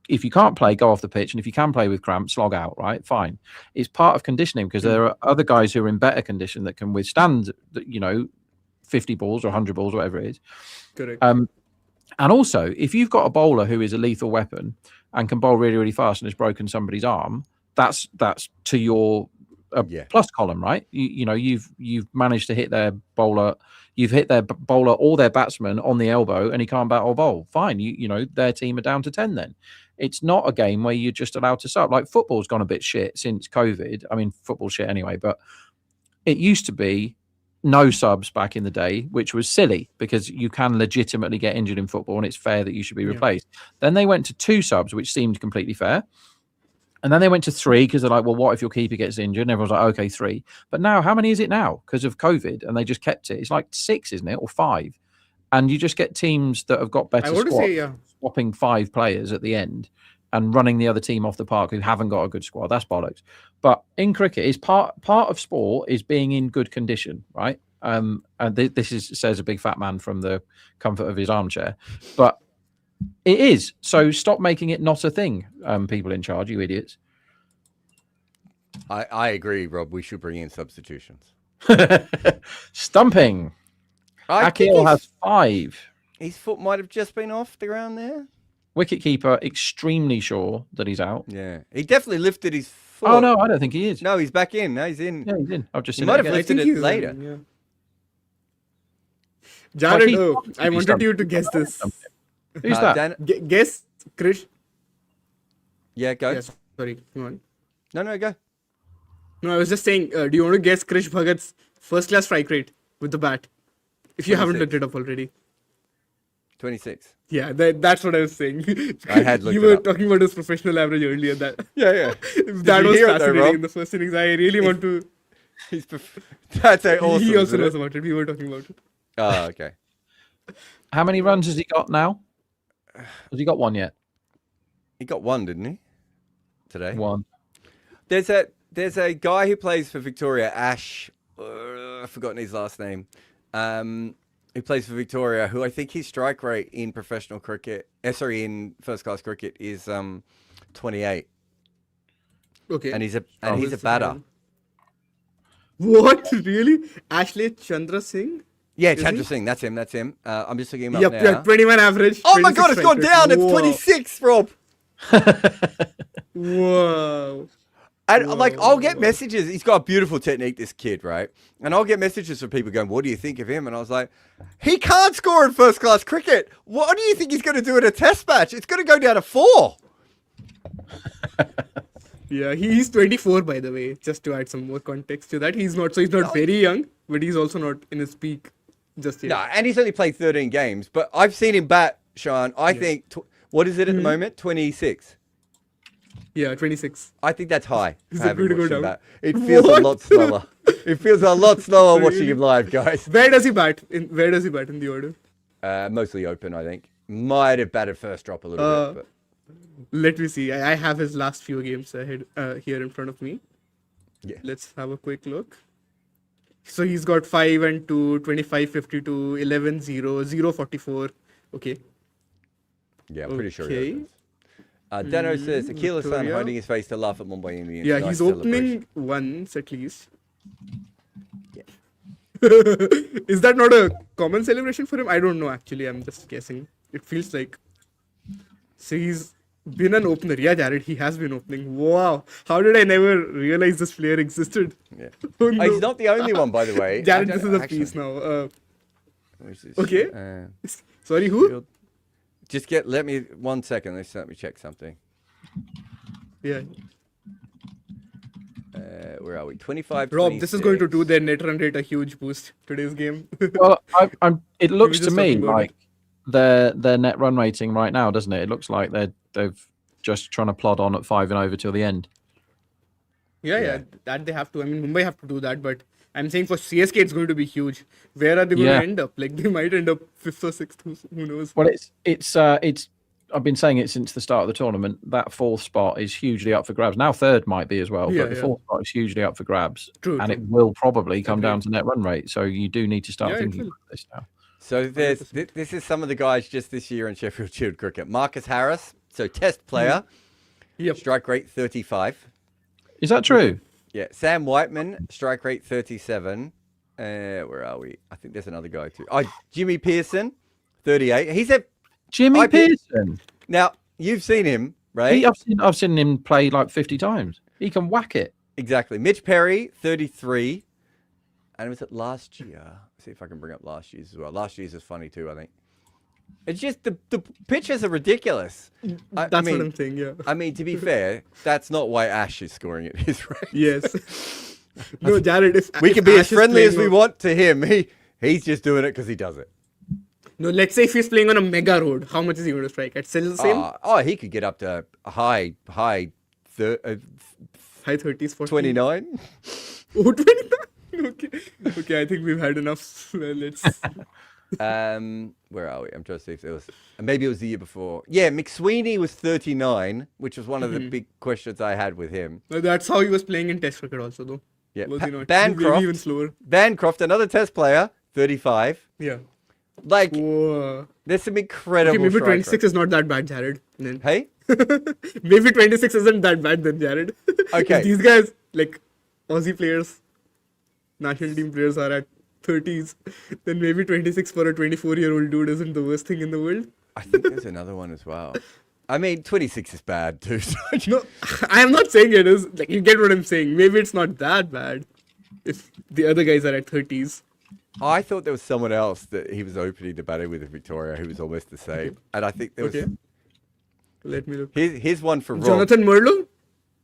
If you can't play, go off the pitch, and if you can play with cramp, slog out, right? Fine. It's part of conditioning, because there are other guys who are in better condition that can withstand, 50 balls or 100 balls, whatever it is. Correct. And also, if you've got a bowler who is a lethal weapon and can bowl really, really fast and has broken somebody's arm, that's to your plus column, right? You've managed to hit their bowler. You've hit their bowler or their batsman on the elbow, and he can't bat or bowl. Fine, their team are down to 10 then. It's not a game where you're just allowed to sub. Like, football's gone a bit shit since COVID. I mean, football's shit anyway, but it used to be no subs back in the day, which was silly because you can legitimately get injured in football and it's fair that you should be replaced. Then they went to 2 subs, which seemed completely fair. And then they went to 3 because they're like, well, what if your keeper gets injured? And everyone's like, okay, 3. But now, how many is it now? Because of COVID, and they just kept it. It's like 6, isn't it? Or 5. And you just get teams that have got better squads, swapping 5 players at the end and running the other team off the park who haven't got a good squad. That's bollocks. But in cricket, is part of sport is being in good condition, right? And this says a big fat man from the comfort of his armchair. But it is. So stop making it not a thing, people in charge, you idiots. I agree, Rob. We should bring in substitutions. Stumping. Akil has 5. His foot might have just been off the ground there. Wicketkeeper extremely sure that he's out. Yeah, he definitely lifted his foot. Oh no, I don't think he is. No, he's back in. No, he's in. Yeah, he's in. I've just he seen might it have again. lifted it later. Yeah. Jared, I wanted you to guess this. Who's that? Guess Krish. Yeah, go. Yes, sorry, come on. No, go. No, I was just saying, do you want to guess Krish Bhagat's first class strike rate with the bat? If you haven't looked it up already. 26. Yeah, that's what I was saying. I had looked You were talking about his professional average earlier. Yeah. That was hear it though, fascinating Rob? in the first innings. I really want to. That's awesome. He also isn't knows it? about it. We were talking about it. Oh, okay. How many runs has he got now? Has he got 1 yet? He got 1, didn't he? Today. 1. There's a guy who plays for Victoria, Ash. I've forgotten his last name. Who plays for Victoria? Who I think his strike rate in professional cricket, in first class cricket, is 28. Okay. And he's a batter. What? Really? Ashley Chandra Singh? Yeah, Is Chandra he? Singh. That's him. I'm just looking him up Yep, now. yeah, 21 average. Oh my God, it's gone down. It's Whoa. 26, Rob. Whoa. And like, I'll get messages. He's got a beautiful technique, this kid, right? And I'll get messages from people going, "What do you think of him?" And I was like, "He can't score in first-class cricket. What do you think he's going to do in a Test match? It's going to go down to 4." Yeah, he's 24, by the way. Just to add some more context to that, he's not very young, but he's also not in his peak just yet. No, and he's only played 13 games, but I've seen him bat, Sean. I think what is it at the moment? 26. Yeah, 26. I think that's high. Is for it having going to go watched him down? bat. It feels a lot slower. It feels a lot slower watching him live, guys. Where does he bat? Where does he bat in the order? Mostly open, I think. Might have batted first drop a little bit. But... Let me see. I have his last few games ahead here in front of me. Yeah. Let's have a quick look. So he's got 5 and 2, 25, 52, 11, 0, 0, 44. Okay. Yeah, I'm pretty sure he Okay. opens. Dano says, Akila San Victoria. hiding his face to laugh at Mumbai Indians. Yeah, Nice he's celebration. opening once at least. Yeah. Is that not a common celebration for him? I don't know actually. I'm just guessing. It feels like. So he's been an opener. Yeah, Jared, he has been opening. Wow. How did I never realize this player existed? Yeah. Oh, no. He's not the only one, by the way. Jared, I this don't is a actually- piece now. Where's this? Okay. Sorry, who? Just let me 1 second. Let me check something. Yeah. Where are we? 25. Rob, this is going to 26. do their net run rate a huge boost today's game. Well, it looks to just me talking about like their net run rating right now, doesn't it? It looks like they've just trying to plod on at 5 and over till the end. Yeah, that they have to. I mean, Mumbai have to do that, but I'm saying for CSK it's going to be huge. Where are they going Yeah. to end up? Like they might end up 5th or 6th. Who knows? Well, it's I've been saying it since the start of the tournament. That 4th spot is hugely up for grabs. Now 3rd might be as well, Yeah, but the yeah. 4th spot is hugely up for grabs, True, and true. it will probably come Agreed. down to net run rate. So you do need to start Yeah, it thinking will. about this now. So this is some of the guys just this year in Sheffield Shield cricket. Marcus Harris, so Test player, Yep. strike rate 35. Is that true? Yeah, Sam Whiteman, strike rate 37. Where are we? I think there's another guy too. Oh, Jimmy Pearson, 38. He's a Jimmy I picked- Pearson. now you've seen him, right? I've seen him play like 50 times. He can whack it. Exactly. Mitch Perry, 33. And was it last year? See if I can bring up last year's as well. Last year's is funny too, I think. It's just the pitches are ridiculous. That's what I'm saying. Yeah. I mean, to be fair, that's not why Ash is scoring at his rate. Yes. No, Jared. We if can be Ash as is friendly as playing we on- want to him. He's just doing it because he does it. No, let's say if he's playing on a mega road, how much is he going to strike? At still the same? He could get up to a high High 30s, 40s. 29. Oh, 29. Okay, I think we've had enough. Let's. Where are we? I'm trying to see if there was. Maybe it was the year before. Yeah, McSweeney was 39, which was one of the big questions I had with him. That's how he was playing in Test cricket also, though. Yeah, Was he not? Bancroft. Maybe even slower. Bancroft, another Test player, 35. Yeah. Like, Whoa. there's some incredible. Okay, maybe strike 26 rate. is not that bad, Jared. Then. Hey, Maybe 26 isn't that bad then, Jared. Okay. If these guys, like Aussie players, national team players are at 30s, then maybe 26 for a 24-year-old dude isn't the worst thing in the world. I think there's another one as well. I mean, 26 is bad too. So No, I am not saying it is. Like, you get what I'm saying. Maybe it's not that bad if the other guys are at 30s. I thought there was someone else that he was opening the batting with in Victoria who was almost the same. And I think there was. Okay. Let me look. Here's one for Rob. Jonathan Merlo?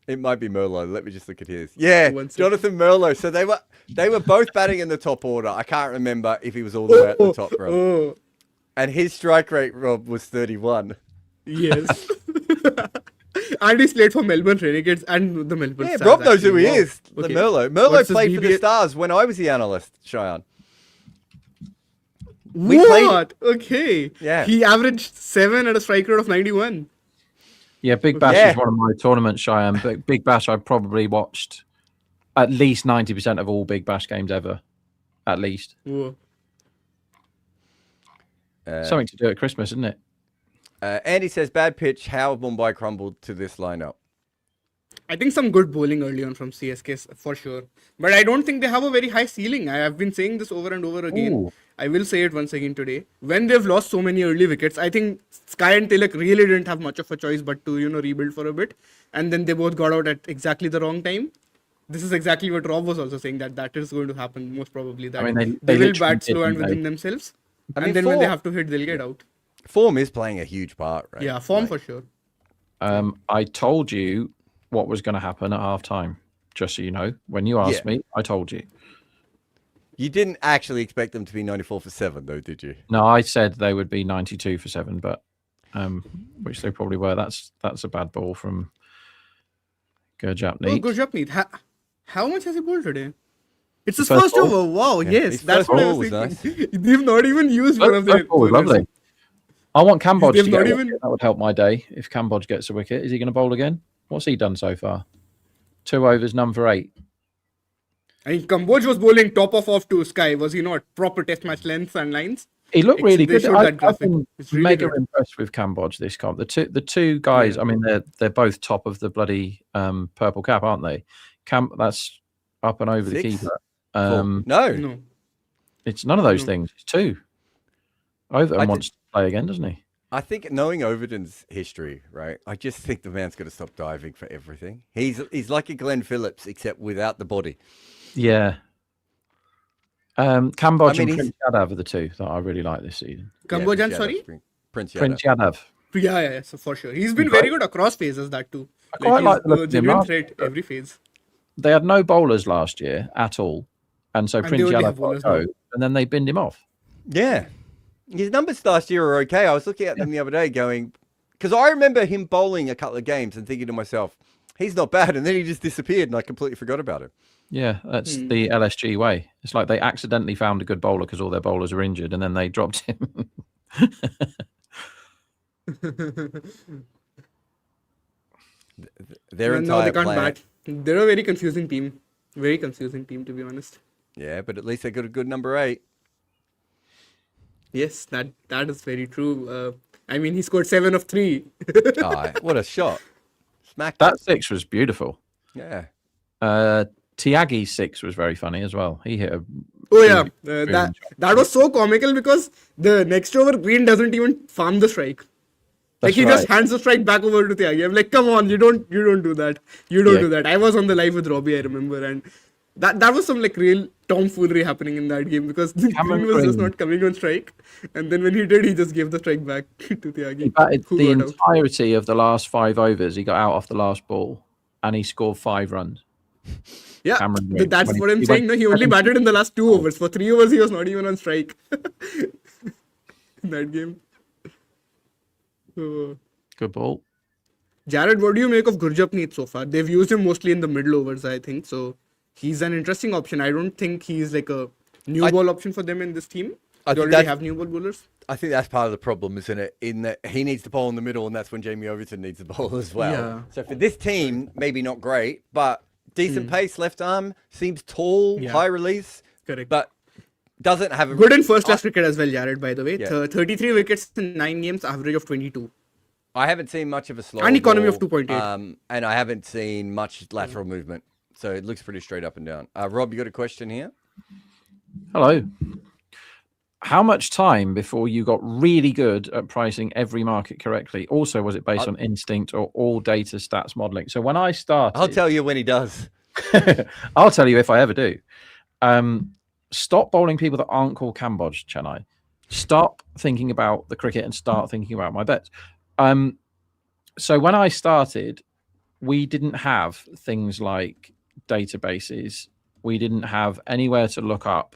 It might be Merlot. Let me just look at his. Yeah, One second. Jonathan Merlot. So they were both batting in the top order. I can't remember if he was all the way at the top, Rob. Oh, And his strike rate, Rob, was 31. yes. And he's played for Melbourne Renegades and the Melbourne Yeah, Stars. Rob knows who actually. he Wow. is. Okay. Merlot. Merlot What's his played for the BBA? Stars when I was the analyst, Cheyenne. What? Okay. Yeah. He averaged 7 at a strike rate of 91. Yeah, Big Bash Yeah. is one of my tournaments, Cheyenne. But Big Bash, I've probably watched at least 90% of all Big Bash games ever. At least. Whoa. Something to do at Christmas, isn't it? Andy says, bad pitch. How have Mumbai crumbled to this lineup? I think some good bowling early on from CSK for sure. But I don't think they have a very high ceiling. I have been saying this over and over again. Ooh. I will say it once again today. When they've lost so many early wickets, I think Sky and Tilak really didn't have much of a choice but to, rebuild for a bit. And then they both got out at exactly the wrong time. This is exactly what Rob was also saying, that is going to happen most probably. That I mean, they will literally bat slow and didn't within themselves. I mean, And then when they have to hit, they'll get out. Form is playing a huge part, right? Yeah, form Like, for sure. I told you what was going to happen at half time, just so you know. When you asked me, I told you. You didn't actually expect them to be 94 for 7, though, did you? No, I said they would be 92 for 7, but which they probably were. That's a bad ball from Gurjapneet. Oh, Gurjapneet. How much has he bowled today? It's his First first ball. over. Wow, yes. his That's first what I ball was was thinking. They've not even used one of their ball was bowlers. lovely. I want Cambodge They've to get not a even- wicket. That would help my day if Cambodge gets a wicket. Is he going to bowl again? What's he done so far? 2 overs, none for 8. I mean, Cambodge was bowling top off to Sky, was he not? Proper test match lengths and lines. He looked really They good. showed that I've graphic. been It's really mega good. impressed with Cambodge this comp. The two guys, Yeah. I mean, they're both top of the bloody purple cap, aren't they? That's up and over the 6? keeper. 4? No. No. It's none of those No. things. It's 2. Overton I wants to play again, doesn't he? I think knowing Overton's history, right? I just think the man's got to stop diving for everything. He's like a Glenn Phillips, except without the body. Yeah. Cambodge I mean, and Prince Yadav are the two that I really like this season. Cambodge Yeah, and sorry? Prince Yadav. Prince Yadav. Yeah, so for sure. He's been Great. very good across phases, that too. I quite like the look he's of a him genuine last threat every phase. They had no bowlers last year at all. And so they Prince only Yadav have got a bowlers go, now. and then they binned him off. Yeah. His numbers last year are okay. I was looking at them the other day going, because I remember him bowling a couple of games and thinking to myself, he's not bad. And then he just disappeared and I completely forgot about him. Yeah, that's the LSG way. It's like they accidentally found a good bowler because all their bowlers are injured, and then they dropped him. Their And now entire they can't plan. bat. They're a very confusing team. Very confusing team, to be honest. Yeah, but at least they got a good number 8. Yes, that is very true. I mean, he scored 7 of 3. Oh, what a shot. Smacked That it. 6 was beautiful. Yeah. Tiagi's 6 was very funny as well. He hit a Oh yeah, Brilliant that was so comical because the next over Green doesn't even farm the strike. Like That's he just right. hands the strike back over to Tyagi. I'm like, come on, you don't do that. You don't Yeah. do that. I was on the live with Robbie, I remember, and that was some like real tomfoolery happening in that game because Cameron Green was just Green. not coming on strike, and then when he did, he just gave the strike back to Tyagi. He batted who the got out. entirety of the last 5 overs. He got out off the last ball, and he scored 5 runs. Yeah, Cameron Green. that's When what I'm he saying. went No, he only 70. batted in the last 2 overs. For 3 overs, he was not even on strike in that game. So, Good ball. Jared, what do you make of Gurjapneet so far? They've used him mostly in the middle overs, I think. So he's an interesting option. I don't think he's like a new ball option for them in this team. I They think already that's- have new ball bowlers. I think that's part of the problem, isn't it? In that he needs to bowl in the middle, and that's when Jamie Overton needs the bowl as well. Yeah. So for this team, maybe not great, but decent pace, left arm, seems tall, Yeah. high release, Correct. but doesn't have a Good in first class cricket as well, Jared, by the way. Yeah. 33 wickets in 9 games, average of 22. I haven't seen much of a slow And economy of ball, 2.8. and I haven't seen much lateral movement, so it looks pretty straight up and down. Rob, you got a question here? Hello. How much time before you got really good at pricing every market correctly? Also, was it based on instinct or all data stats modeling? So when I started, I'll tell you when he does. I'll tell you if I ever do. Stop bowling people that aren't called Cambodge, Chennai. Stop thinking about the cricket and start thinking about my bets. So when I started, we didn't have things like databases. We didn't have anywhere to look up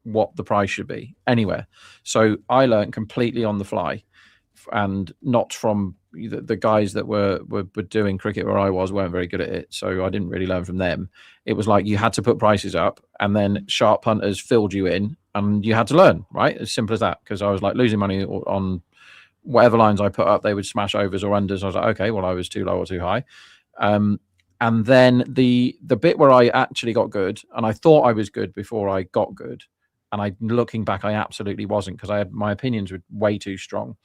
what the price should be anywhere. So I learned completely on the fly, and not from the guys that were doing cricket where I was weren't very good at it. So I didn't really learn from them. It was like you had to put prices up, and then sharp punters filled you in, and you had to learn, right? As simple as that. Because I was like losing money on whatever lines I put up, they would smash overs or unders. I was like, okay, well, I was too low or too high. And then the bit where I actually got good, and I thought I was good before I got good, and looking back, I absolutely wasn't, because my opinions were way too strong.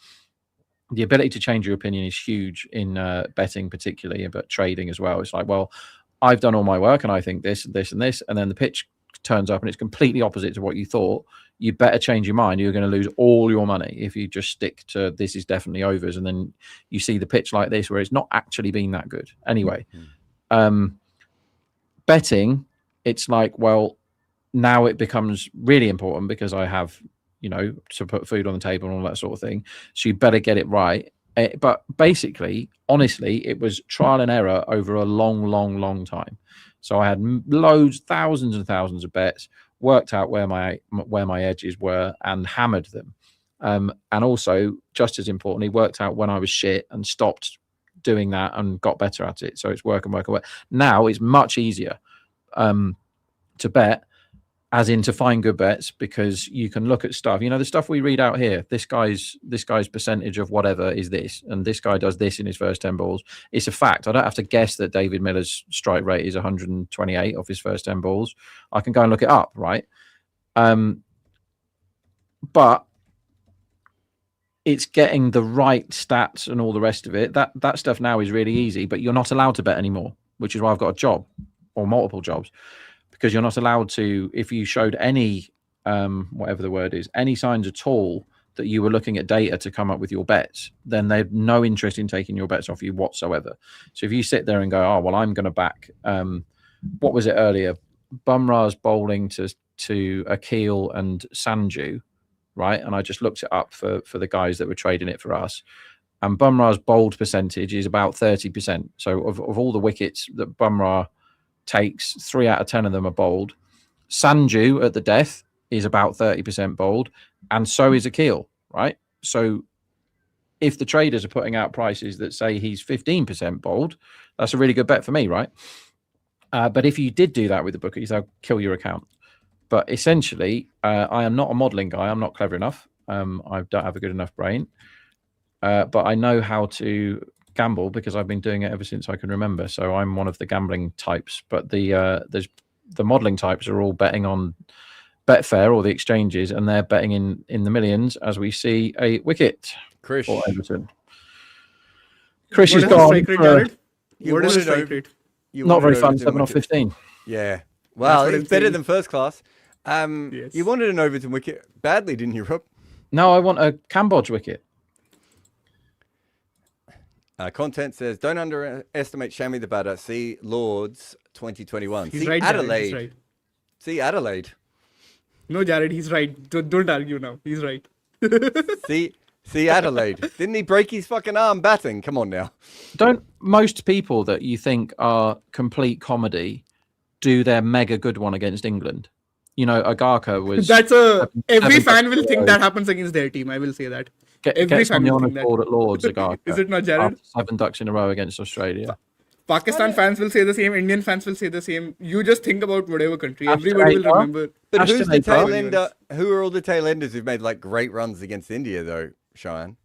the ability to change your opinion is huge in betting, particularly, but trading as well. It's like, well, I've done all my work and I think this, this, and this, and then the pitch turns up and it's completely opposite to what you thought. You better change your mind. You're going to lose all your money if you just stick to this is definitely overs, and then you see the pitch like this where it's not actually been that good. Anyway, betting, it's like, well, now it becomes really important because I have, to put food on the table and all that sort of thing. So you better get it right. But basically, honestly, it was trial and error over a long, long, long time. So I had loads, thousands and thousands of bets, worked out where my edges were and hammered them. And also, just as importantly, worked out when I was shit and stopped doing that and got better at it. So it's work. Now it's much easier to bet, as in to find good bets, because you can look at stuff. The stuff we read out here. This guy's percentage of whatever is this, and this guy does this in his first 10 balls. It's a fact. I don't have to guess that David Miller's strike rate is 128 off his first 10 balls. I can go and look it up, right? But it's getting the right stats and all the rest of it. That stuff now is really easy, but you're not allowed to bet anymore, which is why I've got a job or multiple jobs. Because you're not allowed to, if you showed any, whatever the word is, any signs at all that you were looking at data to come up with your bets, then they have no interest in taking your bets off you whatsoever. So if you sit there and go, oh, well, I'm going to back, what was it earlier? Bumrah's bowling to Akil and Sanju, right? And I just looked it up for the guys that were trading it for us. And Bumrah's bowled percentage is about 30%. So of all the wickets that Bumrah takes, 3 out of 10 of them are bowled. Sanju at the death is about 30% bowled, and so is Akil, right? So if the traders are putting out prices that say he's 15% bowled, that's a really good bet for me, right? But if you did do that with the bookies, they'll kill your account. But essentially, I am not a modeling guy. I'm not clever enough. I don't have a good enough brain. But I know how to gamble because I've been doing it ever since I can remember. So I'm one of the gambling types, but the modeling types are all betting on Betfair or the exchanges, and they're betting in the millions as we see a wicket for Everton. Chris is gone. Strike rate, Jared? What is the strike rate? Not very fun. 7 off 15. Yeah. Well, it's better than first class. Yes. You wanted an Overton wicket badly, didn't you, Rob? No, I want a Cambodge wicket. Content says, don't underestimate Shami the batter. See Lords 2021. He's See right, Adelaide. Jared, he's right. See Adelaide. No, Jared, he's right. Don't argue now. He's right. See Adelaide. Didn't he break his fucking arm batting? Come on now. Don't most people that you think are complete comedy do their mega good one against England? Agarkar was... Every fan will think that happens against their team. I will say that. Every fan will on think the that. board at Lords, Agarkar. Is it not, Jared? 7 ducks in a row against Australia. Pakistan fans will say the same. Indian fans will say the same. You just think about whatever country. Everybody will remember. But who's the Ashton tail ender? Who are all the tail enders who've made like great runs against India though, Cheyenne?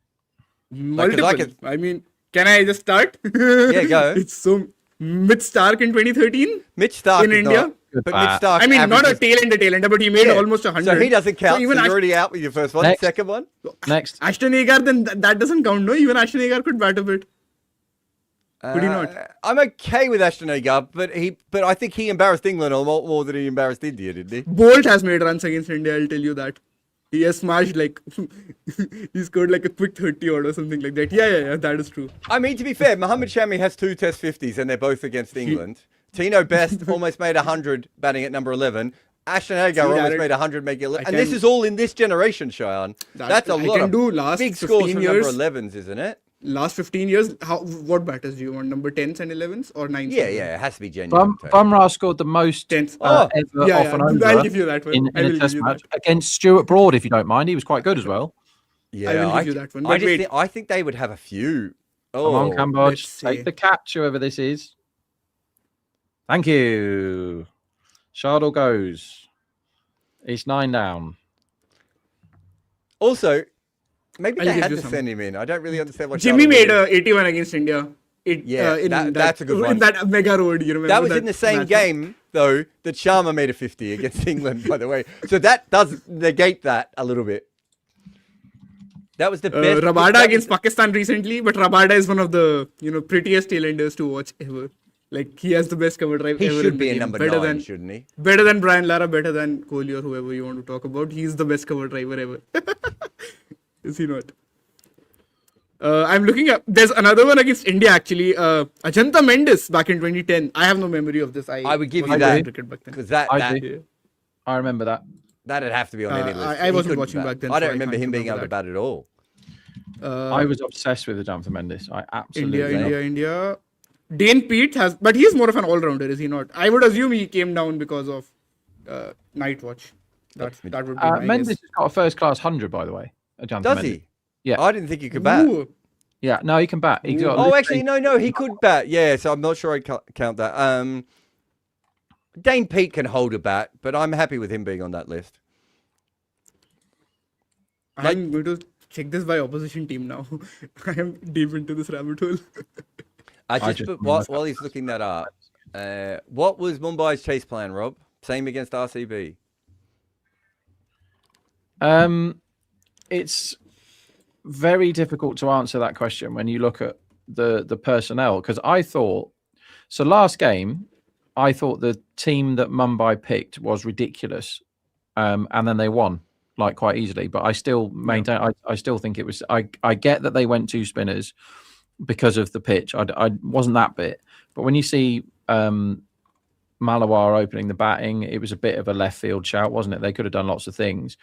Multiple. I mean, can I just start? Yeah, go. It's so Mitch Stark in 2013. Mitch Stark in India. But Mitch Stark. I mean, not a tail ender, but he made almost 100. So he doesn't count. So even you're already out with your first one. Next. Second one. Next. Ashton Agar, then that doesn't count. No, even Ashton Agar could bat a bit. Could he not? I'm okay with Ashton Agar, but I think he embarrassed England a lot more than he embarrassed India, didn't he? Bolt has made runs against India. I'll tell you that. He has smashed he scored like a quick 30 odd or something like that. Yeah, that is true. I mean, to be fair, Mohammad Shami has 2 Test 50s and they're both against England. Tino Best almost made 100 batting at number 11. Ashton Agar almost made 100 making 11. And this is all in this generation, Cheyenne. That's a lot of big scores from number 11s, isn't it? Last 15 years, what batters do you want? Number 10s and 11s or 9s? Yeah, it has to be genuine. Bumrah scored the most 10s. ever off an over. I'll give you that one. In a test match against Stuart Broad, if you don't mind. He was quite good as well. Yeah, I will give you that one. But I think they would have a few. Come on, Cambodge. Take the catch, whoever this is. Thank you. Shardle goes. It's 9 down. Also, maybe they had to send him in. I don't really understand what Jimmy made 81 against India. That's a good one. In that mega road, you remember? That was in the same game, though, that Sharma made a 50 against England, by the way. So that does negate that a little bit. That was the best. Rabada that against was, Pakistan recently, but Rabada is one of the prettiest tailenders to watch ever. Like he has the best cover drive he ever should in be the a game. number Better 9, than shouldn't he? better than Brian Lara, better than Kohli or whoever you want to talk about. He's the best cover driver ever. Is he not? I'm looking up. There's another one against India actually. Ajanta Mendes back in 2010. I have no memory of this. I would give you wasn't that watching cricket back then. because that I that do. I remember that. that'd have to be on any list. I He wasn't couldn't watching bat. back then, I don't so I remember can't him being able remember to bat at all. I was obsessed with the Jonathan Mendes. I absolutely. India. Dane Pete has, but he's more of an all-rounder, is he not? I would assume he came down because of night watch. That would be my Mendes guess. has got a first-class 100, by the way. Jonathan Does Mendes. he? Yeah. I didn't think he could bat. Ooh. Yeah, no, he can bat. He's got Oh, actually, no, he could bat. Yeah, so I'm not sure I count that. Dane Pete can hold a bat, but I'm happy with him being on that list. I'm going to check this by opposition team now. I am deep into this rabbit hole. While he's looking that up, what was Mumbai's chase plan, Rob? Same against RCB? It's very difficult to answer that question when you look at the personnel, because I thought last game I thought the team that Mumbai picked was ridiculous, and then they won like quite easily, but I still maintain I still think it was I get that they went 2 spinners because of the pitch. I wasn't that bit, but when you see Malawar opening the batting, it was a bit of a left field shout, wasn't it? They could have done lots of things.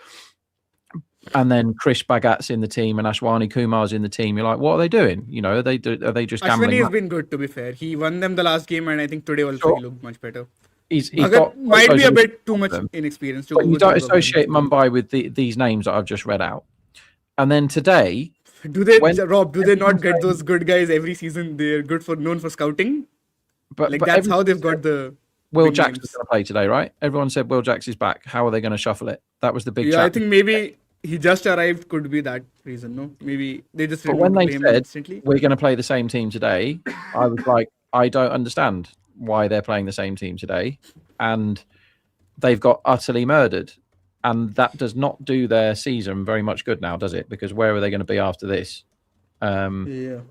And then Krish Bhagat's in the team and Ashwani Kumar's in the team. You're like, what are they doing? Are they just gambling? Ashwani has been good, to be fair. He won them the last game, and I think today also he looked much better. He's Bhagat got might be a bit too much inexperienced to go But you with don't both of them. associate Mumbai with these names that I've just read out. And then today, Do they not get those good guys every season? They're known for scouting. but That's how they've got the Will big Jackson's names. going to play today, right? Everyone said Will Jacks is back. How are they going to shuffle it? That was the big Yeah, chat. I think maybe he just arrived. Could be that reason. No, maybe they just But didn't when want to they play him said instantly. we're going to play the same team today, I was like, I don't understand why they're playing the same team today, and they've got utterly murdered, and that does not do their season very much good now, does it? Because where are they going to be after this? Yeah.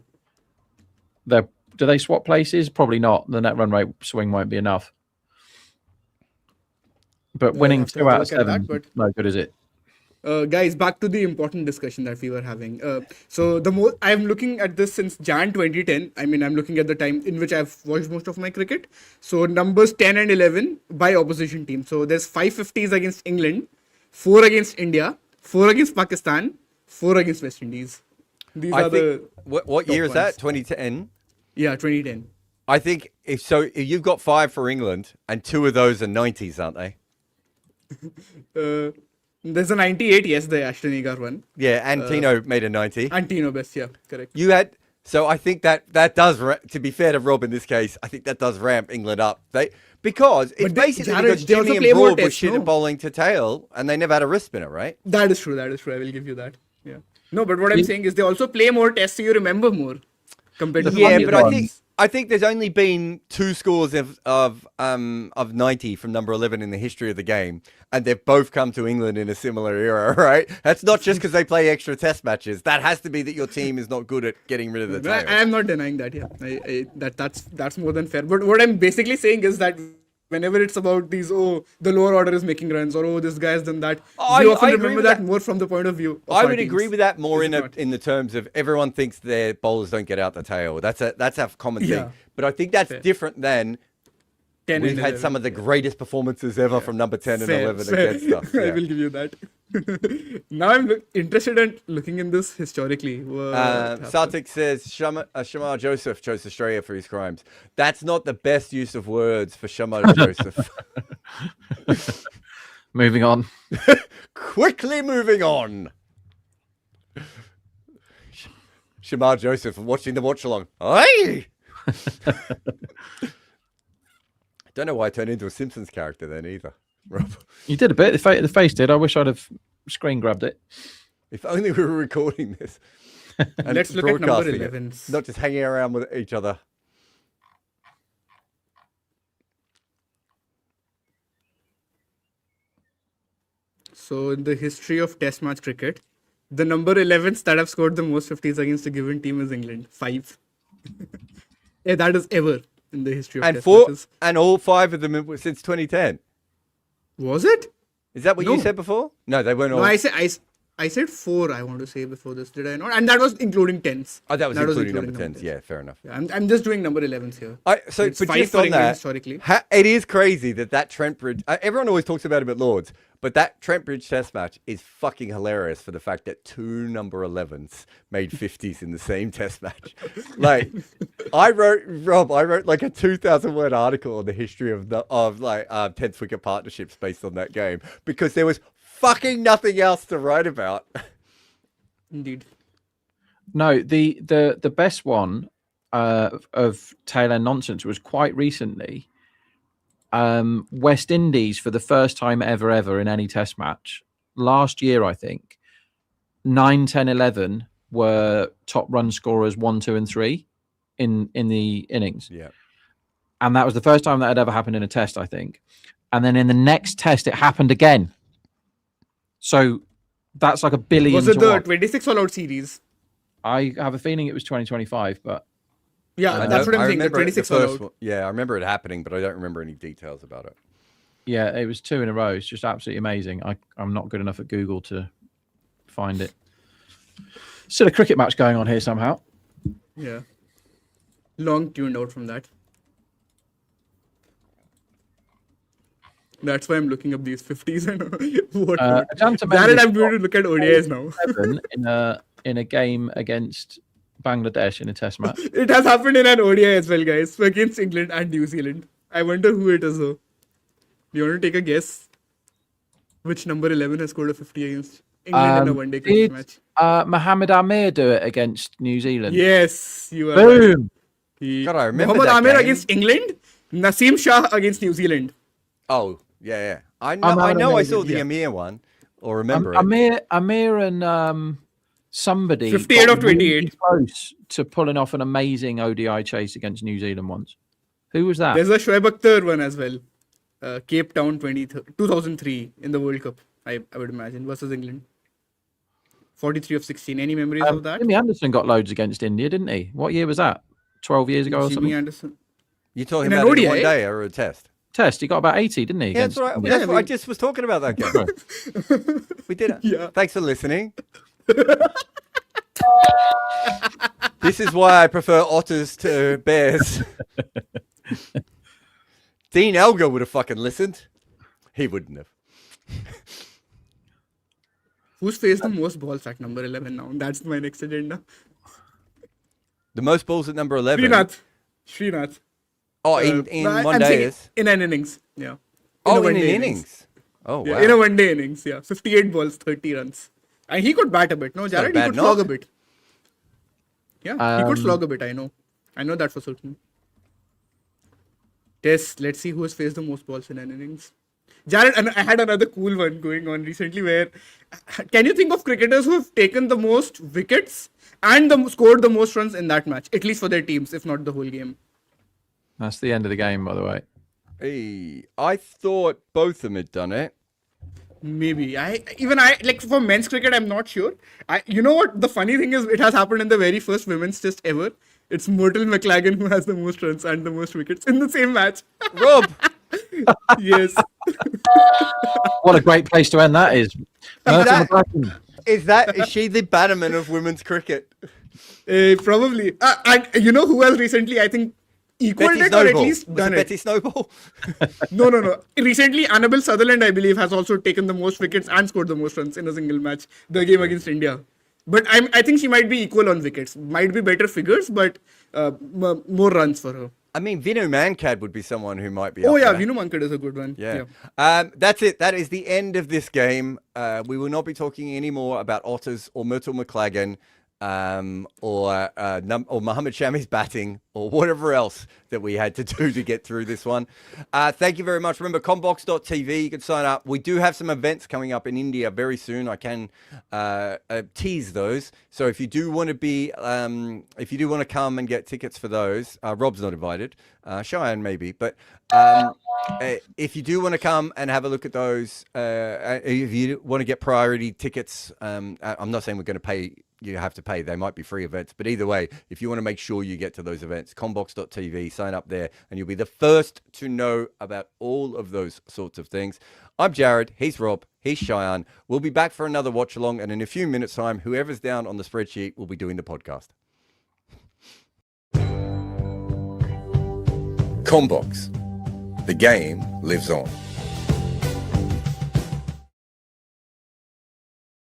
Do they swap places? Probably not. The net run rate swing won't be enough. But winning have to 2 have a out of look at 7, that, but- no good, is it? Guys, back to the important discussion that we were having. So I'm looking at this since Jan 2010. I mean, I'm looking at the time in which I've watched most of my cricket. So numbers 10 and 11 by opposition team. So there's 550s against England, 4 against India, 4 against Pakistan, 4 against West Indies. These are the what top year is that? ones. 2010. 2010. I think if you've got 5 for England, and 2 of those are 90s, aren't they? There's a 98, yes, the Ashton Agar one. Yeah, and Tino made a 90. And Tino Best, yeah, correct. You had I think that does. To be fair to Rob in this case, I think that does ramp England up. Because it's But they- basically Jared, because they also Jimmy and play more Broad were tests, shit no? at bowling to tail, and they never had a wrist spinner, right? That is true. I will give you that. Yeah. No, but what I'm saying is they also play more tests, so you remember more compared to Yeah, the but other ones. I think there's only been 2 scores of 90 from number 11 in the history of the game, and they've both come to England in a similar era, right? That's not just because they play extra test matches. That has to be that your team is not good at getting rid of the tail. I am not denying that. Yeah, that's more than fair. But what I'm basically saying is that whenever it's about these, the lower order is making runs, or this guy has done that, we often I agree remember with that that. more from the point of view of I our would agree teams. with that more Is in it not? the terms of everyone thinks their bowlers don't get out the tail. That's a common Yeah. thing. But I think that's different than 10 we've and had 11. some of the greatest performances ever from number 10 and Fair, 11 fair. against us. I Yeah. will give you that. Now I'm interested in looking in this historically. What happened? Sartik says Shamar Joseph chose Australia for his crimes. That's not the best use of words for Shamar Joseph. Moving on. Quickly moving on. Shamar Joseph watching the watch-along. Hey! Don't know why I turned into a Simpsons character then either, Rob. You did a bit. The face did. I wish I'd have screen grabbed it. If only we were recording this. And Let's look at number broadcasting it, 11s. not just hanging around with each other. So in the history of Test match cricket, The number 11s that have scored the most 50s against a given team is England. 5. Yeah, that is ever in the history of And Test four, matches. and all 5 of them since 2010. Was it? Is that what you No. said before? No, they weren't all. No, I said 4. I want to say before this. Did I not? And that was including 10s. Oh, that was including number 10s. 10s. Yeah, fair enough. Yeah, I'm just doing number 11s here. So, It's but 5 just for on England that, historically. it is crazy that Trent Bridge. Everyone always talks about him at Lords, but that Trent Bridge Test match is fucking hilarious for the fact that 2 number 11s made 50s in the same Test match. Like, I wrote like a 2,000-word article on the history of 10th wicket partnerships based on that game because there was fucking nothing else to write about. Indeed. No, the best one of tail end nonsense was quite recently. West Indies for the first time ever in any Test match last year, I think 9, 10, 11 were top run scorers 1, 2, and 3 in the innings. Yeah, and that was the first time that had ever happened in a Test, I think. And then in the next Test, it happened again. So that's like a billion. Was it to the one. 26 all-out series? I have a feeling it was 2025, but Yeah, that's what I'm saying. The remember 26 all-out. Yeah, I remember it happening, but I don't remember any details about it. yeah, it was 2 in a row. It's just absolutely amazing. I'm not good enough at Google to find it. Still a cricket match going on here somehow. Yeah. Long tuned out from that. That's why I'm looking up these 50s and whatnot. Jared, I'm going to look at ODIs now. in a game against Bangladesh in a Test match. It has happened in an ODI as well, guys, against England and New Zealand. I wonder who it is, though. Do you want to take a guess? Which number 11 has scored a 50 against England in a one-day cricket match? Mohammed Amir do it against New Zealand? Yes, you are Boom! right. God, I remember Mohammed that Amir game. against England, Naseem Shah against New Zealand. Oh, yeah. I know I saw the Amir one, or remember it. Amir and somebody 58 got of 28. really close to pulling off an amazing ODI chase against New Zealand once. Who was that? There's a Shoaib Akhtar one as well. Cape Town 2003 in the World Cup, I would imagine, versus England. 43 of 16. Any memories of that? Jimmy Anderson got loads against India, didn't he? What year was that? 12 years ago or Jimmy something? Anderson. You're talking In an about it in ODI? one day or a Test? Test. He got about 80, didn't he? Yeah, that's against right. India? That's what I just was talking about that game. We did it. Yeah. Thanks for listening. This is why I prefer otters to bears. Dean Elgar would have fucking listened. He wouldn't have. Who's faced the most balls at number 11 now? That's my next agenda. The most balls at number 11. Srinath. Oh, in No, one I'm day saying is. in an innings. Yeah. Oh, a in an one-day innings. Oh, Yeah, wow. in a one-day innings. Yeah, 58 balls, 30 runs. And he could bat a bit. No, Jared, he bad could slog knock. a bit. Yeah, he could slog a bit. I know that for certain. Test. Let's see who has faced the most balls in an innings. Jared, and I had another cool one going on recently where, can you think of cricketers who have taken the most wickets and scored the most runs in that match, at least for their teams, if not the whole game? That's the end of the game, by the way. Hey, I thought both of them had done it. Maybe. Like for men's cricket, I'm not sure. You know what? The funny thing is, it has happened in the very first women's test ever. It's Myrtle McLagan who has the most runs and the most wickets in the same match. Rob! Yes. What a great place to end that is. Is she the Bannerman of women's cricket? Probably. And you know who else recently, I think, equaled Betty it or at Snowball. least Was done it it? Betty Snowball? No. Recently, Annabelle Sutherland, I believe, has also taken the most wickets and scored the most runs in a single match, the game against India. But I think she might be equal on wickets. Might be better figures, but more runs for her. I mean, Vinu Mankad would be someone who might be. Oh, up yeah, there. Vinu Mankad is a good one. Yeah. That's it. That is the end of this game. We will not be talking any more about Otters or Myrtle McLagan. or Mohamed Shami's batting, or whatever else that we had to do to get through this one. Thank you very much. Remember, combox.tv, you can sign up. We do have some events coming up in India very soon. I can tease those. So if you do want to come and get tickets for those, Rob's not invited. Cheyenne maybe, but if you do want to come and have a look at those, if you want to get priority tickets, I'm not saying we're going to pay. You have to pay. They might be free events, but either way, if you want to make sure you get to those events, combox.tv, sign up there, and you'll be the first to know about all of those sorts of things. I'm Jared. He's Rob. He's Cheyenne. We'll be back for another watch along, and in a few minutes' time, whoever's down on the spreadsheet will be doing the podcast. Combox. The game lives on.